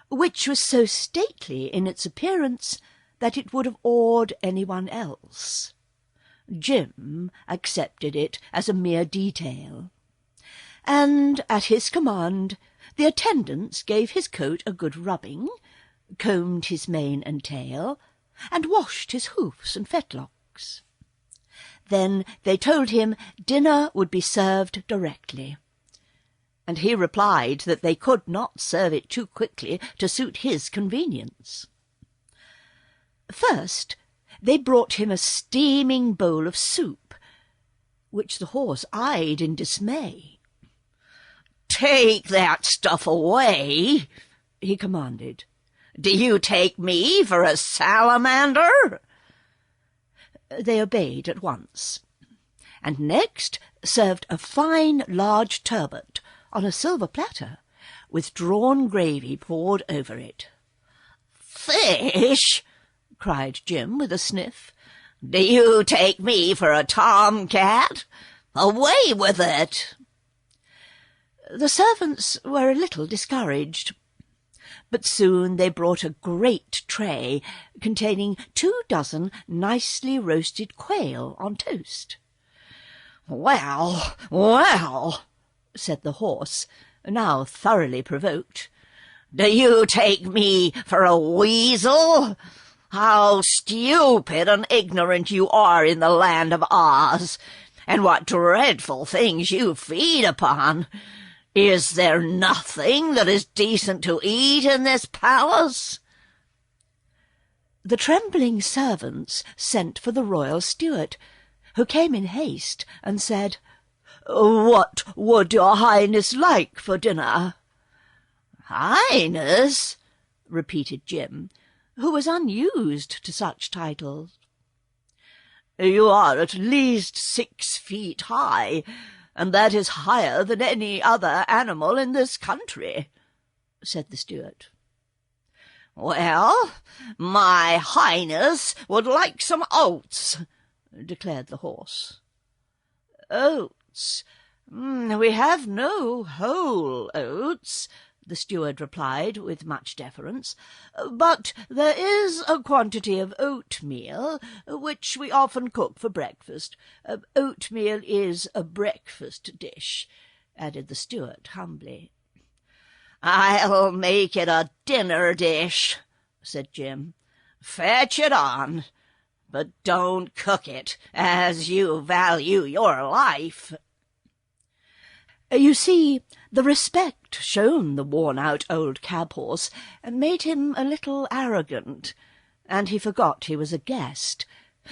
which was so stately in its appearance that it would have awed anyone else. Jim accepted it as a mere detail, and at his command the attendants gave his coat a good rubbing, combed his mane and tail, and washed his hoofs and fetlocks. Then they told him dinner would be served directly, and he replied that they could not serve it too quickly to suit his convenience. First they brought him a steaming bowl of soup, which the horse eyed in dismay. "Take that stuff away," he commanded. "Do you take me for a salamander?" They obeyed at once, and next served a fine large turbot on a silver platter, with drawn gravy poured over it. "Fish!" cried Jim with a sniff. "Do you take me for a tomcat? Away with it!" The servants were a little discouraged, but soon they brought a great tray containing 24 nicely roasted quail on toast. "Well, well," said the horse, now thoroughly provoked. "Do you take me for a weasel? How stupid and ignorant you are in the land of Oz, and what dreadful things you feed upon! Is there nothing that is decent to eat in this palace?" The trembling servants sent for the royal steward, who came in haste and said, "What would your highness like for dinner?" "Highness?" repeated Jim, who was unused to such titles. You are at least 6 feet high, and that is higher than any other animal in this country," said the steward. "Well, my Highness would like some oats," declared the horse. "Oats? We have no whole oats," the steward replied with much deference, "but there is a quantity of oatmeal, which we often cook for breakfast. Oatmeal is a breakfast dish," added the steward humbly. "I'll make it a dinner dish," said Jim. "Fetch it on, but don't cook it, as you value your life." You see, the respect shown the worn-out old cab-horse made him a little arrogant, and he forgot he was a guest,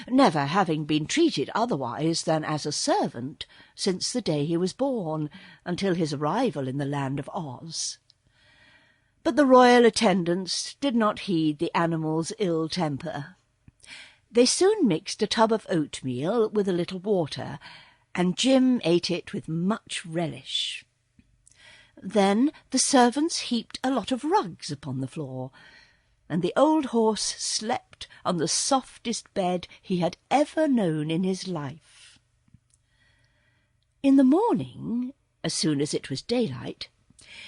never having been treated otherwise than as a servant since the day he was born, until his arrival in the land of Oz. But the royal attendants did not heed the animal's ill temper. They soon mixed a tub of oatmeal with a little water, and Jim ate it with much relish. Then the servants heaped a lot of rugs upon the floor, and the old horse slept on the softest bed he had ever known in his life. In the morning, as soon as it was daylight,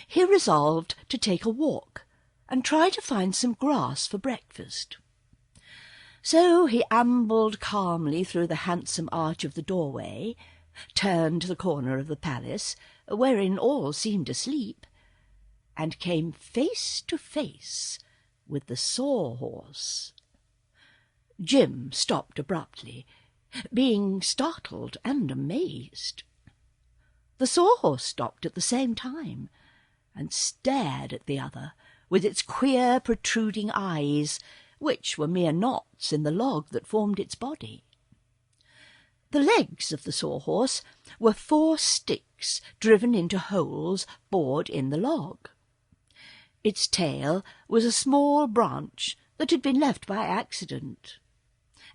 he resolved to take a walk and try to find some grass for breakfast. So he ambled calmly through the handsome arch of the doorway, turned the corner of the palace, wherein all seemed asleep, and came face to face with the Sawhorse. Jim stopped abruptly, being startled and amazed. The Sawhorse stopped at the same time, and stared at the other with its queer protruding eyes, which were mere knots in the log that formed its body. The legs of the Sawhorse were 4 sticks driven into holes bored in the log. Its tail was a small branch that had been left by accident,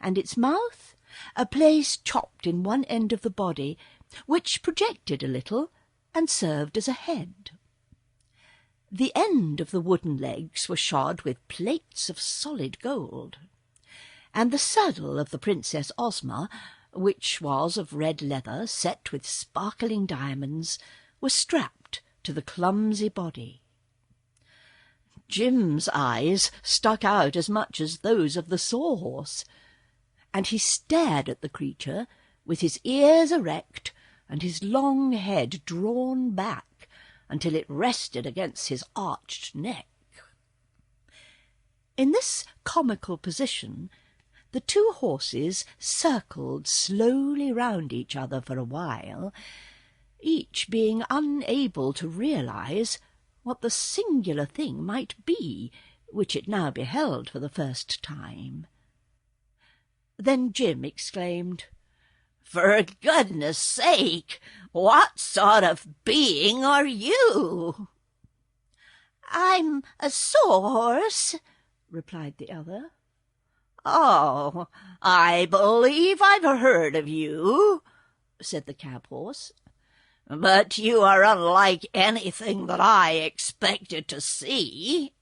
and its mouth a place chopped in one end of the body, which projected a little and served as a head. The end of the wooden legs were shod with plates of solid gold, and the saddle of the Princess Ozma, which was of red leather set with sparkling diamonds, was strapped to the clumsy body. Jim's eyes stuck out as much as those of the Sawhorse, and he stared at the creature with his ears erect and his long head drawn back until it rested against his arched neck. In this comical position the 2 horses circled slowly round each other for a while, each being unable to realize what the singular thing might be which it now beheld for the first time. Then Jim exclaimed, "For goodness sake, what sort of being are you?" "I'm a Sawhorse," replied the other. "Oh, I believe I've heard of you," said the cab-horse. "But you are unlike anything that I expected to see."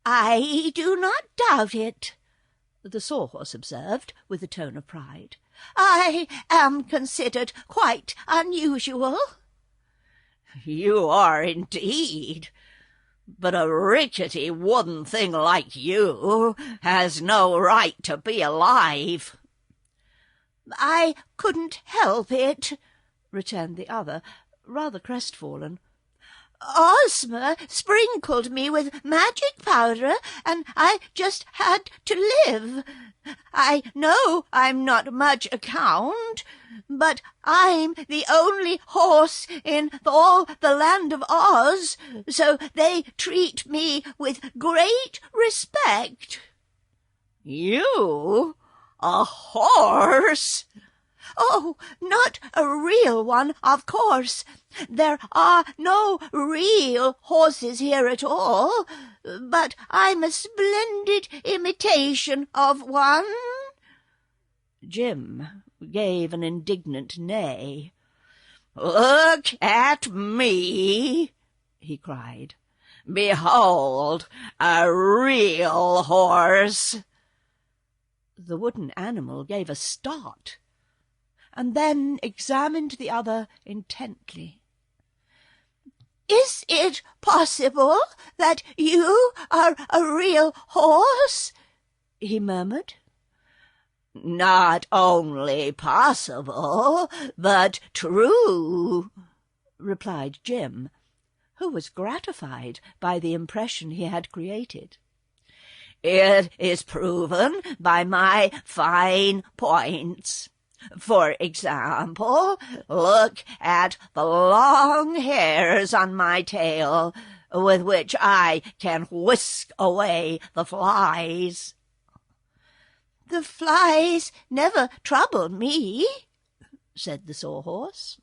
"I do not doubt it," the Sawhorse observed with a tone of pride. "I am considered quite unusual." "You are indeed. But a rickety wooden thing like you has no right to be alive." "I couldn't help it," returned the other, rather crestfallen. "Ozma sprinkled me with magic powder, and I just had to live. I know I'm not much account, but I'm the only horse in all the land of Oz, so they treat me with great respect." "You? A horse?" "Oh, not a real one, of course. There are no real horses here at all, but I'm a splendid imitation of one." Jim gave an indignant neigh. "Look at me," he cried. "Behold, a real horse." The wooden animal gave a start, and then examined the other intently. "Is it possible that you are a real horse?" he murmured. "Not only possible, but true," replied Jim, who was gratified by the impression he had created. "It is proven by my fine points. For example, look at the long hairs on my tail, with which I can whisk away the flies." "The flies never trouble me," said the Sawhorse.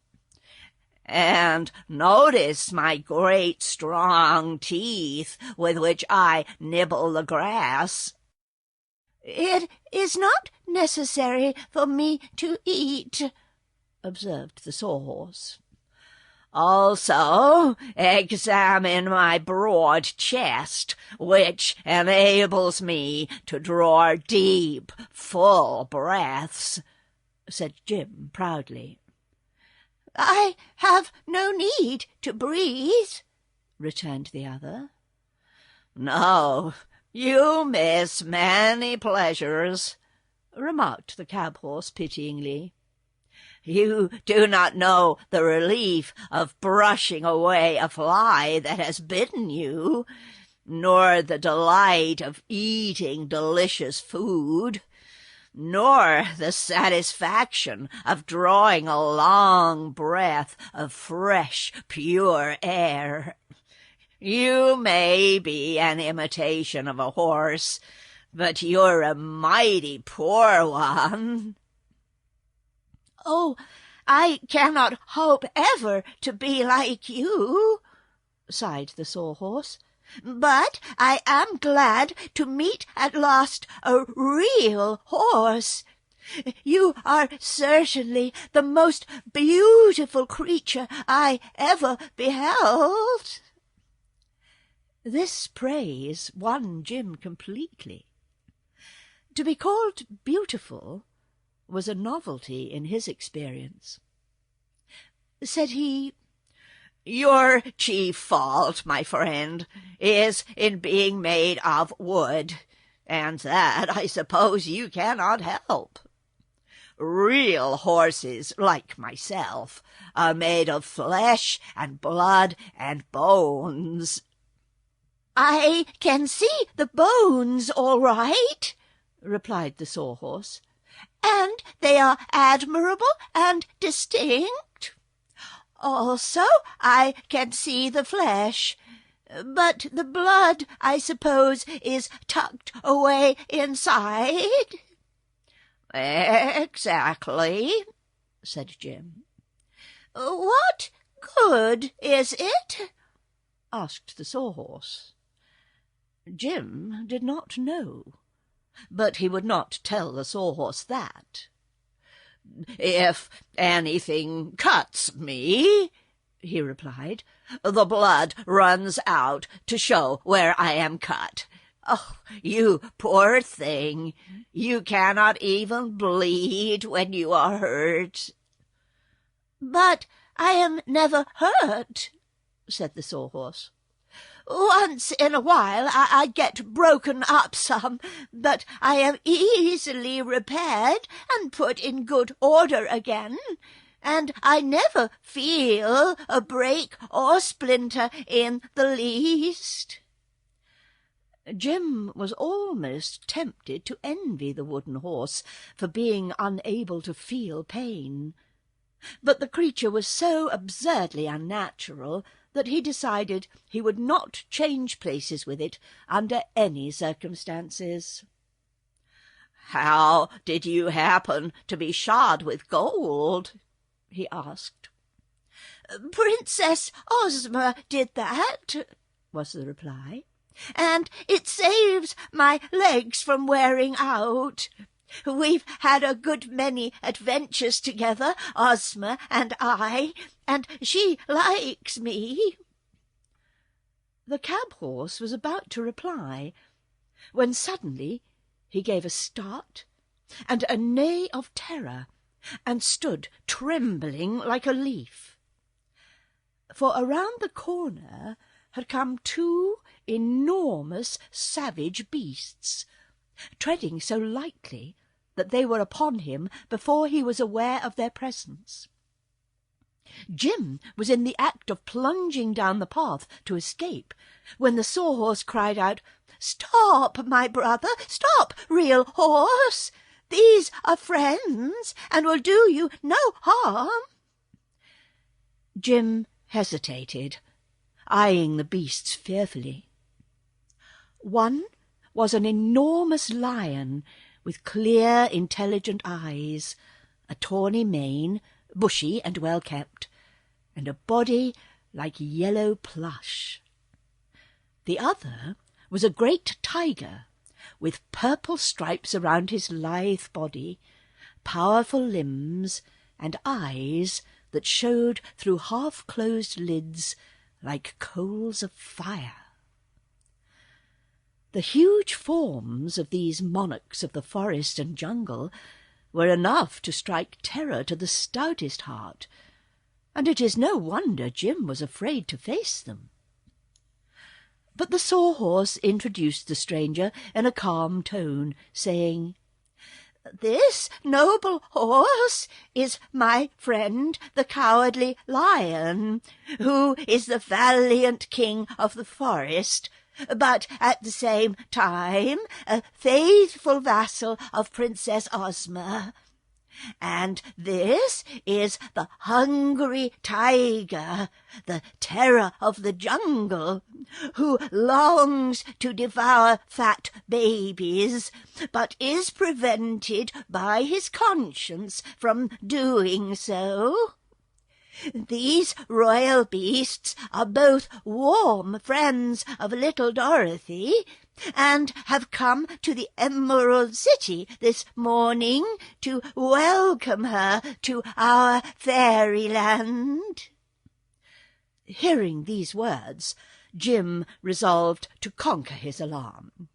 "And notice my great strong teeth with which I nibble the grass." "It is not necessary for me to eat," observed the Sawhorse. "Also examine my broad chest, which enables me to draw deep, full breaths," said Jim proudly. "I have no need to breathe," returned the other. "No, you miss many pleasures," remarked the cab-horse pityingly. "You do not know the relief of brushing away a fly that has bitten you, nor the delight of eating delicious food, nor the satisfaction of drawing a long breath of fresh, pure air. You may be an imitation of a horse, but you're a mighty poor one." "Oh, I cannot hope ever to be like you," sighed the Sawhorse. "But I am glad to meet at last a real horse. You are certainly the most beautiful creature I ever beheld." This praise won Jim completely. To be called beautiful was a novelty in his experience. Said he, "Your chief fault, my friend, is in being made of wood, and that I suppose you cannot help. Real horses, like myself, are made of flesh and blood and bones." "I can see the bones all right," replied the Sawhorse, "and they are admirable and distinct. Also, I can see the flesh, but the blood, I suppose, is tucked away inside." "Exactly," said Jim. "What good is it?" asked the Sawhorse. Jim did not know, but he would not tell the Sawhorse that. "If anything cuts me," he replied, "the blood runs out to show where I am cut. Oh, you poor thing, you cannot even bleed when you are hurt." "But I am never hurt," said the Sawhorse. "Once in a while I get broken up some, but I am easily repaired and put in good order again, and I never feel a break or splinter in the least." Jim was almost tempted to envy the wooden horse for being unable to feel pain, but the creature was so absurdly unnatural that he decided he would not change places with it under any circumstances. "How did you happen to be shod with gold?" he asked. "Princess Ozma did that," was the reply, "and it saves my legs from wearing out. We've had a good many adventures together, Ozma and I, and she likes me." The cab-horse was about to reply, when suddenly he gave a start and a neigh of terror, and stood trembling like a leaf. For around the corner had come two enormous savage beasts, treading so lightly that they were upon him before he was aware of their presence. Jim was in the act of plunging down the path to escape, when the Sawhorse cried out, "Stop, my brother, stop, Real Horse! These are friends, and will do you no harm." Jim hesitated, eyeing the beasts fearfully. One was an enormous lion with clear, intelligent eyes, a tawny mane, bushy and well kept, and a body like yellow plush. The other was a great tiger, with purple stripes around his lithe body, powerful limbs, and eyes that showed through half-closed lids like coals of fire. The huge forms of these monarchs of the forest and jungle were enough to strike terror to the stoutest heart, and it is no wonder Jim was afraid to face them. But the Sawhorse introduced the stranger in a calm tone, saying, "This noble horse is my friend the Cowardly Lion, who is the valiant king of the forest, but at the same time a faithful vassal of Princess Ozma. And this is the hungry tiger, the terror of the jungle, who longs to devour fat babies, but is prevented by his conscience from doing so. These royal beasts are both warm friends of little Dorothy, and have come to the Emerald City this morning to welcome her to our fairyland." Hearing these words, Jim resolved to conquer his alarm.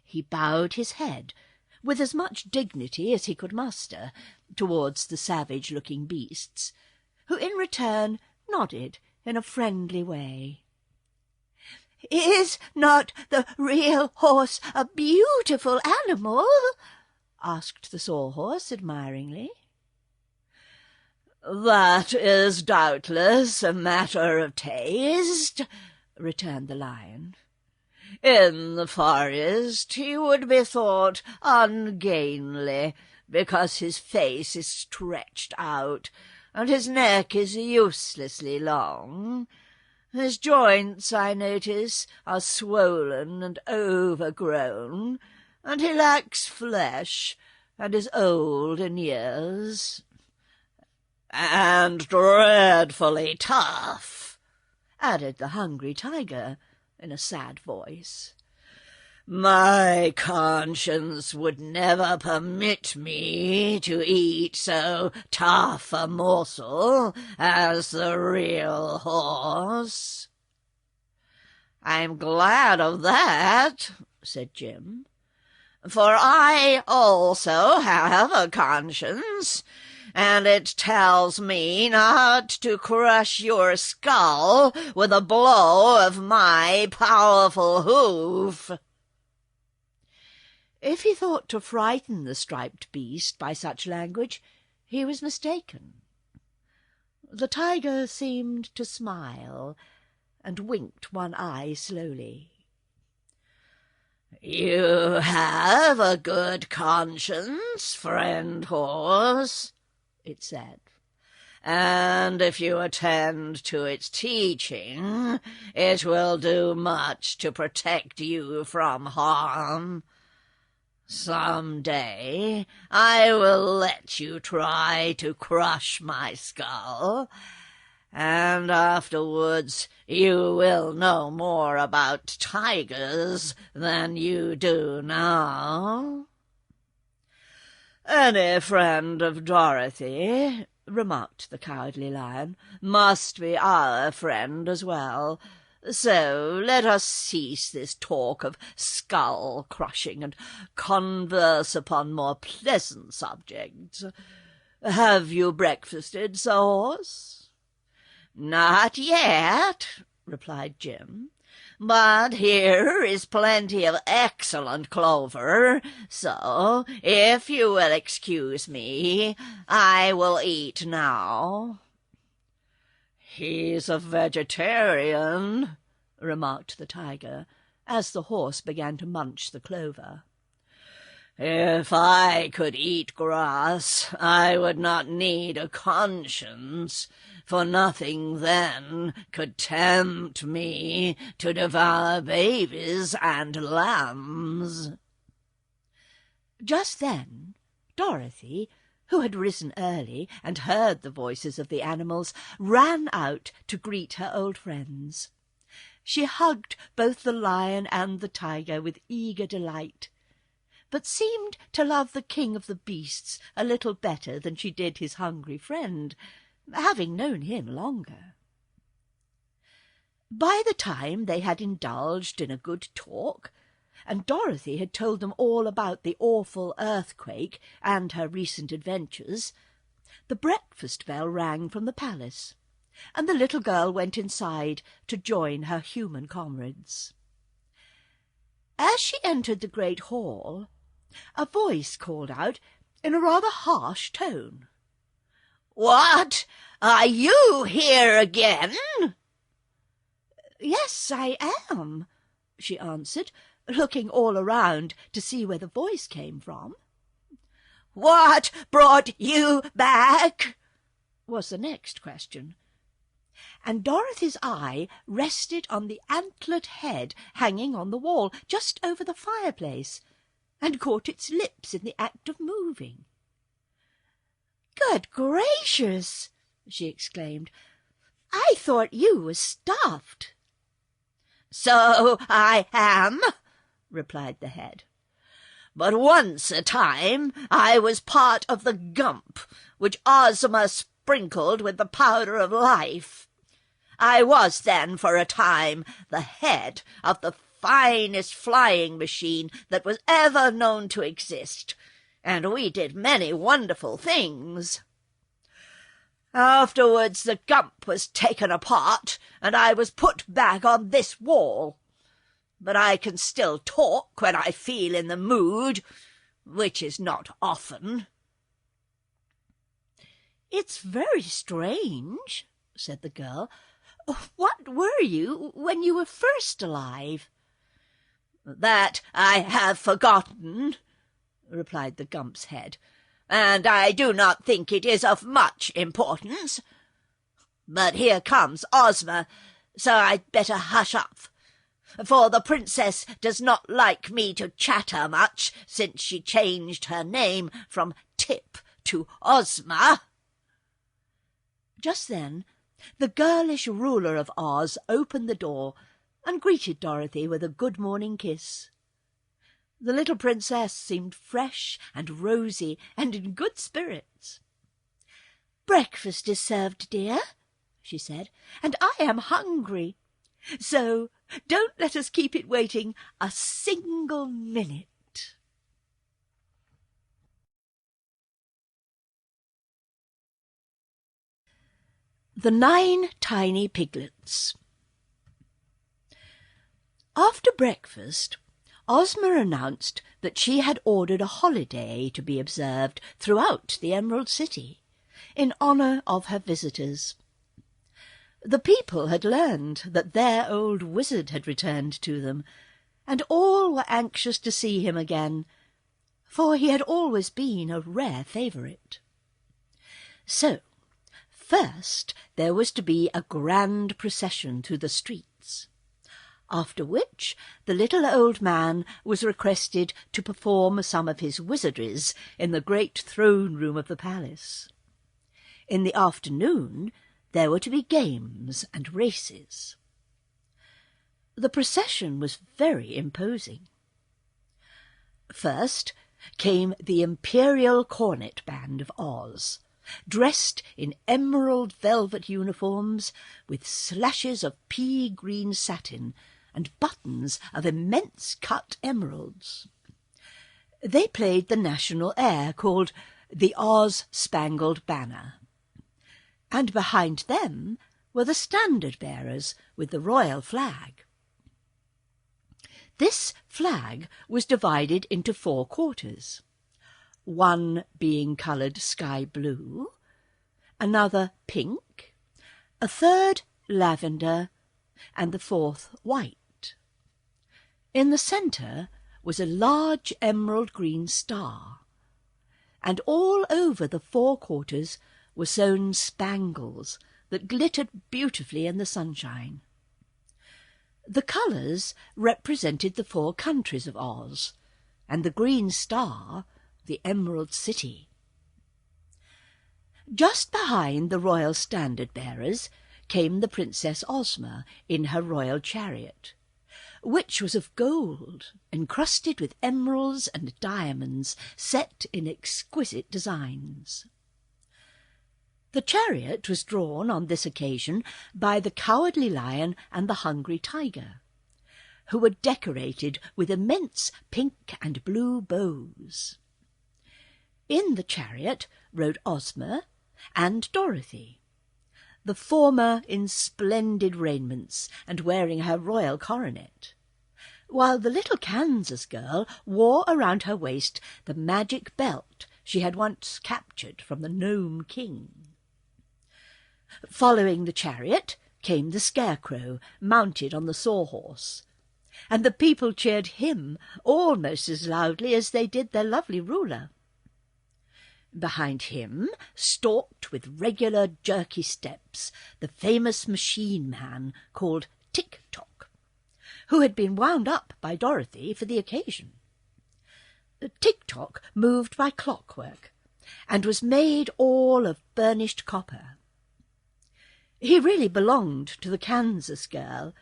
He bowed his head, with as much dignity as he could muster, towards the savage-looking beasts, who in return nodded in a friendly way. "Is not the Real Horse a beautiful animal?" asked the Sawhorse admiringly. "That is doubtless a matter of taste," returned the Lion. "In the forest he would be thought ungainly, because his face is stretched out, and his neck is uselessly long. His joints, I notice, are swollen and overgrown, and he lacks flesh, and is old in years. And dreadfully tough," added the hungry tiger in a sad voice. "My conscience would never permit me to eat so tough a morsel as the Real Horse." "I'm glad of that," said Jim, "for I also have a conscience, and it tells me not to crush your skull with a blow of my powerful hoof." If he thought to frighten the striped beast by such language, he was mistaken. The tiger seemed to smile, and winked one eye slowly. "You have a good conscience, friend horse," it said, "and if you attend to its teaching, it will do much to protect you from harm. Some day I will let you try to crush my skull, and afterwards you will know more about tigers than you do now." "Any friend of Dorothy," remarked the Cowardly Lion, "must be our friend as well. So let us cease this talk of skull-crushing and converse upon more pleasant subjects. Have you breakfasted, Sir Horse?" "Not yet," replied Jim, "but here is plenty of excellent clover, so if you will excuse me, I will eat now." "He's a vegetarian," remarked the Tiger, as the Horse began to munch the clover. "If I could eat grass, I would not need a conscience, for nothing then could tempt me to devour babies and lambs." Just then Dorothy, who had risen early and heard the voices of the animals, ran out to greet her old friends. She hugged both the lion and the tiger with eager delight, but seemed to love the king of the beasts a little better than she did his hungry friend, having known him longer. By the time they had indulged in a good talk, and Dorothy had told them all about the awful earthquake and her recent adventures, the breakfast bell rang from the palace, and the little girl went inside to join her human comrades. As she entered the great hall, a voice called out in a rather harsh tone, "What? Are you here again?" "Yes, I am," she answered, looking all around to see where the voice came from. "What brought you back?" was the next question, and Dorothy's eye rested on the antlered head hanging on the wall just over the fireplace, and caught its lips in the act of moving. "Good gracious!" she exclaimed. "I thought you was stuffed." "So I am," replied the head. "But once a time I was part of the gump which Ozma sprinkled with the powder of life. I was then for a time the head of the finest flying machine that was ever known to exist, and we did many wonderful things. Afterwards the gump was taken apart, and I was put back on this wall. But I can still talk when I feel in the mood, which is not often." "It's very strange," said the girl. "What were you when you were first alive?" "That I have forgotten," replied the gump's head, "and I do not think it is of much importance. But here comes Ozma, so I'd better hush up, for the princess does not like me to chatter much since she changed her name from Tip to Ozma." Just then the girlish ruler of Oz opened the door and greeted Dorothy with a good-morning kiss. The little princess seemed fresh and rosy and in good spirits. "Breakfast is served, dear," she said, "and I am hungry. So don't let us keep it waiting a single minute." The 9 Tiny Piglets. After breakfast, Ozma announced that she had ordered a holiday to be observed throughout the Emerald City, in honour of her visitors. The people had learned that their old wizard had returned to them, and all were anxious to see him again, for he had always been a rare favourite. So, first there was to be a grand procession through the streets, after which the little old man was requested to perform some of his wizardries in the great throne-room of the palace. In the afternoon there were to be games and races. The procession was very imposing. First, came the Imperial Cornet Band of Oz, dressed in emerald velvet uniforms with slashes of pea-green satin and buttons of immense cut emeralds. They played the national air called the Oz-Spangled Banner, and behind them were the standard-bearers with the royal flag. This flag was divided into 4 quarters, one being coloured sky blue, another pink, a third lavender, and the 4th white. In the centre was a large emerald green star, and all over the 4 quarters were sewn spangles that glittered beautifully in the sunshine. The colours represented the 4 countries of Oz, and the green star the Emerald City. Just behind the royal standard-bearers came the Princess Ozma in her royal chariot, which was of gold, encrusted with emeralds and diamonds set in exquisite designs. The chariot was drawn on this occasion by the Cowardly Lion and the Hungry Tiger, who were decorated with immense pink and blue bows. In the chariot rode Ozma and Dorothy, the former in splendid raiments and wearing her royal coronet, while the little Kansas girl wore around her waist the magic belt she had once captured from the Gnome King. Following the chariot came the Scarecrow, mounted on the sawhorse, and the people cheered him almost as loudly as they did their lovely ruler. Behind him stalked with regular jerky steps the famous machine man called Tick-Tock, who had been wound up by Dorothy for the occasion. Tick-Tock moved by clockwork, and was made all of burnished copper. He really belonged to the Kansas girl,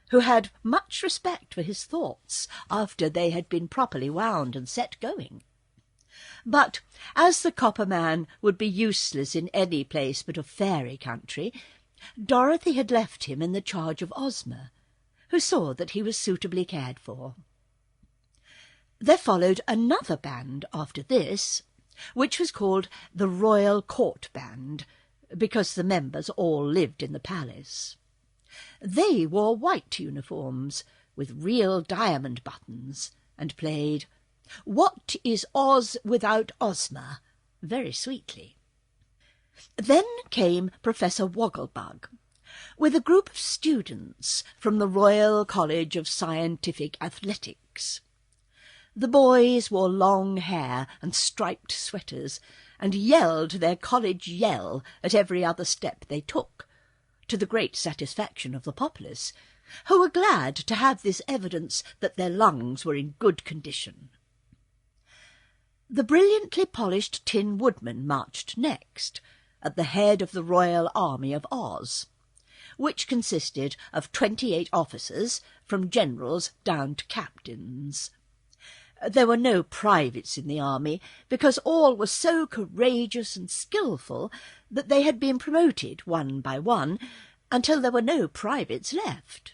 who had much respect for his thoughts after they had been properly wound and set going. But as the copper man would be useless in any place but a fairy country, Dorothy had left him in the charge of Ozma, who saw that he was suitably cared for. There followed another band after this, which was called the Royal Court Band, because the members all lived in the palace. They wore white uniforms with real diamond buttons, and played "What is Oz without Ozma?" very sweetly. Then came Professor Wogglebug, with a group of students from the Royal College of Scientific Athletics. The boys wore long hair and striped sweaters, and yelled their college yell at every other step they took, to the great satisfaction of the populace, who were glad to have this evidence that their lungs were in good condition. The brilliantly polished Tin Woodman marched next, at the head of the Royal Army of Oz, which consisted of 28 officers, from generals down to captains. There were no privates in the army, because all were so courageous and skilful that they had been promoted one by one until there were no privates left.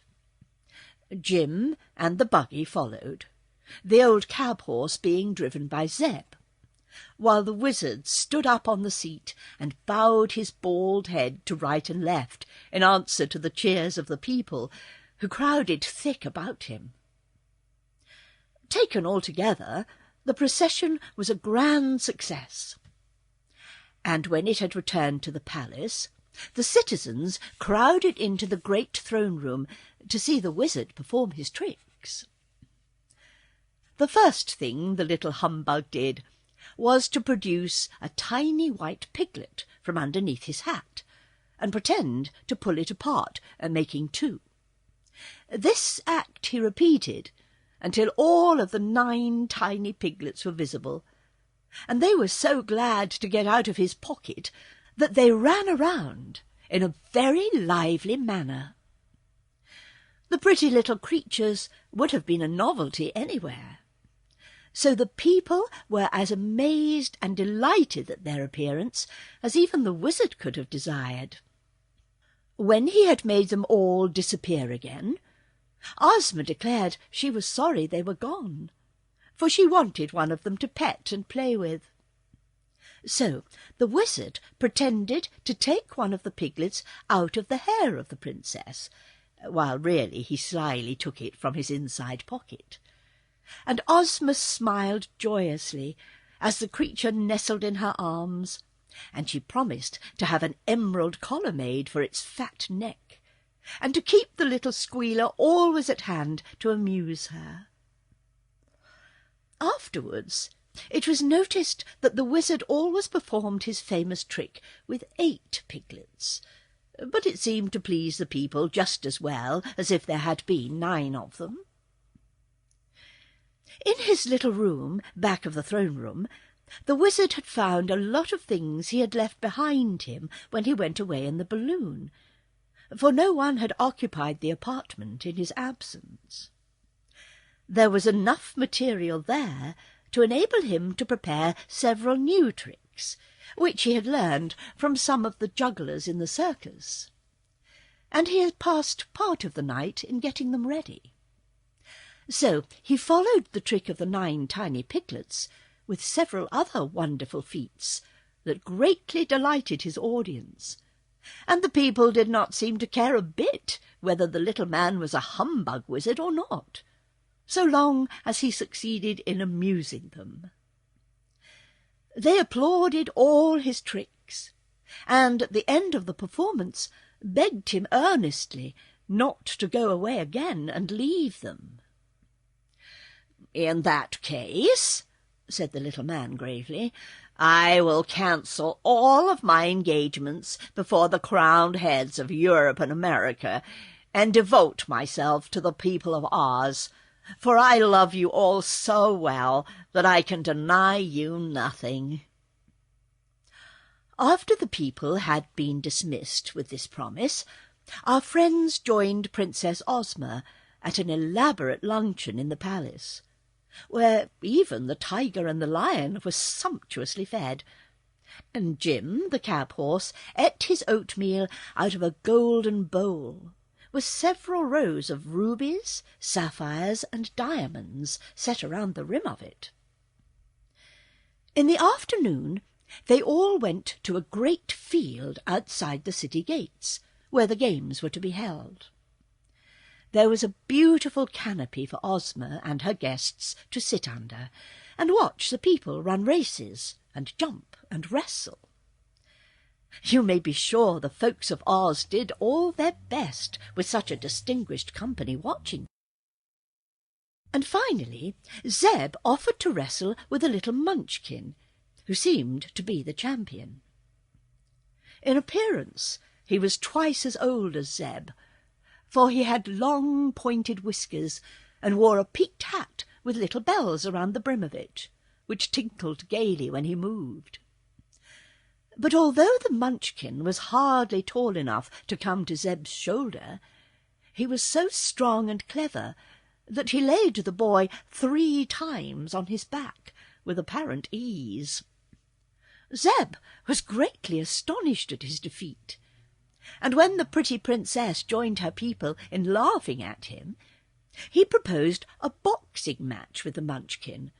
Jim and the buggy followed, the old cab-horse being driven by Zeb, while the wizard stood up on the seat and bowed his bald head to right and left in answer to the cheers of the people, who crowded thick about him. Taken altogether, the procession was a grand success, and when it had returned to the palace, the citizens crowded into the great throne-room to see the wizard perform his tricks. The first thing the little humbug did was to produce a tiny white piglet from underneath his hat, and pretend to pull it apart, making 2. This act he repeated until all of the 9 tiny piglets were visible, and they were so glad to get out of his pocket that they ran around in a very lively manner. The pretty little creatures would have been a novelty anywhere. So the people were as amazed and delighted at their appearance as even the wizard could have desired. When he had made them all disappear again, Ozma declared she was sorry they were gone, for she wanted one of them to pet and play with. So the wizard pretended to take one of the piglets out of the hair of the princess, while really he slyly took it from his inside pocket. And Ozma smiled joyously as the creature nestled in her arms, and she promised to have an emerald collar made for its fat neck, and to keep the little squealer always at hand to amuse her. Afterwards, it was noticed that the wizard always performed his famous trick with 8 piglets, but it seemed to please the people just as well as if there had been 9 of them. In his little room back of the throne room, the wizard had found a lot of things he had left behind him when he went away in the balloon, for no one had occupied the apartment in his absence. There was enough material there to enable him to prepare several new tricks, which he had learned from some of the jugglers in the circus, and he had passed part of the night in getting them ready. So he followed the trick of the 9 tiny piglets with several other wonderful feats that greatly delighted his audience, and the people did not seem to care a bit whether the little man was a humbug wizard or not, so long as he succeeded in amusing them. They applauded all his tricks, and at the end of the performance begged him earnestly not to go away again and leave them. "In that case," said the little man gravely, "I will cancel all of my engagements before the crowned heads of Europe and America, and devote myself to the people of Oz, for I love you all so well that I can deny you nothing." After the people had been dismissed with this promise, our friends joined Princess Ozma at an elaborate luncheon in the palace, where even the tiger and the lion were sumptuously fed, and Jim, the cab-horse, ate his oatmeal out of a golden bowl, with several rows of rubies, sapphires, and diamonds set around the rim of it. In the afternoon they all went to a great field outside the city gates, where the games were to be held. There was a beautiful canopy for Ozma and her guests to sit under, and watch the people run races, and jump, and wrestle. You may be sure the folks of Oz did all their best with such a distinguished company watching. And finally Zeb offered to wrestle with a little Munchkin, who seemed to be the champion. In appearance he was twice as old as Zeb, for he had long pointed whiskers and wore a peaked hat with little bells around the brim of it, which tinkled gaily when he moved. But although the Munchkin was hardly tall enough to come to Zeb's shoulder, he was so strong and clever that he laid the boy 3 times on his back with apparent ease. Zeb was greatly astonished at his defeat, and when the pretty princess joined her people in laughing at him, he proposed a boxing match with the Munchkin,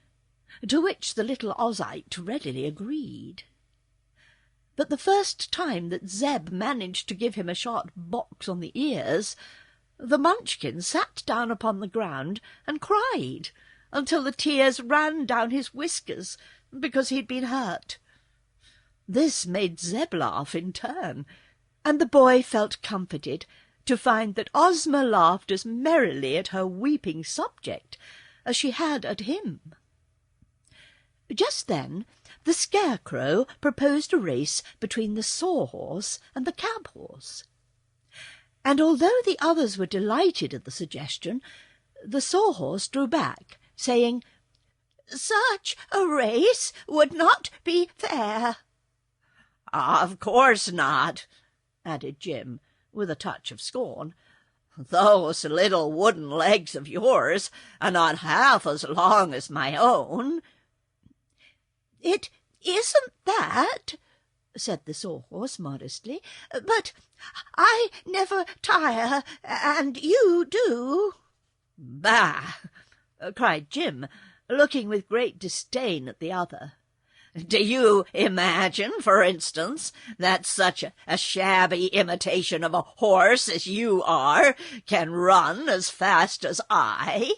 to which the little Ozite readily agreed. But the first time that Zeb managed to give him a sharp box on the ears, the Munchkin sat down upon the ground and cried until the tears ran down his whiskers because he had been hurt. This made Zeb laugh in turn, and the boy felt comforted to find that Ozma laughed as merrily at her weeping subject as she had at him. Just then the Scarecrow proposed a race between the Sawhorse and the Cab-horse, and although the others were delighted at the suggestion, the Sawhorse drew back, saying, "Such a race would not be fair." "Of course not," added Jim, with a touch of scorn. Those little wooden legs of yours are not half as long as my own." "It isn't that," said the Sawhorse modestly, "but I never tire, and you do." "Bah!" cried Jim, looking with great disdain at the other. "Do you imagine, for instance, that such a shabby imitation of a horse as you are can run as fast as I?"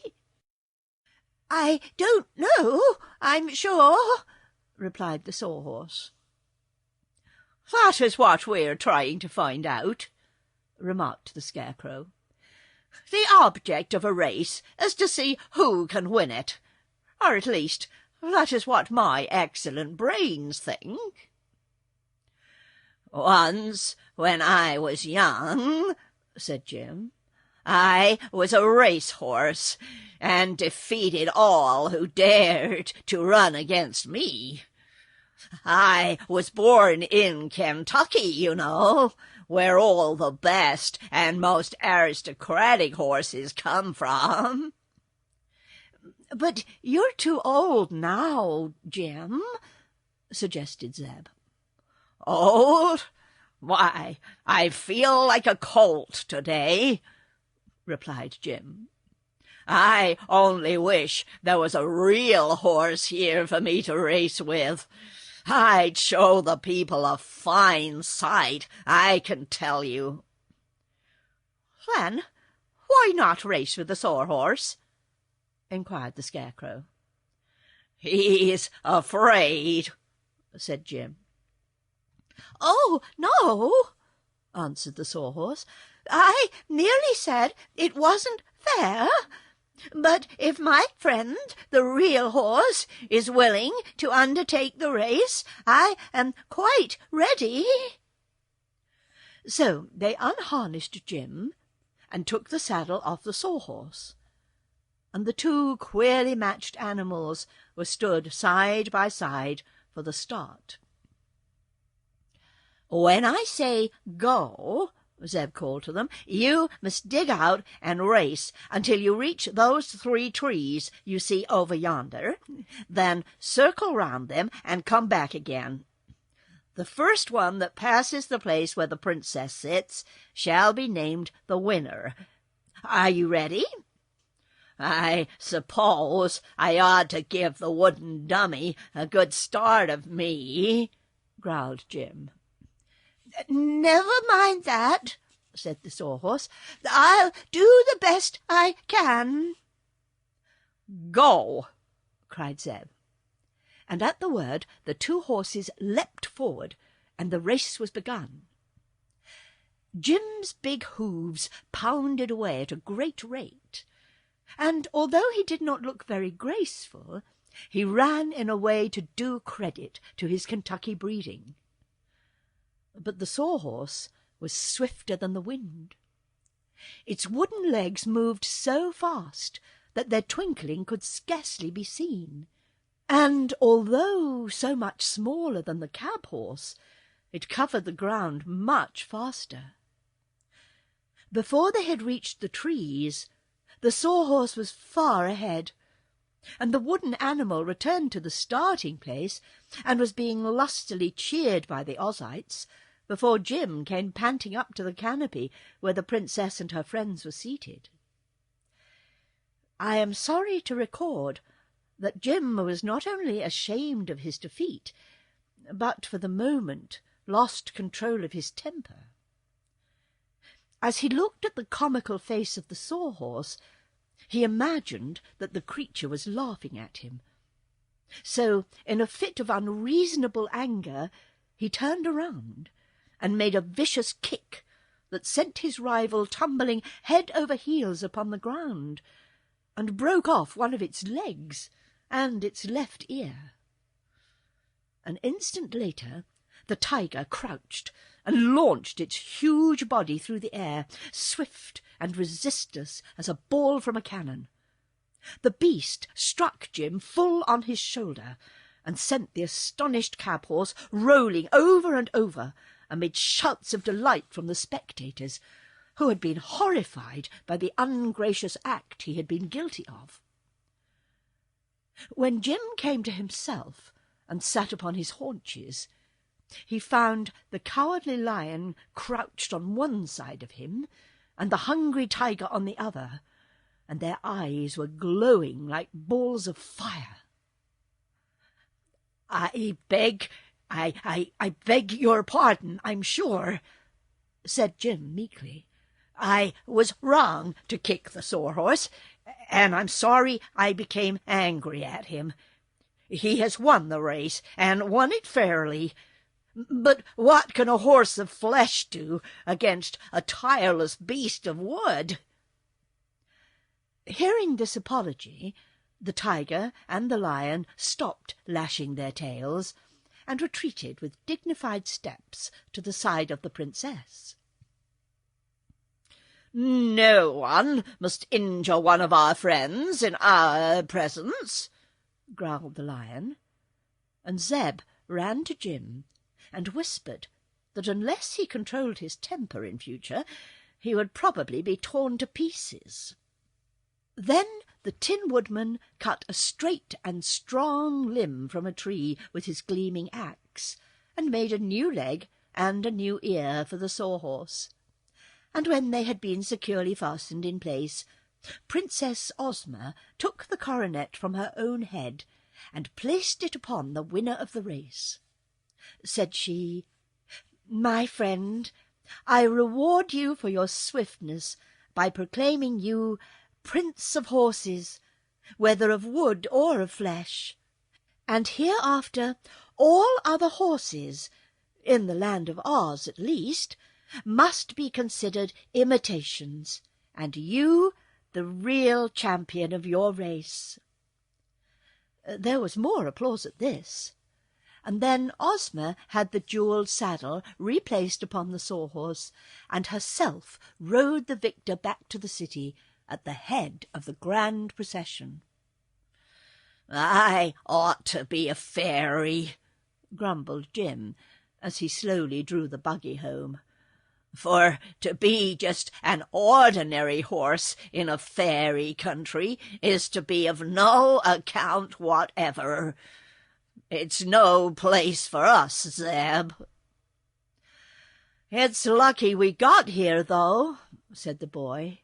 "I don't know, I'm sure," replied the Sawhorse. "That is what we're trying to find out," remarked the Scarecrow. "The object of a race is to see who can win it, or at least that is what my excellent brains think." "Once, when I was young," said Jim, "I was a racehorse, and defeated all who dared to run against me. I was born in Kentucky, you know, where all the best and most aristocratic horses come from." "But you're too old now, Jim," suggested Zeb. "Old? Why, I feel like a colt today," replied Jim. "I only wish there was a real horse here for me to race with. I'd show the people a fine sight, I can tell you." "Then why not race with the Sawhorse?" inquired the Scarecrow. "He's afraid," said Jim. "Oh, no," answered the Sawhorse. "I merely said it wasn't fair. But if my friend, the real horse, is willing to undertake the race, I am quite ready." So they unharnessed Jim and took the saddle off the Sawhorse, and the two queerly matched animals were stood side by side for the start. "When I say go," Zeb called to them, "you must dig out and race until you reach those 3 trees you see over yonder. Then circle round them and come back again. The first one that passes the place where the princess sits shall be named the winner. Are you ready?" "I suppose I ought to give the wooden dummy a good start of me," growled Jim. "Never mind that," said the Sawhorse. "I'll do the best I can." "Go!" cried Zeb. And at the word the 2 horses leapt forward, and the race was begun. Jim's big hoofs pounded away at a great rate, and although he did not look very graceful, he ran in a way to do credit to his Kentucky breeding. But the Sawhorse was swifter than the wind. Its wooden legs moved so fast that their twinkling could scarcely be seen, and although so much smaller than the cab-horse, it covered the ground much faster. Before they had reached the trees, the Sawhorse was far ahead, and the wooden animal returned to the starting place and was being lustily cheered by the Ozites before Jim came panting up to the canopy where the princess and her friends were seated. I am sorry to record that Jim was not only ashamed of his defeat, but for the moment lost control of his temper. As he looked at the comical face of the Sawhorse, he imagined that the creature was laughing at him. So, in a fit of unreasonable anger, he turned around and made a vicious kick that sent his rival tumbling head over heels upon the ground, and broke off one of its legs and its left ear. An instant later, the tiger crouched and launched its huge body through the air, swift and resistless as a ball from a cannon. The beast struck Jim full on his shoulder and sent the astonished cab-horse rolling over and over, amid shouts of delight from the spectators, who had been horrified by the ungracious act he had been guilty of. When Jim came to himself and sat upon his haunches, he found the cowardly lion crouched on one side of him and the hungry tiger on the other, and their eyes were glowing like balls of fire. "I beg your pardon, I'm sure," said Jim meekly. "I was wrong to kick the sawhorse, and I'm sorry I became angry at him. He has won the race, and won it fairly. But what can a horse of flesh do against a tireless beast of wood?" Hearing this apology, the tiger and the lion stopped lashing their tails and retreated with dignified steps to the side of the princess. "No one must injure one of our friends in our presence," growled the lion, and Zeb ran to Jim and whispered that unless he controlled his temper in future, he would probably be torn to pieces. Then the Tin Woodman cut a straight and strong limb from a tree with his gleaming axe, and made a new leg and a new ear for the sawhorse. And when they had been securely fastened in place, Princess Ozma took the coronet from her own head and placed it upon the winner of the race. Said she, "My friend, I reward you for your swiftness by proclaiming you Prince of Horses, whether of wood or of flesh. And hereafter all other horses, in the land of Oz at least, must be considered imitations, and you the real champion of your race." There was more applause at this, and then Ozma had the jewelled saddle replaced upon the sawhorse, and herself rode the victor back to the city at the head of the grand procession. "I ought to be a fairy," grumbled Jim, as he slowly drew the buggy home. "For to be just an ordinary horse in a fairy country is to be of no account whatever. It's no place for us, Zeb." "It's lucky we got here, though," said the boy,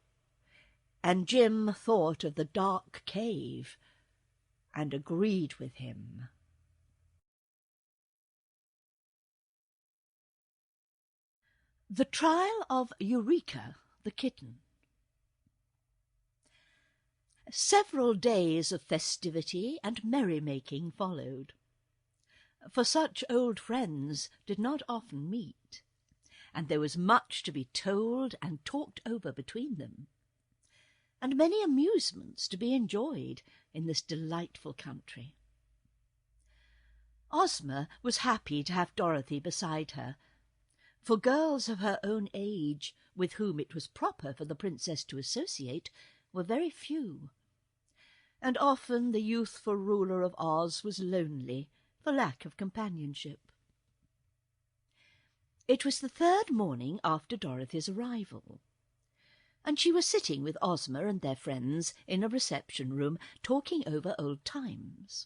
and Jim thought of the dark cave and agreed with him. The Trial of Eureka, the Kitten. Several days of festivity and merrymaking followed, for such old friends did not often meet, and there was much to be told and talked over between them, and many amusements to be enjoyed in this delightful country. Ozma was happy to have Dorothy beside her, for girls of her own age with whom it was proper for the princess to associate were very few, and often the youthful ruler of Oz was lonely for lack of companionship. It was the third morning after Dorothy's arrival, and she was sitting with Ozma and their friends in a reception-room talking over old times,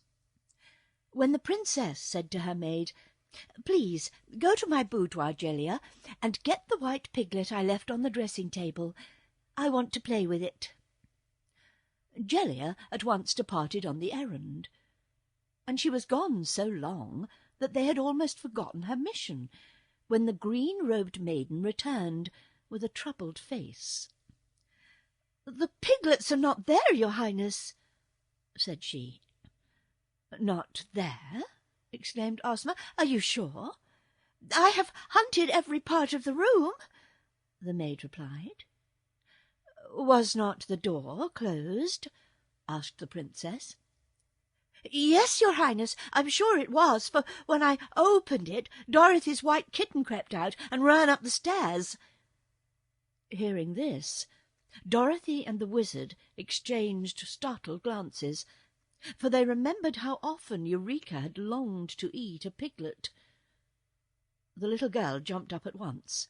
when the princess said to her maid, "Please go to my boudoir, Jellia, and get the white piglet I left on the dressing-table. I want to play with it." Jellia at once departed on the errand, and she was gone so long that they had almost forgotten her mission, when the green-robed maiden returned with a troubled face. "The piglets are not there, your Highness," said she. "Not there?" exclaimed Ozma. "Are you sure?" "I have hunted every part of the room," the maid replied. "Was not the door closed?" asked the princess. "Yes, your Highness, I'm sure it was, for when I opened it, Dorothy's white kitten crept out and ran up the stairs." Hearing this, Dorothy and the wizard exchanged startled glances, for they remembered how often Eureka had longed to eat a piglet. The little girl jumped up at once.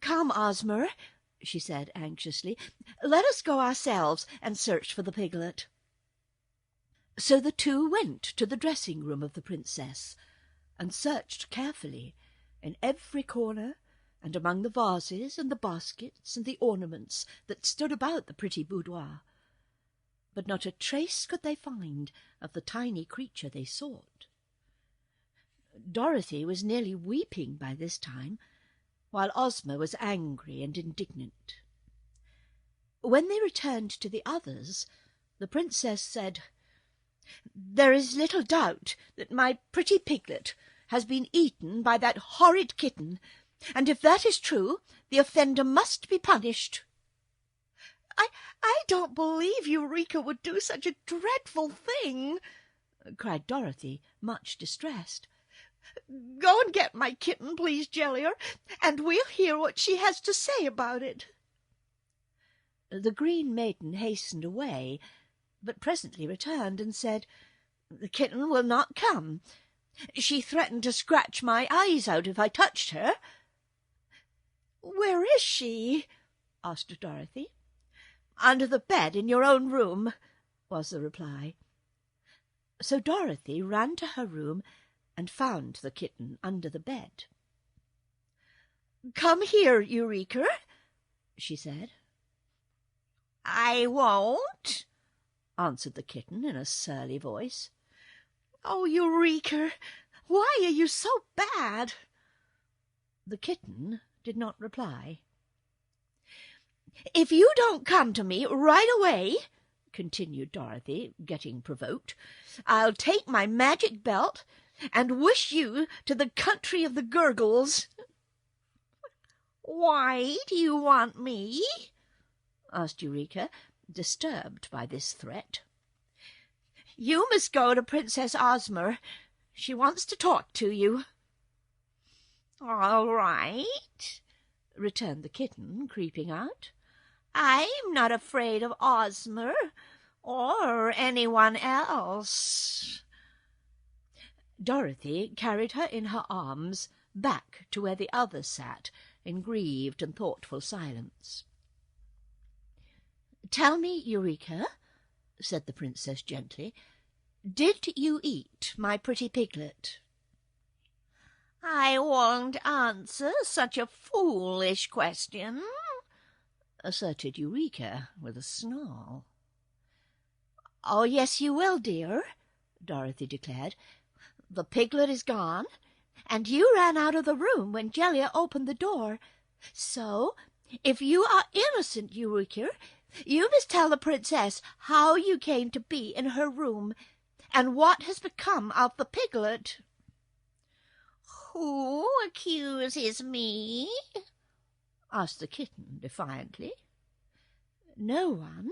"Come, Ozma," she said anxiously. "Let us go ourselves and search for the piglet." So the two went to the dressing-room of the princess, and searched carefully in every corner, and among the vases and the baskets and the ornaments that stood about the pretty boudoir. But not a trace could they find of the tiny creature they sought. Dorothy was nearly weeping by this time, while Ozma was angry and indignant. When they returned to the others, the princess said, "There is little doubt that my pretty piglet has been eaten by that horrid kitten, and if that is true, the offender must be punished." I don't believe Eureka would do such a dreadful thing," cried Dorothy, much distressed. "Go and get my kitten, please, Jellier, and we'll hear what she has to say about it." The Green Maiden hastened away, but presently returned and said, "The kitten will not come. She threatened to scratch my eyes out if I touched her." "Where is she?" asked Dorothy. "Under the bed in your own room," was the reply. So Dorothy ran to her room and found the kitten under the bed. "Come here, Eureka," she said. "I won't," answered the kitten in a surly voice. "Oh, Eureka, why are you so bad?" The kitten did not reply. "If you don't come to me right away," continued Dorothy, getting provoked, "I'll take my magic belt and wish you to the country of the Gurgles." "Why do you want me?" asked Eureka, disturbed by this threat. "You must go to Princess Ozma. She wants to talk to you." "All right," returned the kitten, creeping out. "I'm not afraid of Ozma or anyone else." Dorothy carried her in her arms back to where the others sat in grieved and thoughtful silence. "Tell me, Eureka," said the princess gently, "did you eat my pretty piglet?" "I won't answer such a foolish question," asserted Eureka with a snarl. "Oh, yes, you will, dear," Dorothy declared. "The piglet is gone, and you ran out of the room when Jellia opened the door. So, if you are innocent, Eureka, you must tell the princess how you came to be in her room, and what has become of the piglet." "Who accuses me?" asked the kitten defiantly. "No one,"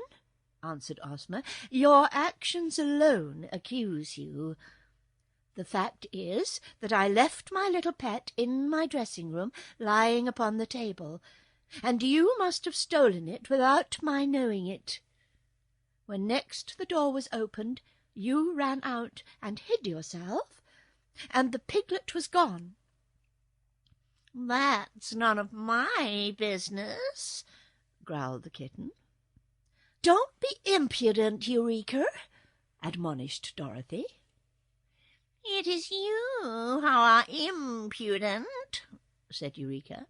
answered Ozma. "Your actions alone accuse you. The fact is that I left my little pet in my dressing-room, lying upon the table, and you must have stolen it without my knowing it. When next the door was opened, you ran out and hid yourself, and the piglet was gone." "That's none of my business," growled the kitten. "Don't be impudent, Eureka," admonished Dorothy. "It is you who are impudent," said Eureka,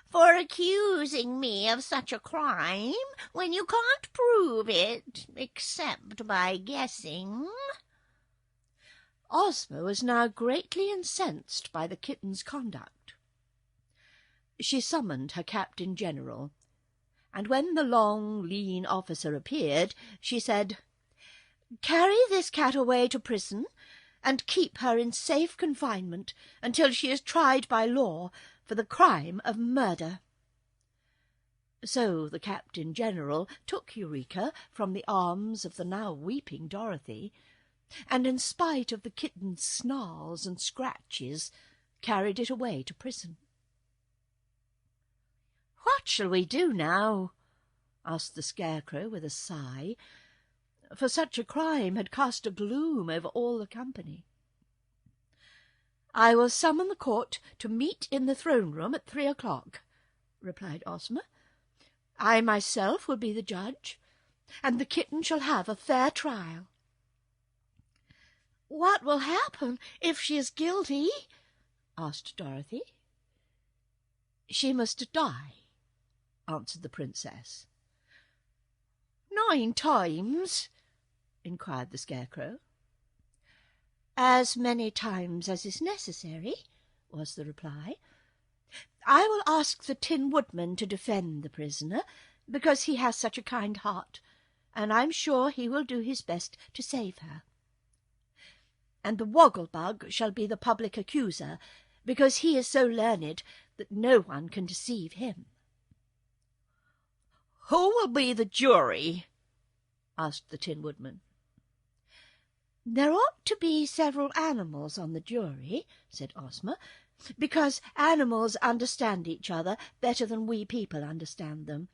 "for accusing me of such a crime when you can't prove it except by guessing." Ozma was now greatly incensed by the kitten's conduct. She summoned her captain-general, and when the long, lean officer appeared, she said, "Carry this cat away to prison, and keep her in safe confinement until she is tried by law for the crime of murder." So the captain-general took Eureka from the arms of the now weeping Dorothy, and in spite of the kitten's snarls and scratches, carried it away to prison. "What shall we do now?" asked the Scarecrow with a sigh, for such a crime had cast a gloom over all the company. "I will summon the court to meet in the throne-room at 3 o'clock," replied Ozma. I myself will be the judge, and the kitten shall have a fair trial." "What will happen if she is guilty?" asked Dorothy. "She must die," answered the princess. 9 times? inquired the Scarecrow. "As many times as is necessary," was the reply. "I will ask the Tin Woodman to defend the prisoner, because he has such a kind heart, and I'm sure he will do his best to save her. And the Wogglebug shall be the public accuser, because he is so learned that no one can deceive him." "Who will be the jury?" asked the Tin Woodman. "There ought to be several animals on the jury," said Ozma, "because animals understand each other better than we people understand them.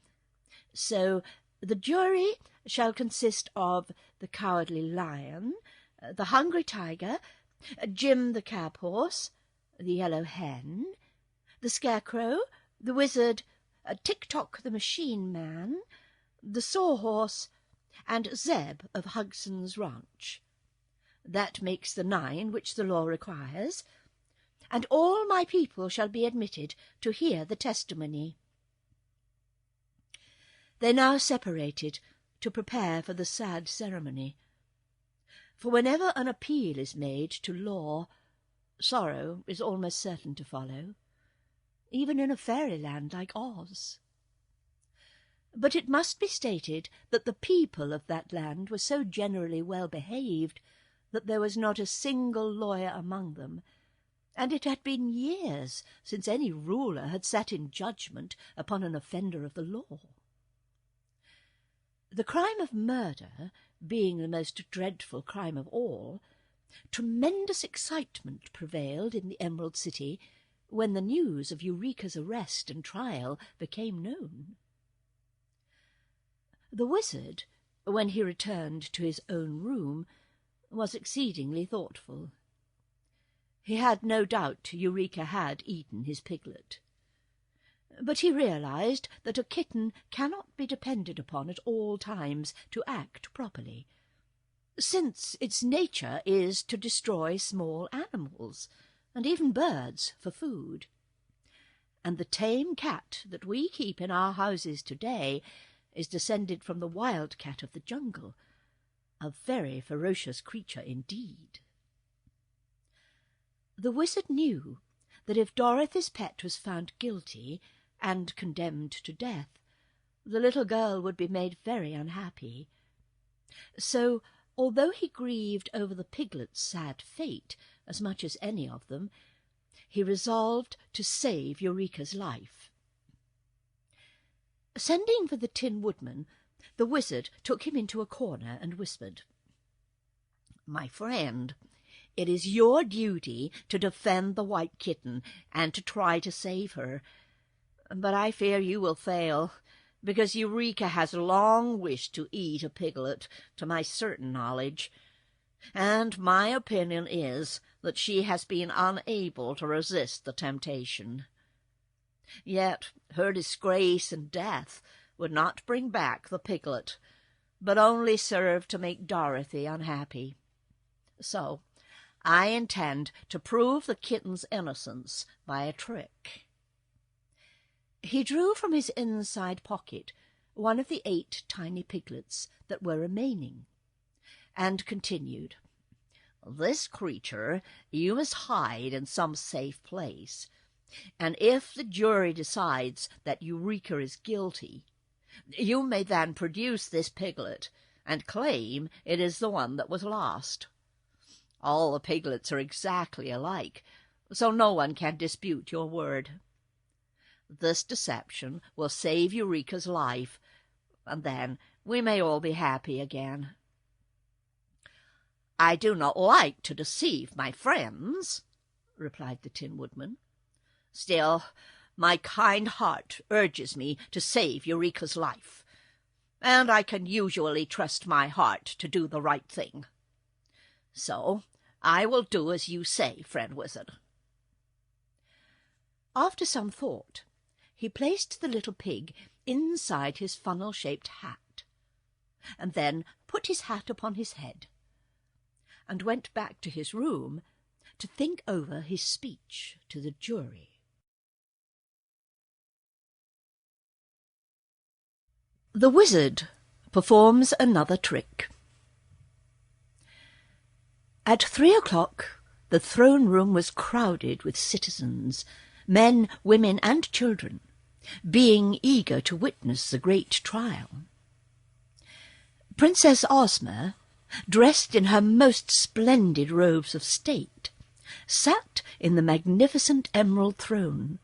So the jury shall consist of the Cowardly Lion, the Hungry Tiger, Jim the Cab Horse, the Yellow Hen, the Scarecrow, the Wizard, Tick-Tock the Machine Man, the Sawhorse, and Zeb of Hugson's Ranch. That makes the 9 which the law requires, and all my people shall be admitted to hear the testimony." They now separated to prepare for the sad ceremony, for whenever an appeal is made to law, sorrow is almost certain to follow, even in a fairyland like Oz. But it must be stated that the people of that land were so generally well behaved that there was not a single lawyer among them, and it had been years since any ruler had sat in judgment upon an offender of the law. The crime of murder being the most dreadful crime of all, tremendous excitement prevailed in the Emerald City when the news of Eureka's arrest and trial became known. The wizard, when he returned to his own room, was exceedingly thoughtful. He had no doubt Eureka had eaten his piglet, but he realized that a kitten cannot be depended upon at all times to act properly, since its nature is to destroy small animals, and even birds, for food. And the tame cat that we keep in our houses today is descended from the wild cat of the jungle, a very ferocious creature indeed. The wizard knew that if Dorothy's pet was found guilty and condemned to death, the little girl would be made very unhappy. So, although he grieved over the piglet's sad fate as much as any of them, he resolved to save Eureka's life. Sending for the Tin Woodman, the wizard took him into a corner and whispered, "My friend, it is your duty to defend the white kitten and to try to save her. But I fear you will fail, because Eureka has long wished to eat a piglet, to my certain knowledge, and my opinion is that she has been unable to resist the temptation. Yet her disgrace and death would not bring back the piglet, but only serve to make Dorothy unhappy. So I intend to prove the kitten's innocence by a trick." He drew from his inside pocket one of the 8 tiny piglets that were remaining, and continued, "This creature you must hide in some safe place, and if the jury decides that Eureka is guilty, you may then produce this piglet and claim it is the one that was lost. All the piglets are exactly alike, so no one can dispute your word. This deception will save Eureka's life, and then we may all be happy again." "I do not like to deceive my friends," replied the Tin Woodman. "Still, my kind heart urges me to save Eureka's life, and I can usually trust my heart to do the right thing. So I will do as you say, friend wizard." After some thought, he placed the little pig inside his funnel-shaped hat, and then put his hat upon his head, and went back to his room to think over his speech to the jury. The wizard performs another trick. At 3 o'clock the throne-room was crowded with citizens, men, women, and children, being eager to witness the great trial. Princess Ozma, dressed in her most splendid robes of state, sat in the magnificent emerald throne,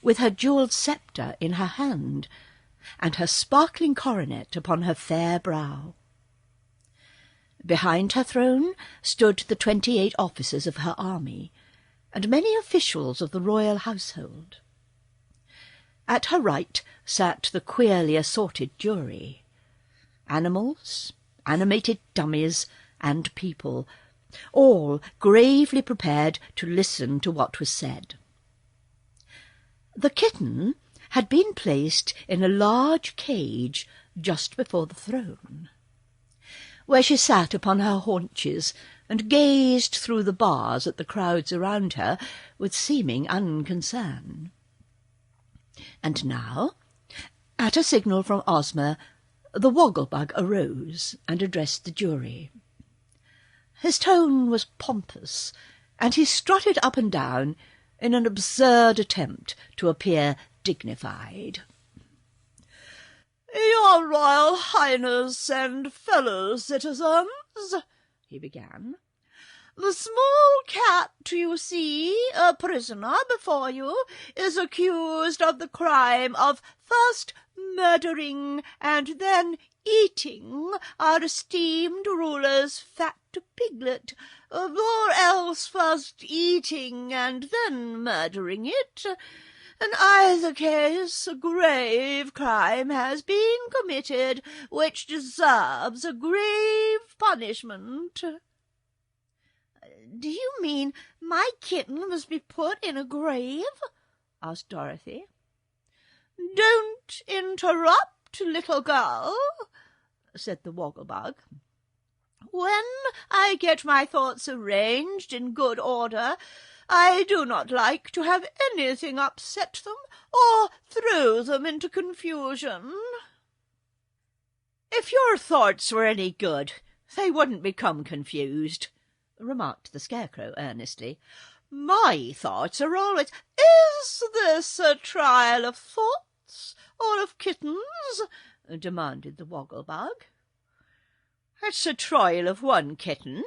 with her jewelled sceptre in her hand, and her sparkling coronet upon her fair brow. Behind her throne stood the 28 officers of her army, and many officials of the royal household. At her right sat the queerly assorted jury, animals, animated dummies, and people, all gravely prepared to listen to what was said. The kitten had been placed in a large cage just before the throne, where she sat upon her haunches and gazed through the bars at the crowds around her with seeming unconcern. And now, at a signal from Ozma, the Wogglebug arose and addressed the jury. His tone was pompous, and he strutted up and down in an absurd attempt to appear dignified. "Your Royal Highness and fellow citizens," he began, "the small cat you see, a prisoner before you, is accused of the crime of first murdering and then eating our esteemed ruler's fat piglet, or else first eating and then murdering it. In either case, a grave crime has been committed which deserves a grave punishment." "Do you mean my kitten must be put in a grave?" asked Dorothy. "Don't interrupt, little girl," said the Wogglebug. "When I get my thoughts arranged in good order, I do not like to have anything upset them or throw them into confusion." "If your thoughts were any good, they wouldn't become confused," remarked the Scarecrow earnestly. "My thoughts are always—" "Is this a trial of thoughts or of kittens?" demanded the Wogglebug. "It's a trial of one kitten,"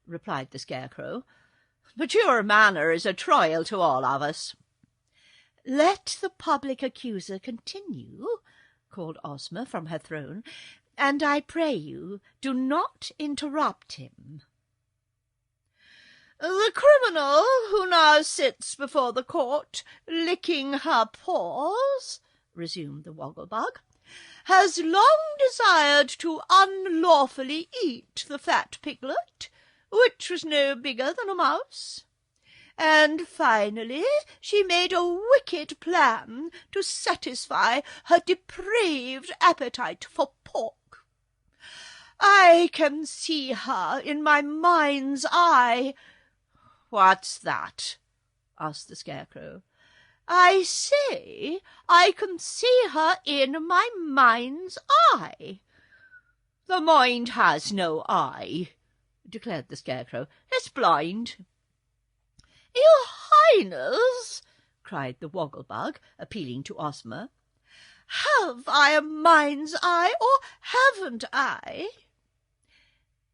replied the Scarecrow, "but your manner is a trial to all of us." "Let the public accuser continue," called Ozma from her throne, "and I pray you, do not interrupt him." "The criminal who now sits before the court, licking her paws," resumed the Wogglebug, "has long desired to unlawfully eat the fat piglet, which was no bigger than a mouse. And finally she made a wicked plan to satisfy her depraved appetite for pork. I can see her in my mind's eye." "What's that?" asked the Scarecrow. "I say I can see her in my mind's eye." "The mind has no eye," declared the Scarecrow. "It's blind." "Your Highness," cried the Wogglebug, appealing to Ozma, "have I a mind's eye or haven't I?"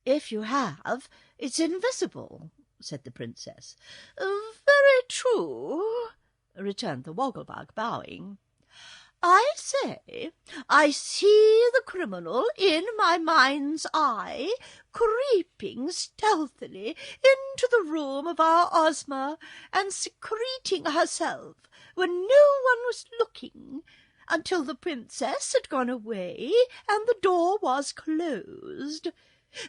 "If you have, it's invisible," said the Princess. "Very true," returned the Wogglebug, bowing. "I say I see the criminal in my mind's eye, creeping stealthily into the room of our Ozma and secreting herself when no one was looking, until the princess had gone away and the door was closed.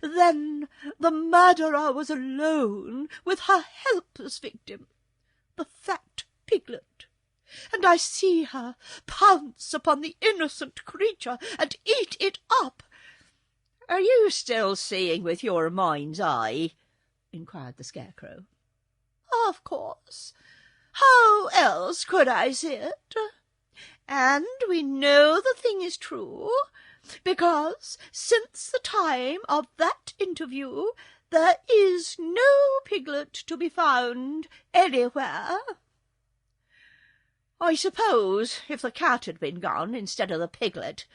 Then the murderer was alone with her helpless victim, the fat piglet, and I see her pounce upon the innocent creature and eat it up." "Are you still seeing with your mind's eye?" inquired the Scarecrow. "Of course. How else could I see it? And we know the thing is true, because since the time of that interview there is no piglet to be found anywhere." "I suppose if the cat had been gone instead of the piglet,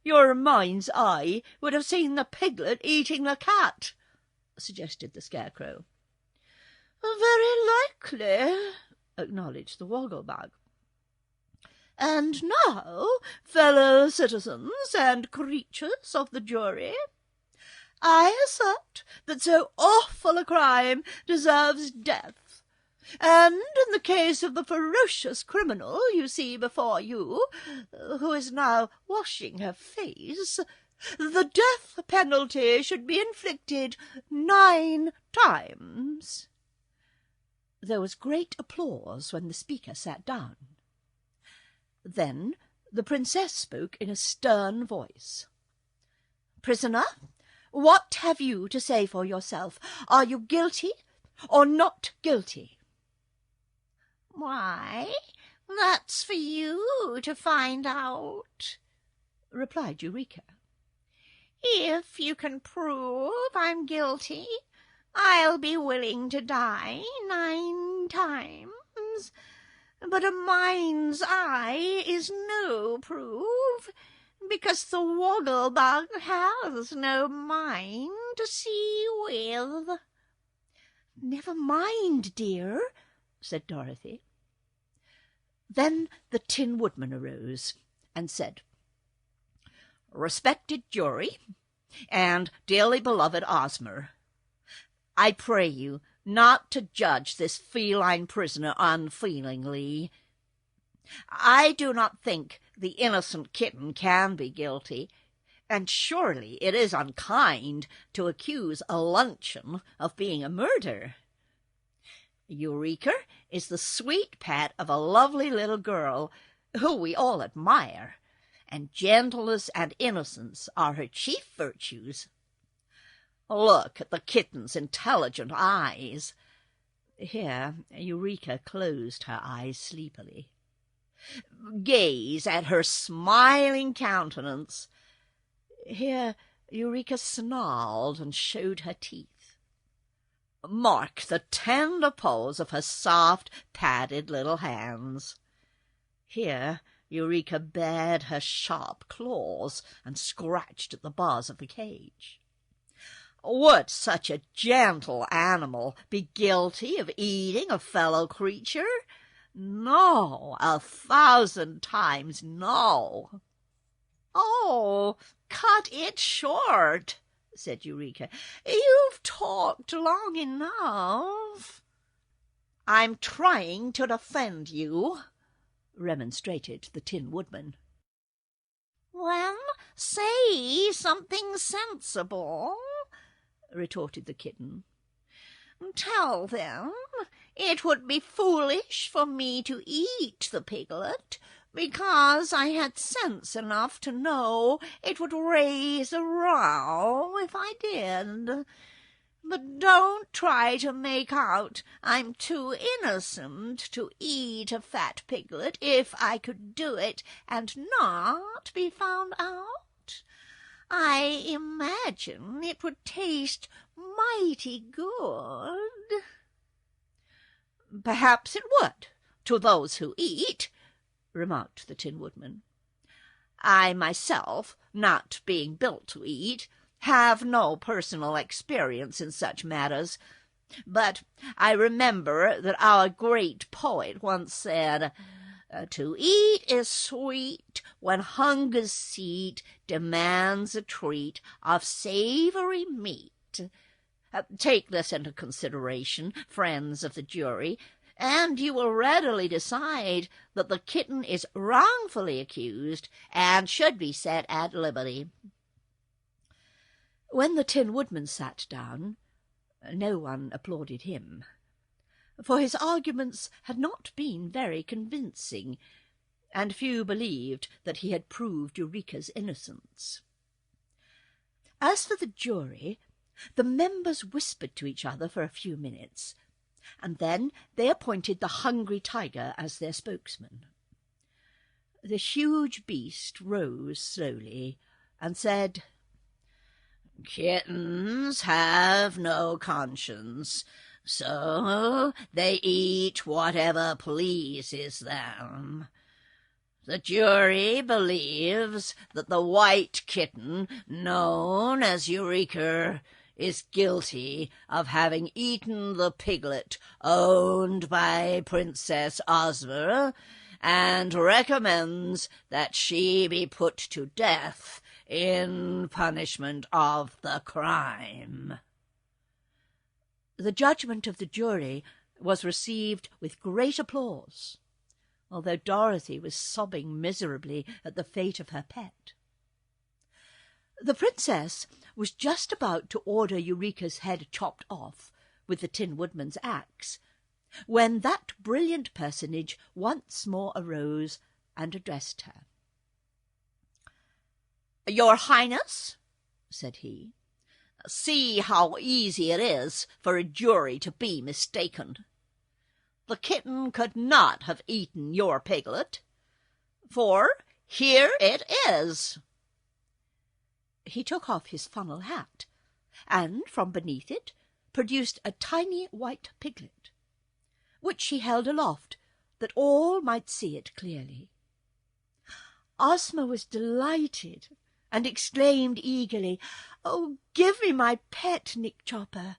your mind's eye would have seen the piglet eating the cat," suggested the Scarecrow. "Very likely," acknowledged the Woggle-Bug. "And now, fellow citizens and creatures of the jury, I assert that so awful a crime deserves death, and in the case of the ferocious criminal you see before you, who is now washing her face, the death penalty should be inflicted 9 times. There was great applause when the speaker sat down. Then the princess spoke in a stern voice. "Prisoner, what have you to say for yourself? Are you guilty or not guilty?" "Why, that's for you to find out," replied Eureka. "If you can prove I'm guilty, I'll be willing to die 9 times. But a mind's eye is no proof, because the Woggle-Bug has no mind to see with." "Never mind, dear," said Dorothy. Then the Tin Woodman arose and said, "Respected jury, and dearly beloved Ozma, I pray you not to judge this feline prisoner unfeelingly. I do not think the innocent kitten can be guilty, and surely it is unkind to accuse a luncheon of being a murder. Eureka is the sweet pet of a lovely little girl who we all admire, and gentleness and innocence are her chief virtues. Look at the kitten's intelligent eyes." Here Eureka closed her eyes sleepily. "Gaze at her smiling countenance." Here Eureka snarled and showed her teeth. "Mark the tender pose of her soft, padded little hands." Here Eureka bared her sharp claws and scratched at the bars of the cage. Would such a gentle animal be guilty of eating a fellow creature? No, 1,000 times no. "Oh, cut it short," said Eureka. "You've talked long enough." "I'm trying to defend you," remonstrated the Tin Woodman. "Then say something sensible," retorted the kitten. "Tell them it would be foolish for me to eat the piglet, because I had sense enough to know it would raise a row if I did. But don't try to make out I'm too innocent to eat a fat piglet if I could do it and not be found out. I imagine it would taste mighty good." "Perhaps it would, to those who eat," remarked the Tin Woodman. "I myself, not being built to eat, have no personal experience in such matters, but I remember that our great poet once said, 'To eat is sweet when hunger's seat demands a treat of savory meat.' Take this into consideration, friends of the jury, and you will readily decide that the kitten is wrongfully accused and should be set at liberty." When the Tin Woodman sat down, no one applauded him. for his arguments had not been very convincing, and few believed that he had proved Eureka's innocence. As for the jury, the members whispered to each other for a few minutes, and then they appointed the hungry tiger as their spokesman. The huge beast rose slowly and said, "Kittens have no conscience, so they eat whatever pleases them. The jury believes that the white kitten, known as Eureka, is guilty of having eaten the piglet owned by Princess Ozma, and recommends that she be put to death in punishment of the crime." The judgment of the jury was received with great applause, although Dorothy was sobbing miserably at the fate of her pet. The princess was just about to order Eureka's head chopped off with the Tin Woodman's axe, when that brilliant personage once more arose and addressed her. "Your Highness," said he, "see how easy it is for a jury to be mistaken. The kitten could not have eaten your piglet, for here it is." He took off his funnel hat, and from beneath it produced a tiny white piglet, which he held aloft that all might see it clearly. Ozma was delighted and exclaimed eagerly, "Oh, give me my pet, Nick Chopper!"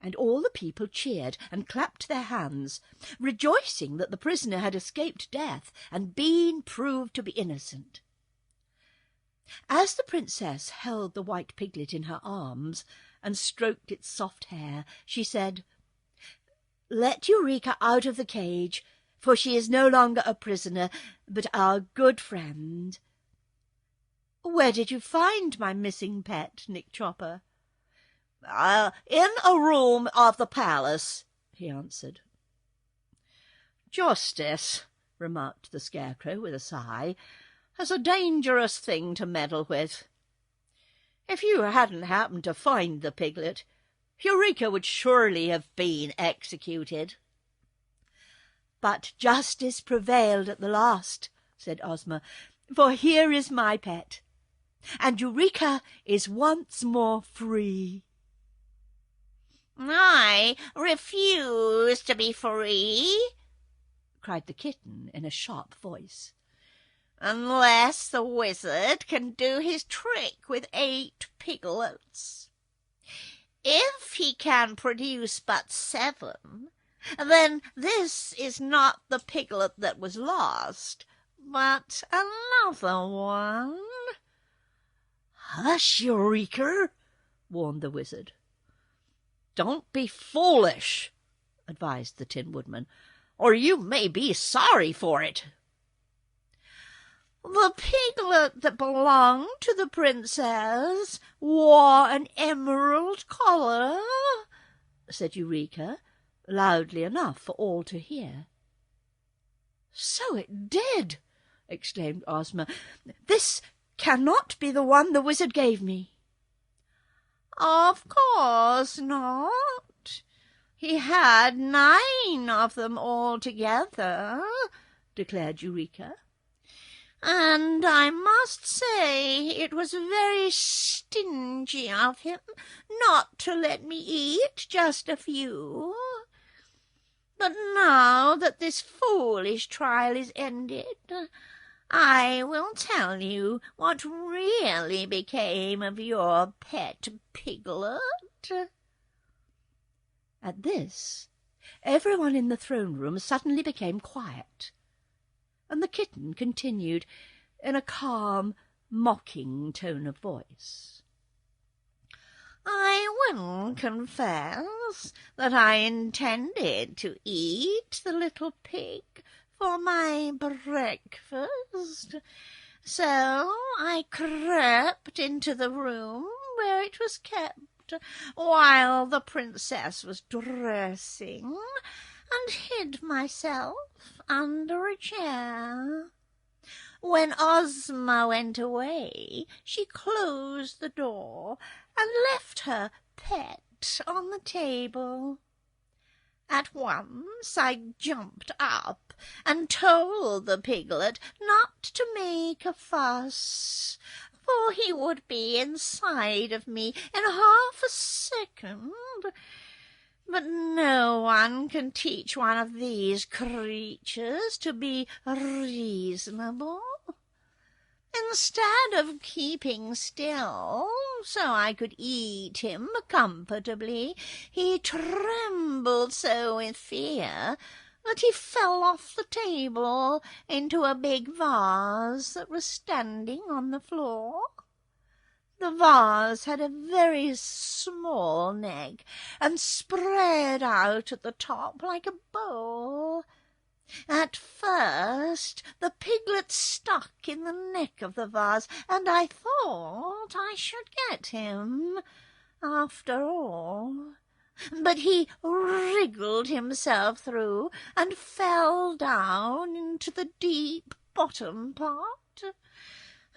And all the people cheered and clapped their hands, rejoicing that the prisoner had escaped death and been proved to be innocent. As the princess held the white piglet in her arms and stroked its soft hair, she said, "Let Eureka out of the cage, for she is no longer a prisoner, but our good friend. Where did you find my missing pet, Nick Chopper?" "In a room of the palace," he answered. "Justice," remarked the Scarecrow with a sigh, "is a dangerous thing to meddle with. If you hadn't happened to find the piglet, Eureka would surely have been executed." "But justice prevailed at the last," said Ozma, "for here is my pet, and Eureka is once more free." "I refuse to be free," cried the kitten in a sharp voice, "unless the wizard can do his trick with 8 piglets. If he can produce but 7, then this is not the piglet that was lost, but another one." "Hush, Eureka!" warned the wizard. "Don't be foolish," advised the Tin Woodman, "or you may be sorry for it." "The piglet that belonged to the princess wore an emerald collar," said Eureka, loudly enough for all to hear. "So it did!" exclaimed Ozma. "This cannot be the one the wizard gave me." "Of course not. He had 9 of them altogether," declared Eureka. "And I must say it was very stingy of him not to let me eat just a few. But now that this foolish trial is ended, I will tell you what really became of your pet piglet." At this, everyone in the throne-room suddenly became quiet, and the kitten continued in a calm, mocking tone of voice. "I will confess that I intended to eat the little pig for my breakfast, so I crept into the room where it was kept while the princess was dressing, and hid myself under a chair. When Ozma went away, she closed the door and left her pet on the table. At once I jumped up and told the piglet not to make a fuss, for he would be inside of me in half a second. But no one can teach one of these creatures to be reasonable. Instead of keeping still so I could eat him comfortably, he trembled so with fear that he fell off the table into a big vase that was standing on the floor. The vase had a very small neck and spread out at the top like a bowl. At first the piglet stuck in the neck of the vase, and I thought I should get him after all. But he wriggled himself through and fell down into the deep bottom part, and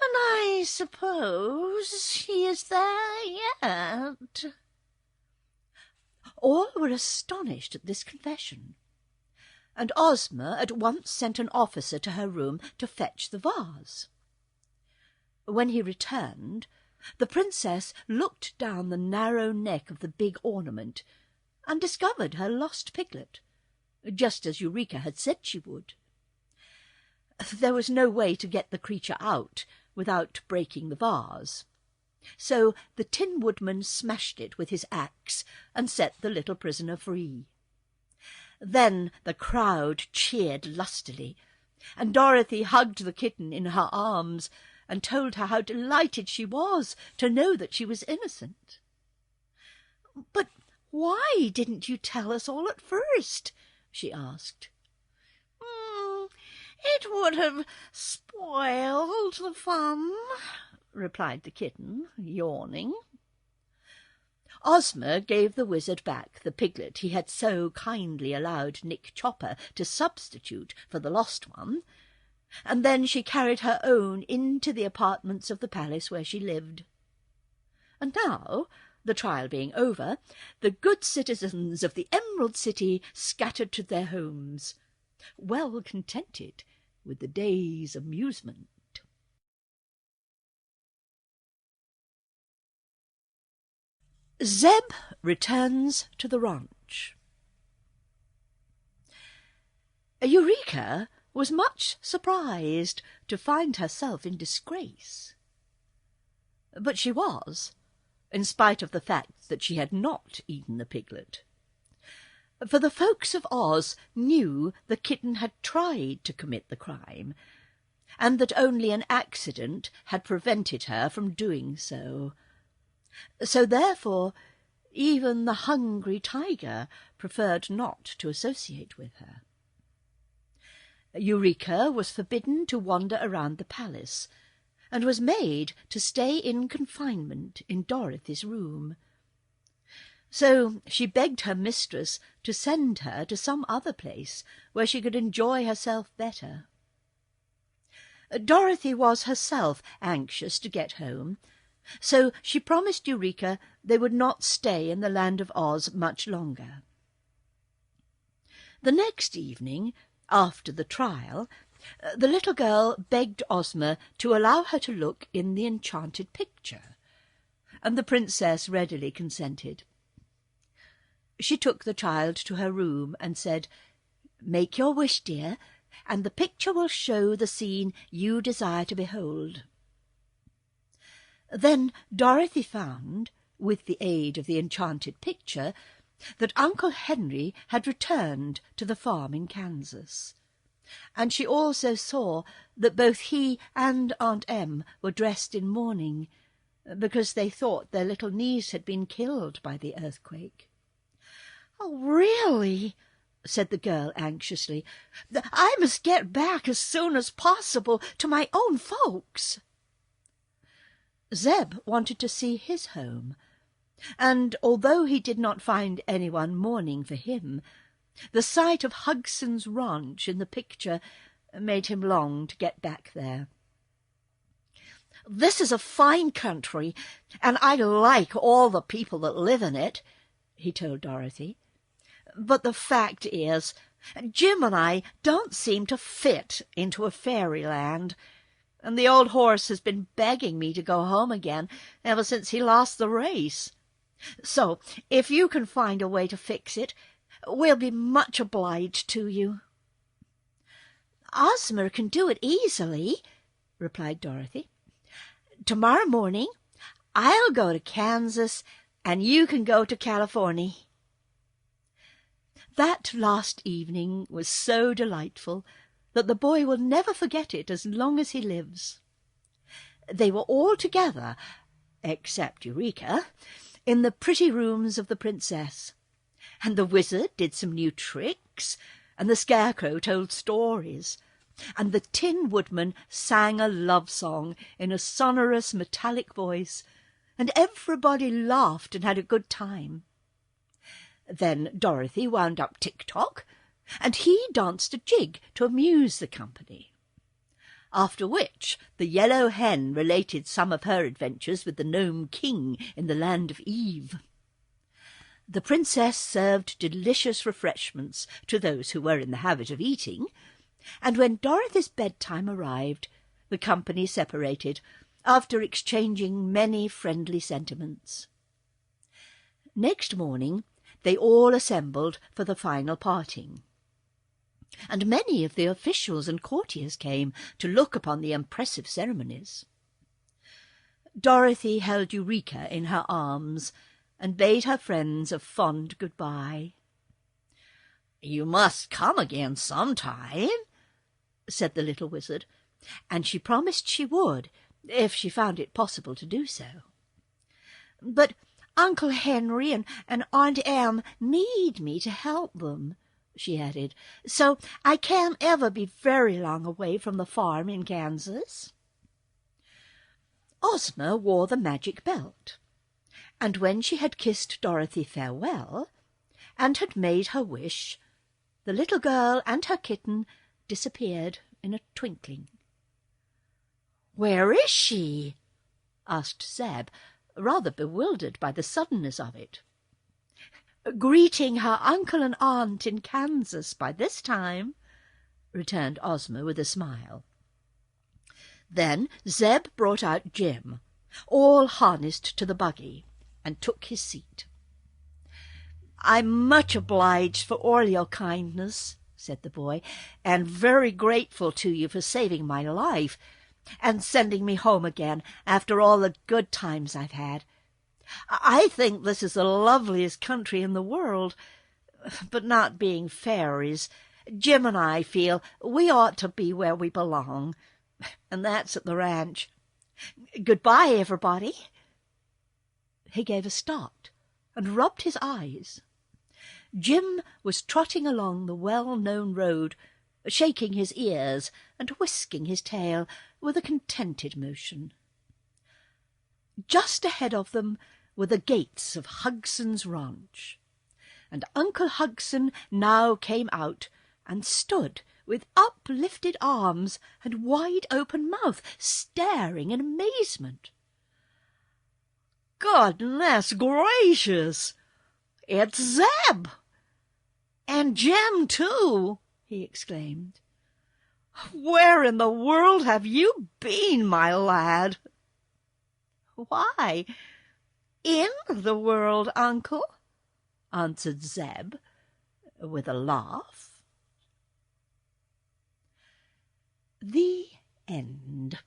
I suppose he is there yet." All were astonished at this confession, and Ozma at once sent an officer to her room to fetch the vase. When he returned, the princess looked down the narrow neck of the big ornament and discovered her lost piglet, just as Eureka had said she would. There was no way to get the creature out without breaking the vase, so the Tin Woodman smashed it with his axe and set the little prisoner free. Then the crowd cheered lustily, and Dorothy hugged the kitten in her arms and told her how delighted she was to know that she was innocent. "But why didn't you tell us all at first?" she asked. "It would have spoiled the fun," replied the kitten, yawning. Ozma gave the wizard back the piglet he had so kindly allowed Nick Chopper to substitute for the lost one, and then she carried her own into the apartments of the palace where she lived. And now, the trial being over, the good citizens of the Emerald City scattered to their homes, well contented with the day's amusement. Zeb returns to the ranch. Eureka was much surprised to find herself in disgrace. But she was, in spite of the fact that she had not eaten the piglet. For the folks of Oz knew the kitten had tried to commit the crime, and that only an accident had prevented her from doing so. So therefore even the hungry tiger preferred not to associate with her. Eureka was forbidden to wander around the palace, and was made to stay in confinement in Dorothy's room. So she begged her mistress to send her to some other place where she could enjoy herself better. Dorothy was herself anxious to get home, so she promised Eureka they would not stay in the land of Oz much longer. The next evening, after the trial, the little girl begged Ozma to allow her to look in the enchanted picture, and the princess readily consented. She took the child to her room and said, "Make your wish, dear, and the picture will show the scene you desire to behold." Then Dorothy found, with the aid of the enchanted picture, that Uncle Henry had returned to the farm in Kansas, and she also saw that both he and Aunt Em were dressed in mourning, because they thought their little niece had been killed by the earthquake. "Oh, really?" said the girl anxiously. "I must get back as soon as possible to my own folks." Zeb wanted to see his home, and although he did not find anyone mourning for him, the sight of Hugson's ranch in the picture made him long to get back there. "This is a fine country, and I like all the people that live in it," he told Dorothy. "But the fact is, Jim and I don't seem to fit into a fairyland, and the old horse has been begging me to go home again ever since he lost the race. So, if you can find a way to fix it, we'll be much obliged to you." "Ozma can do it easily," replied Dorothy. "Tomorrow morning I'll go to Kansas, and you can go to California." That last evening was so delightful that the boy will never forget it as long as he lives. They were all together, except Eureka, in the pretty rooms of the princess, and the wizard did some new tricks, and the Scarecrow told stories, and the Tin Woodman sang a love song in a sonorous metallic voice, and everybody laughed and had a good time. Then Dorothy wound up Tick-Tock, and he danced a jig to amuse the company. After which the Yellow Hen related some of her adventures with the Gnome King in the land of Eve. The princess served delicious refreshments to those who were in the habit of eating, and when Dorothy's bedtime arrived, the company separated, after exchanging many friendly sentiments. Next morning they all assembled for the final parting, and many of the officials and courtiers came to look upon the impressive ceremonies. Dorothy held Eureka in her arms and bade her friends a fond good-bye. "You must come again sometime," said the little wizard, and she promised she would, if she found it possible to do so. "But Uncle Henry and Aunt Em need me to help them," she added, "so I can't ever be very long away from the farm in Kansas." Ozma wore the magic belt, and when she had kissed Dorothy farewell, and had made her wish, the little girl and her kitten disappeared in a twinkling. "Where is she?" asked Zeb, rather bewildered by the suddenness of it. "Greeting her uncle and aunt in Kansas by this time," returned Ozma with a smile. Then Zeb brought out Jim, all harnessed to the buggy, and took his seat. "I'm much obliged for all your kindness," said the boy, "and very grateful to you for saving my life and sending me home again after all the good times I've had. I think this is the loveliest country in the world, but not being fairies, Jim and I feel we ought to be where we belong, and that's at the ranch. Goodbye, everybody." He gave a start and rubbed his eyes. Jim was trotting along the well-known road, shaking his ears and whisking his tail with a contented motion. Just ahead of them were the gates of Hugson's ranch, and Uncle Hugson now came out and stood with uplifted arms and wide-open mouth, staring in amazement. "Goodness gracious! It's Zeb! And Jim, too!" he exclaimed. "Where in the world have you been, my lad?" "Why, in the world, Uncle," answered Zeb, with a laugh. The end.